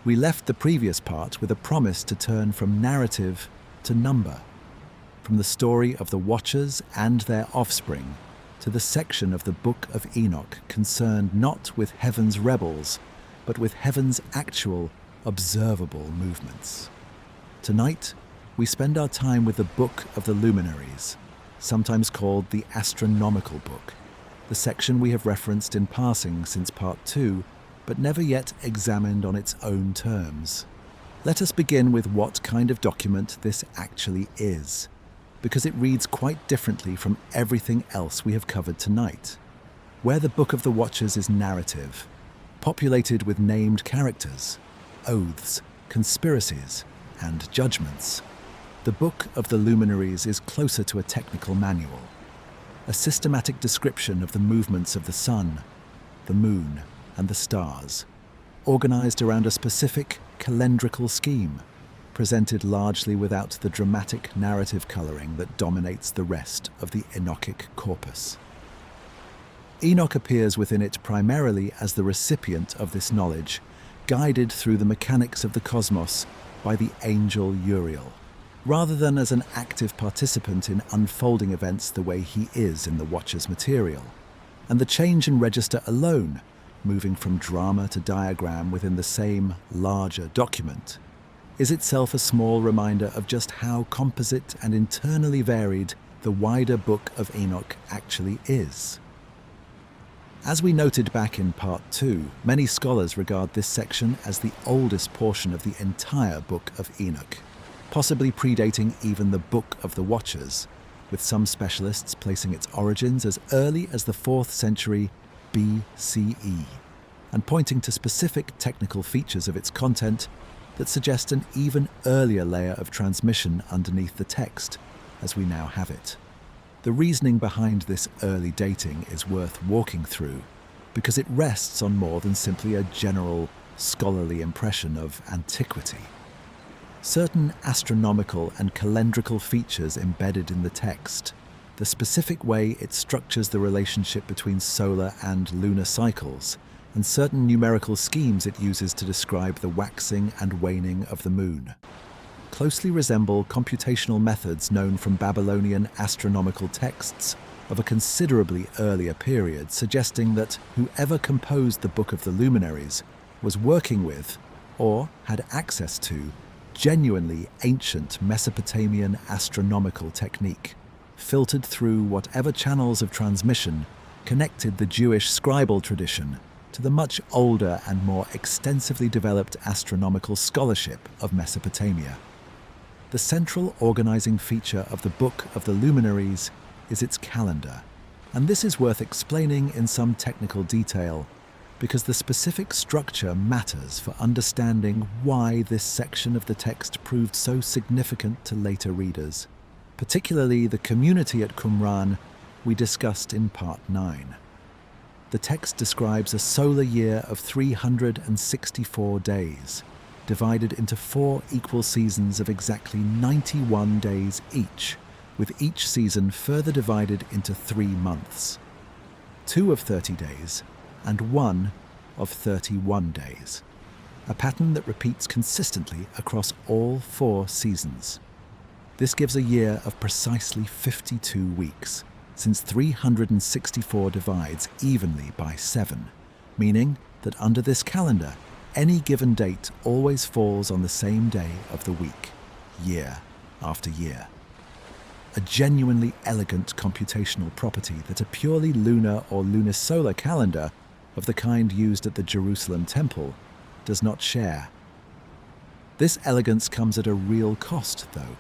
We left the previous part with a promise to turn from narrative to number, from the story of the Watchers and their offspring to the section of the Book of Enoch concerned not with heaven's rebels, but with heaven's actual, observable movements. Tonight, we spend our time with the Book of the Luminaries, sometimes called the Astronomical Book, the section we have referenced in passing since Part 2, but never yet examined on its own terms. Let us begin with what kind of document this actually is, because it reads quite differently from everything else we have covered tonight. Where the Book of the Watchers is narrative, populated with named characters, oaths, conspiracies, and judgments, the Book of the Luminaries is closer to a technical manual, a systematic description of the movements of the sun, the moon, and the stars, organized around a specific calendrical scheme, presented largely without the dramatic narrative colouring that dominates the rest of the Enochic corpus. Enoch appears within it primarily as the recipient of this knowledge, guided through the mechanics of the cosmos by the angel Uriel, rather than as an active participant in unfolding events the way he is in the Watcher's material. And the change in register alone, moving from drama to diagram within the same larger document, is itself a small reminder of just how composite and internally varied the wider Book of Enoch actually is. As we noted back in Part 2, many scholars regard this section as the oldest portion of the entire Book of Enoch, possibly predating even the Book of the Watchers, with some specialists placing its origins as early as the 4th century BCE, and pointing to specific technical features of its content that suggest an even earlier layer of transmission underneath the text, as we now have it. The reasoning behind this early dating is worth walking through, because it rests on more than simply a general scholarly impression of antiquity. Certain astronomical and calendrical features embedded in the text, the specific way it structures the relationship between solar and lunar cycles, and certain numerical schemes it uses to describe the waxing and waning of the moon, closely resemble computational methods known from Babylonian astronomical texts of a considerably earlier period, suggesting that whoever composed the Book of the Luminaries was working with, or had access to, genuinely ancient Mesopotamian astronomical technique, filtered through whatever channels of transmission connected the Jewish scribal tradition to the much older and more extensively developed astronomical scholarship of Mesopotamia. The central organizing feature of the Book of the Luminaries is its calendar, and this is worth explaining in some technical detail, because the specific structure matters for understanding why this section of the text proved so significant to later readers, particularly the community at Qumran we discussed in Part 9. The text describes a solar year of 364 days, divided into 4 equal seasons of exactly 91 days each, with each season further divided into 3 months, 2 of 30 days, and 1 of 31 days, a pattern that repeats consistently across all 4 seasons. This gives a year of precisely 52 weeks, since 364 divides evenly by 7, meaning that under this calendar, any given date always falls on the same day of the week, year after year. A genuinely elegant computational property that a purely lunar or lunisolar calendar of the kind used at the Jerusalem temple does not share. This elegance comes at a real cost, though,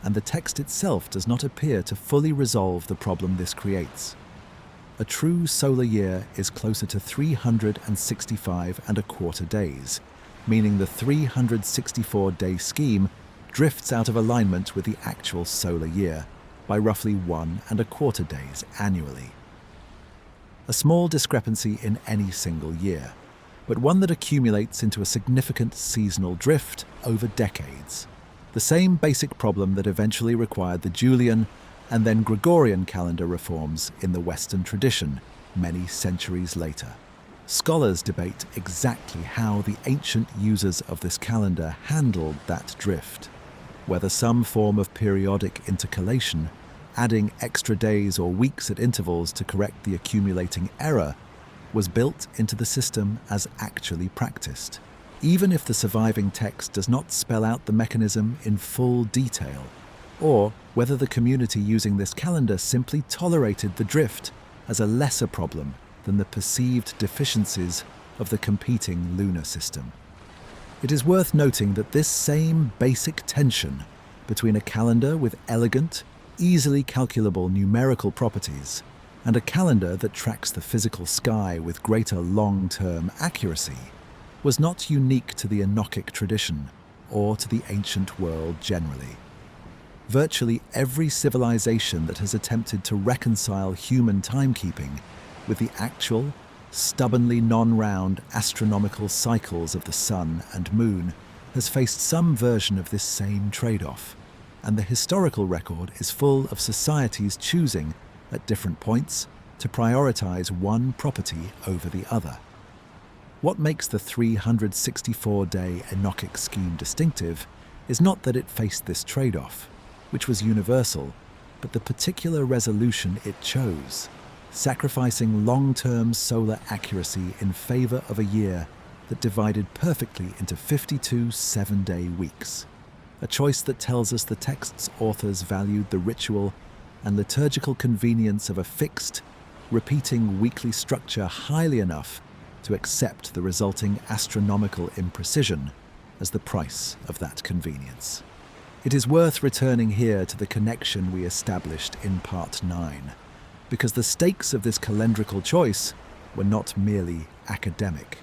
and the text itself does not appear to fully resolve the problem this creates. A true solar year is closer to 365 and a quarter days, meaning the 364-day scheme drifts out of alignment with the actual solar year by roughly 1 and a quarter days annually. A small discrepancy in any single year, but one that accumulates into a significant seasonal drift over decades. The same basic problem that eventually required the Julian and then Gregorian calendar reforms in the Western tradition many centuries later. Scholars debate exactly how the ancient users of this calendar handled that drift, whether some form of periodic intercalation, adding extra days or weeks at intervals to correct the accumulating error, was built into the system as actually practiced, even if the surviving text does not spell out the mechanism in full detail, or whether the community using this calendar simply tolerated the drift as a lesser problem than the perceived deficiencies of the competing lunar system. It is worth noting that this same basic tension between a calendar with elegant, easily calculable numerical properties and a calendar that tracks the physical sky with greater long-term accuracy was not unique to the Enochic tradition or to the ancient world generally. Virtually every civilization that has attempted to reconcile human timekeeping with the actual, stubbornly non-round astronomical cycles of the sun and moon has faced some version of this same trade-off, and the historical record is full of societies choosing, at different points, to prioritize one property over the other. What makes the 364-day Enochic scheme distinctive is not that it faced this trade-off, which was universal, but the particular resolution it chose, sacrificing long-term solar accuracy in favor of a year that divided perfectly into 52 7-day weeks, a choice that tells us the text's authors valued the ritual and liturgical convenience of a fixed, repeating weekly structure highly enough to accept the resulting astronomical imprecision as the price of that convenience. It is worth returning here to the connection we established in Part 9, because the stakes of this calendrical choice were not merely academic.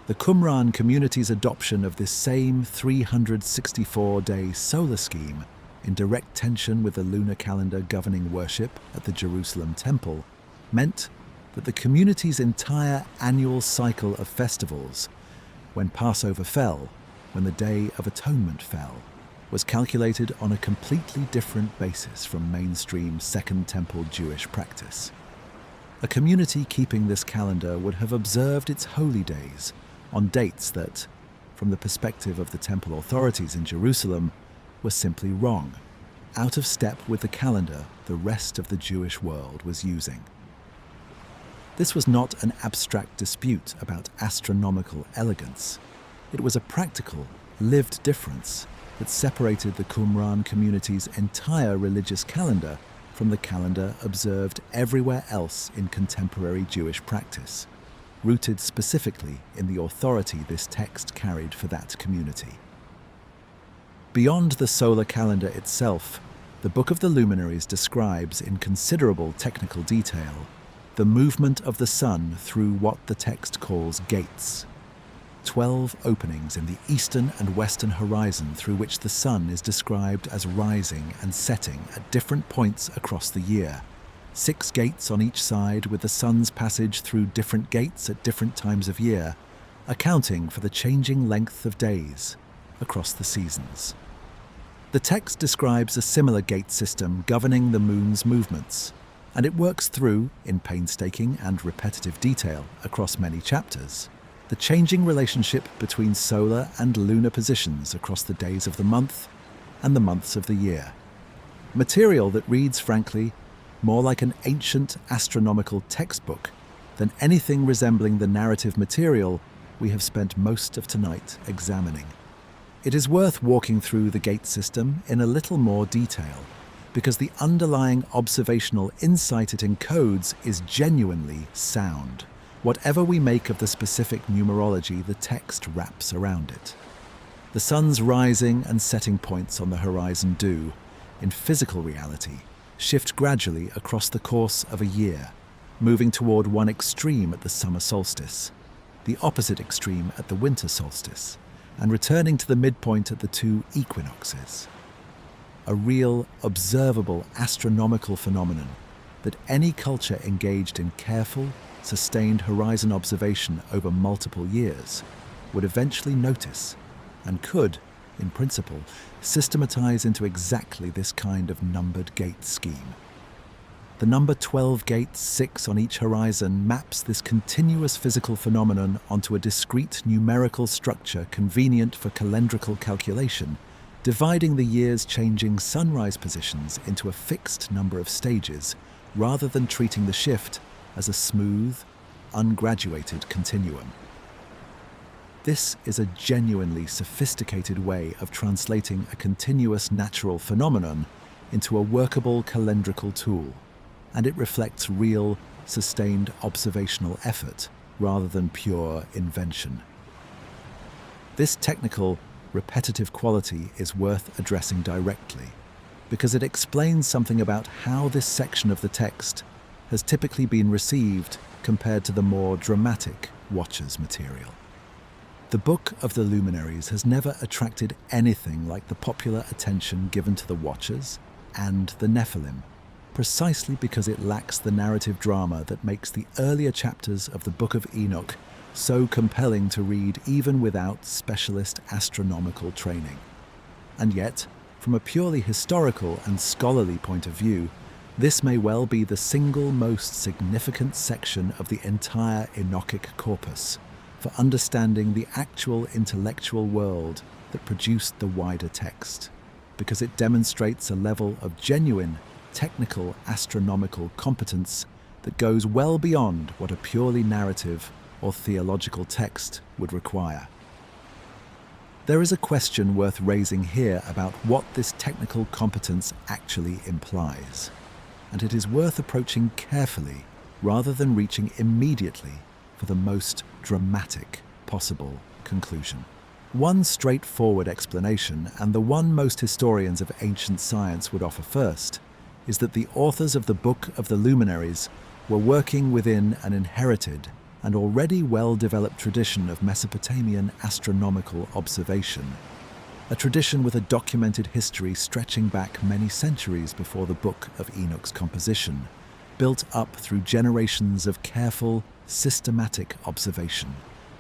The Qumran community's adoption of this same 364-day solar scheme, in direct tension with the lunar calendar governing worship at the Jerusalem temple, meant that the community's entire annual cycle of festivals, when Passover fell, when the Day of Atonement fell, was calculated on a completely different basis from mainstream Second Temple Jewish practice. A community keeping this calendar would have observed its holy days on dates that, from the perspective of the temple authorities in Jerusalem, were simply wrong, out of step with the calendar the rest of the Jewish world was using. This was not an abstract dispute about astronomical elegance. It was a practical, lived difference that separated the Qumran community's entire religious calendar from the calendar observed everywhere else in contemporary Jewish practice, rooted specifically in the authority this text carried for that community. Beyond the solar calendar itself, the Book of the Luminaries describes in considerable technical detail the movement of the sun through what the text calls gates, 12 openings in the eastern and western horizon through which the sun is described as rising and setting at different points across the year, 6 gates on each side with the sun's passage through different gates at different times of year, accounting for the changing length of days across the seasons. The text describes a similar gate system governing the moon's movements, and it works through, in painstaking and repetitive detail across many chapters, the changing relationship between solar and lunar positions across the days of the month and the months of the year. Material that reads, frankly, more like an ancient astronomical textbook than anything resembling the narrative material we have spent most of tonight examining. It is worth walking through the gate system in a little more detail, because the underlying observational insight it encodes is genuinely sound, whatever we make of the specific numerology the text wraps around it. The sun's rising and setting points on the horizon do, in physical reality, shift gradually across the course of a year, moving toward one extreme at the summer solstice, the opposite extreme at the winter solstice, and returning to the midpoint at the 2 equinoxes. A real, observable astronomical phenomenon that any culture engaged in careful, sustained horizon observation over multiple years would eventually notice and could, in principle, systematize into exactly this kind of numbered gate scheme. The number 12 gates, 6 on each horizon, maps this continuous physical phenomenon onto a discrete numerical structure convenient for calendrical calculation, dividing the year's changing sunrise positions into a fixed number of stages, rather than treating the shift as a smooth, ungraduated continuum. This is a genuinely sophisticated way of translating a continuous natural phenomenon into a workable calendrical tool, and it reflects real, sustained observational effort rather than pure invention. This technical, repetitive quality is worth addressing directly, because it explains something about how this section of the text has typically been received compared to the more dramatic Watchers material. The Book of the Luminaries has never attracted anything like the popular attention given to the Watchers and the Nephilim, precisely because it lacks the narrative drama that makes the earlier chapters of the Book of Enoch so compelling to read even without specialist astronomical training. And yet, from a purely historical and scholarly point of view, this may well be the single most significant section of the entire Enochic corpus for understanding the actual intellectual world that produced the wider text, because it demonstrates a level of genuine technical astronomical competence that goes well beyond what a purely narrative or theological text would require. There is a question worth raising here about what this technical competence actually implies, and it is worth approaching carefully rather than reaching immediately for the most dramatic possible conclusion. One straightforward explanation, and the one most historians of ancient science would offer first, is that the authors of the Book of the Luminaries were working within an inherited and already well-developed tradition of Mesopotamian astronomical observation, a tradition with a documented history stretching back many centuries before the Book of Enoch's composition, built up through generations of careful, systematic observation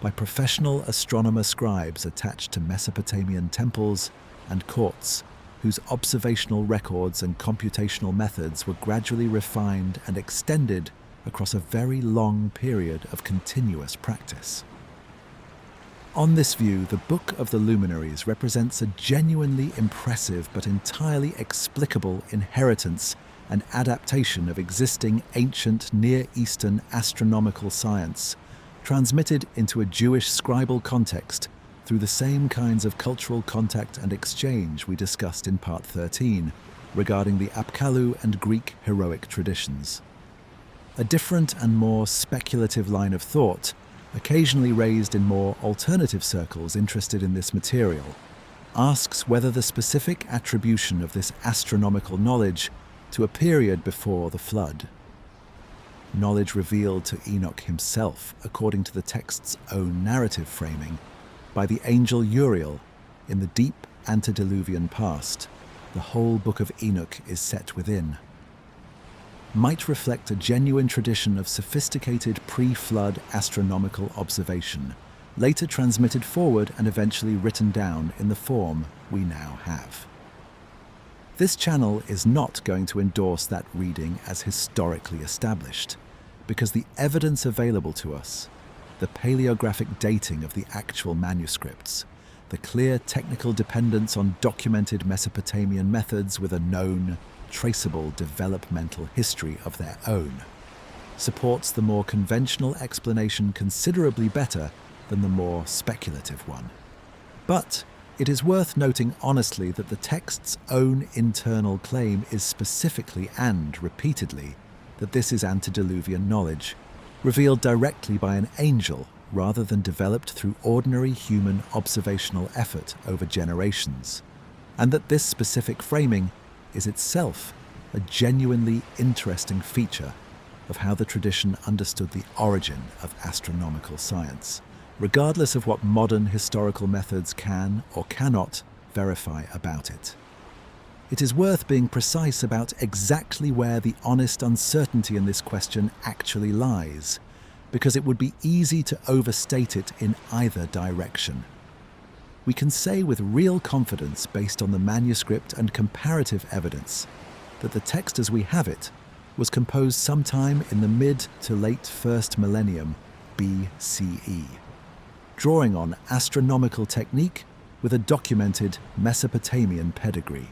by professional astronomer scribes attached to Mesopotamian temples and courts, whose observational records and computational methods were gradually refined and extended across a very long period of continuous practice. On this view, the Book of the Luminaries represents a genuinely impressive but entirely explicable inheritance and adaptation of existing ancient Near Eastern astronomical science, transmitted into a Jewish scribal context through the same kinds of cultural contact and exchange we discussed in Part 13 regarding the Apkallu and Greek heroic traditions. A different and more speculative line of thought, occasionally raised in more alternative circles interested in this material, asks whether the specific attribution of this astronomical knowledge to a period before the flood, knowledge revealed to Enoch himself, according to the text's own narrative framing, by the angel Uriel in the deep antediluvian past, the whole Book of Enoch is set within, might reflect a genuine tradition of sophisticated pre-flood astronomical observation, later transmitted forward and eventually written down in the form we now have. This channel is not going to endorse that reading as historically established, because the evidence available to us, the paleographic dating of the actual manuscripts, the clear technical dependence on documented Mesopotamian methods with a known, traceable developmental history of their own, supports the more conventional explanation considerably better than the more speculative one. But it is worth noting honestly that the text's own internal claim is specifically and repeatedly that this is antediluvian knowledge, revealed directly by an angel rather than developed through ordinary human observational effort over generations, and that this specific framing is itself a genuinely interesting feature of how the tradition understood the origin of astronomical science, regardless of what modern historical methods can or cannot verify about it. It is worth being precise about exactly where the honest uncertainty in this question actually lies, because it would be easy to overstate it in either direction. We can say with real confidence, based on the manuscript and comparative evidence, that the text as we have it was composed sometime in the mid to late 1st millennium BCE, drawing on astronomical technique with a documented Mesopotamian pedigree.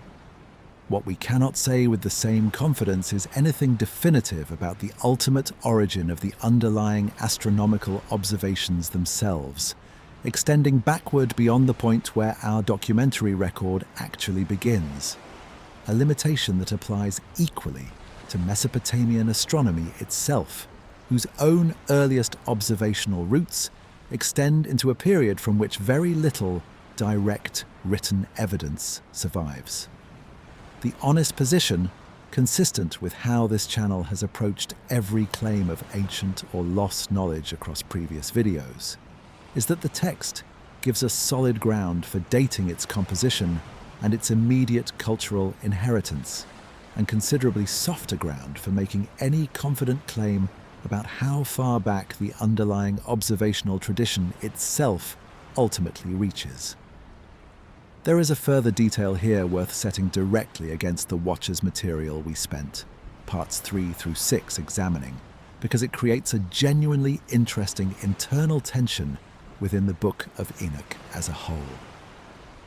What we cannot say with the same confidence is anything definitive about the ultimate origin of the underlying astronomical observations themselves, extending backward beyond the point where our documentary record actually begins, a limitation that applies equally to Mesopotamian astronomy itself, whose own earliest observational roots extend into a period from which very little direct written evidence survives. The honest position, consistent with how this channel has approached every claim of ancient or lost knowledge across previous videos, is that the text gives us solid ground for dating its composition and its immediate cultural inheritance, and considerably softer ground for making any confident claim about how far back the underlying observational tradition itself ultimately reaches. There is a further detail here worth setting directly against the Watcher's material we spent parts 3 through 6 examining, because it creates a genuinely interesting internal tension within the Book of Enoch as a whole.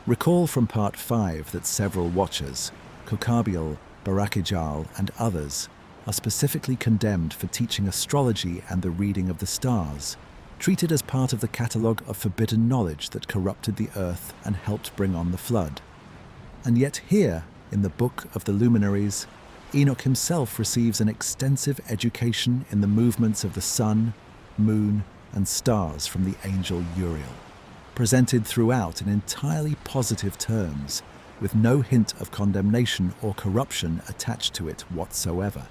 Recall from part 5 that several Watchers, Kokabiel, Barakijal, and others, are specifically condemned for teaching astrology and the reading of the stars, treated as part of the catalogue of forbidden knowledge that corrupted the earth and helped bring on the flood. And yet here, in the Book of the Luminaries, Enoch himself receives an extensive education in the movements of the sun, moon, and stars from the angel Uriel, presented throughout in entirely positive terms, with no hint of condemnation or corruption attached to it whatsoever.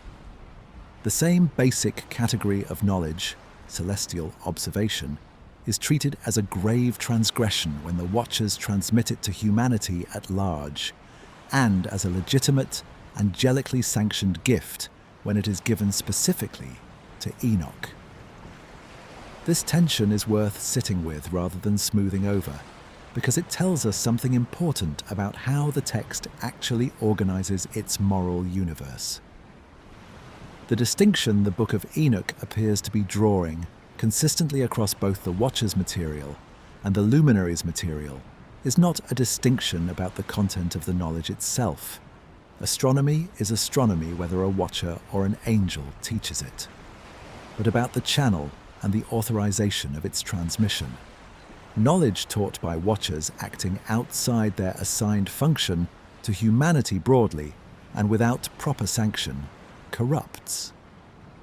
The same basic category of knowledge, celestial observation, is treated as a grave transgression when the Watchers transmit it to humanity at large, and as a legitimate, angelically sanctioned gift when it is given specifically to Enoch. This tension is worth sitting with rather than smoothing over, because it tells us something important about how the text actually organizes its moral universe. The distinction the Book of Enoch appears to be drawing consistently across both the Watcher's material and the Luminaries' material is not a distinction about the content of the knowledge itself. Astronomy is astronomy whether a Watcher or an angel teaches it, but about the channel and the authorization of its transmission. Knowledge taught by Watchers acting outside their assigned function to humanity broadly and without proper sanction corrupts.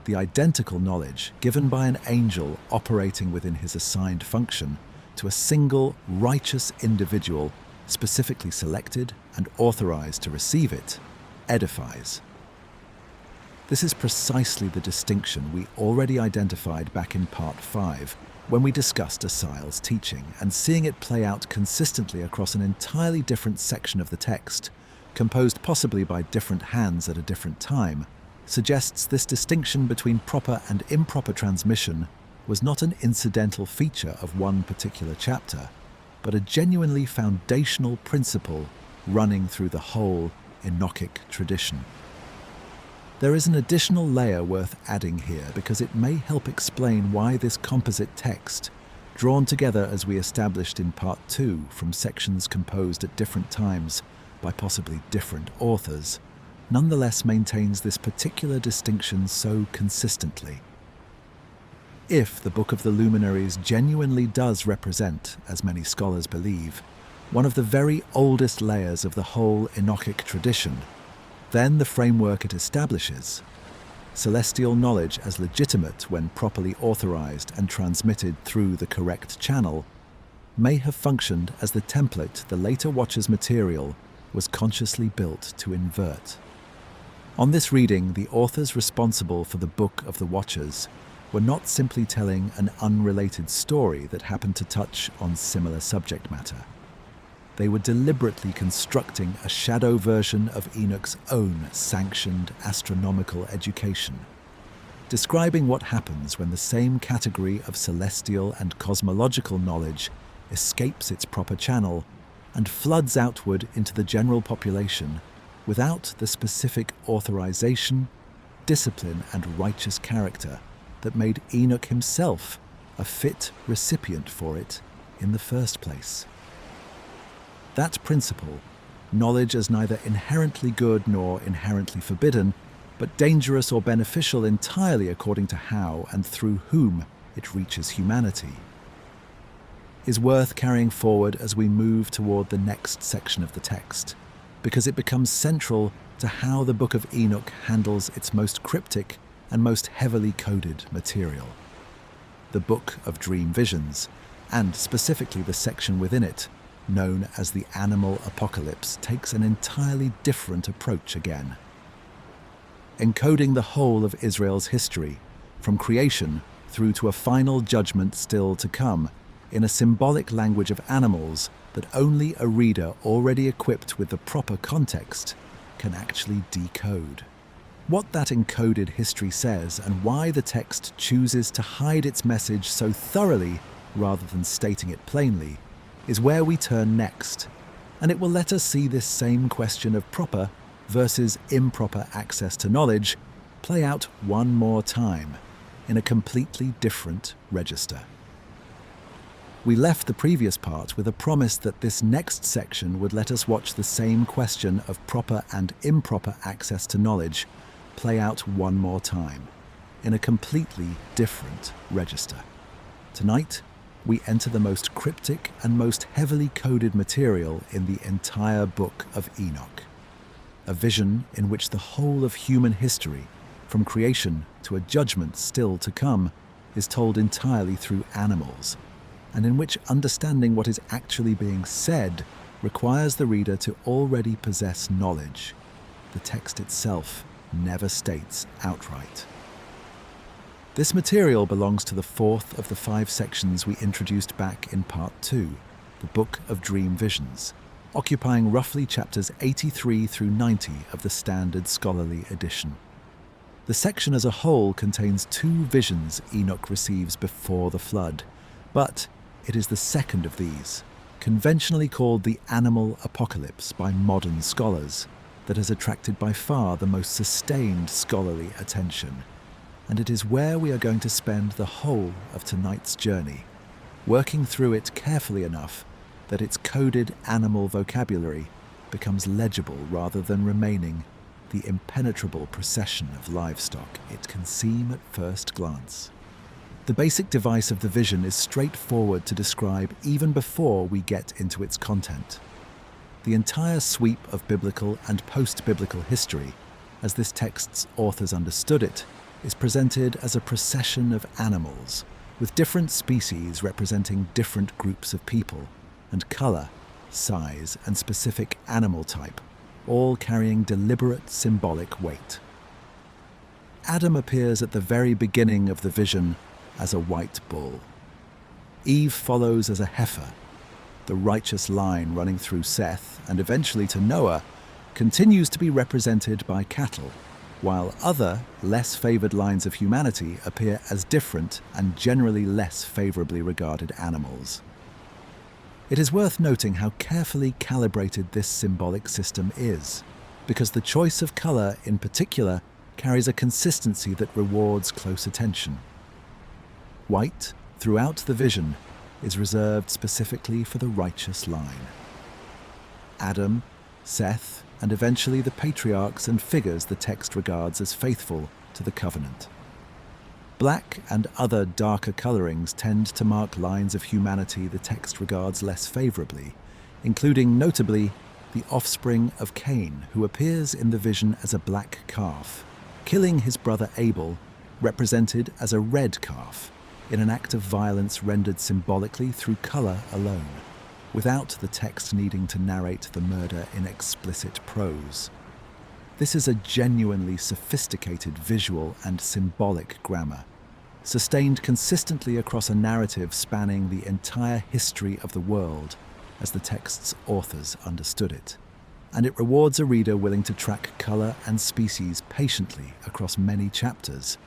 The identical knowledge given by an angel operating within his assigned function to a single righteous individual specifically selected and authorized to receive it edifies. This is precisely the distinction we already identified back in part 5 when we discussed Asaiel's teaching, and seeing it play out consistently across an entirely different section of the text, composed possibly by different hands at a different time, suggests this distinction between proper and improper transmission was not an incidental feature of one particular chapter, but a genuinely foundational principle running through the whole Enochic tradition. There is an additional layer worth adding here because it may help explain why this composite text, drawn together as we established in part 2 from sections composed at different times by possibly different authors, nonetheless maintains this particular distinction so consistently. If the Book of the Luminaries genuinely does represent, as many scholars believe, one of the very oldest layers of the whole Enochic tradition, then the framework it establishes, celestial knowledge as legitimate when properly authorized and transmitted through the correct channel, may have functioned as the template the later Watcher's material was consciously built to invert. On this reading, the authors responsible for the Book of the Watchers were not simply telling an unrelated story that happened to touch on similar subject matter. They were deliberately constructing a shadow version of Enoch's own sanctioned astronomical education, describing what happens when the same category of celestial and cosmological knowledge escapes its proper channel and floods outward into the general population without the specific authorization, discipline, and righteous character that made Enoch himself a fit recipient for it in the first place. That principle, knowledge as neither inherently good nor inherently forbidden, but dangerous or beneficial entirely according to how and through whom it reaches humanity, is worth carrying forward as we move toward the next section of the text, because it becomes central to how the Book of Enoch handles its most cryptic and most heavily coded material. The Book of Dream Visions, and specifically the section within it, known as the Animal Apocalypse, takes an entirely different approach again. Encoding the whole of Israel's history, from creation through to a final judgment still to come, in a symbolic language of animals that only a reader already equipped with the proper context can actually decode. What that encoded history says and why the text chooses to hide its message so thoroughly rather than stating it plainly is where we turn next, and it will let us see this same question of proper versus improper access to knowledge play out one more time in a completely different register. We left the previous part with a promise that this next section would let us watch the same question of proper and improper access to knowledge play out one more time in a completely different register. Tonight, we enter the most cryptic and most heavily coded material in the entire Book of Enoch, a vision in which the whole of human history, from creation to a judgment still to come, is told entirely through animals, and in which understanding what is actually being said requires the reader to already possess knowledge the text itself never states outright. This material belongs to the fourth of the 5 sections we introduced back in Part 2, the Book of Dream Visions, occupying roughly chapters 83 through 90 of the standard scholarly edition. The section as a whole contains 2 visions Enoch receives before the flood, but it is the second of these, conventionally called the animal apocalypse by modern scholars, that has attracted by far the most sustained scholarly attention, and it is where we are going to spend the whole of tonight's journey, working through it carefully enough that its coded animal vocabulary becomes legible rather than remaining the impenetrable procession of livestock it can seem at first glance. The basic device of the vision is straightforward to describe even before we get into its content. The entire sweep of biblical and post-biblical history, as this text's authors understood it, is presented as a procession of animals, with different species representing different groups of people, and colour, size, and specific animal type, all carrying deliberate symbolic weight. Adam appears at the very beginning of the vision as a white bull. Eve follows as a heifer. The righteous line running through Seth and eventually to Noah continues to be represented by cattle, while other, less favoured lines of humanity appear as different and generally less favourably regarded animals. It is worth noting how carefully calibrated this symbolic system is, because the choice of colour in particular carries a consistency that rewards close attention. White, throughout the vision, is reserved specifically for the righteous line. Adam, Seth, and eventually the patriarchs and figures the text regards as faithful to the covenant. Black and other darker colourings tend to mark lines of humanity the text regards less favourably, including notably the offspring of Cain, who appears in the vision as a black calf, killing his brother Abel, represented as a red calf, in an act of violence rendered symbolically through colour alone, without the text needing to narrate the murder in explicit prose. This is a genuinely sophisticated visual and symbolic grammar, sustained consistently across a narrative spanning the entire history of the world as the text's authors understood it, and it rewards a reader willing to track colour and species patiently across many chapters,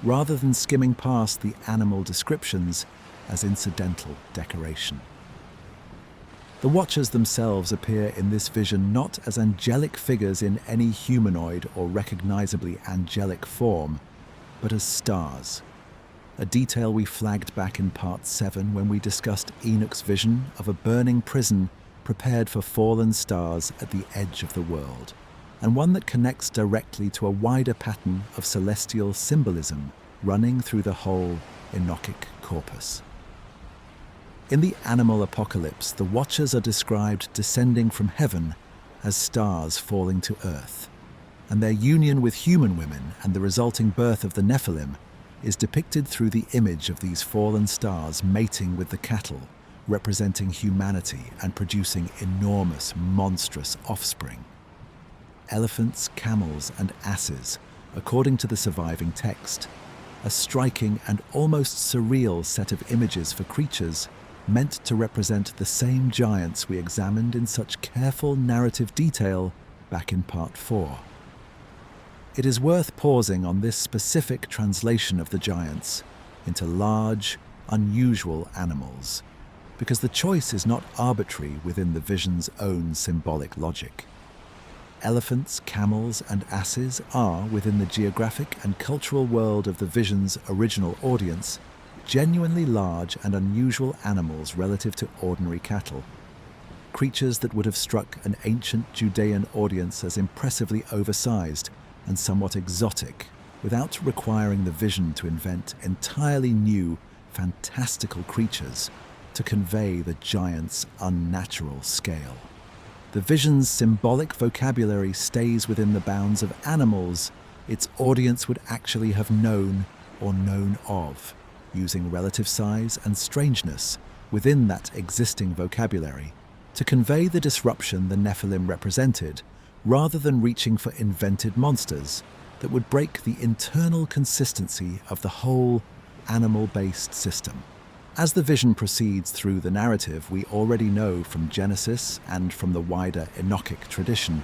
rather than skimming past the animal descriptions as incidental decoration. The Watchers themselves appear in this vision not as angelic figures in any humanoid or recognizably angelic form, but as stars, a detail we flagged back in Part 7 when we discussed Enoch's vision of a burning prison prepared for fallen stars at the edge of the world, and one that connects directly to a wider pattern of celestial symbolism running through the whole Enochic corpus. In the animal apocalypse, the Watchers are described descending from heaven as stars falling to earth, and their union with human women and the resulting birth of the Nephilim is depicted through the image of these fallen stars mating with the cattle, representing humanity and producing enormous, monstrous offspring. Elephants, camels, and asses, according to the surviving text, a striking and almost surreal set of images for creatures meant to represent the same giants we examined in such careful narrative detail back in Part 4. It is worth pausing on this specific translation of the giants into large, unusual animals, because the choice is not arbitrary within the vision's own symbolic logic. Elephants, camels, and asses are, within the geographic and cultural world of the vision's original audience, genuinely large and unusual animals relative to ordinary cattle. Creatures that would have struck an ancient Judean audience as impressively oversized and somewhat exotic, without requiring the vision to invent entirely new, fantastical creatures to convey the giant's unnatural scale. The vision's symbolic vocabulary stays within the bounds of animals its audience would actually have known or known of, using relative size and strangeness within that existing vocabulary to convey the disruption the Nephilim represented, rather than reaching for invented monsters that would break the internal consistency of the whole animal-based system. As the vision proceeds through the narrative, we already know from Genesis and from the wider Enochic tradition,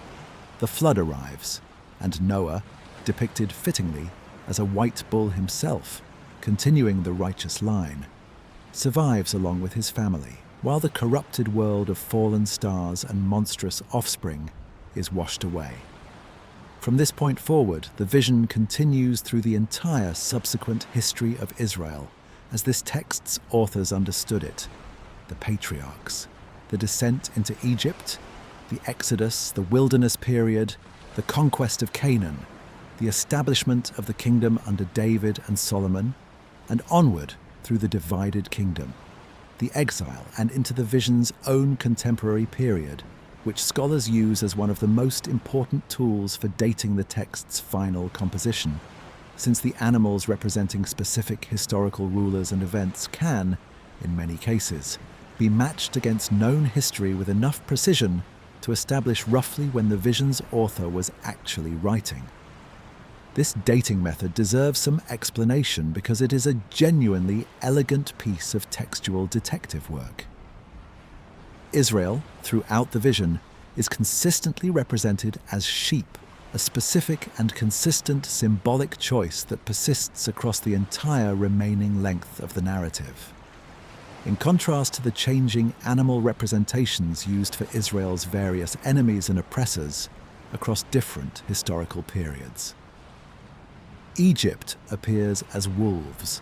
the flood arrives, and Noah, depicted fittingly as a white bull himself, continuing the righteous line, survives along with his family, while the corrupted world of fallen stars and monstrous offspring is washed away. From this point forward, the vision continues through the entire subsequent history of Israel, as this text's authors understood it: the patriarchs, the descent into Egypt, the Exodus, the wilderness period, the conquest of Canaan, the establishment of the kingdom under David and Solomon, and onward through the divided kingdom, the exile, and into the vision's own contemporary period, which scholars use as one of the most important tools for dating the text's final composition, since the animals representing specific historical rulers and events can, in many cases, be matched against known history with enough precision to establish roughly when the vision's author was actually writing. This dating method deserves some explanation because it is a genuinely elegant piece of textual detective work. Israel, throughout the vision, is consistently represented as sheep, a specific and consistent symbolic choice that persists across the entire remaining length of the narrative. In contrast to the changing animal representations used for Israel's various enemies and oppressors across different historical periods. Egypt appears as wolves.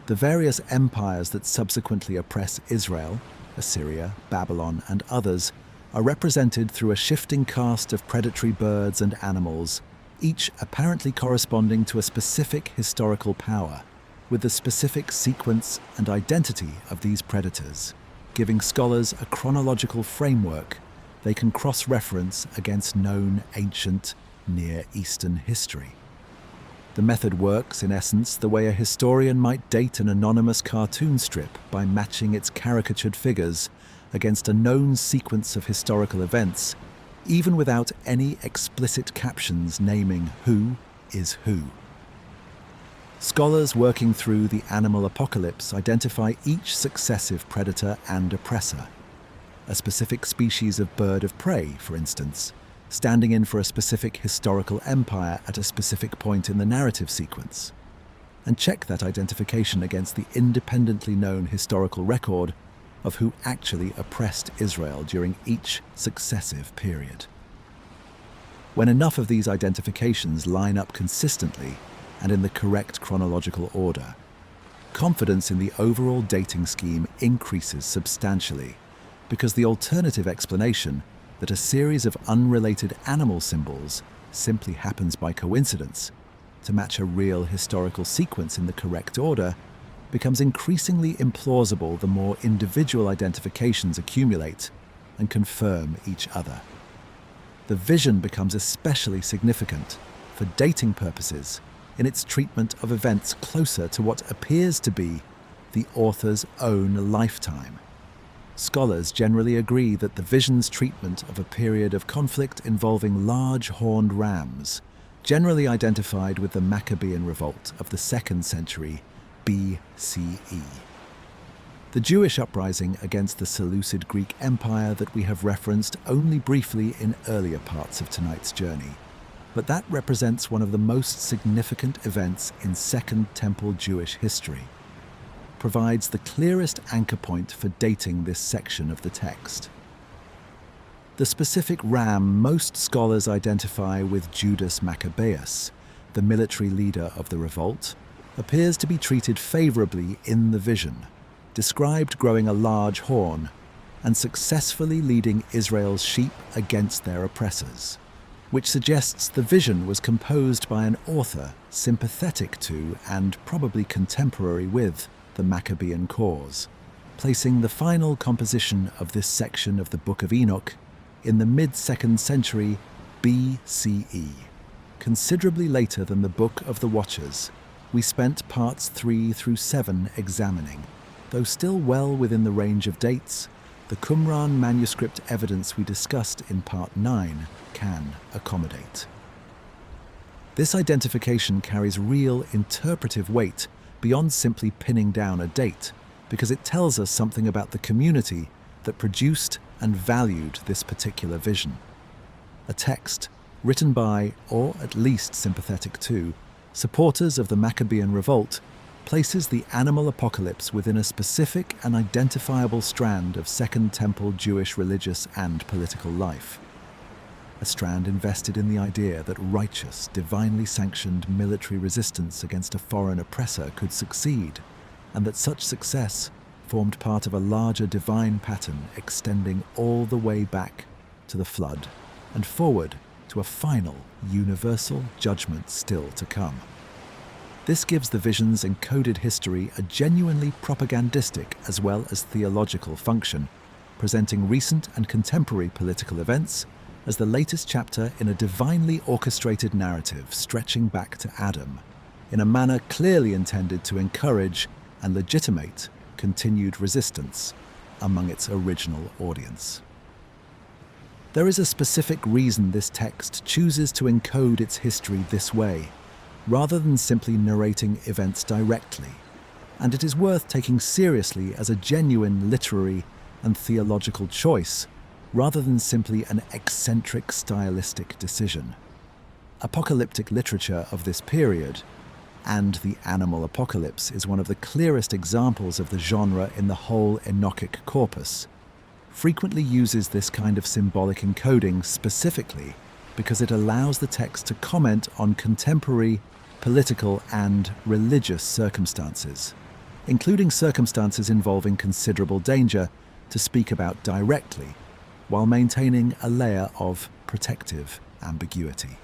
The various empires that subsequently oppress Israel, Assyria, Babylon, and others, are represented through a shifting cast of predatory birds and animals, each apparently corresponding to a specific historical power, with the specific sequence and identity of these predators, giving scholars a chronological framework they can cross-reference against known ancient Near Eastern history. The method works, in essence, the way a historian might date an anonymous cartoon strip by matching its caricatured figures against a known sequence of historical events, even without any explicit captions naming who is who. Scholars working through the animal apocalypse identify each successive predator and oppressor. A specific species of bird of prey, for instance, standing in for a specific historical empire at a specific point in the narrative sequence, and check that identification against the independently known historical record of who actually oppressed Israel during each successive period. When enough of these identifications line up consistently and in the correct chronological order, confidence in the overall dating scheme increases substantially, because the alternative explanation that a series of unrelated animal symbols simply happens by coincidence to match a real historical sequence in the correct order becomes increasingly implausible the more individual identifications accumulate and confirm each other. The vision becomes especially significant for dating purposes in its treatment of events closer to what appears to be the author's own lifetime. Scholars generally agree that the vision's treatment of a period of conflict involving large horned rams, generally identified with the Maccabean revolt of the 2nd century BCE. The Jewish uprising against the Seleucid Greek Empire that we have referenced only briefly in earlier parts of tonight's journey, but that represents one of the most significant events in Second Temple Jewish history, provides the clearest anchor point for dating this section of the text. The specific ram most scholars identify with Judas Maccabeus, the military leader of the revolt, appears to be treated favorably in the vision, described growing a large horn and successfully leading Israel's sheep against their oppressors, which suggests the vision was composed by an author sympathetic to and probably contemporary with the Maccabean cause, placing the final composition of this section of the Book of Enoch in the mid-2nd century BCE. Considerably later than the Book of the Watchers, we spent parts 3 through 7 examining. Though still well within the range of dates, the Qumran manuscript evidence we discussed in part 9 can accommodate. This identification carries real interpretive weight beyond simply pinning down a date, because it tells us something about the community that produced and valued this particular vision. A text written by, or at least sympathetic to, supporters of the Maccabean revolt places the animal apocalypse within a specific and identifiable strand of Second Temple Jewish religious and political life. A strand invested in the idea that righteous, divinely sanctioned military resistance against a foreign oppressor could succeed, and that such success formed part of a larger divine pattern extending all the way back to the flood and forward to a final, universal judgment still to come. This gives the vision's encoded history a genuinely propagandistic as well as theological function, presenting recent and contemporary political events as the latest chapter in a divinely orchestrated narrative stretching back to Adam, in a manner clearly intended to encourage and legitimate continued resistance among its original audience. There is a specific reason this text chooses to encode its history this way, rather than simply narrating events directly, and it is worth taking seriously as a genuine literary and theological choice, rather than simply an eccentric stylistic decision. Apocalyptic literature of this period, and the animal apocalypse, is one of the clearest examples of the genre in the whole Enochic corpus, frequently uses this kind of symbolic encoding specifically because it allows the text to comment on contemporary political and religious circumstances, including circumstances involving considerable danger, to speak about directly, while maintaining a layer of protective ambiguity.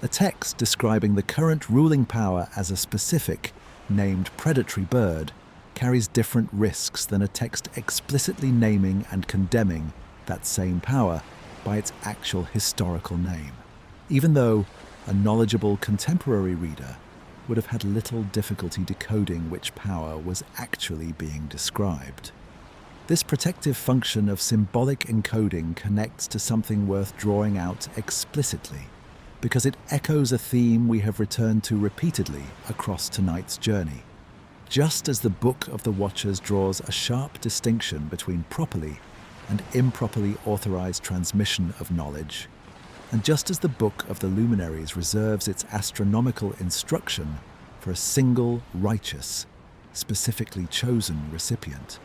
A text describing the current ruling power as a specific, named predatory bird carries different risks than a text explicitly naming and condemning that same power by its actual historical name, even though a knowledgeable contemporary reader would have had little difficulty decoding which power was actually being described. This protective function of symbolic encoding connects to something worth drawing out explicitly, because it echoes a theme we have returned to repeatedly across tonight's journey. Just as the Book of the Watchers draws a sharp distinction between properly and improperly authorized transmission of knowledge, and just as the Book of the Luminaries reserves its astronomical instruction for a single righteous, specifically chosen recipient,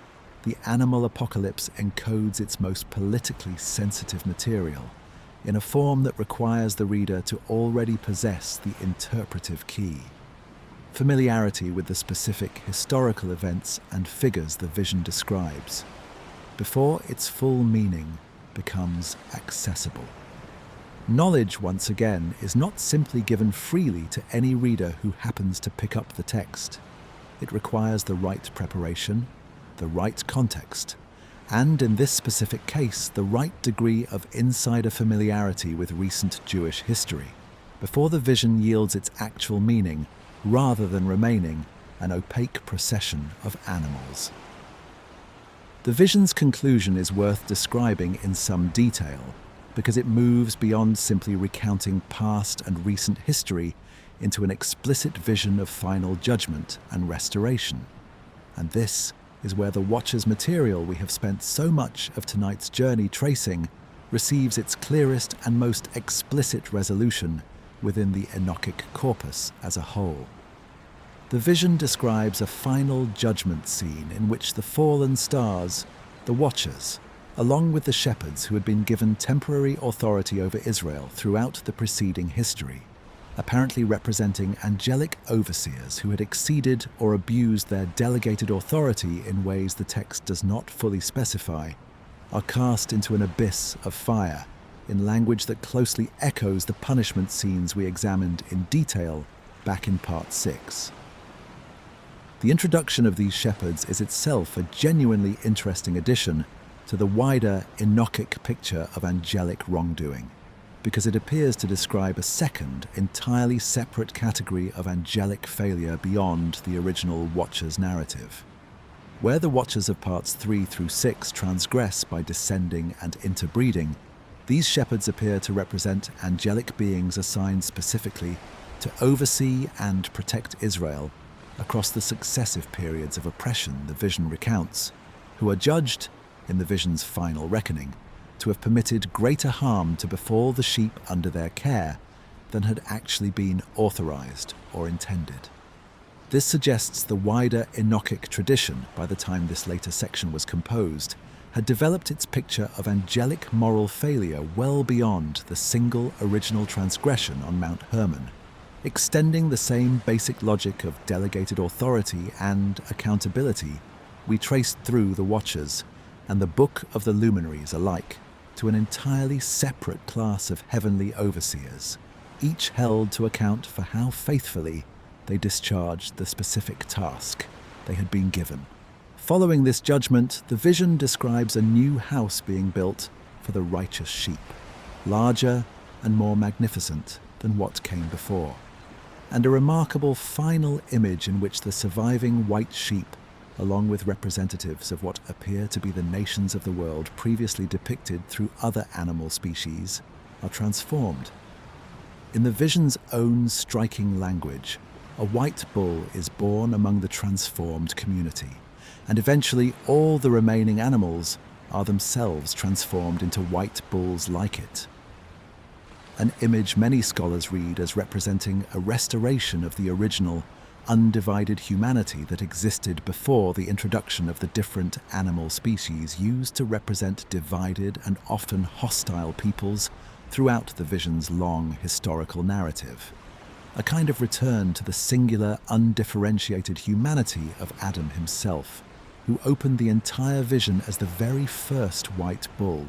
the animal apocalypse encodes its most politically sensitive material in a form that requires the reader to already possess the interpretive key, familiarity with the specific historical events and figures the vision describes, before its full meaning becomes accessible. Knowledge, once again, is not simply given freely to any reader who happens to pick up the text. It requires the right preparation, the right context, and in this specific case, the right degree of insider familiarity with recent Jewish history, before the vision yields its actual meaning, rather than remaining an opaque procession of animals. The vision's conclusion is worth describing in some detail, because it moves beyond simply recounting past and recent history into an explicit vision of final judgment and restoration. And this is where the Watcher's material we have spent so much of tonight's journey tracing receives its clearest and most explicit resolution within the Enochic corpus as a whole. The vision describes a final judgment scene in which the fallen stars, the Watchers, along with the shepherds who had been given temporary authority over Israel throughout the preceding history, apparently representing angelic overseers who had exceeded or abused their delegated authority in ways the text does not fully specify, are cast into an abyss of fire in language that closely echoes the punishment scenes we examined in detail back in Part 6. The introduction of these shepherds is itself a genuinely interesting addition to the wider Enochic picture of angelic wrongdoing, because it appears to describe a second, entirely separate category of angelic failure beyond the original Watchers narrative. Where the Watchers of parts 3 through 6 transgress by descending and interbreeding, these shepherds appear to represent angelic beings assigned specifically to oversee and protect Israel across the successive periods of oppression the vision recounts, who are judged, in the vision's final reckoning, to have permitted greater harm to befall the sheep under their care than had actually been authorized or intended. This suggests the wider Enochic tradition, by the time this later section was composed, had developed its picture of angelic moral failure well beyond the single original transgression on Mount Hermon, extending the same basic logic of delegated authority and accountability we traced through the Watchers and the Book of the Luminaries alike to an entirely separate class of heavenly overseers, each held to account for how faithfully they discharged the specific task they had been given. Following this judgment, the vision describes a new house being built for the righteous sheep, larger and more magnificent than what came before, and a remarkable final image in which the surviving white sheep, along with representatives of what appear to be the nations of the world previously depicted through other animal species, are transformed. In the vision's own striking language, a white bull is born among the transformed community, and eventually all the remaining animals are themselves transformed into white bulls like it. An image many scholars read as representing a restoration of the original, undivided humanity that existed before the introduction of the different animal species used to represent divided and often hostile peoples throughout the vision's long historical narrative. A kind of return to the singular, undifferentiated humanity of Adam himself, who opened the entire vision as the very first white bull.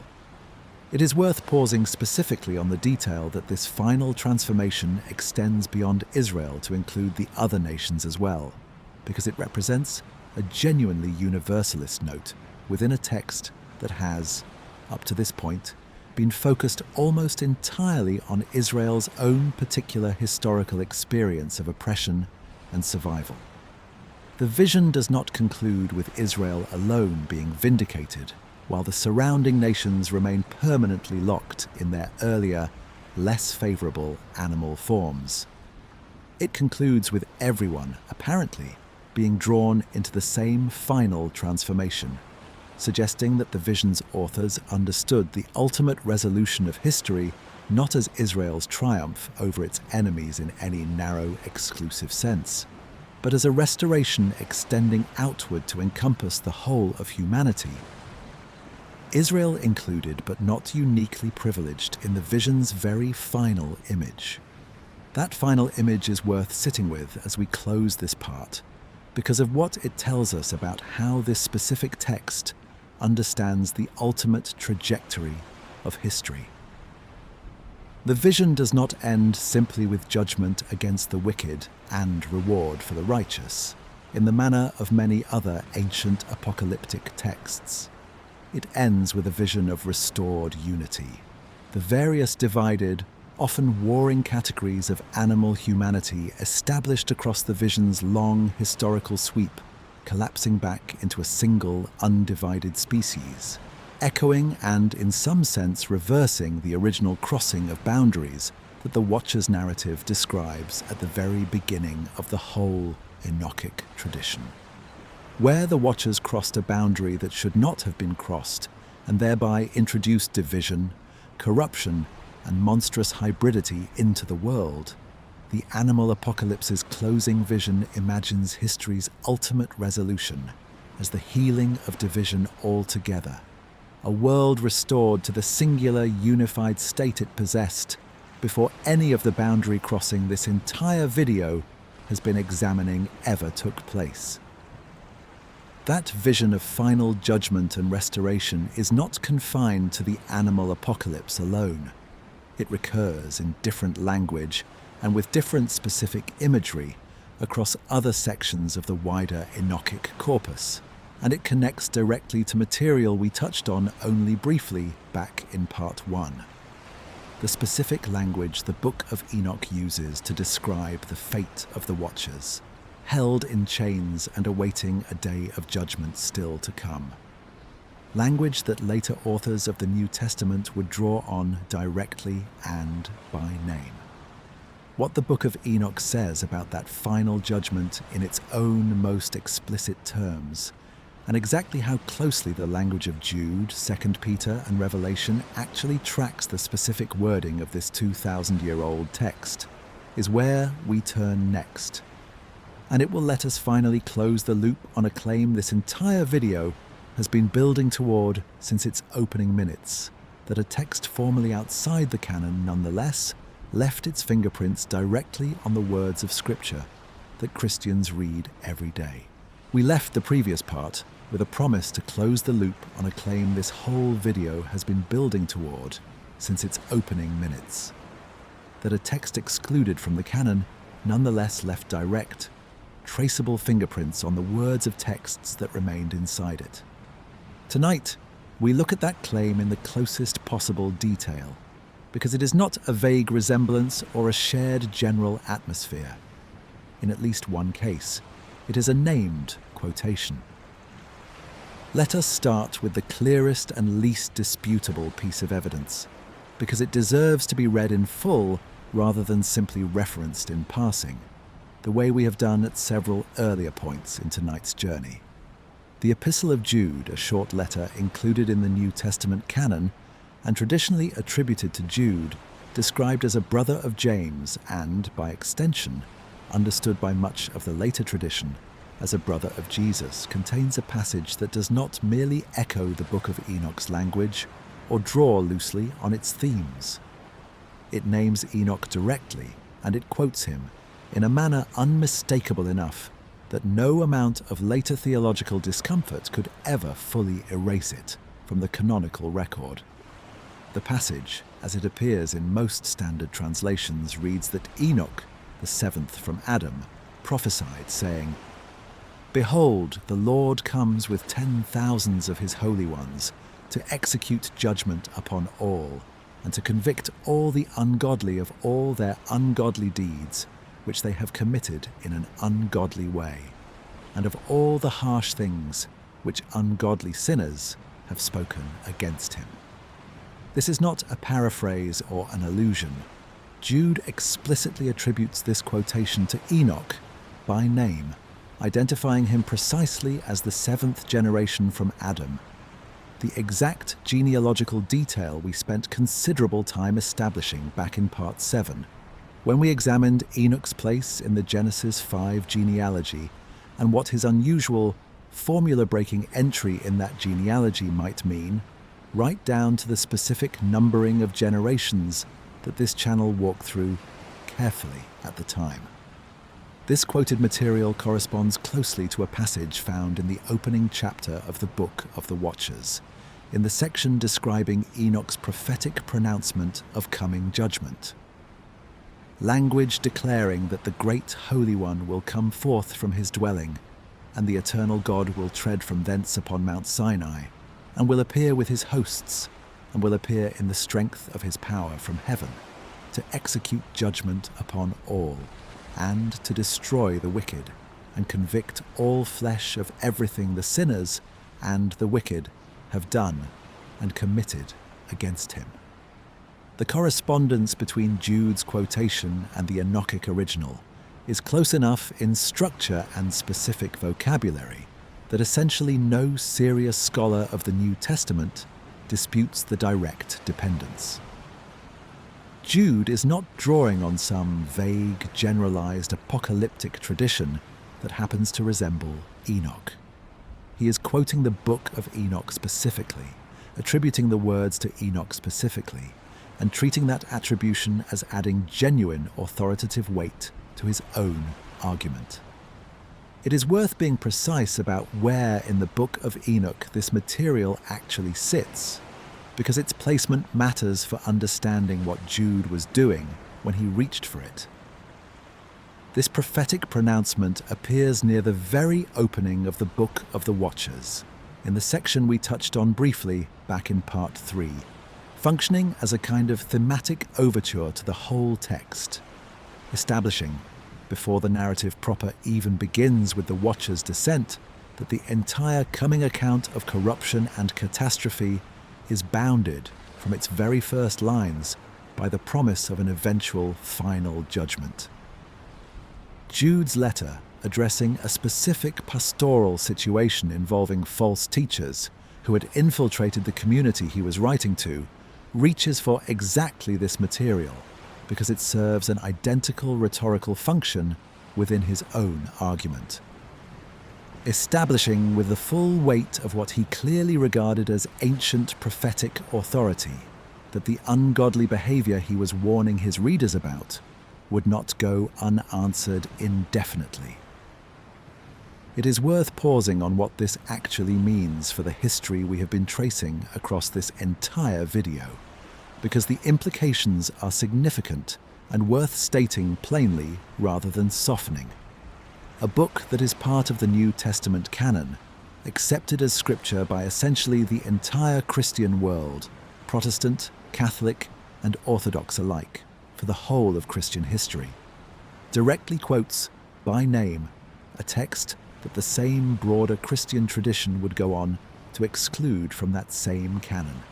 It is worth pausing specifically on the detail that this final transformation extends beyond Israel to include the other nations as well, because it represents a genuinely universalist note within a text that has, up to this point, been focused almost entirely on Israel's own particular historical experience of oppression and survival. The vision does not conclude with Israel alone being vindicated, while the surrounding nations remain permanently locked in their earlier, less favorable animal forms. It concludes with everyone, apparently, being drawn into the same final transformation, suggesting that the vision's authors understood the ultimate resolution of history not as Israel's triumph over its enemies in any narrow, exclusive sense, but as a restoration extending outward to encompass the whole of humanity. Israel included, but not uniquely privileged in the vision's very final image. That final image is worth sitting with as we close this part, because of what it tells us about how this specific text understands the ultimate trajectory of history. The vision does not end simply with judgment against the wicked and reward for the righteous, in the manner of many other ancient apocalyptic texts. It ends with a vision of restored unity. The various divided, often warring categories of animal humanity established across the vision's long historical sweep, collapsing back into a single, undivided species, echoing and, in some sense, reversing the original crossing of boundaries that the Watcher's narrative describes at the very beginning of the whole Enochic tradition. Where the Watchers crossed a boundary that should not have been crossed, and thereby introduced division, corruption, and monstrous hybridity into the world, the animal apocalypse's closing vision imagines history's ultimate resolution as the healing of division altogether, a world restored to the singular unified state it possessed before any of the boundary crossing this entire video has been examining ever took place. That vision of final judgment and restoration is not confined to the animal apocalypse alone. It recurs in different language and with different specific imagery across other sections of the wider Enochic corpus, and it connects directly to material we touched on only briefly back in Part 1. The specific language the Book of Enoch uses to describe the fate of the Watchers, held in chains and awaiting a day of judgment still to come. Language that later authors of the New Testament would draw on directly and by name. What the Book of Enoch says about that final judgment in its own most explicit terms, and exactly how closely the language of Jude, 2 Peter, and Revelation actually tracks the specific wording of this 2,000-year-old text, is where we turn next. And it will let us finally close the loop on a claim this entire video has been building toward since its opening minutes, that a text formerly outside the canon nonetheless left its fingerprints directly on the words of Scripture that Christians read every day. We left the previous part with a promise to close the loop on a claim this whole video has been building toward since its opening minutes, that a text excluded from the canon nonetheless left direct, traceable fingerprints on the words of texts that remained inside it. Tonight, we look at that claim in the closest possible detail, because it is not a vague resemblance or a shared general atmosphere. In at least one case, it is a named quotation. Let us start with the clearest and least disputable piece of evidence, because it deserves to be read in full rather than simply referenced in passing, the way we have done at several earlier points in tonight's journey. The Epistle of Jude, a short letter included in the New Testament canon and traditionally attributed to Jude, described as a brother of James and, by extension, understood by much of the later tradition as a brother of Jesus, contains a passage that does not merely echo the Book of Enoch's language or draw loosely on its themes. It names Enoch directly, and it quotes him in a manner unmistakable enough that no amount of later theological discomfort could ever fully erase it from the canonical record. The passage, as it appears in most standard translations, reads that Enoch, the seventh from Adam, prophesied, saying, "Behold, the Lord comes with 10,000s of his holy ones to execute judgment upon all, and to convict all the ungodly of all their ungodly deeds, which they have committed in an ungodly way, and of all the harsh things which ungodly sinners have spoken against him." This is not a paraphrase or an allusion. Jude explicitly attributes this quotation to Enoch by name, identifying him precisely as the seventh generation from Adam, the exact genealogical detail we spent considerable time establishing back in Part 7, when we examined Enoch's place in the Genesis 5 genealogy and what his unusual, formula-breaking entry in that genealogy might mean, right down to the specific numbering of generations that this channel walked through carefully at the time. This quoted material corresponds closely to a passage found in the opening chapter of the Book of the Watchers, in the section describing Enoch's prophetic pronouncement of coming judgment. Language declaring that the great Holy One will come forth from his dwelling, and the eternal God will tread from thence upon Mount Sinai, and will appear with his hosts, and will appear in the strength of his power from heaven, to execute judgment upon all, and to destroy the wicked, and convict all flesh of everything the sinners and the wicked have done and committed against him. The correspondence between Jude's quotation and the Enochic original is close enough in structure and specific vocabulary that essentially no serious scholar of the New Testament disputes the direct dependence. Jude is not drawing on some vague, generalized apocalyptic tradition that happens to resemble Enoch. He is quoting the Book of Enoch specifically, attributing the words to Enoch specifically, and treating that attribution as adding genuine authoritative weight to his own argument. It is worth being precise about where in the Book of Enoch this material actually sits, because its placement matters for understanding what Jude was doing when he reached for it. This prophetic pronouncement appears near the very opening of the Book of the Watchers, in the section we touched on briefly back in Part 3, functioning as a kind of thematic overture to the whole text, establishing, before the narrative proper even begins with the Watchers' descent, that the entire coming account of corruption and catastrophe is bounded from its very first lines by the promise of an eventual final judgment. Jude's letter, addressing a specific pastoral situation involving false teachers who had infiltrated the community he was writing to, reaches for exactly this material because it serves an identical rhetorical function within his own argument. Establishing with the full weight of what he clearly regarded as ancient prophetic authority that the ungodly behavior he was warning his readers about would not go unanswered indefinitely. It is worth pausing on what this actually means for the history we have been tracing across this entire video, because the implications are significant and worth stating plainly rather than softening. A book that is part of the New Testament canon, accepted as scripture by essentially the entire Christian world, Protestant, Catholic, and Orthodox alike, for the whole of Christian history, directly quotes, by name, a text that the same broader Christian tradition would go on to exclude from that same canon.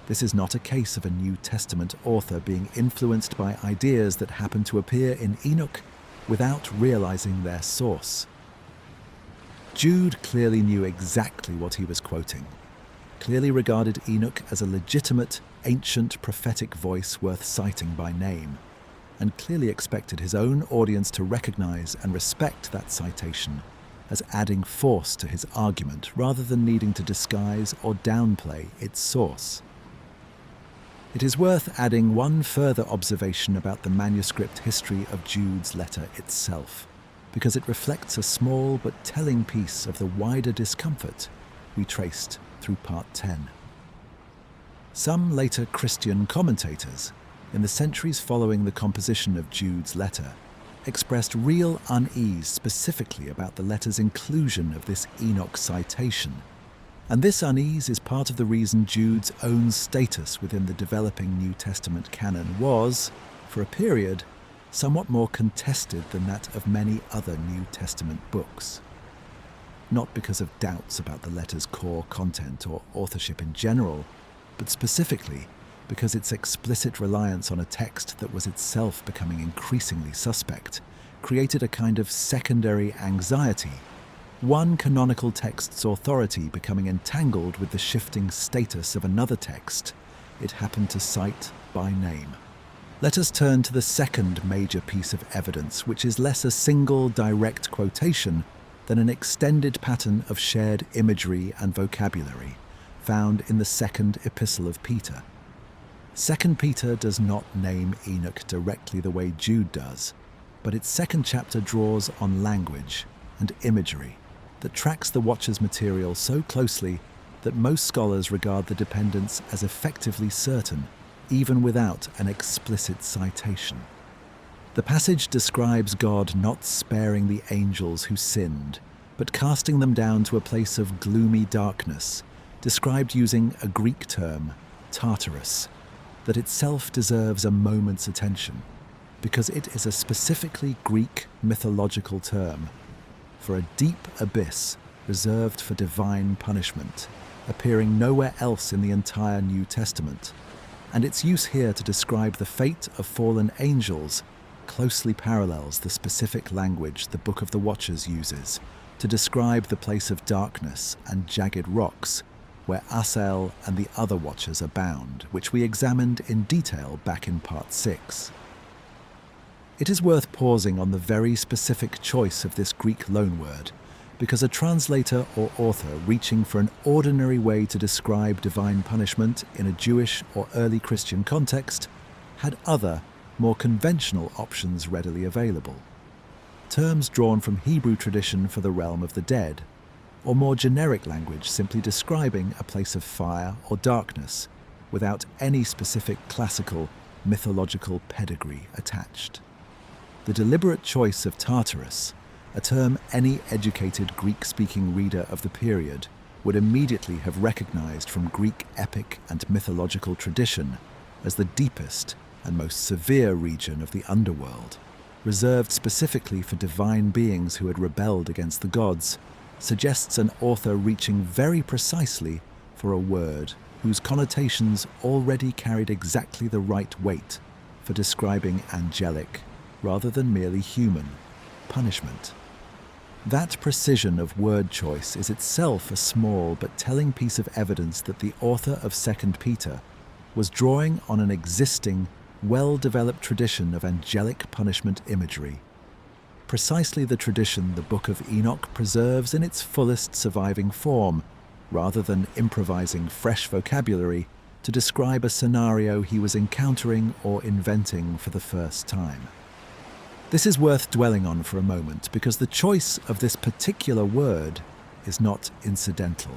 This is not a case of a New Testament author being influenced by ideas that happen to appear in Enoch without realizing their source. Jude clearly knew exactly what he was quoting, clearly regarded Enoch as a legitimate, ancient prophetic voice worth citing by name, and clearly expected his own audience to recognize and respect that citation as adding force to his argument rather than needing to disguise or downplay its source. It is worth adding one further observation about the manuscript history of Jude's letter itself, because it reflects a small but telling piece of the wider discomfort we traced through Part 10. Some later Christian commentators, in the centuries following the composition of Jude's letter, expressed real unease specifically about the letter's inclusion of this Enoch citation. And this unease is part of the reason Jude's own status within the developing New Testament canon was, for a period, somewhat more contested than that of many other New Testament books. Not because of doubts about the letter's core content or authorship in general, but specifically because its explicit reliance on a text that was itself becoming increasingly suspect created a kind of secondary anxiety, one canonical text's authority becoming entangled with the shifting status of another text it happened to cite by name. Let us turn to the second major piece of evidence, which is less a single direct quotation than an extended pattern of shared imagery and vocabulary found in the second epistle of Peter. 2 Peter does not name Enoch directly the way Jude does, but its second chapter draws on language and imagery that tracks the Watcher's material so closely that most scholars regard the dependence as effectively certain, even without an explicit citation. The passage describes God not sparing the angels who sinned, but casting them down to a place of gloomy darkness, described using a Greek term, Tartarus, that itself deserves a moment's attention, because it is a specifically Greek mythological term for a deep abyss reserved for divine punishment, appearing nowhere else in the entire New Testament, and its use here to describe the fate of fallen angels closely parallels the specific language the Book of the Watchers uses to describe the place of darkness and jagged rocks where Asel and the other Watchers are bound, which we examined in detail back in Part 6. It is worth pausing on the very specific choice of this Greek loanword, because a translator or author reaching for an ordinary way to describe divine punishment in a Jewish or early Christian context had other, more conventional options readily available. Terms drawn from Hebrew tradition for the realm of the dead, or more generic language simply describing a place of fire or darkness, without any specific classical, mythological pedigree attached. The deliberate choice of Tartarus, a term any educated Greek-speaking reader of the period would immediately have recognized from Greek epic and mythological tradition as the deepest and most severe region of the underworld, reserved specifically for divine beings who had rebelled against the gods, suggests an author reaching very precisely for a word whose connotations already carried exactly the right weight for describing angelic, rather than merely human, punishment. That precision of word choice is itself a small but telling piece of evidence that the author of 2 Peter was drawing on an existing, well-developed tradition of angelic punishment imagery, precisely the tradition the Book of Enoch preserves in its fullest surviving form, rather than improvising fresh vocabulary to describe a scenario he was encountering or inventing for the first time. This is worth dwelling on for a moment because the choice of this particular word is not incidental.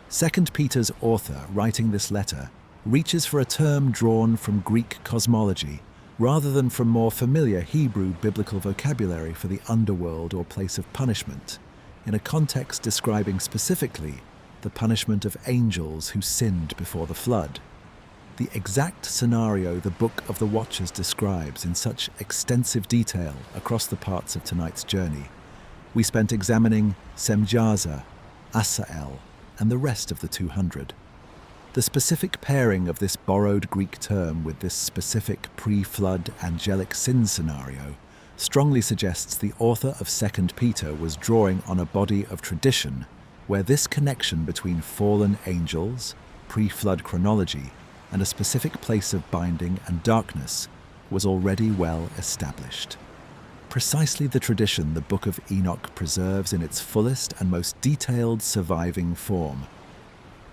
2 Peter's author, writing this letter, reaches for a term drawn from Greek cosmology rather than from more familiar Hebrew biblical vocabulary for the underworld or place of punishment, in a context describing specifically the punishment of angels who sinned before the flood. The exact scenario the Book of the Watchers describes in such extensive detail across the parts of tonight's journey, we spent examining Semjaza, Asael, and the rest of the 200. The specific pairing of this borrowed Greek term with this specific pre-flood angelic sin scenario strongly suggests the author of 2 Peter was drawing on a body of tradition where this connection between fallen angels, pre-flood chronology, and a specific place of binding and darkness was already well established. Precisely the tradition the Book of Enoch preserves in its fullest and most detailed surviving form.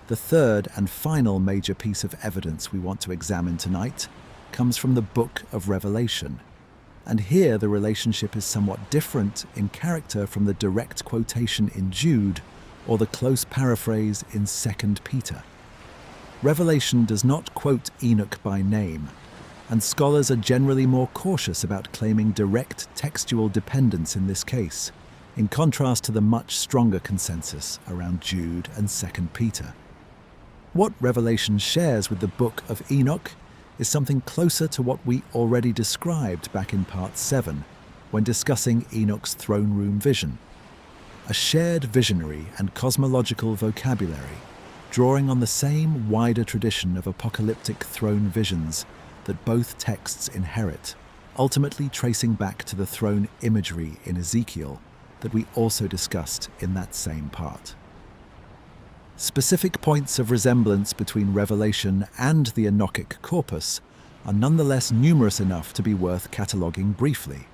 The third and final major piece of evidence we want to examine tonight comes from the Book of Revelation, and here the relationship is somewhat different in character from the direct quotation in Jude or the close paraphrase in 2 Peter. Revelation does not quote Enoch by name, and scholars are generally more cautious about claiming direct textual dependence in this case, in contrast to the much stronger consensus around Jude and 2 Peter. What Revelation shares with the Book of Enoch is something closer to what we already described back in Part 7, when discussing Enoch's throne room vision. A shared visionary and cosmological vocabulary, drawing on the same wider tradition of apocalyptic throne visions that both texts inherit, ultimately tracing back to the throne imagery in Ezekiel that we also discussed in that same part. Specific points of resemblance between Revelation and the Enochic corpus are nonetheless numerous enough to be worth cataloguing briefly.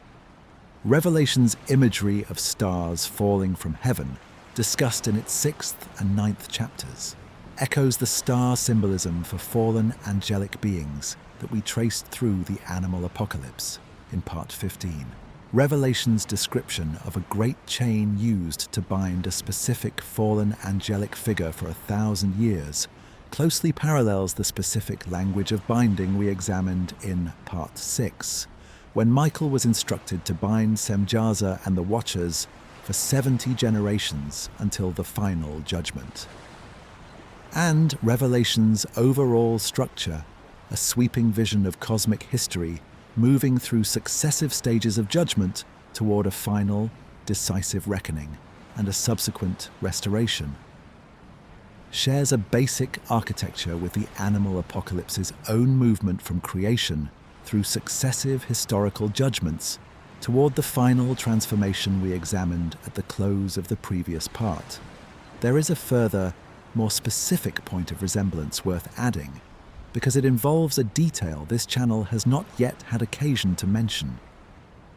Revelation's imagery of stars falling from heaven, discussed in its 6th and 9th chapters, echoes the star symbolism for fallen angelic beings that we traced through the animal apocalypse in Part 15. Revelation's description of a great chain used to bind a specific fallen angelic figure for 1,000 years closely parallels the specific language of binding we examined in Part 6, when Michael was instructed to bind Semjaza and the Watchers for 70 generations until the final judgment. And Revelation's overall structure, a sweeping vision of cosmic history moving through successive stages of judgment toward a final, decisive reckoning and a subsequent restoration, shares a basic architecture with the animal apocalypse's own movement from creation through successive historical judgments toward the final transformation we examined at the close of the previous part. There is a further, more specific point of resemblance worth adding, because it involves a detail this channel has not yet had occasion to mention.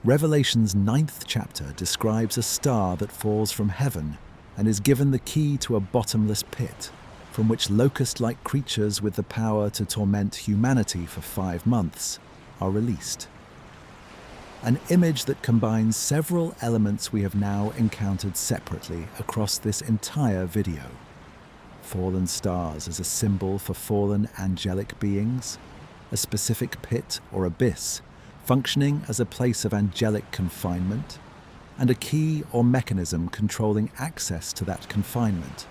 Revelation's 9th chapter describes a star that falls from heaven and is given the key to a bottomless pit, from which locust-like creatures with the power to torment humanity for 5 months are released. An image that combines several elements we have now encountered separately across this entire video. Fallen stars as a symbol for fallen angelic beings, a specific pit or abyss functioning as a place of angelic confinement, and a key or mechanism controlling access to that confinement,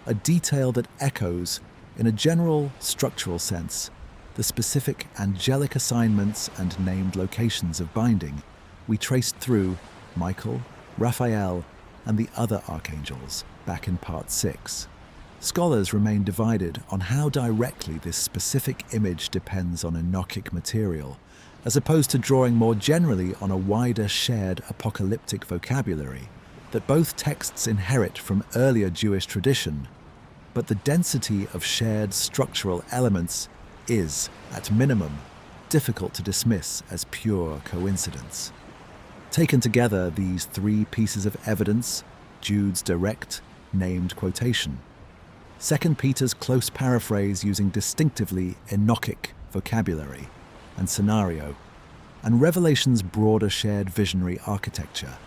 a detail that echoes, in a general structural sense, the specific angelic assignments and named locations of binding we traced through Michael, Raphael, and the other archangels back in part 6. Scholars remain divided on how directly this specific image depends on Enochic material, as opposed to drawing more generally on a wider shared apocalyptic vocabulary that both texts inherit from earlier Jewish tradition, but the density of shared structural elements is, at minimum, difficult to dismiss as pure coincidence. Taken together, these 3 pieces of evidence, Jude's direct, named quotation, 2 Peter's close paraphrase using distinctively Enochic vocabulary and scenario, and Revelation's broader shared visionary architecture,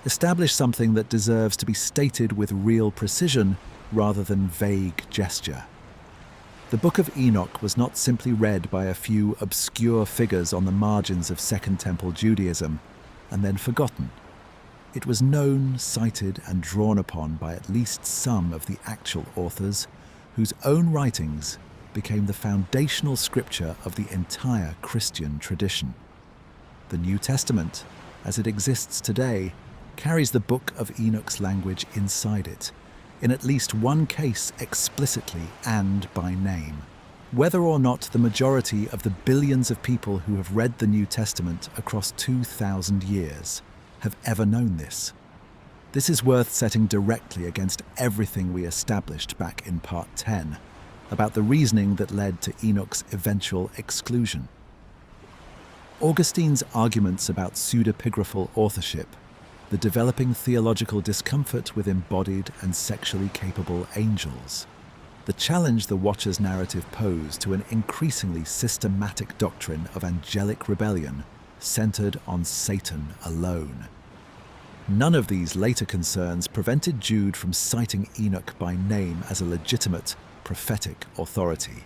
establish something that deserves to be stated with real precision rather than vague gesture. The Book of Enoch was not simply read by a few obscure figures on the margins of Second Temple Judaism and then forgotten. It was known, cited, and drawn upon by at least some of the actual authors, whose own writings became the foundational scripture of the entire Christian tradition. The New Testament, as it exists today, carries the Book of Enoch's language inside it, in at least one case explicitly and by name. Whether or not the majority of the billions of people who have read the New Testament across 2,000 years have ever known this. This is worth setting directly against everything we established back in Part 10 about the reasoning that led to Enoch's eventual exclusion. Augustine's arguments about pseudepigraphal authorship, the developing theological discomfort with embodied and sexually capable angels, the challenge the Watcher's narrative posed to an increasingly systematic doctrine of angelic rebellion centered on Satan alone. None of these later concerns prevented Jude from citing Enoch by name as a legitimate prophetic authority.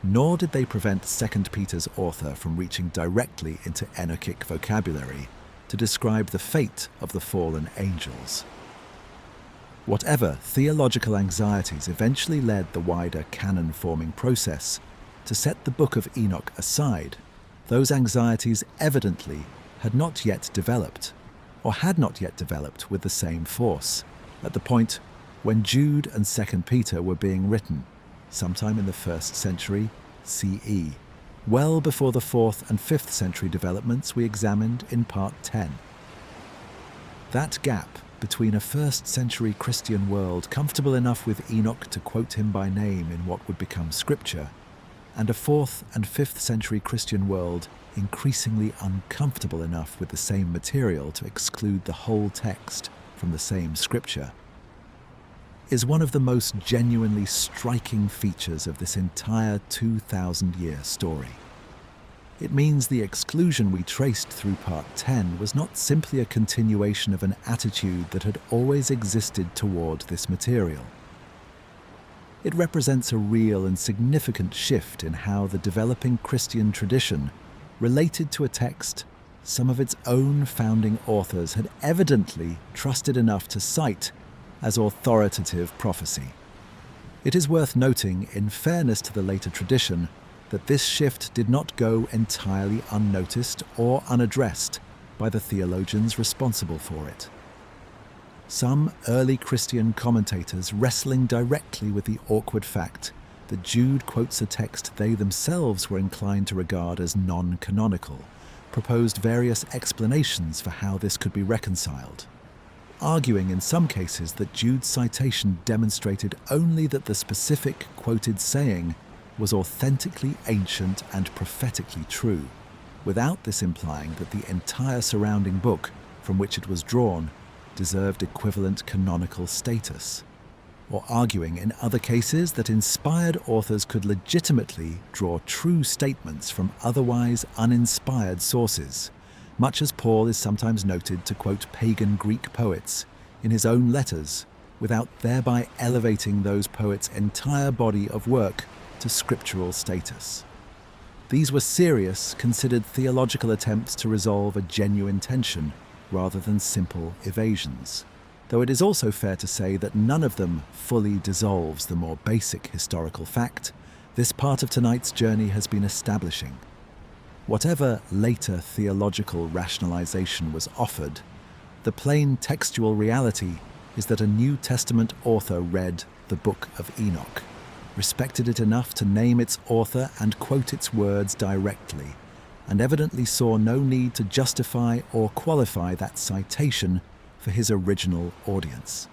Nor did they prevent 2 Peter's author from reaching directly into Enochic vocabulary to describe the fate of the fallen angels. Whatever theological anxieties eventually led the wider canon-forming process to set the Book of Enoch aside, those anxieties evidently had not yet developed, or had not yet developed with the same force, at the point when Jude and 2 Peter were being written, sometime in the 1st century CE, well before the 4th and 5th century developments we examined in Part 10. That gap between a 1st century Christian world comfortable enough with Enoch to quote him by name in what would become scripture, and a 4th and 5th century Christian world increasingly uncomfortable enough with the same material to exclude the whole text from the same scripture, is one of the most genuinely striking features of this entire 2,000-year story. It means the exclusion we traced through Part 10 was not simply a continuation of an attitude that had always existed toward this material. It represents a real and significant shift in how the developing Christian tradition related to a text some of its own founding authors had evidently trusted enough to cite as authoritative prophecy. It is worth noting, in fairness to the later tradition, that this shift did not go entirely unnoticed or unaddressed by the theologians responsible for it. Some early Christian commentators, wrestling directly with the awkward fact that Jude quotes a text they themselves were inclined to regard as non-canonical, proposed various explanations for how this could be reconciled. arguing in some cases that Jude's citation demonstrated only that the specific quoted saying was authentically ancient and prophetically true, without this implying that the entire surrounding book from which it was drawn deserved equivalent canonical status, or arguing in other cases that inspired authors could legitimately draw true statements from otherwise uninspired sources, much as Paul is sometimes noted to quote pagan Greek poets in his own letters, without thereby elevating those poets' entire body of work to scriptural status. These were serious, considered theological attempts to resolve a genuine tension rather than simple evasions, though it is also fair to say that none of them fully dissolves the more basic historical fact this part of tonight's journey has been establishing. Whatever later theological rationalization was offered, the plain textual reality is that a New Testament author read the Book of Enoch, respected it enough to name its author and quote its words directly, and evidently saw no need to justify or qualify that citation for his original audience.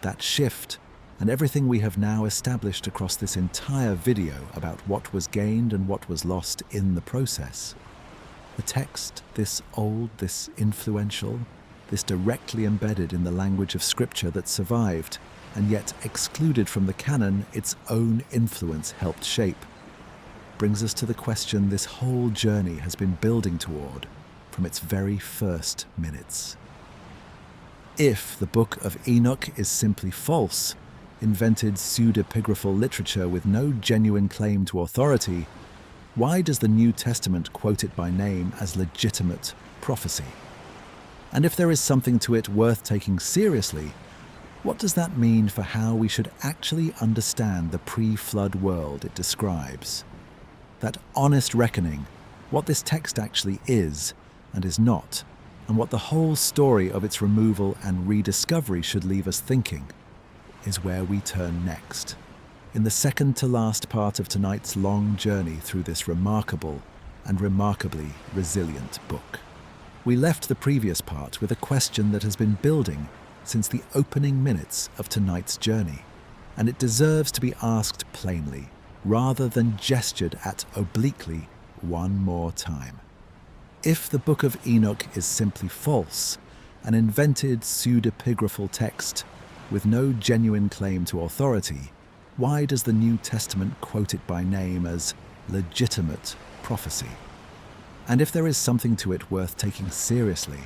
That shift, and everything we have now established across this entire video about what was gained and what was lost in the process. A text this old, this influential, this directly embedded in the language of Scripture that survived, and yet excluded from the canon its own influence helped shape, brings us to the question this whole journey has been building toward from its very first minutes. If the Book of Enoch is simply false, invented pseudepigraphal literature with no genuine claim to authority, why does the New Testament quote it by name as legitimate prophecy? And if there is something to it worth taking seriously, what does that mean for how we should actually understand the pre-flood world it describes? That honest reckoning, what this text actually is and is not, and what the whole story of its removal and rediscovery should leave us thinking, is where we turn next, in the second to last part of tonight's long journey through this remarkable and remarkably resilient book. We left the previous part with a question that has been building since the opening minutes of tonight's journey, and it deserves to be asked plainly, rather than gestured at obliquely one more time. If the Book of Enoch is simply false, an invented pseudepigraphal text with no genuine claim to authority, why does the New Testament quote it by name as legitimate prophecy? And if there is something to it worth taking seriously,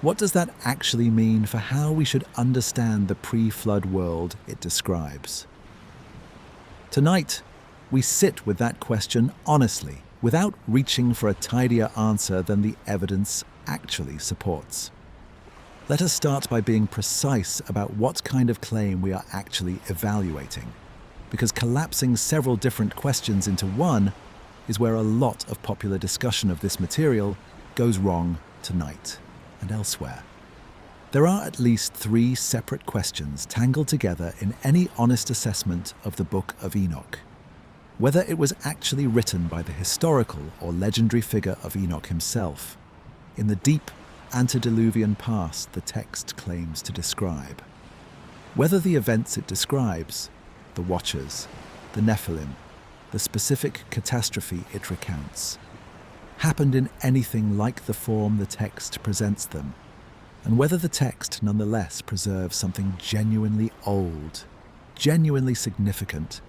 what does that actually mean for how we should understand the pre-flood world it describes? Tonight, we sit with that question honestly, without reaching for a tidier answer than the evidence actually supports. Let us start by being precise about what kind of claim we are actually evaluating, because collapsing several different questions into one is where a lot of popular discussion of this material goes wrong tonight and elsewhere. There are at least 3 separate questions tangled together in any honest assessment of the Book of Enoch. Whether it was actually written by the historical or legendary figure of Enoch himself, in the deep antediluvian past the text claims to describe. Whether the events it describes, the Watchers, the Nephilim, the specific catastrophe it recounts, happened in anything like the form the text presents them, and whether the text nonetheless preserves something genuinely old, genuinely significant,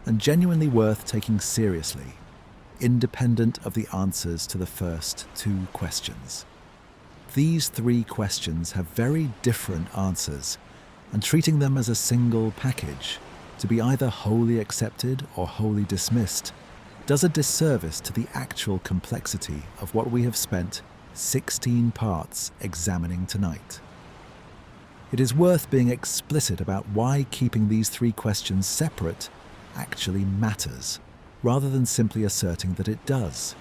and genuinely worth taking seriously, independent of the answers to the first 2 questions. These 3 questions have very different answers, and treating them as a single package, to be either wholly accepted or wholly dismissed, does a disservice to the actual complexity of what we have spent 16 parts examining tonight. It is worth being explicit about why keeping these 3 questions separate actually matters, rather than simply asserting that it does.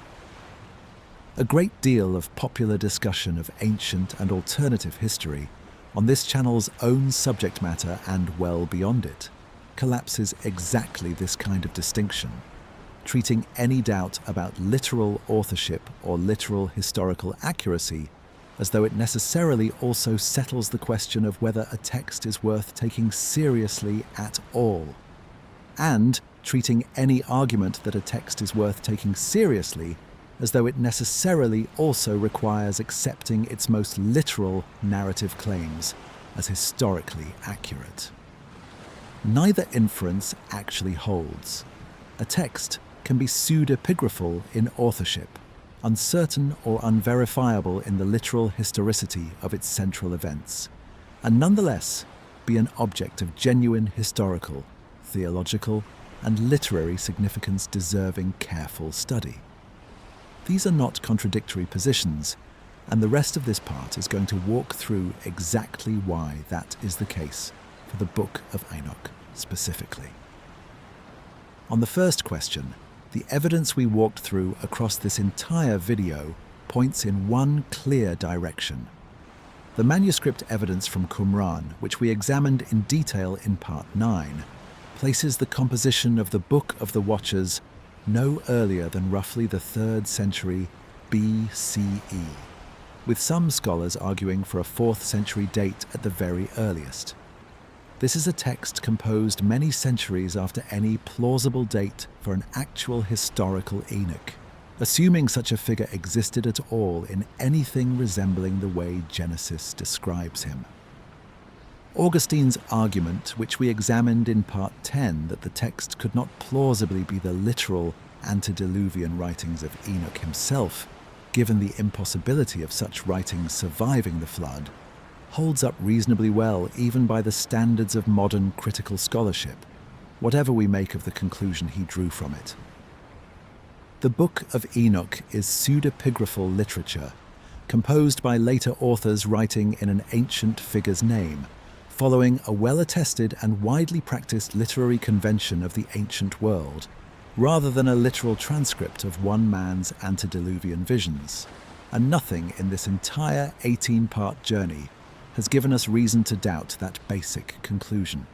A great deal of popular discussion of ancient and alternative history on this channel's own subject matter and well beyond it collapses exactly this kind of distinction, treating any doubt about literal authorship or literal historical accuracy as though it necessarily also settles the question of whether a text is worth taking seriously at all, and treating any argument that a text is worth taking seriously as though it necessarily also requires accepting its most literal narrative claims as historically accurate. Neither inference actually holds. A text can be pseudepigraphal in authorship, uncertain or unverifiable in the literal historicity of its central events, and nonetheless be an object of genuine historical, theological, and literary significance deserving careful study. These are not contradictory positions, and the rest of this part is going to walk through exactly why that is the case for the Book of Enoch specifically. On the first question, the evidence we walked through across this entire video points in one clear direction. The manuscript evidence from Qumran, which we examined in detail in Part 9, places the composition of the Book of the Watchers no earlier than roughly the 3rd century BCE, with some scholars arguing for a 4th century date at the very earliest. This is a text composed many centuries after any plausible date for an actual historical Enoch, assuming such a figure existed at all in anything resembling the way Genesis describes him. Augustine's argument, which we examined in Part 10, that the text could not plausibly be the literal antediluvian writings of Enoch himself, given the impossibility of such writings surviving the flood, holds up reasonably well even by the standards of modern critical scholarship, whatever we make of the conclusion he drew from it. The Book of Enoch is pseudepigraphal literature, composed by later authors writing in an ancient figure's name, following a well-attested and widely practiced literary convention of the ancient world, rather than a literal transcript of one man's antediluvian visions. And nothing in this entire 18-part journey has given us reason to doubt that basic conclusion.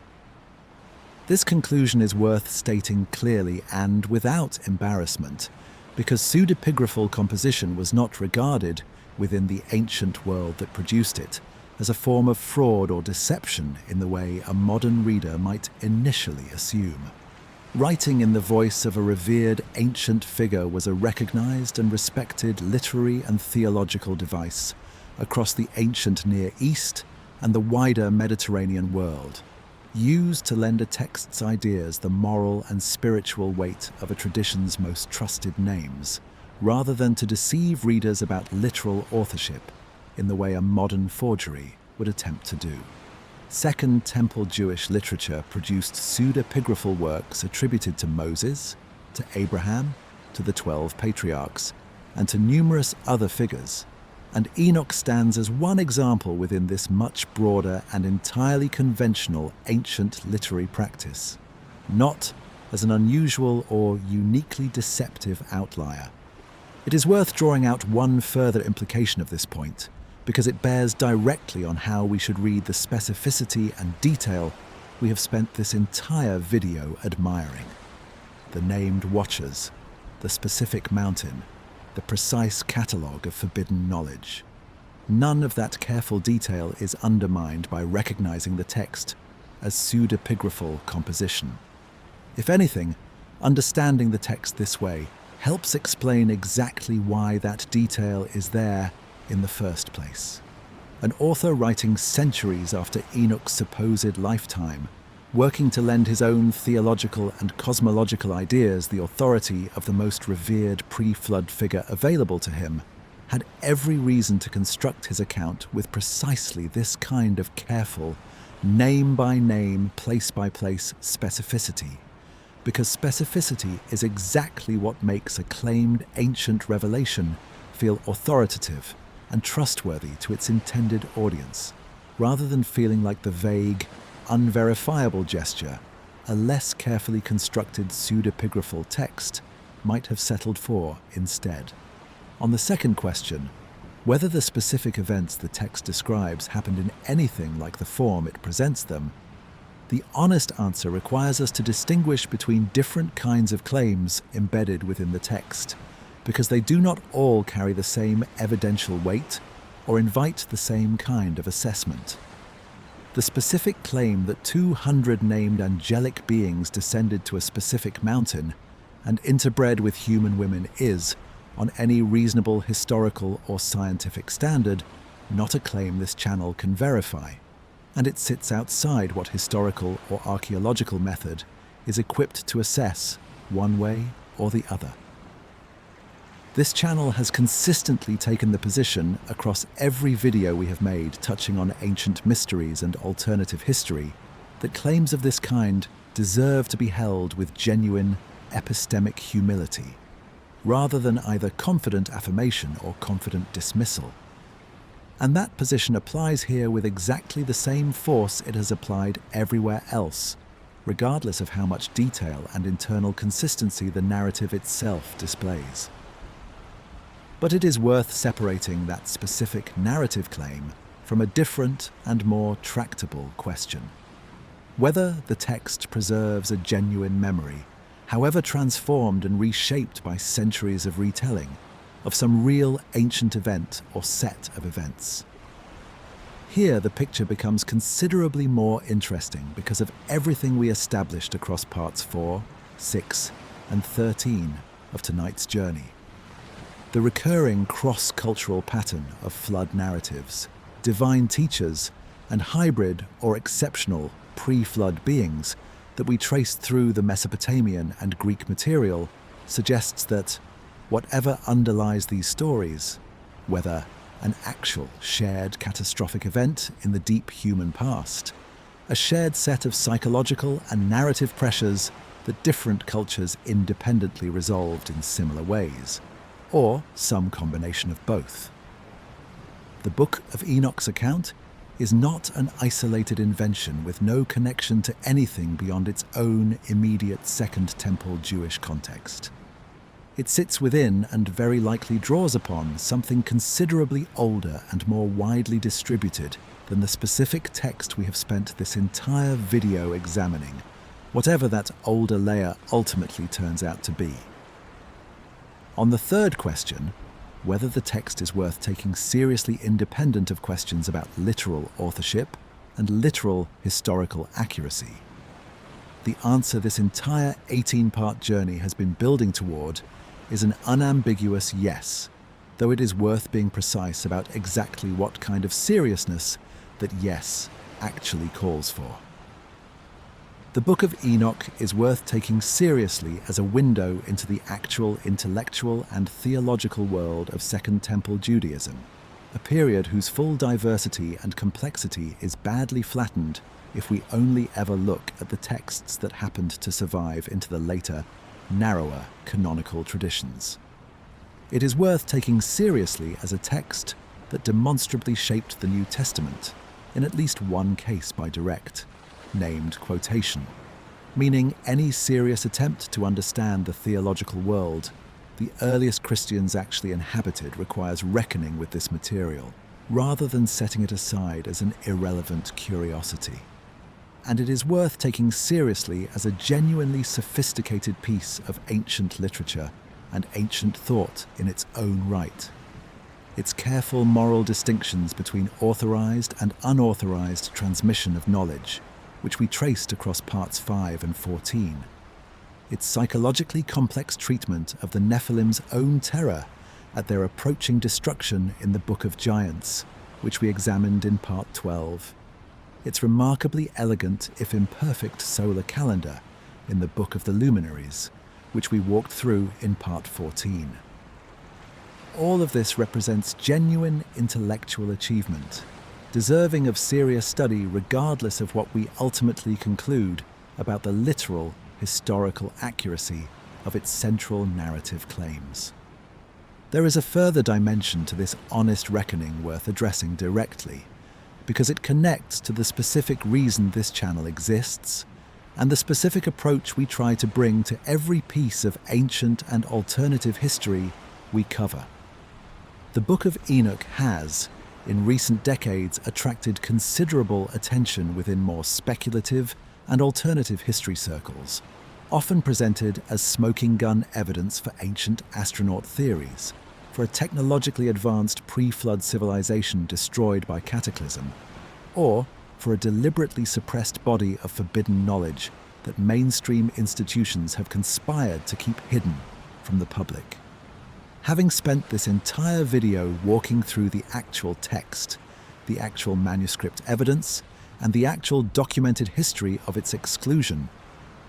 This conclusion is worth stating clearly and without embarrassment, because pseudepigraphal composition was not regarded, within the ancient world that produced it, as a form of fraud or deception in the way a modern reader might initially assume. Writing in the voice of a revered ancient figure was a recognized and respected literary and theological device across the ancient Near East and the wider Mediterranean world, used to lend a text's ideas the moral and spiritual weight of a tradition's most trusted names, rather than to deceive readers about literal authorship in the way a modern forgery would attempt to do. Second Temple Jewish literature produced pseudepigraphal works attributed to Moses, to Abraham, to the 12 patriarchs, and to numerous other figures, and Enoch stands as one example within this much broader and entirely conventional ancient literary practice, not as an unusual or uniquely deceptive outlier. It is worth drawing out one further implication of this point, because it bears directly on how we should read the specificity and detail we have spent this entire video admiring. The named watchers, the specific mountain, the precise catalogue of forbidden knowledge. None of that careful detail is undermined by recognizing the text as pseudepigraphal composition. If anything, understanding the text this way helps explain exactly why that detail is there in the first place. An author writing centuries after Enoch's supposed lifetime, working to lend his own theological and cosmological ideas the authority of the most revered pre-flood figure available to him, had every reason to construct his account with precisely this kind of careful, name-by-name, place-by-place specificity, because specificity is exactly what makes a claimed ancient revelation feel authoritative and trustworthy to its intended audience, rather than feeling like the vague, unverifiable gesture a less carefully constructed pseudepigraphal text might have settled for instead. On the second question, whether the specific events the text describes happened in anything like the form it presents them, the honest answer requires us to distinguish between different kinds of claims embedded within the text, because they do not all carry the same evidential weight or invite the same kind of assessment. The specific claim that 200 named angelic beings descended to a specific mountain and interbred with human women is, on any reasonable historical or scientific standard, not a claim this channel can verify, and it sits outside what historical or archaeological method is equipped to assess one way or the other. This channel has consistently taken the position across every video we have made touching on ancient mysteries and alternative history that claims of this kind deserve to be held with genuine epistemic humility, rather than either confident affirmation or confident dismissal. And that position applies here with exactly the same force it has applied everywhere else, regardless of how much detail and internal consistency the narrative itself displays. But it is worth separating that specific narrative claim from a different and more tractable question: whether the text preserves a genuine memory, however transformed and reshaped by centuries of retelling, of some real ancient event or set of events. Here the picture becomes considerably more interesting because of everything we established across parts 4, 6, and 13 of tonight's journey. The recurring cross-cultural pattern of flood narratives, divine teachers, and hybrid or exceptional pre-flood beings that we traced through the Mesopotamian and Greek material suggests that whatever underlies these stories, whether an actual shared catastrophic event in the deep human past, a shared set of psychological and narrative pressures that different cultures independently resolved in similar ways, or some combination of both. The Book of Enoch's account is not an isolated invention with no connection to anything beyond its own immediate Second Temple Jewish context. It sits within and very likely draws upon something considerably older and more widely distributed than the specific text we have spent this entire video examining, whatever that older layer ultimately turns out to be. On the third question, whether the text is worth taking seriously independent of questions about literal authorship and literal historical accuracy, the answer this entire 18-part journey has been building toward is an unambiguous yes, though it is worth being precise about exactly what kind of seriousness that yes actually calls for. The Book of Enoch is worth taking seriously as a window into the actual intellectual and theological world of Second Temple Judaism, a period whose full diversity and complexity is badly flattened if we only ever look at the texts that happened to survive into the later, narrower canonical traditions. It is worth taking seriously as a text that demonstrably shaped the New Testament, in at least one case by direct, named Quotation, meaning any serious attempt to understand the theological world the earliest Christians actually inhabited requires reckoning with this material, rather than setting it aside as an irrelevant curiosity. And it is worth taking seriously as a genuinely sophisticated piece of ancient literature and ancient thought in its own right. Its careful moral distinctions between authorized and unauthorized transmission of knowledge, which we traced across parts 5 and 14. Its psychologically complex treatment of the Nephilim's own terror at their approaching destruction in the Book of Giants, which we examined in part 12. Its remarkably elegant, if imperfect, solar calendar in the Book of the Luminaries, which we walked through in part 14. All of this represents genuine intellectual achievement, deserving of serious study regardless of what we ultimately conclude about the literal historical accuracy of its central narrative claims. There is a further dimension to this honest reckoning worth addressing directly, because it connects to the specific reason this channel exists and the specific approach we try to bring to every piece of ancient and alternative history we cover. The Book of Enoch has, in recent decades, attracted considerable attention within more speculative and alternative history circles, often presented as smoking gun evidence for ancient astronaut theories, for a technologically advanced pre-flood civilization destroyed by cataclysm, or for a deliberately suppressed body of forbidden knowledge that mainstream institutions have conspired to keep hidden from the public. Having spent this entire video walking through the actual text, the actual manuscript evidence, and the actual documented history of its exclusion,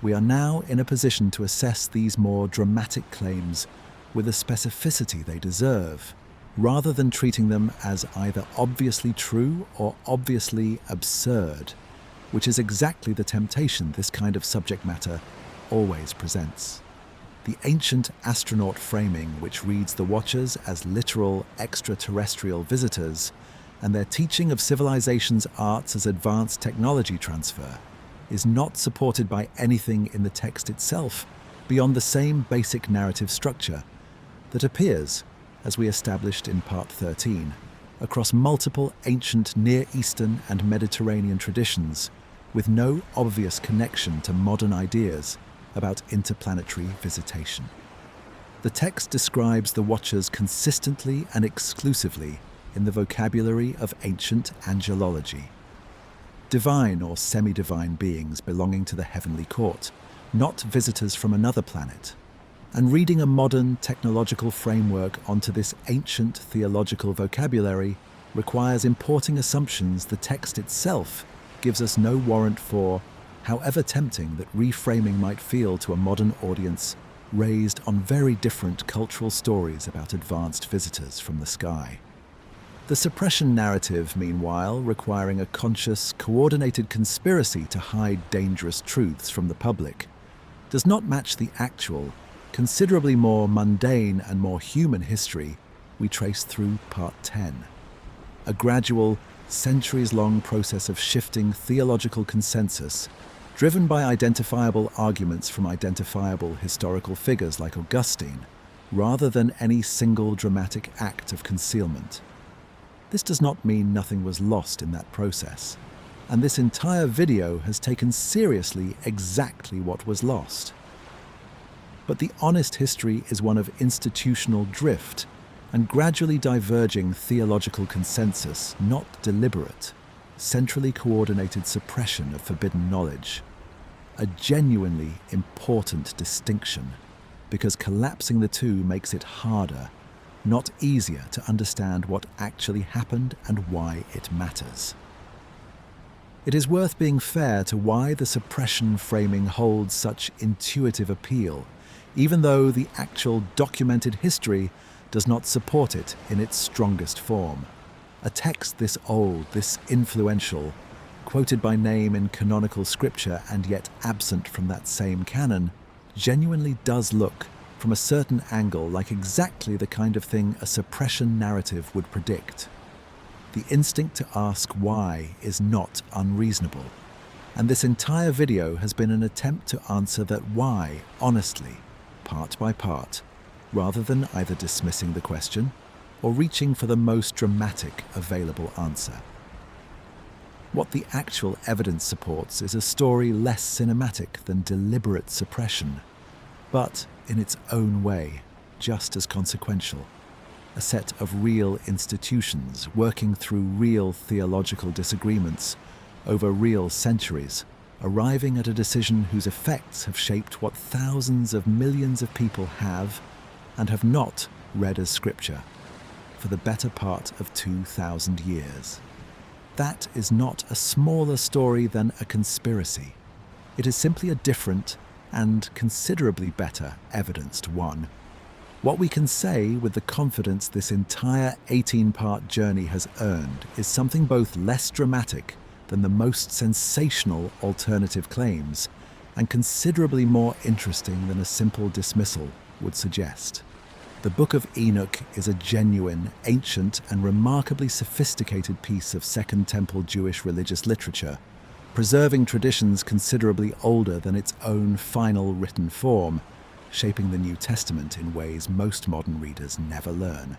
we are now in a position to assess these more dramatic claims with the specificity they deserve, rather than treating them as either obviously true or obviously absurd, which is exactly the temptation this kind of subject matter always presents. The ancient astronaut framing, which reads the Watchers as literal extraterrestrial visitors, and their teaching of civilization's arts as advanced technology transfer, is not supported by anything in the text itself beyond the same basic narrative structure that appears, as we established in Part 13, across multiple ancient Near Eastern and Mediterranean traditions, with no obvious connection to modern ideas about interplanetary visitation. The text describes the Watchers consistently and exclusively in the vocabulary of ancient angelology. Divine or semi-divine beings belonging to the heavenly court, not visitors from another planet. And reading a modern technological framework onto this ancient theological vocabulary requires importing assumptions the text itself gives us no warrant for, however tempting that reframing might feel to a modern audience raised on very different cultural stories about advanced visitors from the sky. The suppression narrative, meanwhile, requiring a conscious, coordinated conspiracy to hide dangerous truths from the public, does not match the actual, considerably more mundane and more human history we trace through Part 10. A gradual, centuries-long process of shifting theological consensus, driven by identifiable arguments from identifiable historical figures like Augustine, rather than any single dramatic act of concealment. This does not mean nothing was lost in that process, and this entire video has taken seriously exactly what was lost. But the honest history is one of institutional drift and gradually diverging theological consensus, not deliberate, centrally coordinated suppression of forbidden knowledge. A genuinely important distinction, because collapsing the two makes it harder, not easier, to understand what actually happened and why it matters. It is worth being fair to why the suppression framing holds such intuitive appeal, even though the actual documented history does not support it in its strongest form. A text this old, this influential, quoted by name in canonical scripture and yet absent from that same canon, genuinely does look, from a certain angle, like exactly the kind of thing a suppression narrative would predict. The instinct to ask why is not unreasonable, and this entire video has been an attempt to answer that why, honestly, part by part, rather than either dismissing the question or reaching for the most dramatic available answer. What the actual evidence supports is a story less cinematic than deliberate suppression, but, in its own way, just as consequential. A set of real institutions working through real theological disagreements over real centuries, arriving at a decision whose effects have shaped what thousands of millions of people have and have not read as scripture for the better part of 2,000 years. That is not a smaller story than a conspiracy. It is simply a different and considerably better evidenced one. What we can say with the confidence this entire 18-part journey has earned is something both less dramatic than the most sensational alternative claims and considerably more interesting than a simple dismissal would suggest. The Book of Enoch is a genuine, ancient, and remarkably sophisticated piece of Second Temple Jewish religious literature, preserving traditions considerably older than its own final written form, shaping the New Testament in ways most modern readers never learn.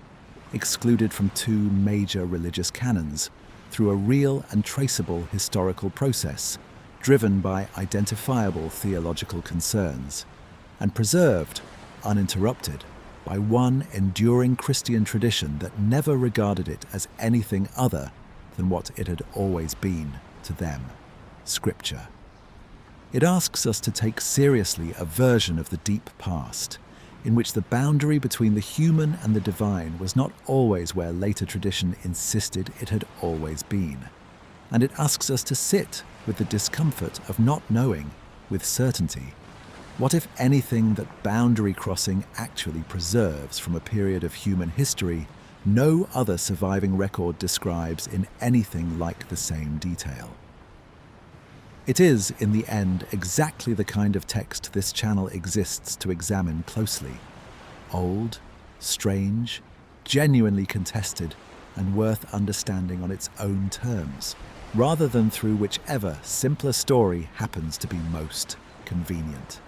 Excluded from two major religious canons, through a real and traceable historical process, driven by identifiable theological concerns, and preserved, uninterrupted, by one enduring Christian tradition that never regarded it as anything other than what it had always been to them, Scripture. It asks us to take seriously a version of the deep past, in which the boundary between the human and the divine was not always where later tradition insisted it had always been. And it asks us to sit with the discomfort of not knowing with certainty. What, if anything, that boundary crossing actually preserves from a period of human history no other surviving record describes in anything like the same detail? It is, in the end, exactly the kind of text this channel exists to examine closely. Old, strange, genuinely contested, and worth understanding on its own terms, rather than through whichever simpler story happens to be most convenient.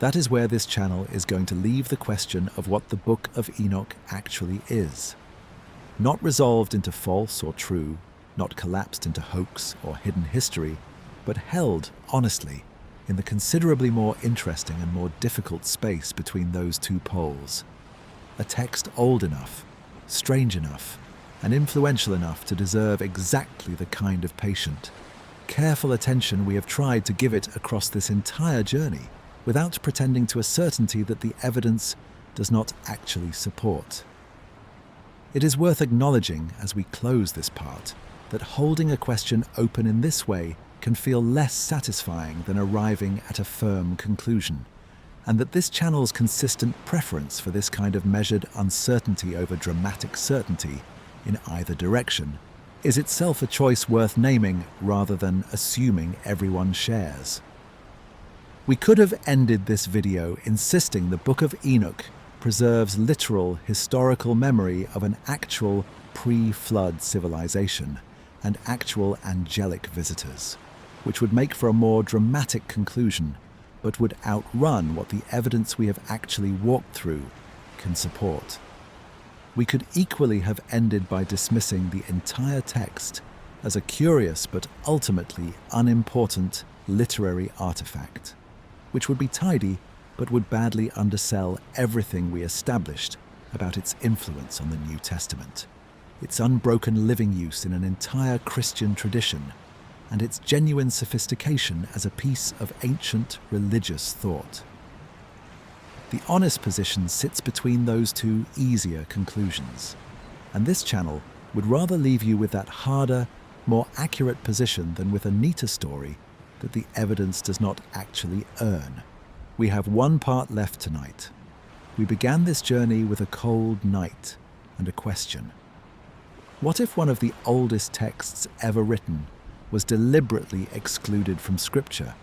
That is where this channel is going to leave the question of what the Book of Enoch actually is. Not resolved into false or true, not collapsed into hoax or hidden history, but held, honestly, in the considerably more interesting and more difficult space between those two poles. A text old enough, strange enough, and influential enough to deserve exactly the kind of patient, careful attention we have tried to give it across this entire journey, without pretending to a certainty that the evidence does not actually support. It is worth acknowledging, as we close this part, that holding a question open in this way can feel less satisfying than arriving at a firm conclusion, and that this channel's consistent preference for this kind of measured uncertainty over dramatic certainty in either direction is itself a choice worth naming rather than assuming everyone shares. We could have ended this video insisting the Book of Enoch preserves literal historical memory of an actual pre-flood civilization and actual angelic visitors, which would make for a more dramatic conclusion, but would outrun what the evidence we have actually walked through can support. We could equally have ended by dismissing the entire text as a curious but ultimately unimportant literary artifact, which would be tidy but would badly undersell everything we established about its influence on the New Testament, its unbroken living use in an entire Christian tradition, and its genuine sophistication as a piece of ancient religious thought. The honest position sits between those two easier conclusions, and this channel would rather leave you with that harder, more accurate position than with a neater story that the evidence does not actually earn. We have one part left tonight. We began this journey with a cold night and a question. What if one of the oldest texts ever written was deliberately excluded from Scripture?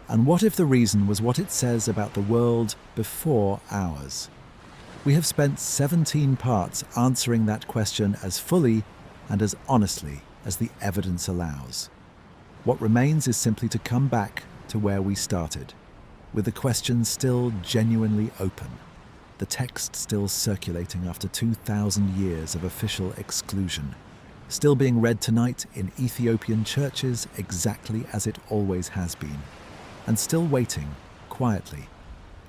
And what if the reason was what it says about the world before ours? We have spent 17 parts answering that question as fully and as honestly as the evidence allows. What remains is simply to come back to where we started, with the question still genuinely open, the text still circulating after 2,000 years of official exclusion, still being read tonight in Ethiopian churches exactly as it always has been, and still waiting, quietly,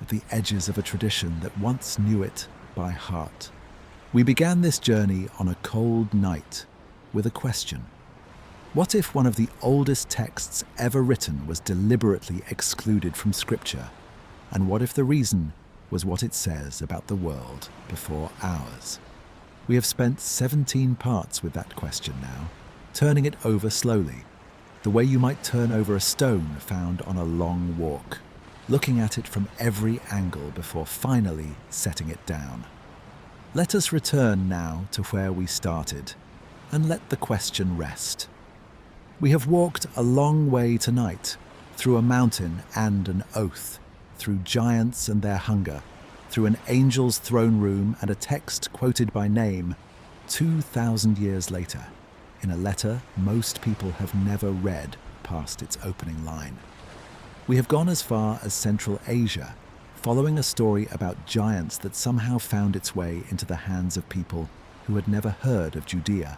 at the edges of a tradition that once knew it by heart. We began this journey on a cold night with a question. What if one of the oldest texts ever written was deliberately excluded from Scripture? And what if the reason was what it says about the world before ours? We have spent 17 parts with that question now, turning it over slowly, the way you might turn over a stone found on a long walk, looking at it from every angle before finally setting it down. Let us return now to where we started, and let the question rest. We have walked a long way tonight, through a mountain and an oath, through giants and their hunger, through an angel's throne room and a text quoted by name 2,000 years later, in a letter most people have never read past its opening line. We have gone as far as Central Asia, following a story about giants that somehow found its way into the hands of people who had never heard of Judea,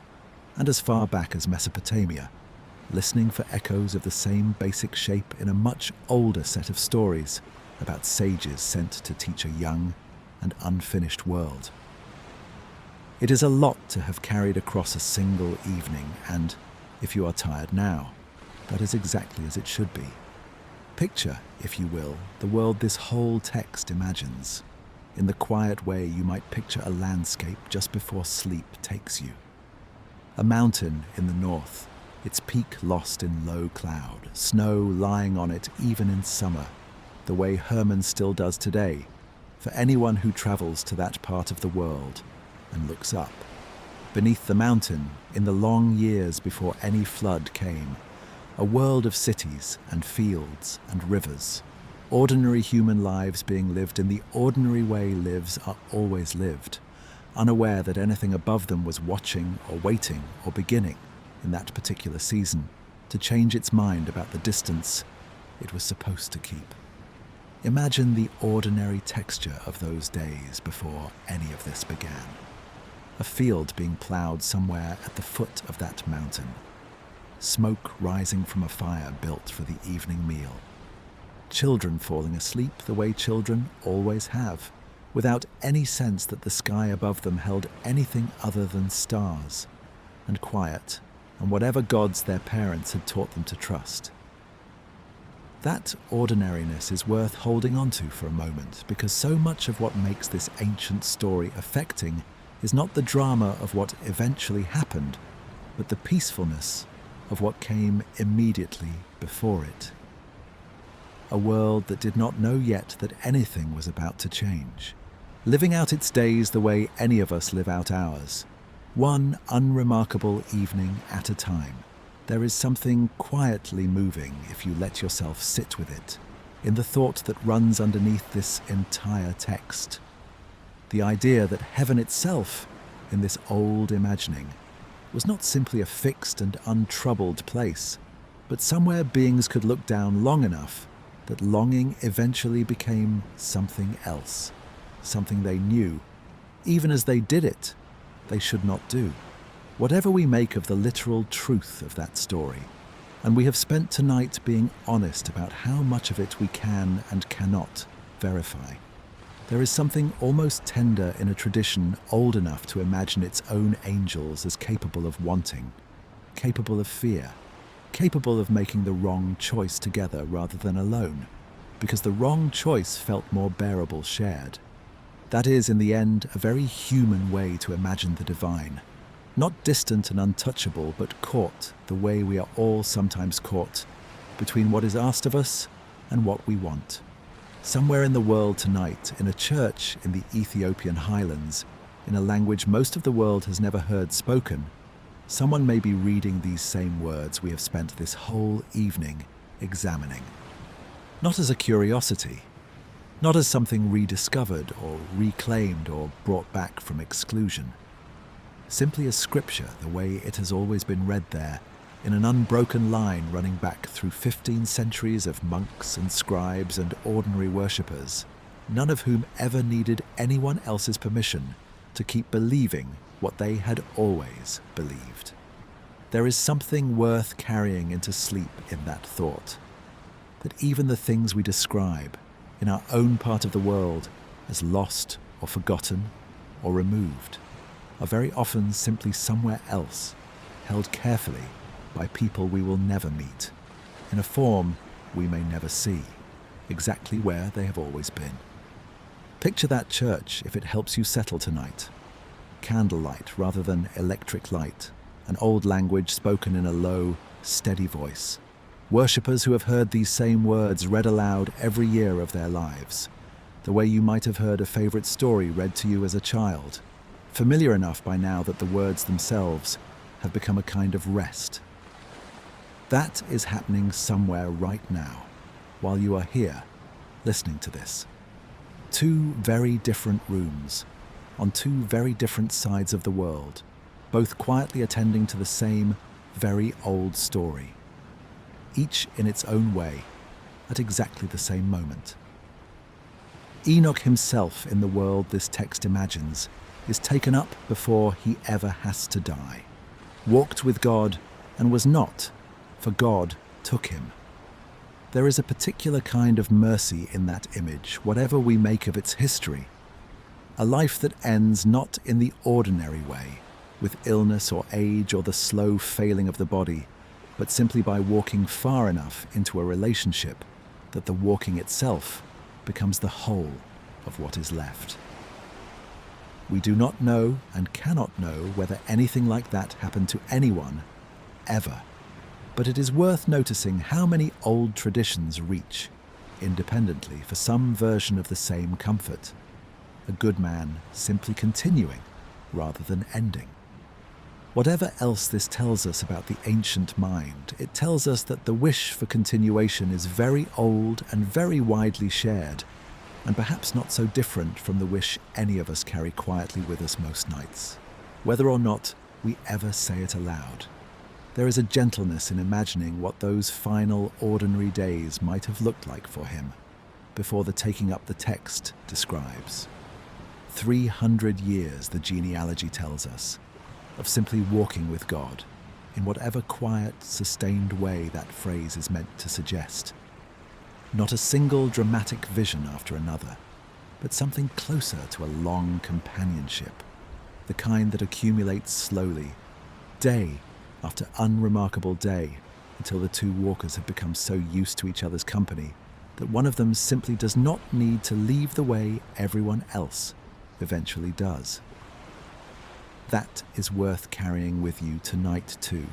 and as far back as Mesopotamia, listening for echoes of the same basic shape in a much older set of stories about sages sent to teach a young, and unfinished world. It is a lot to have carried across a single evening, and if you are tired now, that is exactly as it should be. Picture, if you will, the world this whole text imagines, in the quiet way you might picture a landscape just before sleep takes you. A mountain in the north, its peak lost in low cloud, snow lying on it even in summer, the way Hermon still does today, for anyone who travels to that part of the world and looks up. Beneath the mountain, in the long years before any flood came, a world of cities and fields and rivers, ordinary human lives being lived in the ordinary way lives are always lived, unaware that anything above them was watching or waiting or beginning, in that particular season, to change its mind about the distance it was supposed to keep. Imagine the ordinary texture of those days before any of this began. A field being ploughed somewhere at the foot of that mountain. Smoke rising from a fire built for the evening meal. Children falling asleep the way children always have, without any sense that the sky above them held anything other than stars, and quiet, and whatever gods their parents had taught them to trust. That ordinariness is worth holding on to for a moment, because so much of what makes this ancient story affecting is not the drama of what eventually happened, but the peacefulness of what came immediately before it. A world that did not know yet that anything was about to change, living out its days the way any of us live out ours, one unremarkable evening at a time. There is something quietly moving, if you let yourself sit with it, in the thought that runs underneath this entire text. The idea that heaven itself, in this old imagining, was not simply a fixed and untroubled place, but somewhere beings could look down long enough that longing eventually became something else, something they knew, even as they did it, they should not do. Whatever we make of the literal truth of that story, and we have spent tonight being honest about how much of it we can and cannot verify. There is something almost tender in a tradition old enough to imagine its own angels as capable of wanting, capable of fear, capable of making the wrong choice together rather than alone, because the wrong choice felt more bearable shared. That is, in the end, a very human way to imagine the divine. Not distant and untouchable, but caught the way we are all sometimes caught, between what is asked of us and what we want. Somewhere in the world tonight, in a church in the Ethiopian highlands, in a language most of the world has never heard spoken, someone may be reading these same words we have spent this whole evening examining. Not as a curiosity, not as something rediscovered or reclaimed or brought back from exclusion. Simply as scripture the way it has always been read there, in an unbroken line running back through 15 centuries of monks and scribes and ordinary worshippers, none of whom ever needed anyone else's permission to keep believing what they had always believed. There is something worth carrying into sleep in that thought, that even the things we describe in our own part of the world as lost or forgotten or removed are very often simply somewhere else, held carefully by people we will never meet, in a form we may never see, exactly where they have always been. Picture that church if it helps you settle tonight. Candlelight rather than electric light, an old language spoken in a low, steady voice. Worshippers who have heard these same words read aloud every year of their lives, the way you might have heard a favorite story read to you as a child, familiar enough by now that the words themselves have become a kind of rest. That is happening somewhere right now, while you are here, listening to this. Two very different rooms, on two very different sides of the world, both quietly attending to the same very old story, each in its own way, at exactly the same moment. Enoch himself in the world this text imagines is taken up before he ever has to die, walked with God and was not, for God took him. There is a particular kind of mercy in that image, whatever we make of its history. A life that ends not in the ordinary way, with illness or age or the slow failing of the body, but simply by walking far enough into a relationship that the walking itself becomes the whole of what is left. We do not know and cannot know whether anything like that happened to anyone, ever. But it is worth noticing how many old traditions reach, independently, for some version of the same comfort. A good man simply continuing rather than ending. Whatever else this tells us about the ancient mind, it tells us that the wish for continuation is very old and very widely shared, and perhaps not so different from the wish any of us carry quietly with us most nights, whether or not we ever say it aloud. There is a gentleness in imagining what those final ordinary days might have looked like for him, before the taking up the text describes. 300 years, the genealogy tells us, of simply walking with God, in whatever quiet, sustained way that phrase is meant to suggest. Not a single dramatic vision after another, but something closer to a long companionship, the kind that accumulates slowly, day after unremarkable day, until the two walkers have become so used to each other's company that one of them simply does not need to leave the way everyone else eventually does. That is worth carrying with you tonight too,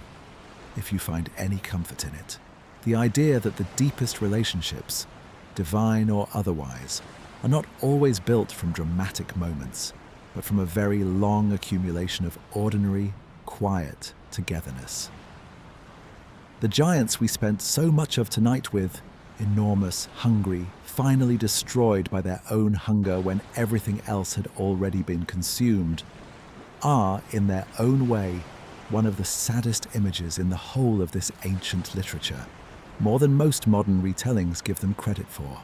if you find any comfort in it. The idea that the deepest relationships, divine or otherwise, are not always built from dramatic moments, but from a very long accumulation of ordinary, quiet togetherness. The giants we spent so much of tonight with, enormous, hungry, finally destroyed by their own hunger when everything else had already been consumed, are, in their own way, one of the saddest images in the whole of this ancient literature, more than most modern retellings give them credit for.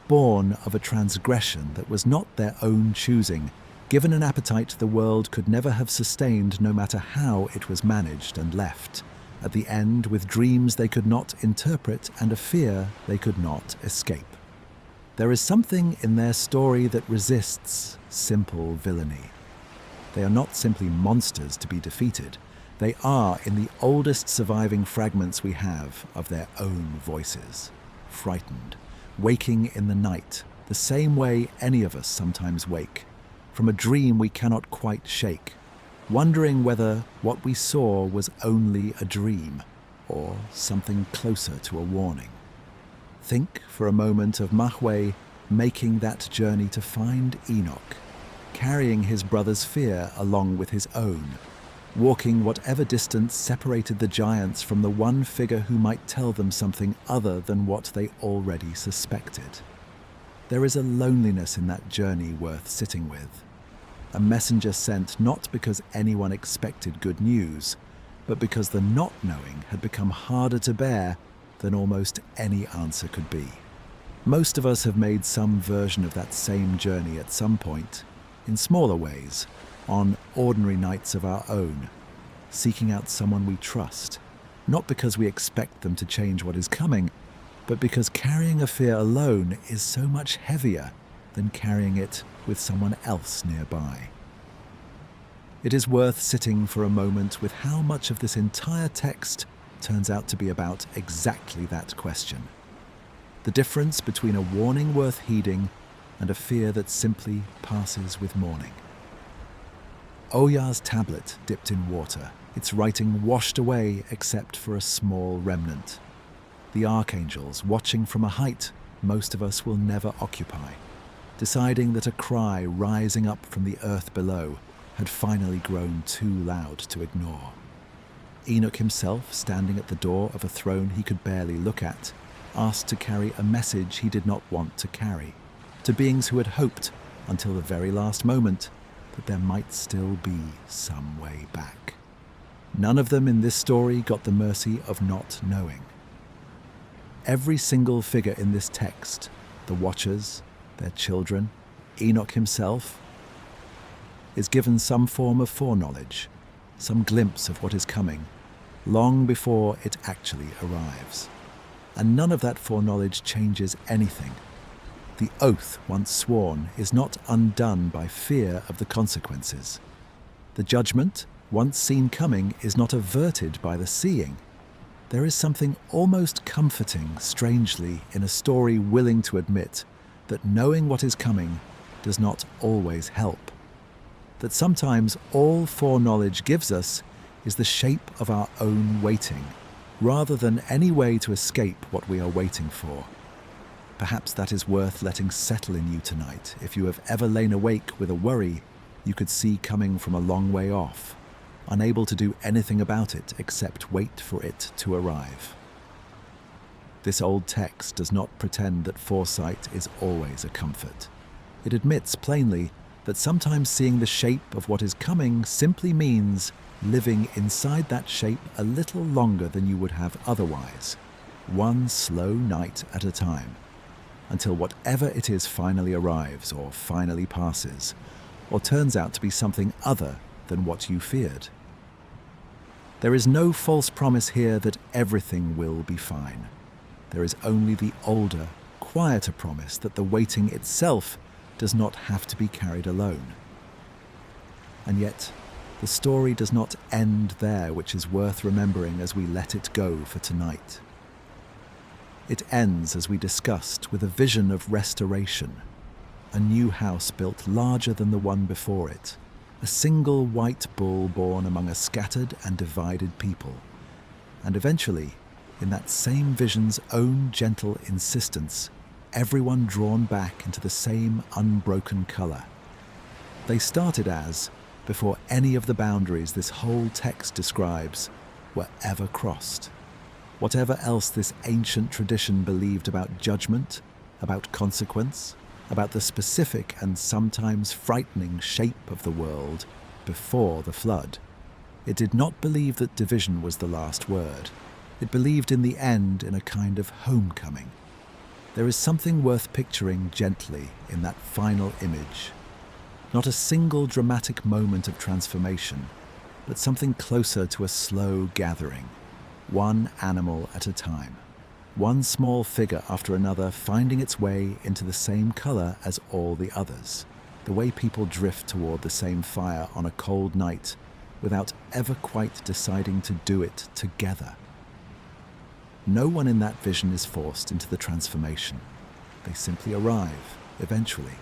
Born of a transgression that was not their own choosing, given an appetite the world could never have sustained no matter how it was managed and left, at the end with dreams they could not interpret and a fear they could not escape. There is something in their story that resists simple villainy. They are not simply monsters to be defeated. They are, in the oldest surviving fragments we have, of their own voices, frightened, waking in the night, the same way any of us sometimes wake, from a dream we cannot quite shake, wondering whether what we saw was only a dream, or something closer to a warning. Think for a moment of Mahweh making that journey to find Enoch, carrying his brother's fear along with his own, walking whatever distance separated the giants from the one figure who might tell them something other than what they already suspected. There is a loneliness in that journey worth sitting with. A messenger sent not because anyone expected good news, but because the not knowing had become harder to bear than almost any answer could be. Most of us have made some version of that same journey at some point, in smaller ways, on ordinary nights of our own, seeking out someone we trust, not because we expect them to change what is coming, but because carrying a fear alone is so much heavier than carrying it with someone else nearby. It is worth sitting for a moment with how much of this entire text turns out to be about exactly that question. The difference between a warning worth heeding and a fear that simply passes with morning. Oya's tablet dipped in water, its writing washed away except for a small remnant. The Archangels, watching from a height most of us will never occupy, deciding that a cry rising up from the earth below had finally grown too loud to ignore. Enoch himself, standing at the door of a throne he could barely look at, asked to carry a message he did not want to carry, to beings who had hoped, until the very last moment, that there might still be some way back. None of them in this story got the mercy of not knowing. Every single figure in this text, the Watchers, their children, Enoch himself, is given some form of foreknowledge, some glimpse of what is coming, long before it actually arrives. And none of that foreknowledge changes anything. The oath once sworn is not undone by fear of the consequences. The judgment, once seen coming, is not averted by the seeing. There is something almost comforting, strangely, in a story willing to admit that knowing what is coming does not always help. That sometimes all foreknowledge gives us is the shape of our own waiting, rather than any way to escape what we are waiting for. Perhaps that is worth letting settle in you tonight if you have ever lain awake with a worry you could see coming from a long way off, unable to do anything about it except wait for it to arrive. This old text does not pretend that foresight is always a comfort. It admits plainly that sometimes seeing the shape of what is coming simply means living inside that shape a little longer than you would have otherwise, one slow night at a time, until whatever it is finally arrives or finally passes, or turns out to be something other than what you feared. There is no false promise here that everything will be fine. There is only the older, quieter promise that the waiting itself does not have to be carried alone. And yet, the story does not end there, which is worth remembering as we let it go for tonight. It ends, as we discussed, with a vision of restoration, a new house built larger than the one before it, a single white bull born among a scattered and divided people, and eventually, in that same vision's own gentle insistence, everyone drawn back into the same unbroken colour. They started as, before any of the boundaries this whole text describes were ever crossed. Whatever else this ancient tradition believed about judgment, about consequence, about the specific and sometimes frightening shape of the world before the flood, it did not believe that division was the last word. It believed in the end in a kind of homecoming. There is something worth picturing gently in that final image. Not a single dramatic moment of transformation, but something closer to a slow gathering, one animal at a time, one small figure after another finding its way into the same color as all the others, the way people drift toward the same fire on a cold night without ever quite deciding to do it together. No one in that vision is forced into the transformation. They simply arrive, eventually,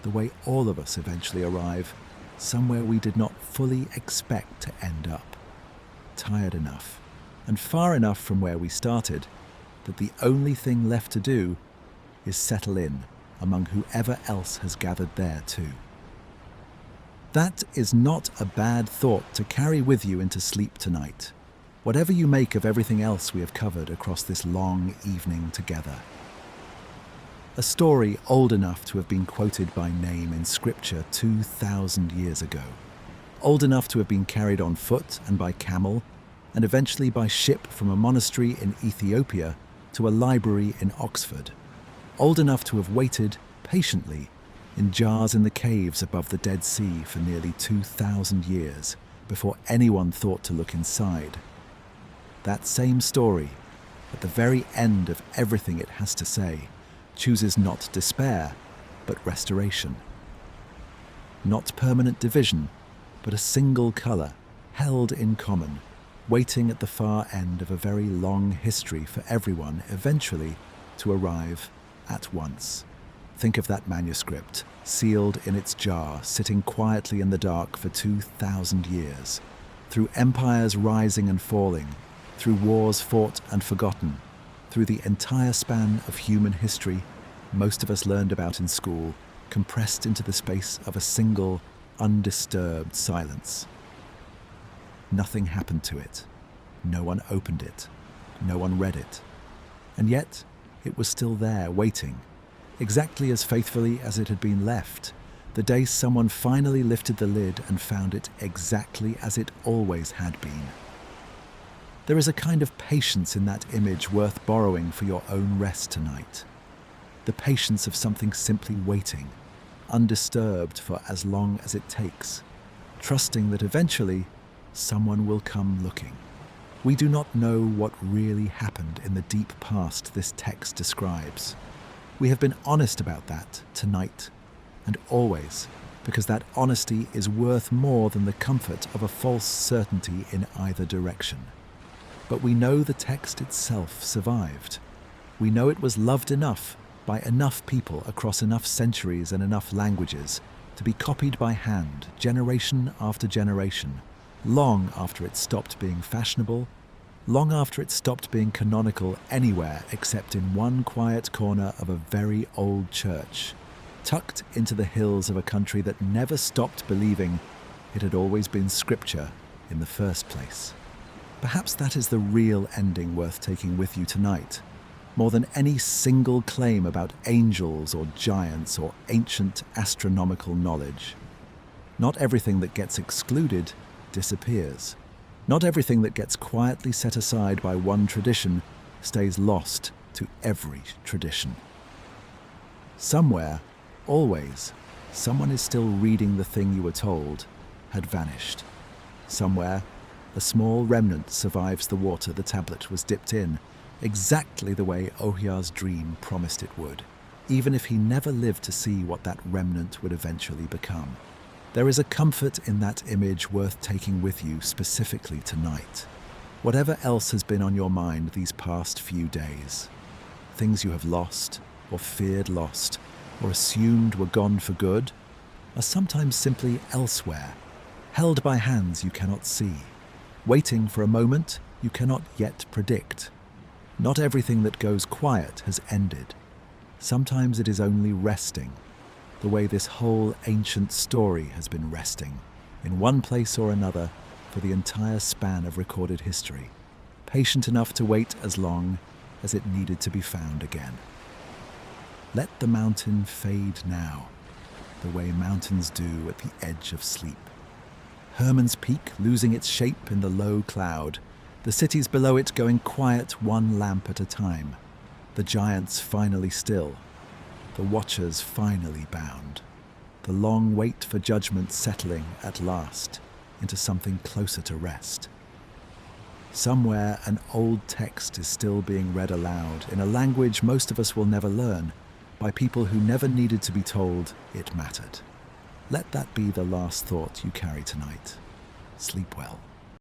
the way all of us eventually arrive, somewhere we did not fully expect to end up. Tired enough, and far enough from where we started, that the only thing left to do is settle in among whoever else has gathered there too. That is not a bad thought to carry with you into sleep tonight, whatever you make of everything else we have covered across this long evening together. A story old enough to have been quoted by name in Scripture 2,000 years ago, old enough to have been carried on foot and by camel, and eventually by ship from a monastery in Ethiopia to a library in Oxford, old enough to have waited patiently in jars in the caves above the Dead Sea for nearly 2,000 years before anyone thought to look inside. That same story, at the very end of everything it has to say, chooses not despair, but restoration. Not permanent division, but a single colour, held in common, waiting at the far end of a very long history for everyone eventually to arrive at once. Think of that manuscript, sealed in its jar, sitting quietly in the dark for 2,000 years, through empires rising and falling, through wars fought and forgotten, through the entire span of human history most of us learned about in school, compressed into the space of a single, undisturbed silence. Nothing happened to it. No one opened it. No one read it. And yet, it was still there, waiting, exactly as faithfully as it had been left, the day someone finally lifted the lid and found it exactly as it always had been. There is a kind of patience in that image worth borrowing for your own rest tonight. The patience of something simply waiting, undisturbed for as long as it takes, trusting that eventually someone will come looking. We do not know what really happened in the deep past this text describes. We have been honest about that tonight and always, because that honesty is worth more than the comfort of a false certainty in either direction. But we know the text itself survived. We know it was loved enough by enough people across enough centuries and enough languages to be copied by hand, generation after generation, long after it stopped being fashionable, long after it stopped being canonical anywhere except in one quiet corner of a very old church, tucked into the hills of a country that never stopped believing it had always been scripture in the first place. Perhaps that is the real ending worth taking with you tonight, more than any single claim about angels or giants or ancient astronomical knowledge. Not everything that gets excluded disappears. Not everything that gets quietly set aside by one tradition stays lost to every tradition. Somewhere, always, someone is still reading the thing you were told had vanished. Somewhere, a small remnant survives the water the tablet was dipped in, exactly the way Ohia's dream promised it would, even if he never lived to see what that remnant would eventually become. There is a comfort in that image worth taking with you specifically tonight. Whatever else has been on your mind these past few days, things you have lost, or feared lost, or assumed were gone for good, are sometimes simply elsewhere, held by hands you cannot see, waiting for a moment you cannot yet predict. Not everything that goes quiet has ended. Sometimes it is only resting, the way this whole ancient story has been resting, in one place or another for the entire span of recorded history, patient enough to wait as long as it needed to be found again. Let the mountain fade now, the way mountains do at the edge of sleep. Hermon's peak losing its shape in the low cloud, the cities below it going quiet one lamp at a time, the giants finally still, the watchers finally bound, the long wait for judgment settling at last into something closer to rest. Somewhere an old text is still being read aloud in a language most of us will never learn, by people who never needed to be told it mattered. Let that be the last thought you carry tonight. Sleep well.